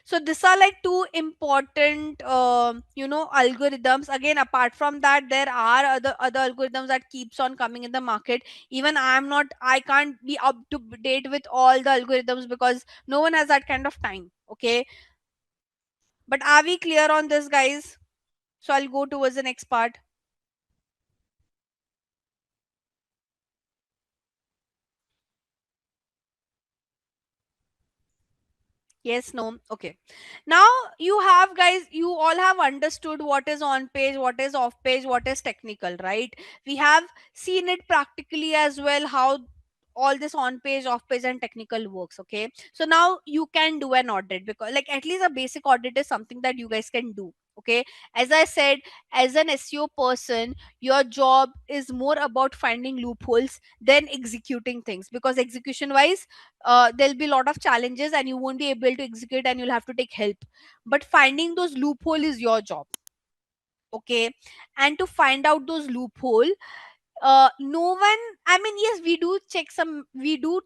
So these are like two important algorithms. Again, apart from that, there are other algorithms that keeps on coming in the market. Even I can't be up to date with all the algorithms, because no one has that kind of time. Okay, but are we clear on this, guys? So I'll go towards the next part. Yes, no. Okay. Now you have, guys, you all have understood what is on page, what is off page, what is technical, right? We have seen it practically as well, how all this on page, off page, and technical works. Okay. So now you can do an audit, because like at least a basic audit is something that you guys can do. Okay, as I said, as an SEO person, your job is more about finding loopholes than executing things, because execution wise, there'll be a lot of challenges and you won't be able to execute and you'll have to take help. But finding those loophole is your job. Okay, and to find out those loophole, no one, I mean, yes, we do check some, we do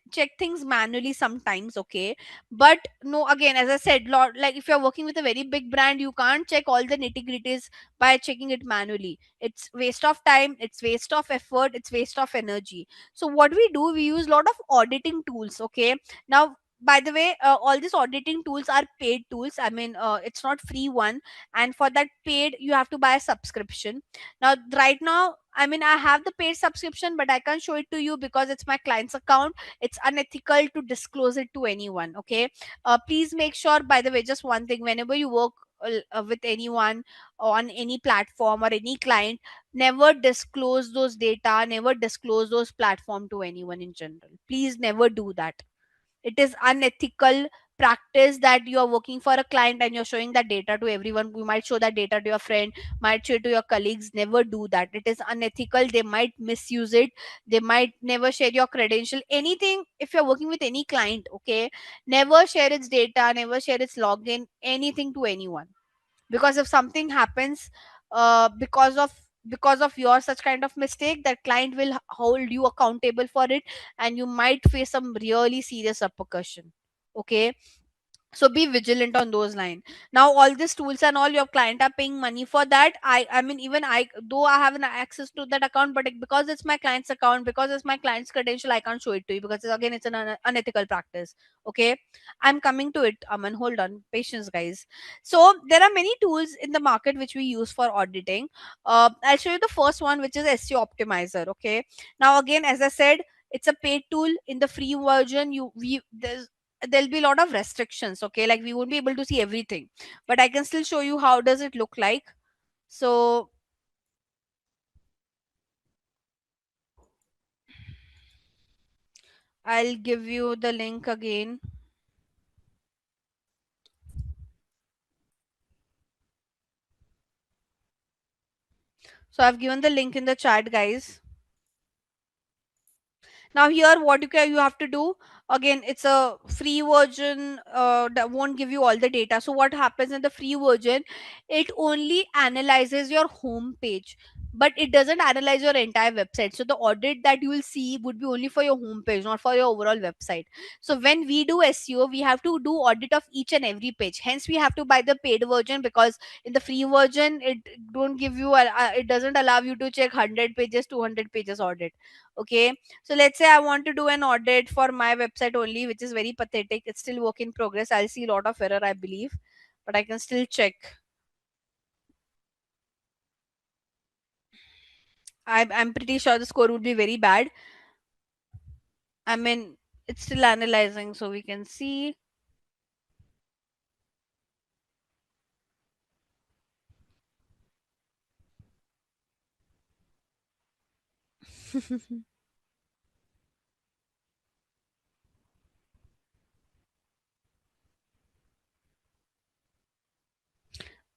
check things manually sometimes. Okay, but no, again, as I said, lot, like if you're working with a very big brand, you can't check all the nitty gritties by checking it manually. It's waste of time, it's waste of effort, it's waste of energy. So what we do, we use a lot of auditing tools. Okay, now, by the way, all these auditing tools are paid tools. I mean, it's not free one, and for that paid you have to buy a subscription. Now, right now, I mean, I have the paid subscription, but I can't show it to you because it's my client's account. It's unethical to disclose it to anyone. Okay, please make sure, by the way, just one thing: whenever you work with anyone on any platform or any client, never disclose those data, never disclose those platform to anyone in general. Please never do that. It is unethical practice that you are working for a client and you're showing that data to everyone. You might show that data to your friend, might show it to your colleagues. Never do that. It is unethical. They might misuse it. They might never share your credential, anything. If you're working with any client, okay, never share its data, never share its login, anything to anyone. Because if something happens, because of your such kind of mistake, that client will hold you accountable for it, and you might face some really serious repercussion. Okay, so be vigilant on those lines. Now, all these tools and all, your client are paying money for that. I mean, even I, though I have an access to that account, but because it's my client's account, because it's my client's credential, I can't show it to you, because again, it's an unethical practice. Okay, I'm coming to it. Aman, hold on, patience, guys. So there are many tools in the market which we use for auditing. I'll show you the first one, which is SEO optimizer. Okay, now, again, as I said, it's a paid tool. In the free version, there'll be a lot of restrictions. Okay, like we won't be able to see everything, but I can still show you how does it look like. So I'll give you the link again. So I've given the link in the chat, guys. Now, here, what you have to do, again, it's a free version, that won't give you all the data. So what happens in the free version, it only analyzes your home page, but it doesn't analyze your entire website. So the audit that you will see would be only for your home page, not for your overall website. So when we do SEO, we have to do audit of each and every page. Hence we have to buy the paid version, because in the free version, it don't give you it doesn't allow you to check 100 pages, 200 pages audit. Okay, so let's say I want to do an audit for my website only, which is very pathetic. It's still work in progress. I'll see a lot of error, I believe, but I can still check. I'm pretty sure the score would be very bad. I mean, it's still analyzing, so we can see.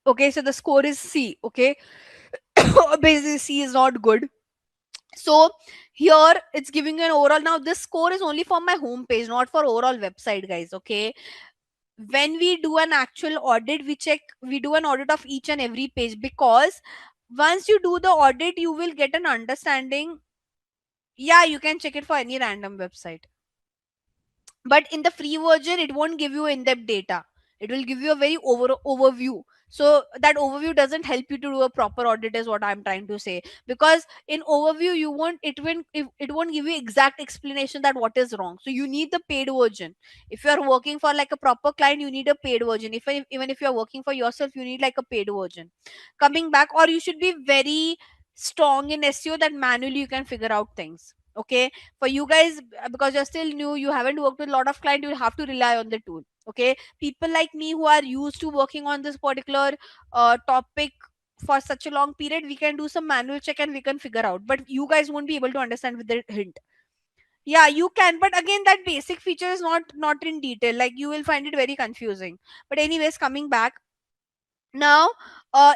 Okay, so the score is C. Okay, basically C is not good. So here it's giving an overall. Now this score is only for my home page, not for overall website, guys. Okay, when we do an actual audit, we do an audit of each and every page, because once you do the audit, you will get an understanding. Yeah, you can check it for any random website, but in the free version it won't give you in-depth data. It will give you a very overview. So that overview doesn't help you to do a proper audit, is what I'm trying to say. Because in overview, you won't it won't give you exact explanation that what is wrong. So you need the paid version. If you are working for like a proper client, you need a paid version. Even if you are working for yourself, you need like a paid version. Coming back, or you should be very strong in SEO that manually you can figure out things. Okay, for you guys, because you're still new, you haven't worked with a lot of clients, you have to rely on the tool. Okay, people like me who are used to working on this particular topic for such a long period, we can do some manual check and we can figure out, but you guys won't be able to understand with the hint. Yeah, you can, but again, that basic feature is not in detail, like you will find it very confusing. But anyways, coming back, Now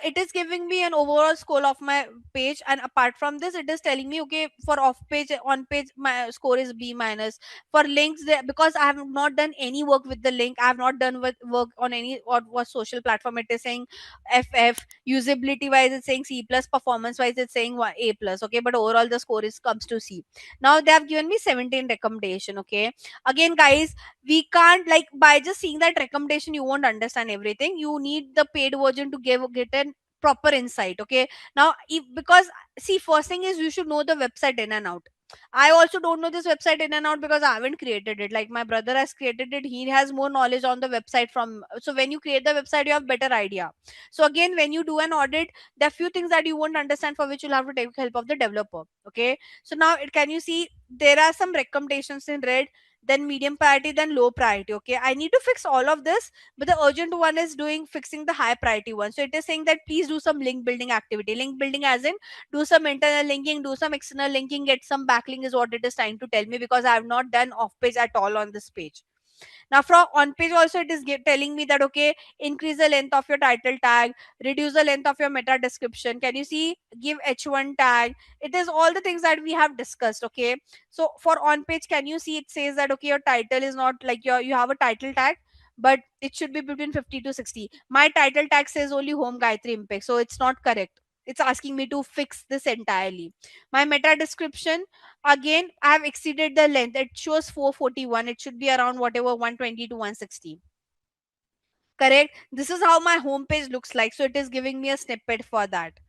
it is giving me an overall score of my page, and apart from this it is telling me, okay, for off page, on page my score is B minus. For links there, because I have not done any work with the link, I have not done with work on any or what social platform, it is saying FF. Usability wise it's saying C plus, performance wise it's saying A plus, okay, but overall the score is comes to C. Now they have given me 17 recommendation, okay. Again guys, we can't, like, by just seeing that recommendation you won't understand everything. You need the paid version to get an proper insight, okay. Now if, because see, first thing is you should know the website in and out. I also don't know this website in and out because I haven't created it. Like my brother has created it, he has more knowledge on the website from. So when you create the website you have better idea. So again, when you do an audit, there are few things that you won't understand, for which you'll have to take help of the developer, okay. So now can you see there are some recommendations in red, then medium priority, then low priority, okay. I need to fix all of this, but the urgent one is doing fixing the high priority one. So it is saying that please do some link building activity. Link building as in do some internal linking, do some external linking, get some backlink is what it is trying to tell me, because I have not done off page at all on this page. Now from on page also it is telling me that, okay, increase the length of your title tag, reduce the length of your meta description. Can you see, give h1 tag. It is all the things that we have discussed, okay. So for on page, can you see it says that, okay, your title is not like you have a title tag, but it should be between 50 to 60. My title tag says only home Gayatri impact, so it's not correct. It's asking me to fix this entirely. My meta description, again I have exceeded the length. It shows 441, it should be around whatever 120 to 160, correct. This is how my home page looks like, so it is giving me a snippet for that.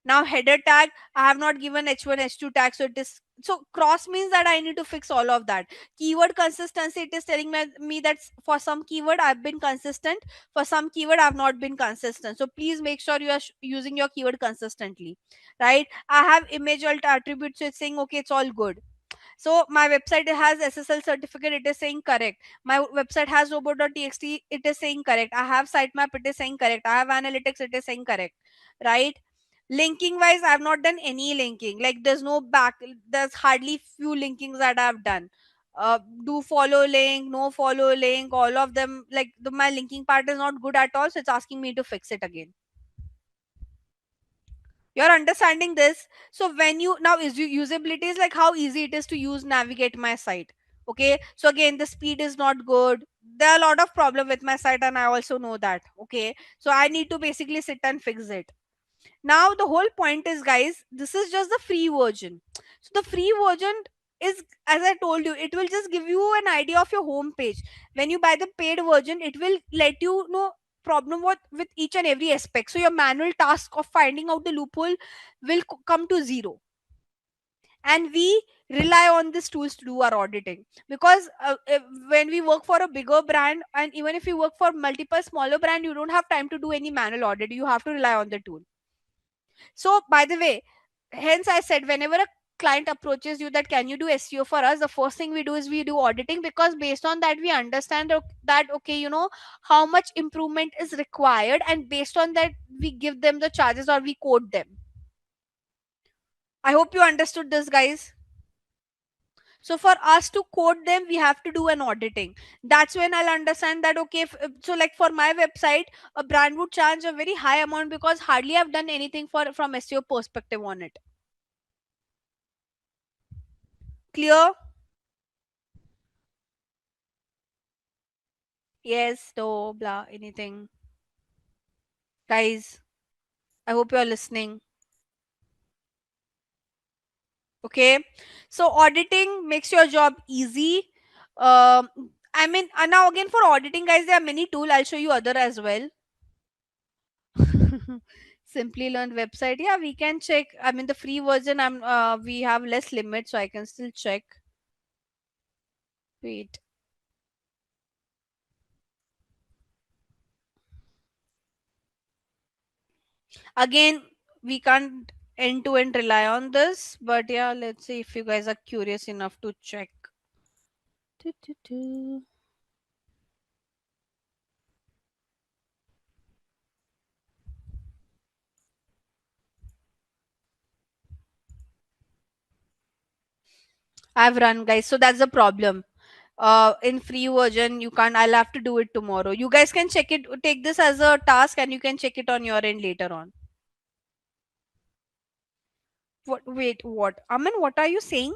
Now header tag, I have not given h1 h2 tag, so it is, so cross means that I need to fix all of that. Keyword consistency, it is telling me that for some keyword I've been consistent, for some keyword I've not been consistent, so please make sure you are using your keyword consistently, right. I have image alt attributes, so it's saying, okay, it's all good. So my website has SSL certificate, it is saying correct. My website has robot.txt, it is saying correct. I have sitemap, it is saying correct. I have analytics, it is saying correct, right. Linking wise, I have not done any linking. Like there's no back, there's hardly few linkings that I've done. Do follow link, no follow link, all of them, like my linking part is not good at all, so it's asking me to fix it again. You're understanding this. So when you now is usability is like how easy it is to use, navigate my site, okay. So again, the speed is not good. There are a lot of problem with my site, and I also know that, okay. So I need to basically sit and fix it. Now the whole point is, guys, this is just the free version. So the free version is, as I told you, it will just give you an idea of your home page. When you buy the paid version, it will let you know problem what with each and every aspect, so your manual task of finding out the loophole will come to zero. And we rely on these tools to do our auditing, because when we work for a bigger brand, and even if you work for multiple smaller brand, you don't have time to do any manual audit, you have to rely on the tool. So, by the way, hence I said, whenever a client approaches you that can you do SEO for us, the first thing we do is we do auditing, because based on that we understand that, okay, how much improvement is required, and based on that we give them the charges or we quote them. I hope you understood this, guys. So for us to quote them, we have to do an auditing. That's when I'll understand that, okay, so like for my website, a brand would charge a very high amount because hardly I've done anything for from SEO perspective on it. Clear? Yes, no, blah, anything. Guys, I hope you're listening. Okay. So auditing makes your job easy. Um, I mean, now again for auditing, guys, there are many tools. I'll show you other as well. Simply Learn website. Yeah, we can check. I mean, the free version, we have less limit, so I can still check. Wait. Again, we can't end to end rely on this, but yeah, let's see if you guys are curious enough to check. Do, do, do. I've run, guys. So that's the problem. in free version. You can't. I'll have to do it tomorrow. You guys can check it. Take this as a task, and you can check it on your end later on. What? Wait. What? Aman, what are you saying?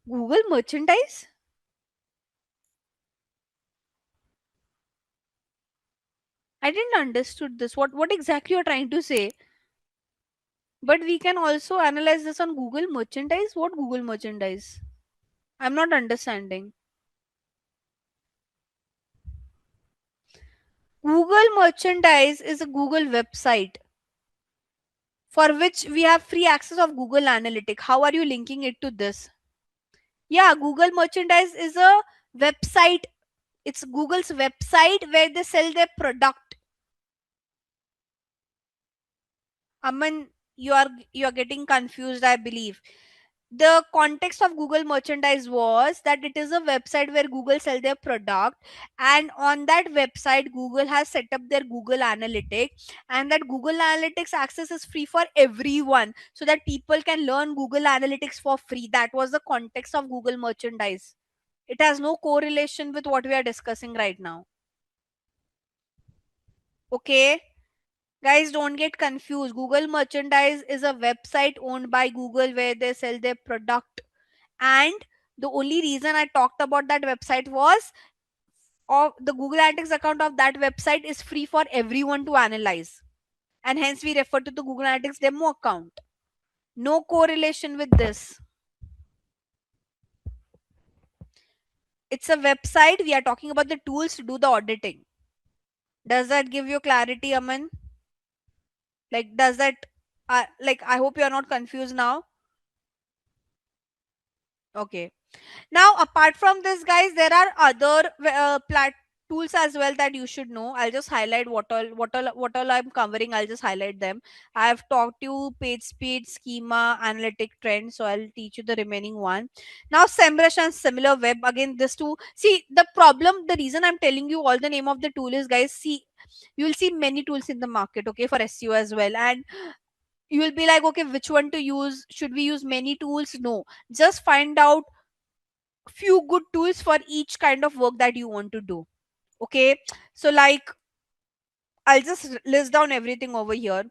Google merchandise? I didn't understood this. What exactly you're trying to say? But we can also analyze this on Google merchandise. What Google merchandise? I'm not understanding. Google merchandise is a Google website for which we have free access of Google Analytics. How are you linking it to this? Yeah, Google merchandise is a website. It's Google's website where they sell their product. Aman, you are getting confused, I believe. The context of Google merchandise was that it is a website where Google sell their product, and on that website Google has set up their Google Analytics, and that Google Analytics access is free for everyone so that people can learn Google Analytics for free. That was the context of Google merchandise. It has no correlation with what we are discussing right now. Okay, guys, don't get confused. Google merchandise is a website owned by Google where they sell their product, and the only reason I talked about that website was of the Google Analytics account of that website is free for everyone to analyze, and hence we refer to the Google Analytics demo account. No correlation with this. It's a website. We are talking about the tools to do the auditing. Does that give you clarity, Aman? Like, does that like, I hope you are not confused now. Okay. Now, apart from this, guys, there are other tools as well that you should know. I'll just highlight what all I'm covering. I'll just highlight them. I have taught you page speed, schema, analytic trend. So I'll teach you the remaining one. Now, SEMrush and similar web. Again, this two. See, the problem, the reason I'm telling you all the name of the tool is, guys, see, you will see many tools in the market, okay, for SEO as well. And you will be like, okay, which one to use? Should we use many tools? No. Just find out few good tools for each kind of work that you want to do. Okay, so like, I'll just list down everything over here.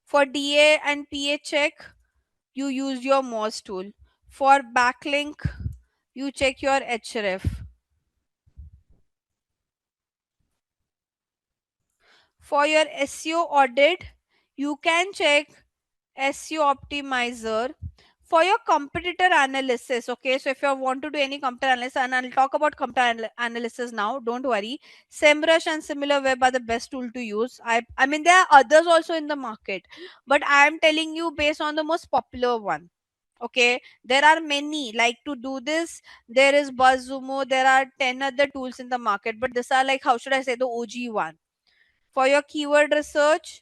For DA and PA check, you use your Moz tool. For backlink, you check your href. For your SEO audit, you can check SEO optimizer. For your competitor analysis, okay, so if you want to do any competitor analysis, and I'll talk about competitor analysis now, don't worry. SEMrush and similar web are the best tool to use. I mean, there are others also in the market, but I am telling you based on the most popular one. Okay, there are many. Like, to do this, there is BuzzSumo, there are 10 other tools in the market, but these are, like, how should I say, the OG one. For your keyword research,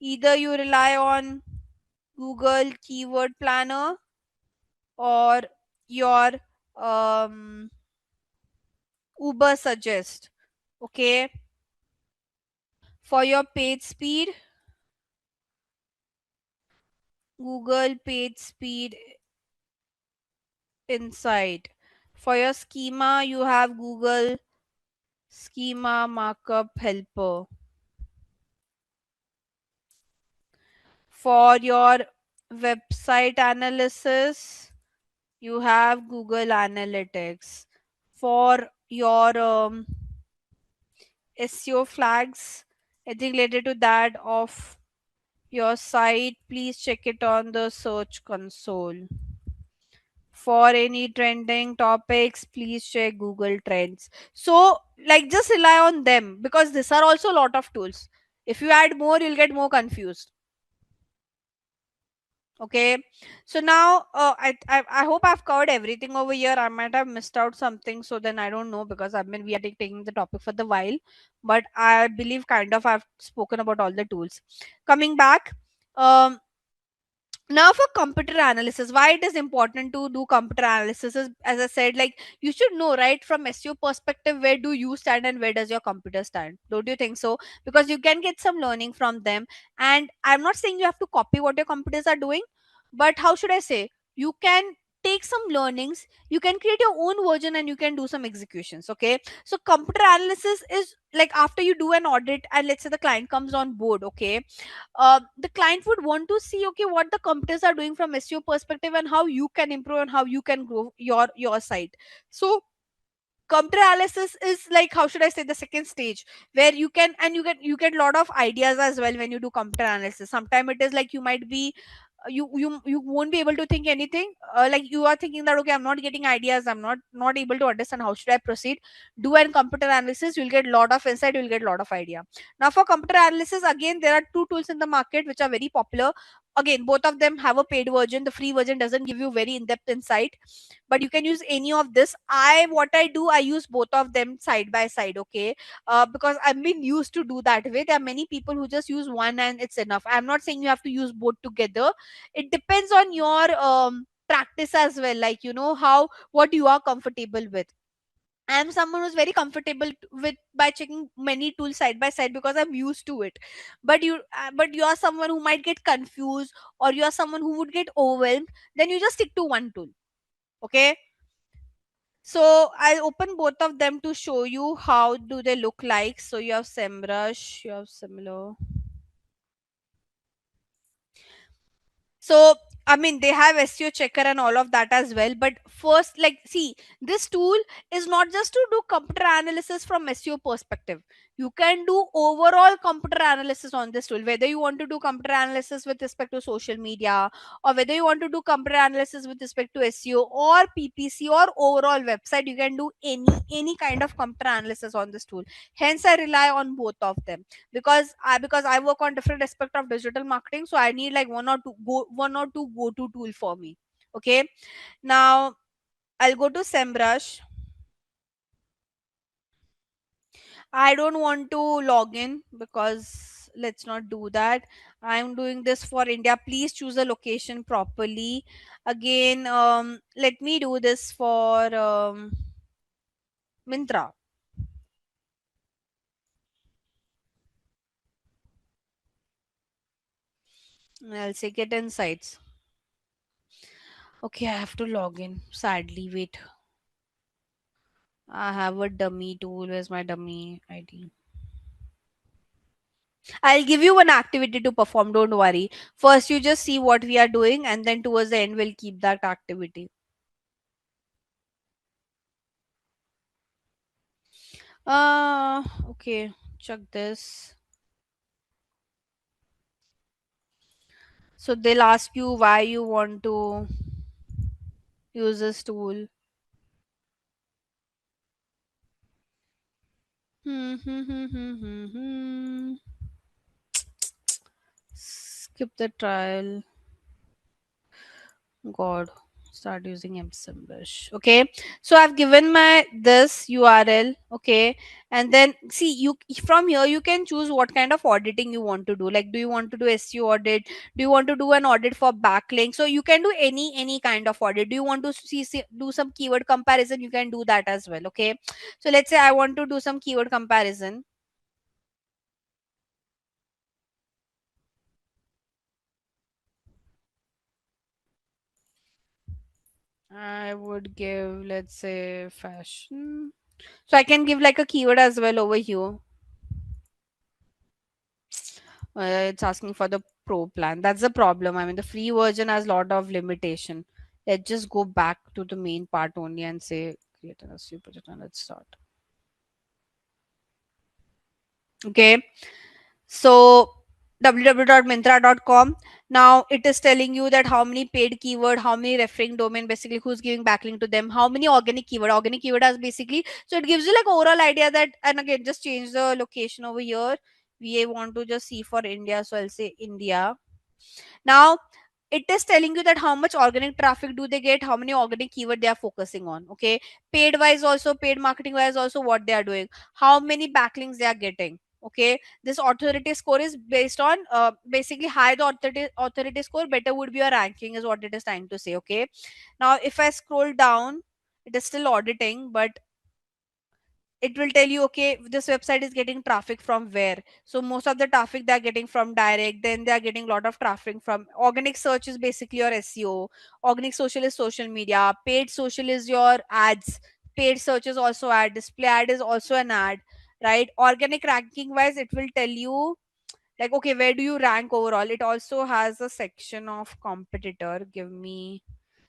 either you rely on Google Keyword Planner or your um, Uber Suggest. Okay. For your page speed, Google Page Speed Insight. For your schema, you have Google Schema Markup Helper. For your website analysis, you have Google Analytics. For your SEO flags, anything related to that of your site, please check it on the search console. For any trending topics, please check Google Trends. So, like, just rely on them because these are also a lot of tools. If you add more, you'll get more confused. Okay, so now I hope I've covered everything over here. I might have missed out something, so then I don't know, because I mean, we are taking the topic for the while, but I believe kind of I've spoken about all the tools. Coming back, um, now for computer analysis, why it is important to do computer analysis is, as I said, like, you should know, right, from SEO perspective, where do you stand and where does your computer stand? Don't you think so? Because you can get some learning from them. And I'm not saying you have to copy what your computers are doing, but how should I say, you can take some learnings, you can create your own version and you can do some executions. Okay, so computer analysis is like after you do an audit and let's say the client comes on board. Okay, the client would want to see, okay, what the competitors are doing from SEO perspective and how you can improve and how you can grow your site. So computer analysis is like, how should I say, the second stage where you can, and you get a lot of ideas as well when you do computer analysis. Sometimes it is like you might be you won't be able to think anything, like you are thinking that okay, I'm not getting ideas, I'm not able to understand how should I proceed. Do an computer analysis, you'll get a lot of insight, you'll get a lot of idea. Now for computer analysis, again, there are two tools in the market which are very popular. Again, both of them have a paid version. The free version doesn't give you very in-depth insight, but you can use any of this. What I do, I use both of them side by side. Okay, because I've been used to do that way. There are many people who just use one and it's enough. I'm not saying you have to use both together. It depends on your practice as well, like how what you are comfortable with. I am someone who's very comfortable with by checking many tools side by side because I'm used to it. But you are someone who might get confused, or you are someone who would get overwhelmed. Then you just stick to one tool. Okay, so I'll open both of them to show you how do they look like. So you have SEMrush, you have similar. So I mean, they have SEO checker and all of that as well. But first, like, see, this tool is not just to do computer analysis from SEO perspective. You can do overall computer analysis on this tool. Whether you want to do computer analysis with respect to social media, or whether you want to do computer analysis with respect to SEO or PPC or overall website, you can do any kind of computer analysis on this tool. Hence, I rely on both of them because I work on different aspect of digital marketing, so I need like one or two go to tool for me. Okay, now I'll go to SEMrush. I don't want to log in because let's not do that. I'm doing this for India. Please choose a location properly. Again, let me do this for Mintra. I'll say get insights. Okay, I have to log in. Sadly, wait. I have a dummy tool. Where's my dummy ID? I'll give you one activity to perform. Don't worry. First, you just see what we are doing, and then towards the end, we'll keep that activity. Okay. Check this. So they'll ask you why you want to use this tool. Hmm, hmm, hmm, hmm, hmm, hmm. Skip the trial. God, start using msimrush. Okay, so I've given my this URL. Okay, and then see, you from here you can choose what kind of auditing you want to do. Like, do you want to do SEO audit? Do you want to do an audit for backlink? So you can do any kind of audit. Do you want to do some keyword comparison? You can do that as well. Okay, so let's say I want to do some keyword comparison. I would give, let's say, fashion. So I can give like a keyword as well over here. It's asking for the pro plan. That's the problem. I mean, the free version has a lot of limitation. Let's just go back to the main part only and say create a SEO budget and let's start. Okay, so www.mintra.com. Now it is telling you that how many paid keyword, how many referring domain, basically who's giving backlink to them, how many organic keyword. Organic keyword has basically, so it gives you like overall idea that, and again just change the location over here. We want to just see for India, so I'll say India. Now it is telling you that how much organic traffic do they get, how many organic keyword they are focusing on. Okay, paid wise also, paid marketing wise also, what they are doing, how many backlinks they are getting. Okay, this authority score is based on basically high the authority score, better would be your ranking, is what it is trying to say. Okay, now if I scroll down, it is still auditing, but it will tell you, okay, this website is getting traffic from where. So most of the traffic they're getting from direct, then they're getting a lot of traffic from organic. Search is basically your SEO. Organic social is social media. Paid social is your ads. Paid search is also ad. Display ad is also an ad, right? Organic ranking wise, it will tell you like, okay, where do you rank overall. It also has a section of competitor. Give me,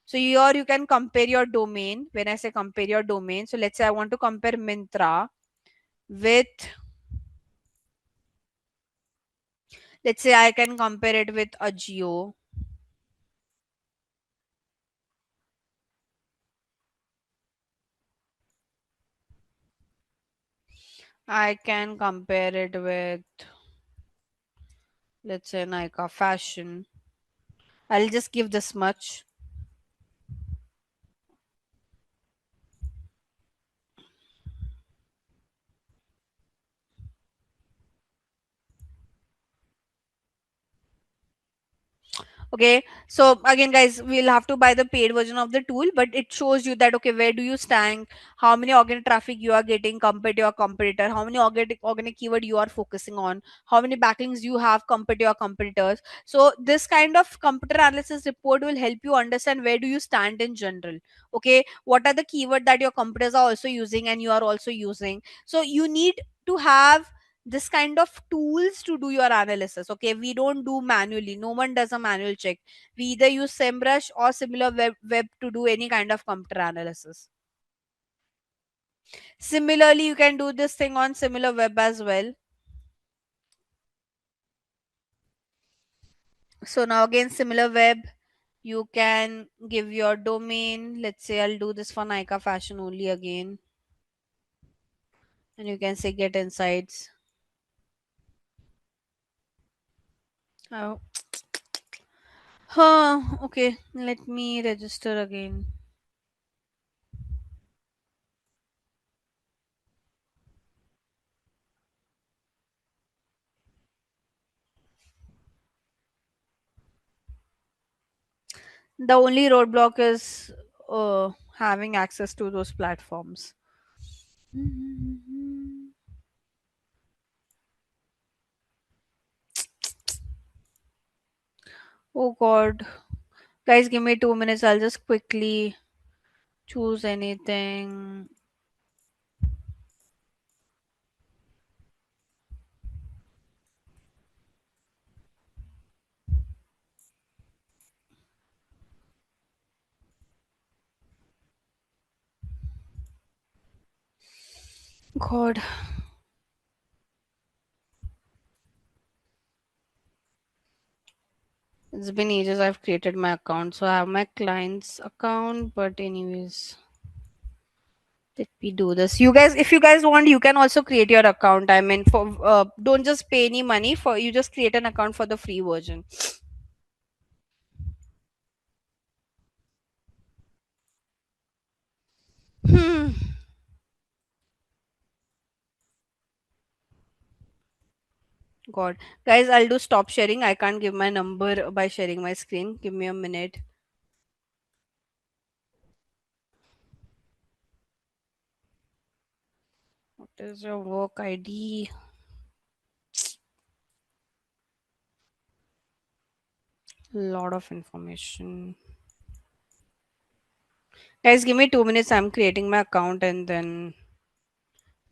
so here you can compare your domain. When I say compare your domain, so let's say I want to compare Mintra with, let's say I can compare it with Agio. I can compare it with, let's say, Nika Fashion. I'll just give this much. Okay, so again guys, we'll have to buy the paid version of the tool, but it shows you that, okay, where do you stand, how many organic traffic you are getting compared to your competitor, how many organic keyword you are focusing on, how many backlinks you have compared to your competitors. So this kind of computer analysis report will help you understand where do you stand in general. Okay, what are the keyword that your competitors are also using and you are also using. So you need to have this kind of tools to do your analysis. Okay, we don't do manually, no one does a manual check. We either use SEMrush or similar web to do any kind of computer analysis. Similarly, you can do this thing on similar web as well. So now again, similar web, you can give your domain. Let's say I'll do this for Nika Fashion only again, and you can say get insights. Oh, okay, let me register again. The only roadblock is having access to those platforms. Oh god. Guys, give me 2 minutes. I'll just quickly choose anything. God. It's been ages I've created my account. So I have my client's account. But anyways, let me do this. You guys, if you guys want, you can also create your account. I mean, for don't just pay any money for, you just create an account for the free version. Hmm. God. Guys, I'll do stop sharing. I can't give my number by sharing my screen. Give me a minute. What is your work ID? Lot of information. Guys, give me 2 minutes. I'm creating my account and then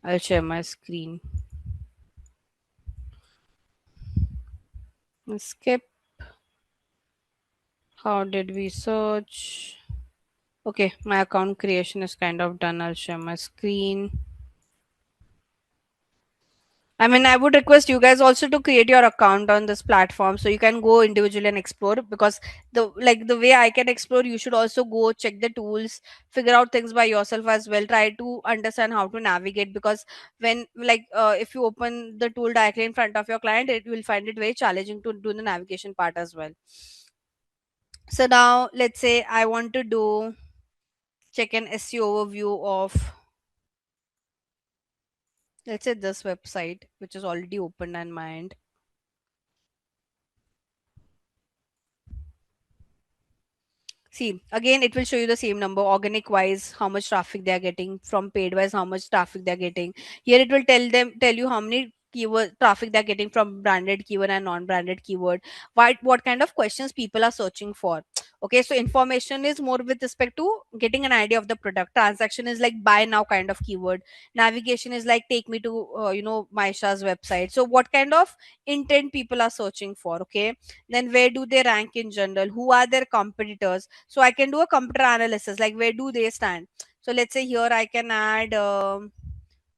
I'll share my screen. Skip. How did we search? Okay, my account creation is kind of done. I'll share my screen. I mean, I would request you guys also to create your account on this platform so you can go individually and explore, because the way I can explore, you should also go check the tools, figure out things by yourself as well. Try to understand how to navigate, because when if you open the tool directly in front of your client, it will find it very challenging to do the navigation part as well. So now let's say I want to do check an SEO overview of, let's say, this website which is already open on my end. See, again, it will show you the same number, organic wise, how much traffic they are getting, from paid wise, how much traffic they are getting. Here it will tell you how many keyword traffic they're getting from branded keyword and non-branded keyword. What kind of questions people are searching for. Okay, so information is more with respect to getting an idea of the product. Transaction is like buy now kind of keyword. Navigation is like take me to Maisha's website. So what kind of intent people are searching for. Okay, then where do they rank in general, who are their competitors. So I can do a computer analysis like where do they stand. So let's say here I can add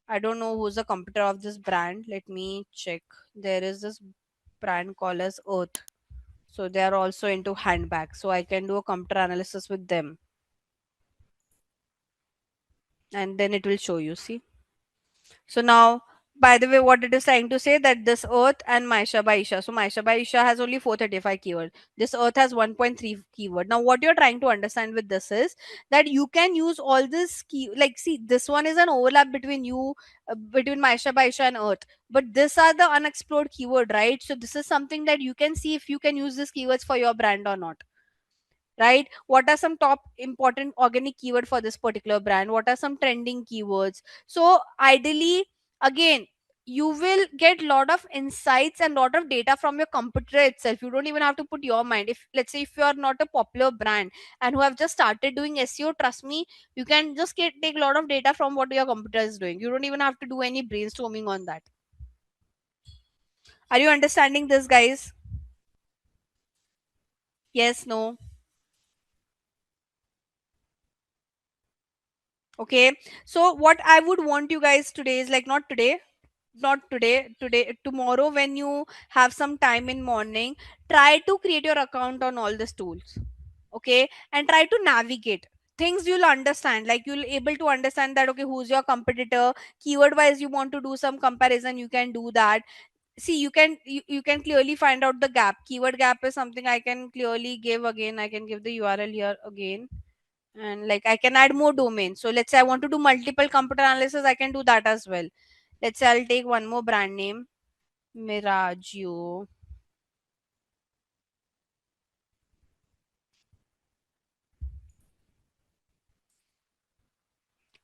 I don't know who's the competitor of this brand. Let me check. There is this brand called as Earth. So they are also into handbags. So I can do a computer analysis with them. And then it will show you. See? So now, by the way, what it is trying to say that this Earth and Maisha by Isha. So Maisha by Isha has only 435 keyword. This Earth has 1.3 keyword. Now, what you're trying to understand with this is that you can use all this key. Like, see, this one is an overlap between you, between Maisha by Isha and Earth. But these are the unexplored keyword, right? So this is something that you can see if you can use these keywords for your brand or not, right? What are some top important organic keyword for this particular brand? What are some trending keywords? So ideally, again, you will get lot of insights and lot of data from your competitor itself. You don't even have to put your mind. If let's say if you are not a popular brand and who have just started doing SEO, trust me, you can just take a lot of data from what your competitor is doing. You don't even have to do any brainstorming on that. Are you understanding this, guys? Yes, no? Okay, so what I would want you guys today is like, not today, tomorrow, when you have some time in morning, try to create your account on all these tools. Okay, and try to navigate things. You'll understand, like you'll able to understand that okay, who's your competitor. Keyword wise you want to do some comparison, you can do that. See, you can clearly find out the gap. Keyword gap is something I can clearly give. Again, I can give the URL here again, and like I can add more domains. So let's say I want to do multiple computer analysis, I can do that as well. Let's say I'll take one more brand name, Miraggio.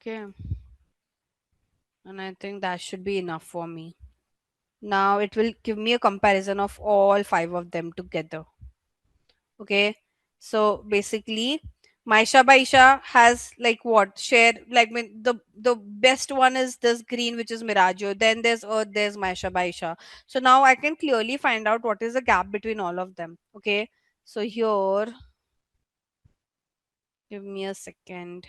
Okay, and I think that should be enough for me. Now it will give me a comparison of all five of them together. Okay, so basically Maisha Baisha has like what share, like when the best one is this green, which is Miraggio, then there's Earth, there's Maisha Baisha. So now I can clearly find out what is the gap between all of them. Okay, so here, give me a second.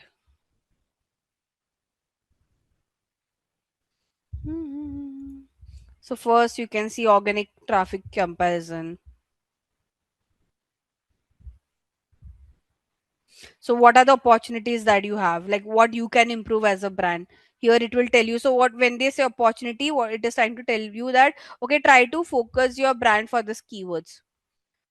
So first you can see organic traffic comparison. So what are the opportunities that you have, like what you can improve as a brand? Here it will tell you. So what, when they say opportunity, what it is trying to tell you that okay, try to focus your brand for this keywords.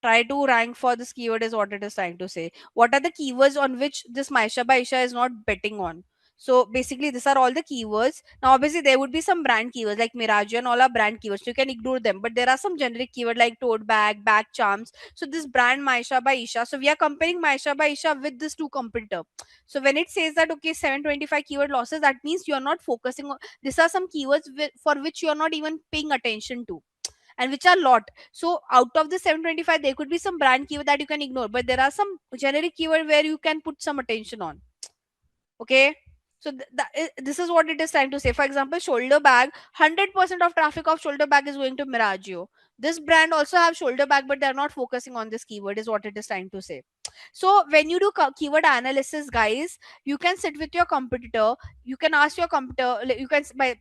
Try to rank for this keyword is what it is trying to say. What are the keywords on which this Maisha Baisha is not betting on? So basically, these are all the keywords. Now, obviously, there would be some brand keywords like Mirage and all are brand keywords. So you can ignore them. But there are some generic keyword like tote bag, bag charms. So this brand Maisha by Isha. So we are comparing Maisha by Isha with this two competitor. So when it says that okay, 725 keyword losses, that means you are not focusing on. These are some keywords for which you are not even paying attention to, and which are lot. So out of the 725, there could be some brand keyword that you can ignore, but there are some generic keyword where you can put some attention on. Okay, so this is what it is trying to say. For example, shoulder bag, 100% of traffic of shoulder bag is going to Miraggio. This brand also have shoulder bag, but they're not focusing on this keyword, is what it is trying to say. So when you do keyword analysis, guys, you can sit with your competitor. You can ask your competitor, like,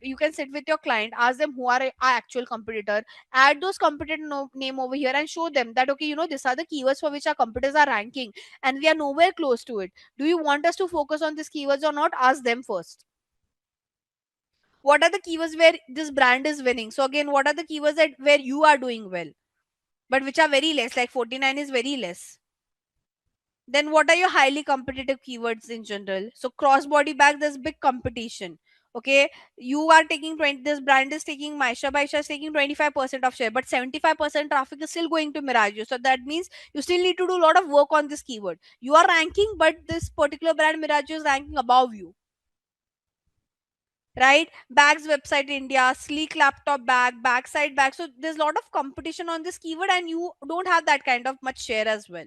you can sit with your client, ask them who are our actual competitor, add those competitor name over here and show them that okay, these are the keywords for which our competitors are ranking, and we are nowhere close to it. Do you want us to focus on these keywords or not? Ask them first. What are the keywords where this brand is winning? So again, what are the keywords that where you are doing well, but which are very less, like 49 is very less? Then what are your highly competitive keywords in general? So cross body bag, there's big competition. Okay, you are taking 20, this brand is taking, Maisha Baisha is taking 25% of share, but 75% traffic is still going to Miraggio. So that means you still need to do a lot of work on this keyword. You are ranking, but this particular brand Miraggio is ranking above you, right? Bags website India, sleek laptop bag, backside bag. So there's a lot of competition on this keyword, and you don't have that kind of much share as well.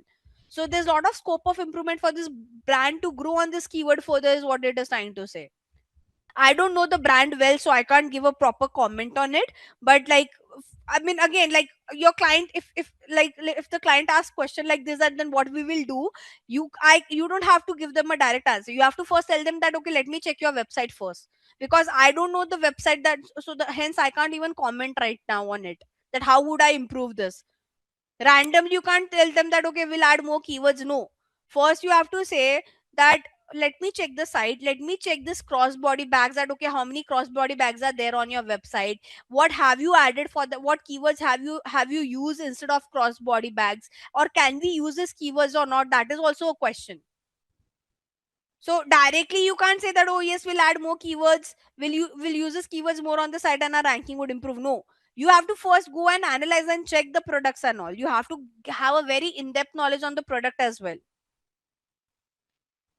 So there's a lot of scope of improvement for this brand to grow on this keyword further, is what it is trying to say. I don't know the brand well, so I can't give a proper comment on it. But like, I mean, again, like your client, if the client asks question like this, and then what we will do, you don't have to give them a direct answer. You have to first tell them that, okay, let me check your website first, because I don't know the website, that so hence I can't even comment right now on it. That how would I improve this? Randomly you can't tell them that, okay, we'll add more keywords. No, first you have to say that, let me check the site, let me check this crossbody bags, that okay, how many crossbody bags are there on your website, what have you added for the, what keywords have you used instead of crossbody bags, or can we use these keywords or not? That is also a question. So directly you can't say that, oh yes, we'll add more keywords, will use this keywords more on the site and our ranking would improve. No, you have to first go and analyze and check the products and all. You have to have a very in-depth knowledge on the product as well.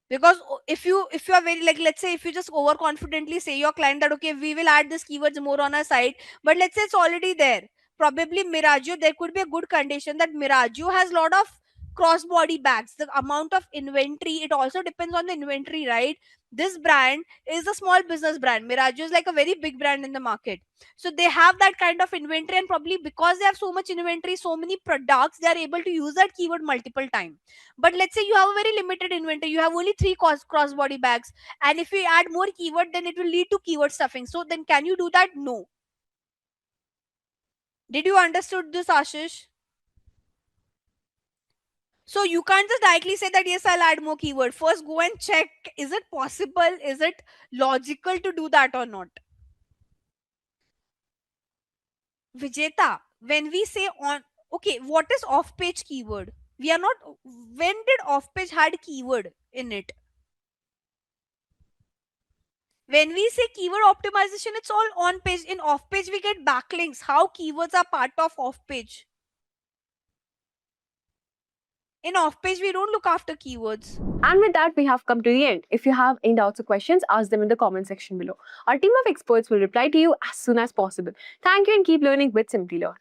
Because if you are very, like, let's say if you just overconfidently say your client that, okay, we will add this keywords more on our site, but let's say it's already there. Probably Miraggio, there could be a good condition that Miraggio has lot of crossbody bags. The amount of inventory, it also depends on the inventory, right? This brand is a small business brand. Miraggio is like a very big brand in the market, so they have that kind of inventory, and probably because they have so much inventory, so many products, they are able to use that keyword multiple times. But let's say you have a very limited inventory, you have only three crossbody bags, and if you add more keyword, then it will lead to keyword stuffing. So then can you do that? No. Did you understood this, Ashish? So you can't just directly say that, yes, I'll add more keyword. First go and check, is it possible, is it logical to do that or not? Vijeta, when we say on, okay, what is off page keyword? We are not, when did off page had keyword in it? When we say keyword optimization, it's all on page. In off page we get backlinks. How keywords are part of off page? In off page we don't look after keywords. And with that, we have come to the end. If you have any doubts or questions, ask them in the comment section below. Our team of experts will reply to you as soon as possible. Thank you and keep learning with Simplilearn.